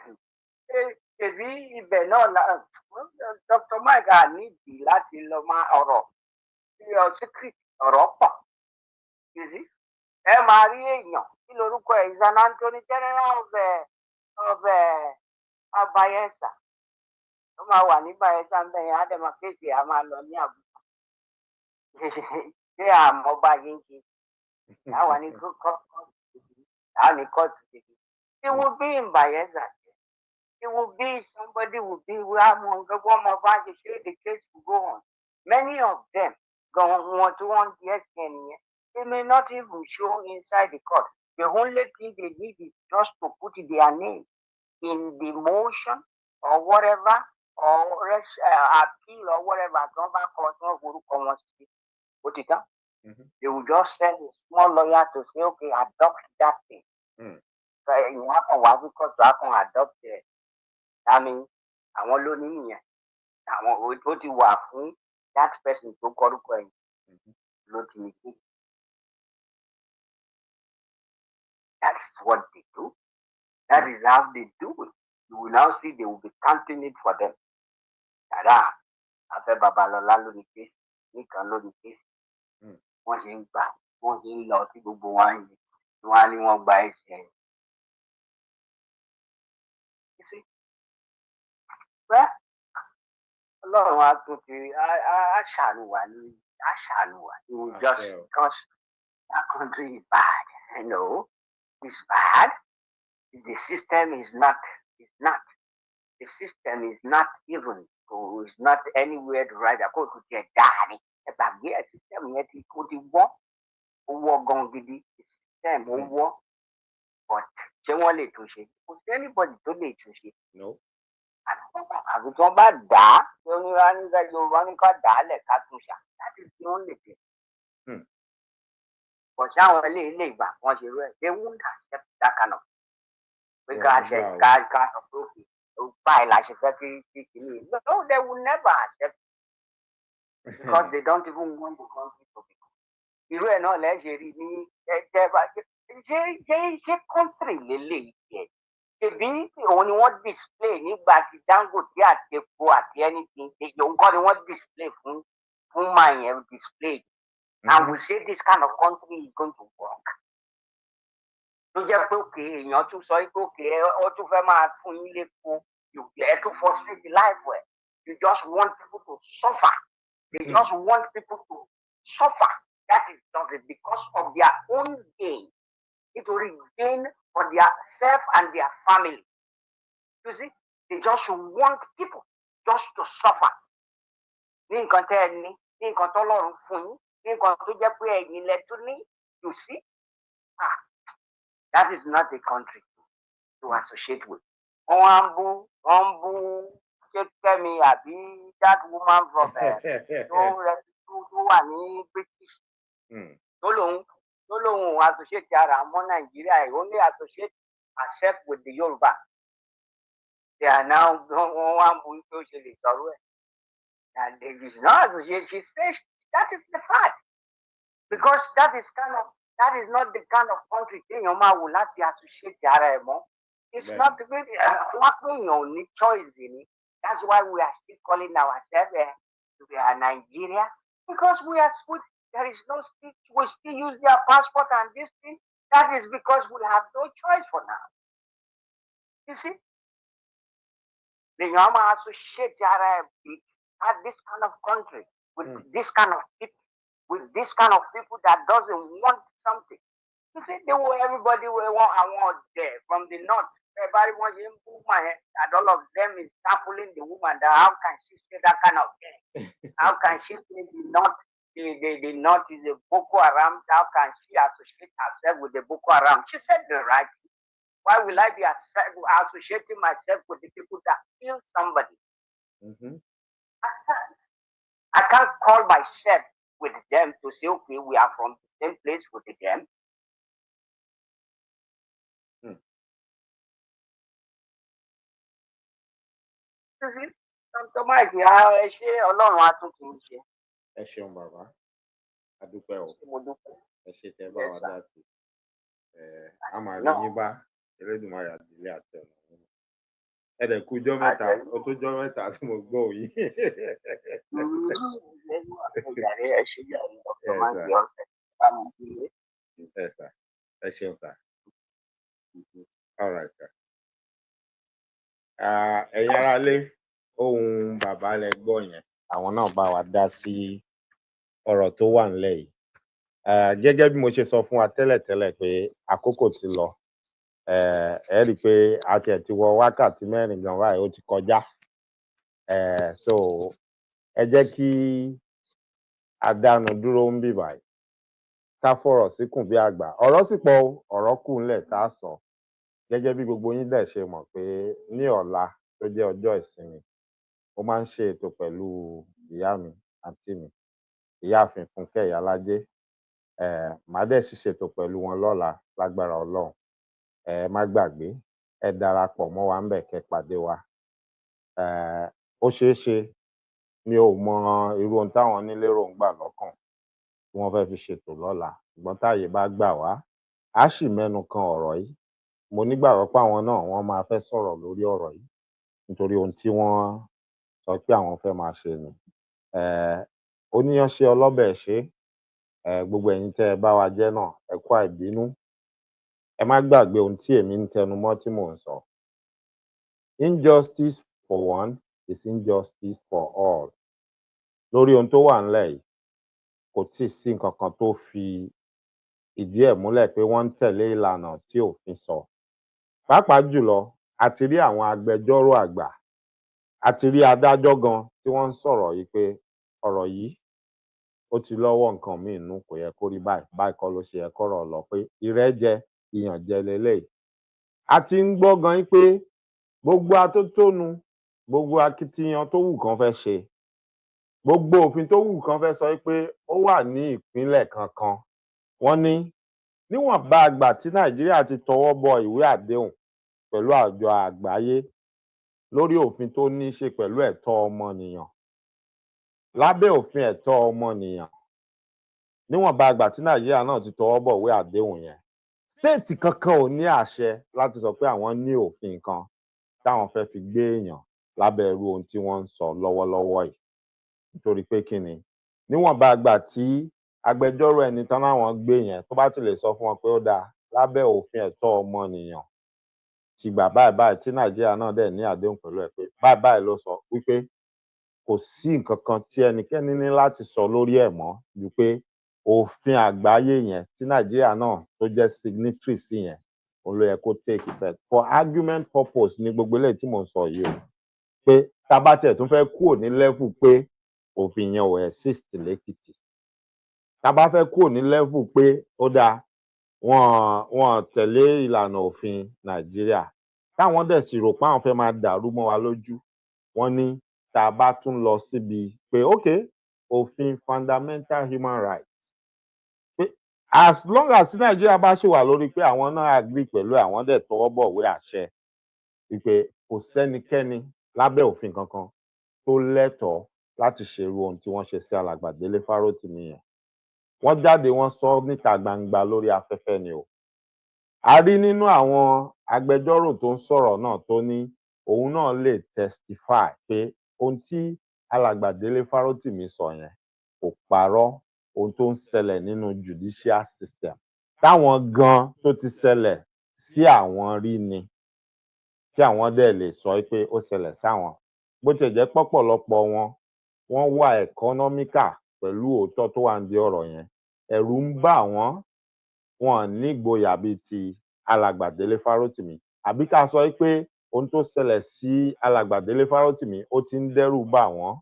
èbí ibẹ̀ náà Dr. Mike nídìí láti lọ máa ọ̀rọ̀ secret ọ̀rọ̀ pọ̀. You see? Ẹ máa rí èèyàn kí lorúkọ ẹ̀ is an Anthony General of Bayelsa. Ó máa wà ní Bayelsa ń bẹ̀yẹn á dẹ̀ máa kéèsì á máa lọ ní Àbújá. Ṣé àmọ́ bá yín ṣe? Àwa ní kóòtù kékeré. It will be in Bayelsa. It will be somebody will be the case will go on. Many of them want to want the SN. They may not even show inside the court. The only thing they need is just to put their name in the motion or whatever, or appeal or whatever. Put it down. They will just send a small lawyer to say, okay, adopt that thing. So you have to work because you can adopt it. I mean, àwọn ló ní nìyẹn. Àwọn ó ti wà fún that person tó kọrúkọ ẹ̀ ló ti ní kí. That's what they do. That is how they do it. You will now see they will be counting it for them. Dada, Afẹ́ Babalọ́lá ló ní kéésì, nìkan ló ní kéésì. Wọ́n ṣe ń gbà, wọ́n ṣe ń lọ sí gbogbo wọn yìí. Wọ́n á ní wọ́n gba ẹ̀ṣẹ̀. You see? Well, Ọlọ́run á tún ti á ṣàánú wa ní á ṣàánú wa. It will just because that country is bad. You know, it's bad. The system is not. The system is not even. So it's not anywhere to write. Go to the daddy. The system yet it could be war. War gone gidi. The system war. But generally to say, anybody to lè tún ṣe. No. Àbí tí wọ́n bá dà á, tí ó ní wá nígbà Yorùbá ní ká dà á lẹ̀ ká tún ṣà. That is the only thing. But ṣáwọn ilé ìgbà wọ́n ṣe rẹ̀, they won't accept that kind of. Pé ká ṣe ká sọ pé òkè báyìí la ṣe fẹ́ kí kìíní. No, they will never accept it. Because they don't even want the country to be. Irú ẹ̀ náà lẹ́ ṣe rí ní ẹ̀jẹ̀ ṣé country lélẹ́yìí jẹ́. Ṣèbí òun ni wọ́n display nígbà tí Dangote àti epo àti anything òun kọ́ ni wọ́n display fún máa yẹn display. And we say this kind of country is going to work. Tó jẹ́ pé òkè èèyàn tún sọ pé òkè ó tún fẹ́ máa fún yín lépo ẹ tún frustrate the life well. You just want people to suffer. They just want people to suffer. That is just it because of their own gain. It will gain for their self and their family. You see, they just want people just to suffer. Ní nǹkan tẹ́ ẹ ní, ní nǹkan tó lọ́rùn fún yín, ní nǹkan tó jẹ́ pé ẹ̀yin lẹ tún ní, you see. That is not a country to associate with. Wọ́n ń bú Kẹ́mi àbí that woman from tó wà ní British. Tó lòun associate ara mọ́ Nàìjíríà, he only associate herself with the Yoruba. they are now one socially sorry. And it is not, she says that is the fact. Because that is not the kind of country thing your man will have to associate It's not really what we choice in it. That's why we are still calling ourselves we are Nigeria. Because there is no speech, we still use their passport and this thing. That is because we have no choice for now. You see? The Yama associate at this kind of country with this kind of people, with this kind of people that doesn't want something. You see, everybody will want there from the north. Everybody wants him woman, and all of them is tackling the woman. That how can she say that kind of thing? How can she say the north? The north is a Boko Haram. How can she associate herself with the Boko Haram? She said the right thing. Why will I be associating myself with the people that kill somebody? I can't call myself with them to say, okay, we are from the same place with them. Ẹ ṣeun bàbá, a dúpẹ́ o, ẹ ṣe tẹ́ bá wa dá sí, a máa rí yín bá Elédùmarè àdílé àti ọ̀nà. Ẹ dẹ̀ kú ọjọ́ mẹ́ta, ó tó ọjọ́ mẹ́ta tí mo gbọ́ yín. Ẹ ṣeun sà. All right, sir. Ẹ̀yin aráalé, ohùn bàbá lẹ gbọ́ yẹn, àwọn náà bá wa dá sí ọ̀rọ̀ tó wà nílẹ̀ yìí. Gẹ́gẹ́ bí mo ṣe sọ fún wa tẹ́lẹ̀tẹ́lẹ̀ pé àkókò ti lọ, ẹ rí i pé a tiẹ̀ ti wọ wákàtí 4 gan báyìí, ó ti kọjá. So ẹ jẹ́ kí a dánu dúró ń bì báyìí, ká fọ̀rọ̀ síkùn bí àgbà. Ọ̀rọ̀ sì pọ̀, ọ̀rọ̀ kù ńlẹ̀ tá a sọ. Gẹ́gẹ́ bí gbogbo yín dẹ̀ ṣe mọ̀ pé ní ọ̀la tó jẹ́ ọjọ́ ìsinmi, mo máa ń ṣe ètò pẹ̀lú ìyá mi, àǹtí mi, ìyáàfin Fúnkẹ́ Ìyálájé. Màá dẹ̀ sì ṣètò pẹ̀lú wọn lọ́la lágbára Ọlọ́run. Ẹ má gbàgbé, ẹ darapọ̀ mọ́ wa ńbẹ̀ kẹ́ pàdé wa. Ó ṣeé ṣe, mi ò mọ irú ohun táwọn ní léròǹgbà lọ́kàn tí wọ́n fẹ́ fi ṣètò lọ́la, ṣùgbọ́n táyè bá gbà wá, á sì mẹ́nu kan ọ̀rọ̀ yìí. Mo nígbàgbọ́ pé àwọn náà wọ́n máa fẹ́ sọ̀rọ̀ lórí ọ̀rọ̀ yìí nítorí ohun tí wọ́n sọ pé àwọn fẹ́ máa ṣe ni. Oníyàn ṣe ọlọ́bẹ̀ ṣe, gbogbo ẹ̀yin tẹ́ ẹ bá wa jẹ́ náà, ẹ kú àìbínú. Ẹ má gbàgbé ohun tí èmi ń tẹnu mọ́ tí mò ń sọ. Injustice for one is injustice for all. Lórí ohun tó wà ńlẹ̀ yìí, kò tíì sí nǹkan kan tó fi ìdí ẹ̀ múlẹ̀ pé wọ́n ń tẹ̀lé ìlànà tí òfin sọ. Pàápàá jùlọ, a ti rí àwọn agbẹjọ́rò àgbà, a ti rí adájọ́ gan tí wọ́n ń sọ̀rọ̀ yìí pé ọ̀rọ̀ yìí ó ti lọ́wọ́ nǹkan míì nú, kò yẹ kó rí báyìí, báyìí kọ́ ló ṣe yẹ kọ́rọ̀ lọ, pé ìrẹ́jẹ ìyànjẹ leléyìí. A ti ń gbọ́ gan pé gbogbo atótónu, gbogbo akitiyan tó wù kán fẹ́ ṣe, gbogbo òfin tó wù kán fẹ́ sọ pé ó wà ní ìpínlẹ̀ kankan, wọ́n ní níwọ̀nba àgbà tí Nàìjíríà ti tọwọ́ bọ ìwé àdéhùn pẹ̀lú àjọ àgbáyé lórí òfin tó ní í ṣe pẹ̀lú ẹ̀tọ́ ọmọnìyàn, lábẹ́ òfin ẹ̀tọ́ ọmọnìyàn, níwọ̀nba àgbà tí Nàìjíríà náà ti tọwọ́ bọ̀ ìwé àdéhùn yẹn, stéètì kankan ò ní àṣẹ láti sọ pé àwọn ní òfin kan táwọn fẹ́ fi gbé èèyàn lábẹ́ irú ohun tí wọ́n ń sọ lọ́wọ́lọ́wọ́ yìí. Nítorí pé kí ni, níwọ̀nba àgbà tí agbẹjọ́rò ẹni tán láwọn gbé yẹn tó bá ti lè sọ fún wọn pé ó dáa, lábẹ́ òfin ẹ̀tọ́ ọmọnìyàn ti gbà báyìí báyìí, tí Nàìjíríà náà dẹ̀ ní àdéhùn pẹ̀lú ẹ̀ pé báyìí báyìí ló sọ, wípé kò sí nǹkan kan tí ẹnikẹ́ni ní láti sọ lórí ẹ̀ mọ́ ju pé òfin àgbáyé yẹn tí Nàìjíríà náà tó jẹ́ signatory sí yẹn, òun ló yẹ kó take effect. For argument purpose ni gbogbo eléyìí tí mò ń sọ yìí o, pé tá bá tiẹ̀ tún fẹ́ kúrò ní level pé òfin yẹn ò exist lẹ́kìtì, tá bá fẹ́ kúrò ní level pé ó dáa wọn tẹ̀lé ìlànà òfin Nàìjíríà, táwọn dẹ̀ sì rò pé àwọn fẹ́ máa dàrú mọ́ wa lójú, wọ́n ní tá a bá tún lọ síbi pé okay, òfin fundamental human rights, pé as long as Nàìjíríà bá ṣì wà lórí pé àwọn náà agree pẹ̀lú àwọn dẹ̀ tọwọ́ bọ̀wé àṣẹ wípé kò sẹ́nikẹ́ni lábẹ́ òfin kankan tó lẹ́tọ̀ọ́ láti ṣerú ohun tí wọ́n ṣe sí alàgbà Délé Fárótìmí yẹn. Wọ́n jáde wọ́n sọ níta gbangba lórí afẹ́fẹ́ ni o. A rí nínú àwọn agbẹjọ́rò tó ń sọ̀rọ̀ náà tó ní òun náà lè testify pé ohun tí alàgbà Délé Fárótìmí sọ yẹn kò parọ́ ohun tó ń ṣẹlẹ̀ nínú judicial system táwọn gan tó ti ṣẹlẹ̀ sí àwọn rí ni tí àwọn dẹ̀ lè sọ pé ó ṣẹlẹ̀ sáwọn. Bó tiẹ̀ jẹ́ pọ̀pọ̀lọpọ̀ wọ́n wà economical pẹ̀lú òótọ́ tó wà nídìí ọ̀rọ̀ yẹn. Ẹ̀rù ń bà wọ́n, wọn ní ìgboyà bíi ti alàgbà Délé Fárótìmí. Àbí ká sọ pé ohun tó ṣẹlẹ̀ sí alàgbà Délé Fárótìmí ó ti ń dẹ́rù bà wọ́n.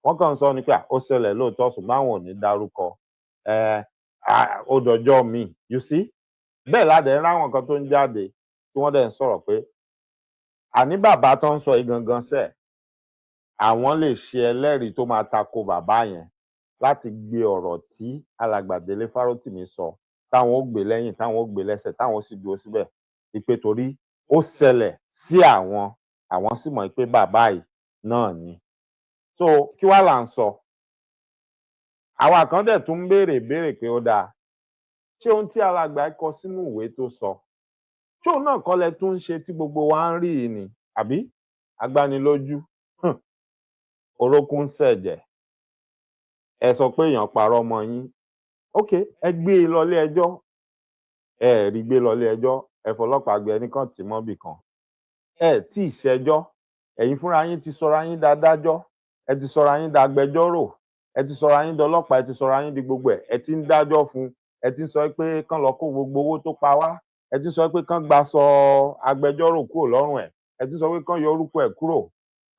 Wọ́n kàn ń sọ ni pé ó ṣẹlẹ̀ lóòótọ́ ṣùgbọ́n àwọn ò ní dárúkọ. Ó dọjọ́ míì, you see? Bẹ́ẹ̀ la dẹ̀ ń ráwọn kan tó ń jáde tí wọ́n dẹ̀ ń sọ̀rọ̀ pé àní bàbá tó ń sọ yìí gangan sẹ́ẹ̀ àwọn lè ṣe ẹlẹ́rìí tó máa tako bàbá yẹn láti gbé ọ̀rọ̀ tí alàgbà Délé Fárótìmí sọ táwọn ó gbé lẹ́yìn táwọn ó gbé lẹ́sẹ̀ táwọn ó sì dúró síbẹ̀ ìpè torí ó ṣẹlẹ̀ sí àwọn sì mọ̀ pé bàbá yìí náà ni. So kí wá là ń sọ? Àwa kan dẹ̀ tún ń béèrè pé ó dáa ṣé ohun tí alàgbà kọ sínú ìwé tó sọ ṣé òun náà kọ́ lẹ tún ń ṣe tí gbogbo wa ń rí yìí ni àbí agbanilójú orókún ń ṣẹ̀jẹ̀ ẹ sọ pé èèyàn parọ́ mọ́ yín ok ẹ gbé e lọlé ẹjọ́ ẹ rí gbé lọlé ẹjọ́ ẹ fọlọ́pàá gbé ẹnìkan tì mọ́bì kan ẹ tí ì ṣẹjọ́ ẹ̀yin fúnra yín ti sọra yín dádájọ́ ẹ ti sọra yín dágbẹjọ́rò ẹ ti sọra yín dọlọ́pàá ẹ ti sọra yín di gbogbo ẹ ti ń dájọ́ fún ẹ ti ń sọ pé kán lọ kó gbogbo owó tó pa wá ẹ ti sọ pé kán gba sọ agbẹjọ́rò kúrò lọ́rùn ẹ ti sọ pé kán yọ orúkọ ẹ̀ kúrò.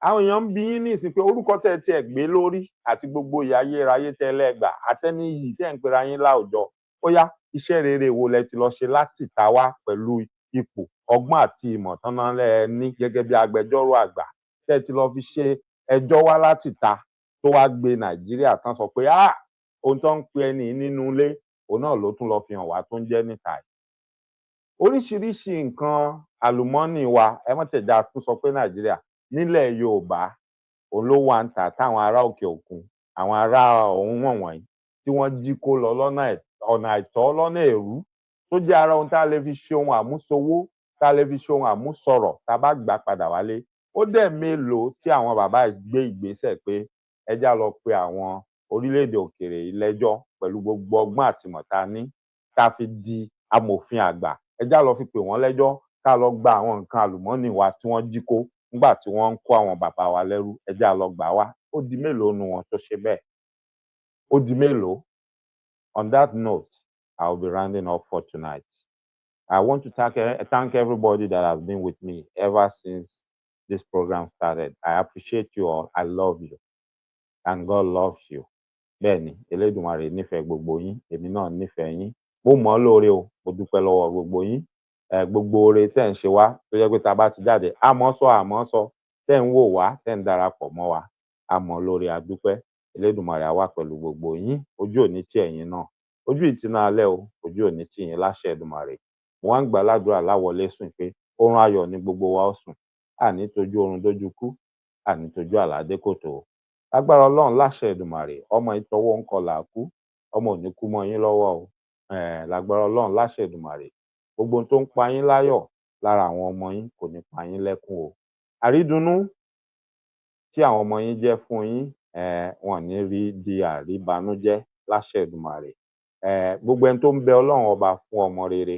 Àwọn èèyàn ń bi yín nísìn pé orúkọ tẹ́ ẹ tiẹ̀ gbé lórí àti gbogbo ìyà ayérayé tẹ́ lẹ́gbà àtẹ́ni yìí tẹ́ ń pera yín láwùjọ ó yá iṣẹ́ rere wo lẹ ti lọ ṣe láti ta wá pẹ̀lú ipò ọgbọ́n àti ìmọ̀ tán náà lẹ́ ní gẹ́gẹ́ bí agbẹjọ́rò àgbà tẹ́ ti lọ fi ṣe ẹjọ́ wá láti ta tó wá gbé Nàìjíríà tán sọ pé ohun tó ń pe ẹni nínú ilé òun náà ló tún lọ fi hàn wá tó ń jẹ́ níta yìí. Oríṣiríṣi nǹkan àlùmọ́ọ́nì wa ẹ mọ̀ tẹ̀dá tún sọ pé Nàìjíríà nílẹ̀ Yorùbá òun ló wà ń tà táwọn ará òkè òkun àwọn ará ọ̀hún wọ̀nyí tí wọ́n jí kó lọ lọ́nà ọ̀nà àìtọ́ lọ́nà èrú tó jẹ́ ara ohun tá a lè fi ṣe ohun àmúṣowó tá a lè fi ṣe ohun àmúṣọrọ̀ tá a bá gbà padà wálé. Ó dẹ̀ mélòó tí àwọn bàbá gbé ìgbésẹ̀ pé ẹjá lọ pe àwọn orílẹ̀-èdè òkèèrè lẹ́jọ́ pẹ̀lú gbogbo ọgbọ́n àtìmọ̀ tá a ní tá a fi di amòfin àgbà ẹjá lọ fi pè wọ́n lẹ́jọ́ ká lọ gba àwọn nǹkan àlùmọ́ọ́nì wa tí wọ́n jí kó nígbà tí wọ́n ń kó àwọn bàbá wa lẹ́rú ẹjá lọ gbà wá. Ó di mélòó nu wọn tó ṣe bẹ́ẹ̀? Ó di mélòó? On that note, I will be rounding up for tonight. I want to thank everybody that has been with me ever since this program started. I appreciate you all. I love you. And God loves you. Bẹ́ẹ̀ni, Elédùmarè nífẹ̀ẹ́ gbogbo yín, èmi náà nífẹ̀ẹ́ yín. Mo mọ̀ ọ́ lóore o, mo dúpẹ́ lọ́wọ́ gbogbo yín. Gbogbo oore tẹ́ ń ṣe wá tó jẹ́ pé tá a bá ti jáde, àmọ́ sọ, tẹ́ ń wò wá, tẹ́ ń darapọ̀ mọ́ wa. A mọ̀ lóore a dúpẹ́. Elédùmarè á wà pẹ̀lú gbogbo yín. Ojú ò ní tì ẹ̀yin náà. Ojú ìtinú alẹ́ o, ojú ò ní tì yín láṣẹ Èdùmàrè. Mo wá ń gbà ládùúrà láwọlé sùn pé oorun ayọ̀ ni gbogbo wa ó sùn. Àní tójú oorun dójú kú, àní tójú àládé kòtò. Lágbára Ọlọ́run láṣẹ Èdùmàrè, ọmọ ìtọ́wọ́ ń kọlà kú, ọmọ ò ní kú mọ́ yín lọ́wọ́ o. Lágbára Ọlọ́run láṣẹ Èdùmàrè, gbogbo ohun tó ń pa yín láyọ̀ lára àwọn ọmọ yín kò ní pa yín lẹ́kún o. Àrídùnnú tí àwọn ọmọ yín jẹ́ fún yín, wọn ní rí di àríbanújẹ́ láṣẹ Èdùmàrè. Gbogbo ẹni tó ń bẹ Ọlọ́run ọba fún ọmọ rere,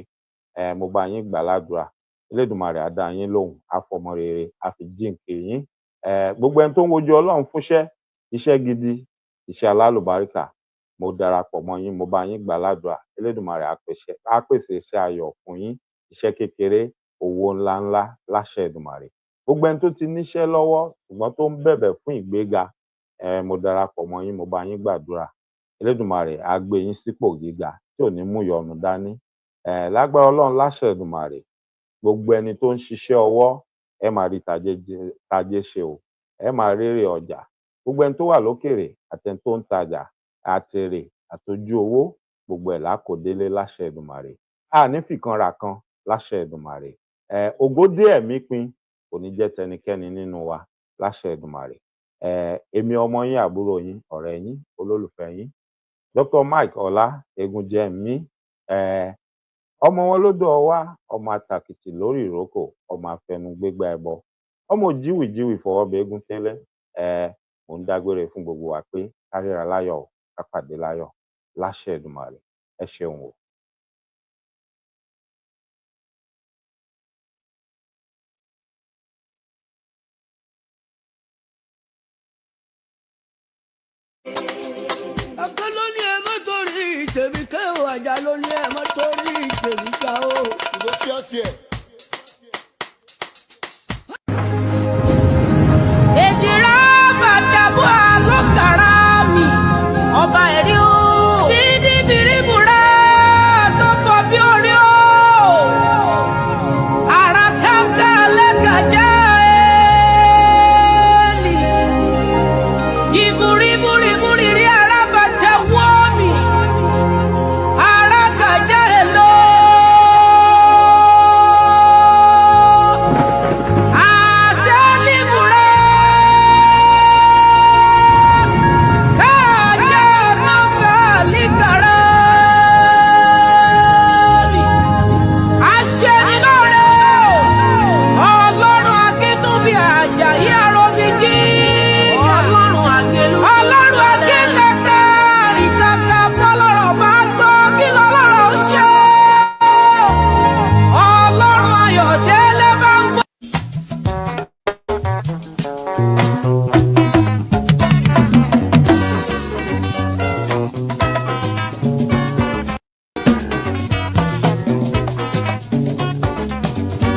mo bá yín gbà ládùúrà. Elédùmarè á dá yín lóhùn, á fọmọ rere, á fi jíǹkì yín. Gbogbo ẹni tó ń wojú Ọlọ́run fúnṣẹ́, iṣẹ́ gidi, iṣẹ́ alálùbáríkà, mo darapọ̀ mọ́ yín, mo bá yín gbà ládùúrà. Elédùmarè á pèsè iṣẹ́ ayọ̀ fún yín, iṣẹ́ kékeré, owó ńláńlá láṣẹ Èdùmàrè. Gbogbo ẹni tó ti níṣẹ́ lọ́wọ́ ṣùgbọ́n tó ń bẹ̀bẹ̀ fún ìgbéga, mo darapọ̀ mọ́ yín, mo bá yín gbàdúrà. Elédùmarè á gbé yín sípò gíga tí ò ní mú ìyọnu dání. Lágbára Ọlọ́run láṣẹ Èdùmàrè, gbogbo ẹni tó ń ṣiṣẹ́ ọwọ́ ẹ máa rí tajé ṣe o, ẹ máa rérè ọjà. Gbogbo ẹni tó wà lókèrè àtẹni tó ń tajà àtèrè àtojú owó gbogbo ẹ̀ lákò délé láṣẹ Èdùmàrè. A ní fìkan rà kan láṣẹ Èdùmàrè. Ògo dé ẹ̀mí pin kò ní jẹ́ tẹnikẹ́ni nínú wa láṣẹ Èdùmàrè. Èmi ọmọ yín, àbúrò yín, ọ̀rẹ́ yín, olólùfẹ́ yín, Dr. Mike Ọlá Egunjẹmí, ọmọ wọn lódò ọwá, ọmọ àtàkìtì lórí ìrókò, ọmọ afẹnugbégbá ẹbọ, ọmọ jíwìjíwì fọwọ́bẹ eégún tẹ́lẹ̀. Mo ń dágbére fún gbogbo wa pé ká ríra láyọ̀, ká pàdé láyọ̀ láṣẹ Èdùmàrè. Ẹ ṣeun o. Akọ́lóní ẹ má torí tèmi ké o, àjà lóní ẹ má torí tèmi ká o. Ìbò fíọ́fíẹ́. Èjìrá bàtàbọ̀ àlọ́kàrà mi, ọba ẹ̀rí o. Sídí bìrìbùrà tó pọ̀ bí orí o. Àrà káńká lẹ́kàjá ẹ̀ẹ́lì. Jìbùrìbùrìbùrì rí arábàtà wọ́ mi. Àrà kàjá ẹ̀ lọ.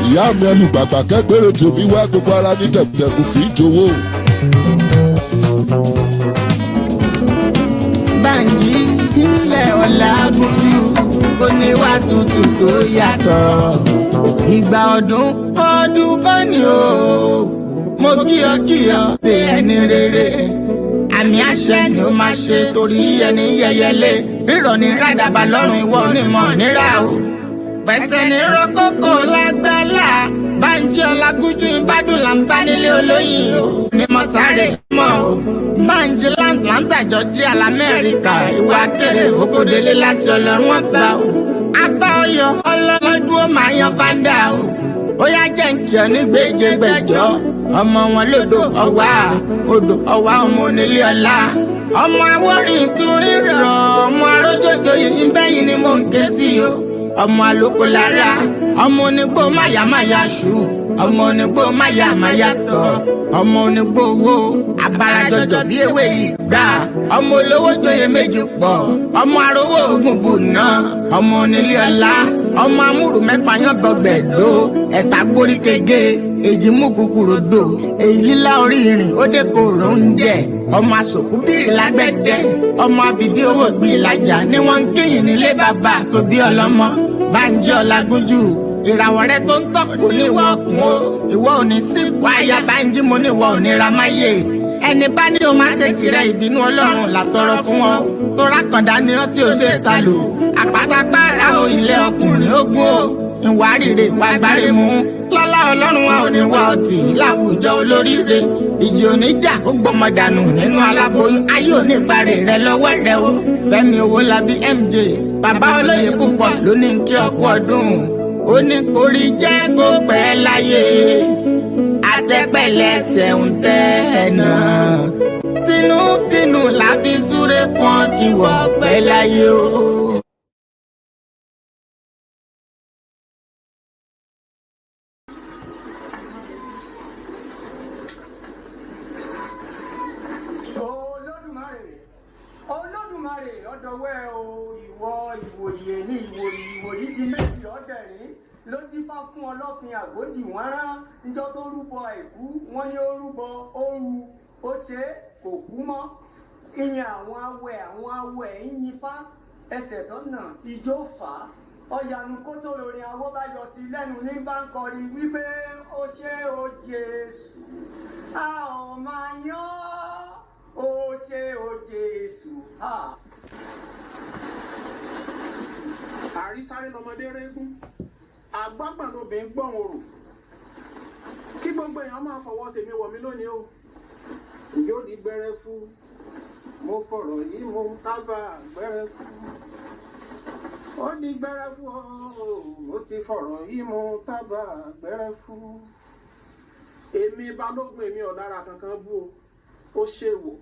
ìyá mi ẹlùgbàgbà kẹgbẹ́rẹ́ tèmi wá gbogbo ara ní tẹ̀kùtẹ̀kù fi ń jowó. Bánjí ilẹ̀ Ọlágúnjú oníwà tútù tó yàtọ̀. Ìgbà ọdún kan ni o. Mo kíyọ pé ẹni rere. Àmì àṣẹ ni ó máa ṣe torí ẹni yẹyẹlé. Rírọ̀ ní rádàbà lọ́rùn ìwọ onímọ̀ nírà o. Pẹ̀sẹ̀ ní rọ́kókò lágbálá. Bánjí Ọlágúnjú ìbádùn là ń bá nílé olóyin o. Ní mo sáré mọ́ o. Bánjí Atlanta Georgia l'Amẹ́ríkà. Ìwà kéré òkòdélé láti Ọlọ́run ọba o. Abá ọyọ ọlọ́lọ́dún ó máa yan fáńdà o. Ó yá jẹ́ nkì ọ ní gbèjègbèjọ́. Ọmọ wọn lódò ọwá, odò ọwá ọmọ onílé ọlá. Ọmọ awórin tún rírọ̀, ọmọ arójòjò yìí ń bẹ́yìn ni mò ń ké sí o. Ọmọ àlòkò lára, ọmọ onígbò máyàmáyà ṣù, ọmọ onígbò máyàmáyà tọ̀, ọmọ onígbò owó, abarajọjọ bí ewé ìgbà, ọmọ olówó joyè méjì pọ̀, ọmọ arówó ogun bùnà, ọmọ onílé ọlá, ọmọ amúrù mẹ́fà yán gbọgbẹ̀dó, ẹ̀ta gbórí kege, èjì mú kúkúrú dò, èyí lílá orí ìrìn ó dé kòrò oúnjẹ, ọmọ asòkú bìrì lágbẹ̀dẹ, ọmọ abìdí owó gbìn ìlàjà ni wọ́n ń kéyìn nílé bàbá tó bí ọlọ́mọ. Bánjí Ọlágúnjú ìràwọ̀ rẹ tó ń tọ́ kò ní ìwọ ọkùn o, ìwọ ò ní sí wáyà Bánjí mo ní ìwọ ò ní ra máyé. Ẹni bá ní o máa ṣe tirẹ̀ ìbínú Ọlọ́run làtọrọ fún ọ, tó rákàndá ni ọ tí o ṣe ta lò. Àpátápárá o ilé ọkùnrin ogun o, ìwà rírè ìwà ìbárè mú. Lọ́lá Ọlọ́run wa ò ní wá ọtí láwùjọ olóríire. Ìjì oníjà kó gbọmọ dànù nínú aláboyún, ayé ò ní ìparè rẹ lọ́wọ́ rẹ o. Fẹ́mi Owólabí MJ bàbá olóyè púpọ̀ ló ní kí ọkú ọdún. Ó ní kórí jẹ́ kó pẹ́ láyé, àtẹ́pẹ̀lẹ́sẹ̀ ń tẹ́ ẹ̀nà. Tinútinú la fi súré fún ìwọ pẹ́ láyé o. Olódùmarè ọdọwẹ o, ìwọ ìwòye ní ìwòyí di méjì ọdẹrin ló dífá fún ọlọ́fin àgódì wọn rán níjọ́ tó rúbọ àìkú wọn ní ó rúbọ ó ru ó ṣe kò kú mọ́. Ìyẹn àwọn awẹ ẹ̀yìn fá ẹsẹ̀ tó nà ijó fà á. Ọ̀yànù kó tó lórin awó bá yọ sí lẹ́nu ní bá ń kọrin wípé ó ṣe ó Jésù a ò máa yán ó ṣe ó Jésù. Àrísáré lọmọdé régún, àgbàgbà lobìnrin gbọ̀n orò. kí gbogbo èèyàn máa fọwọ́ tèmi wọ̀ mí lónìí o yóò di gbẹrẹ fún mo fọ̀rọ̀ yìí mo tábà gbẹrẹ fún ó di gbẹrẹ fún o mo ti fọ̀rọ̀ yìí mo tábà gbẹrẹ fún èmi balógun èmi ọ̀dára kankan bú o ó ṣèwò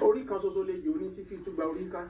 orí kan ṣoṣo lè jò ní tí fi túgbà orí ká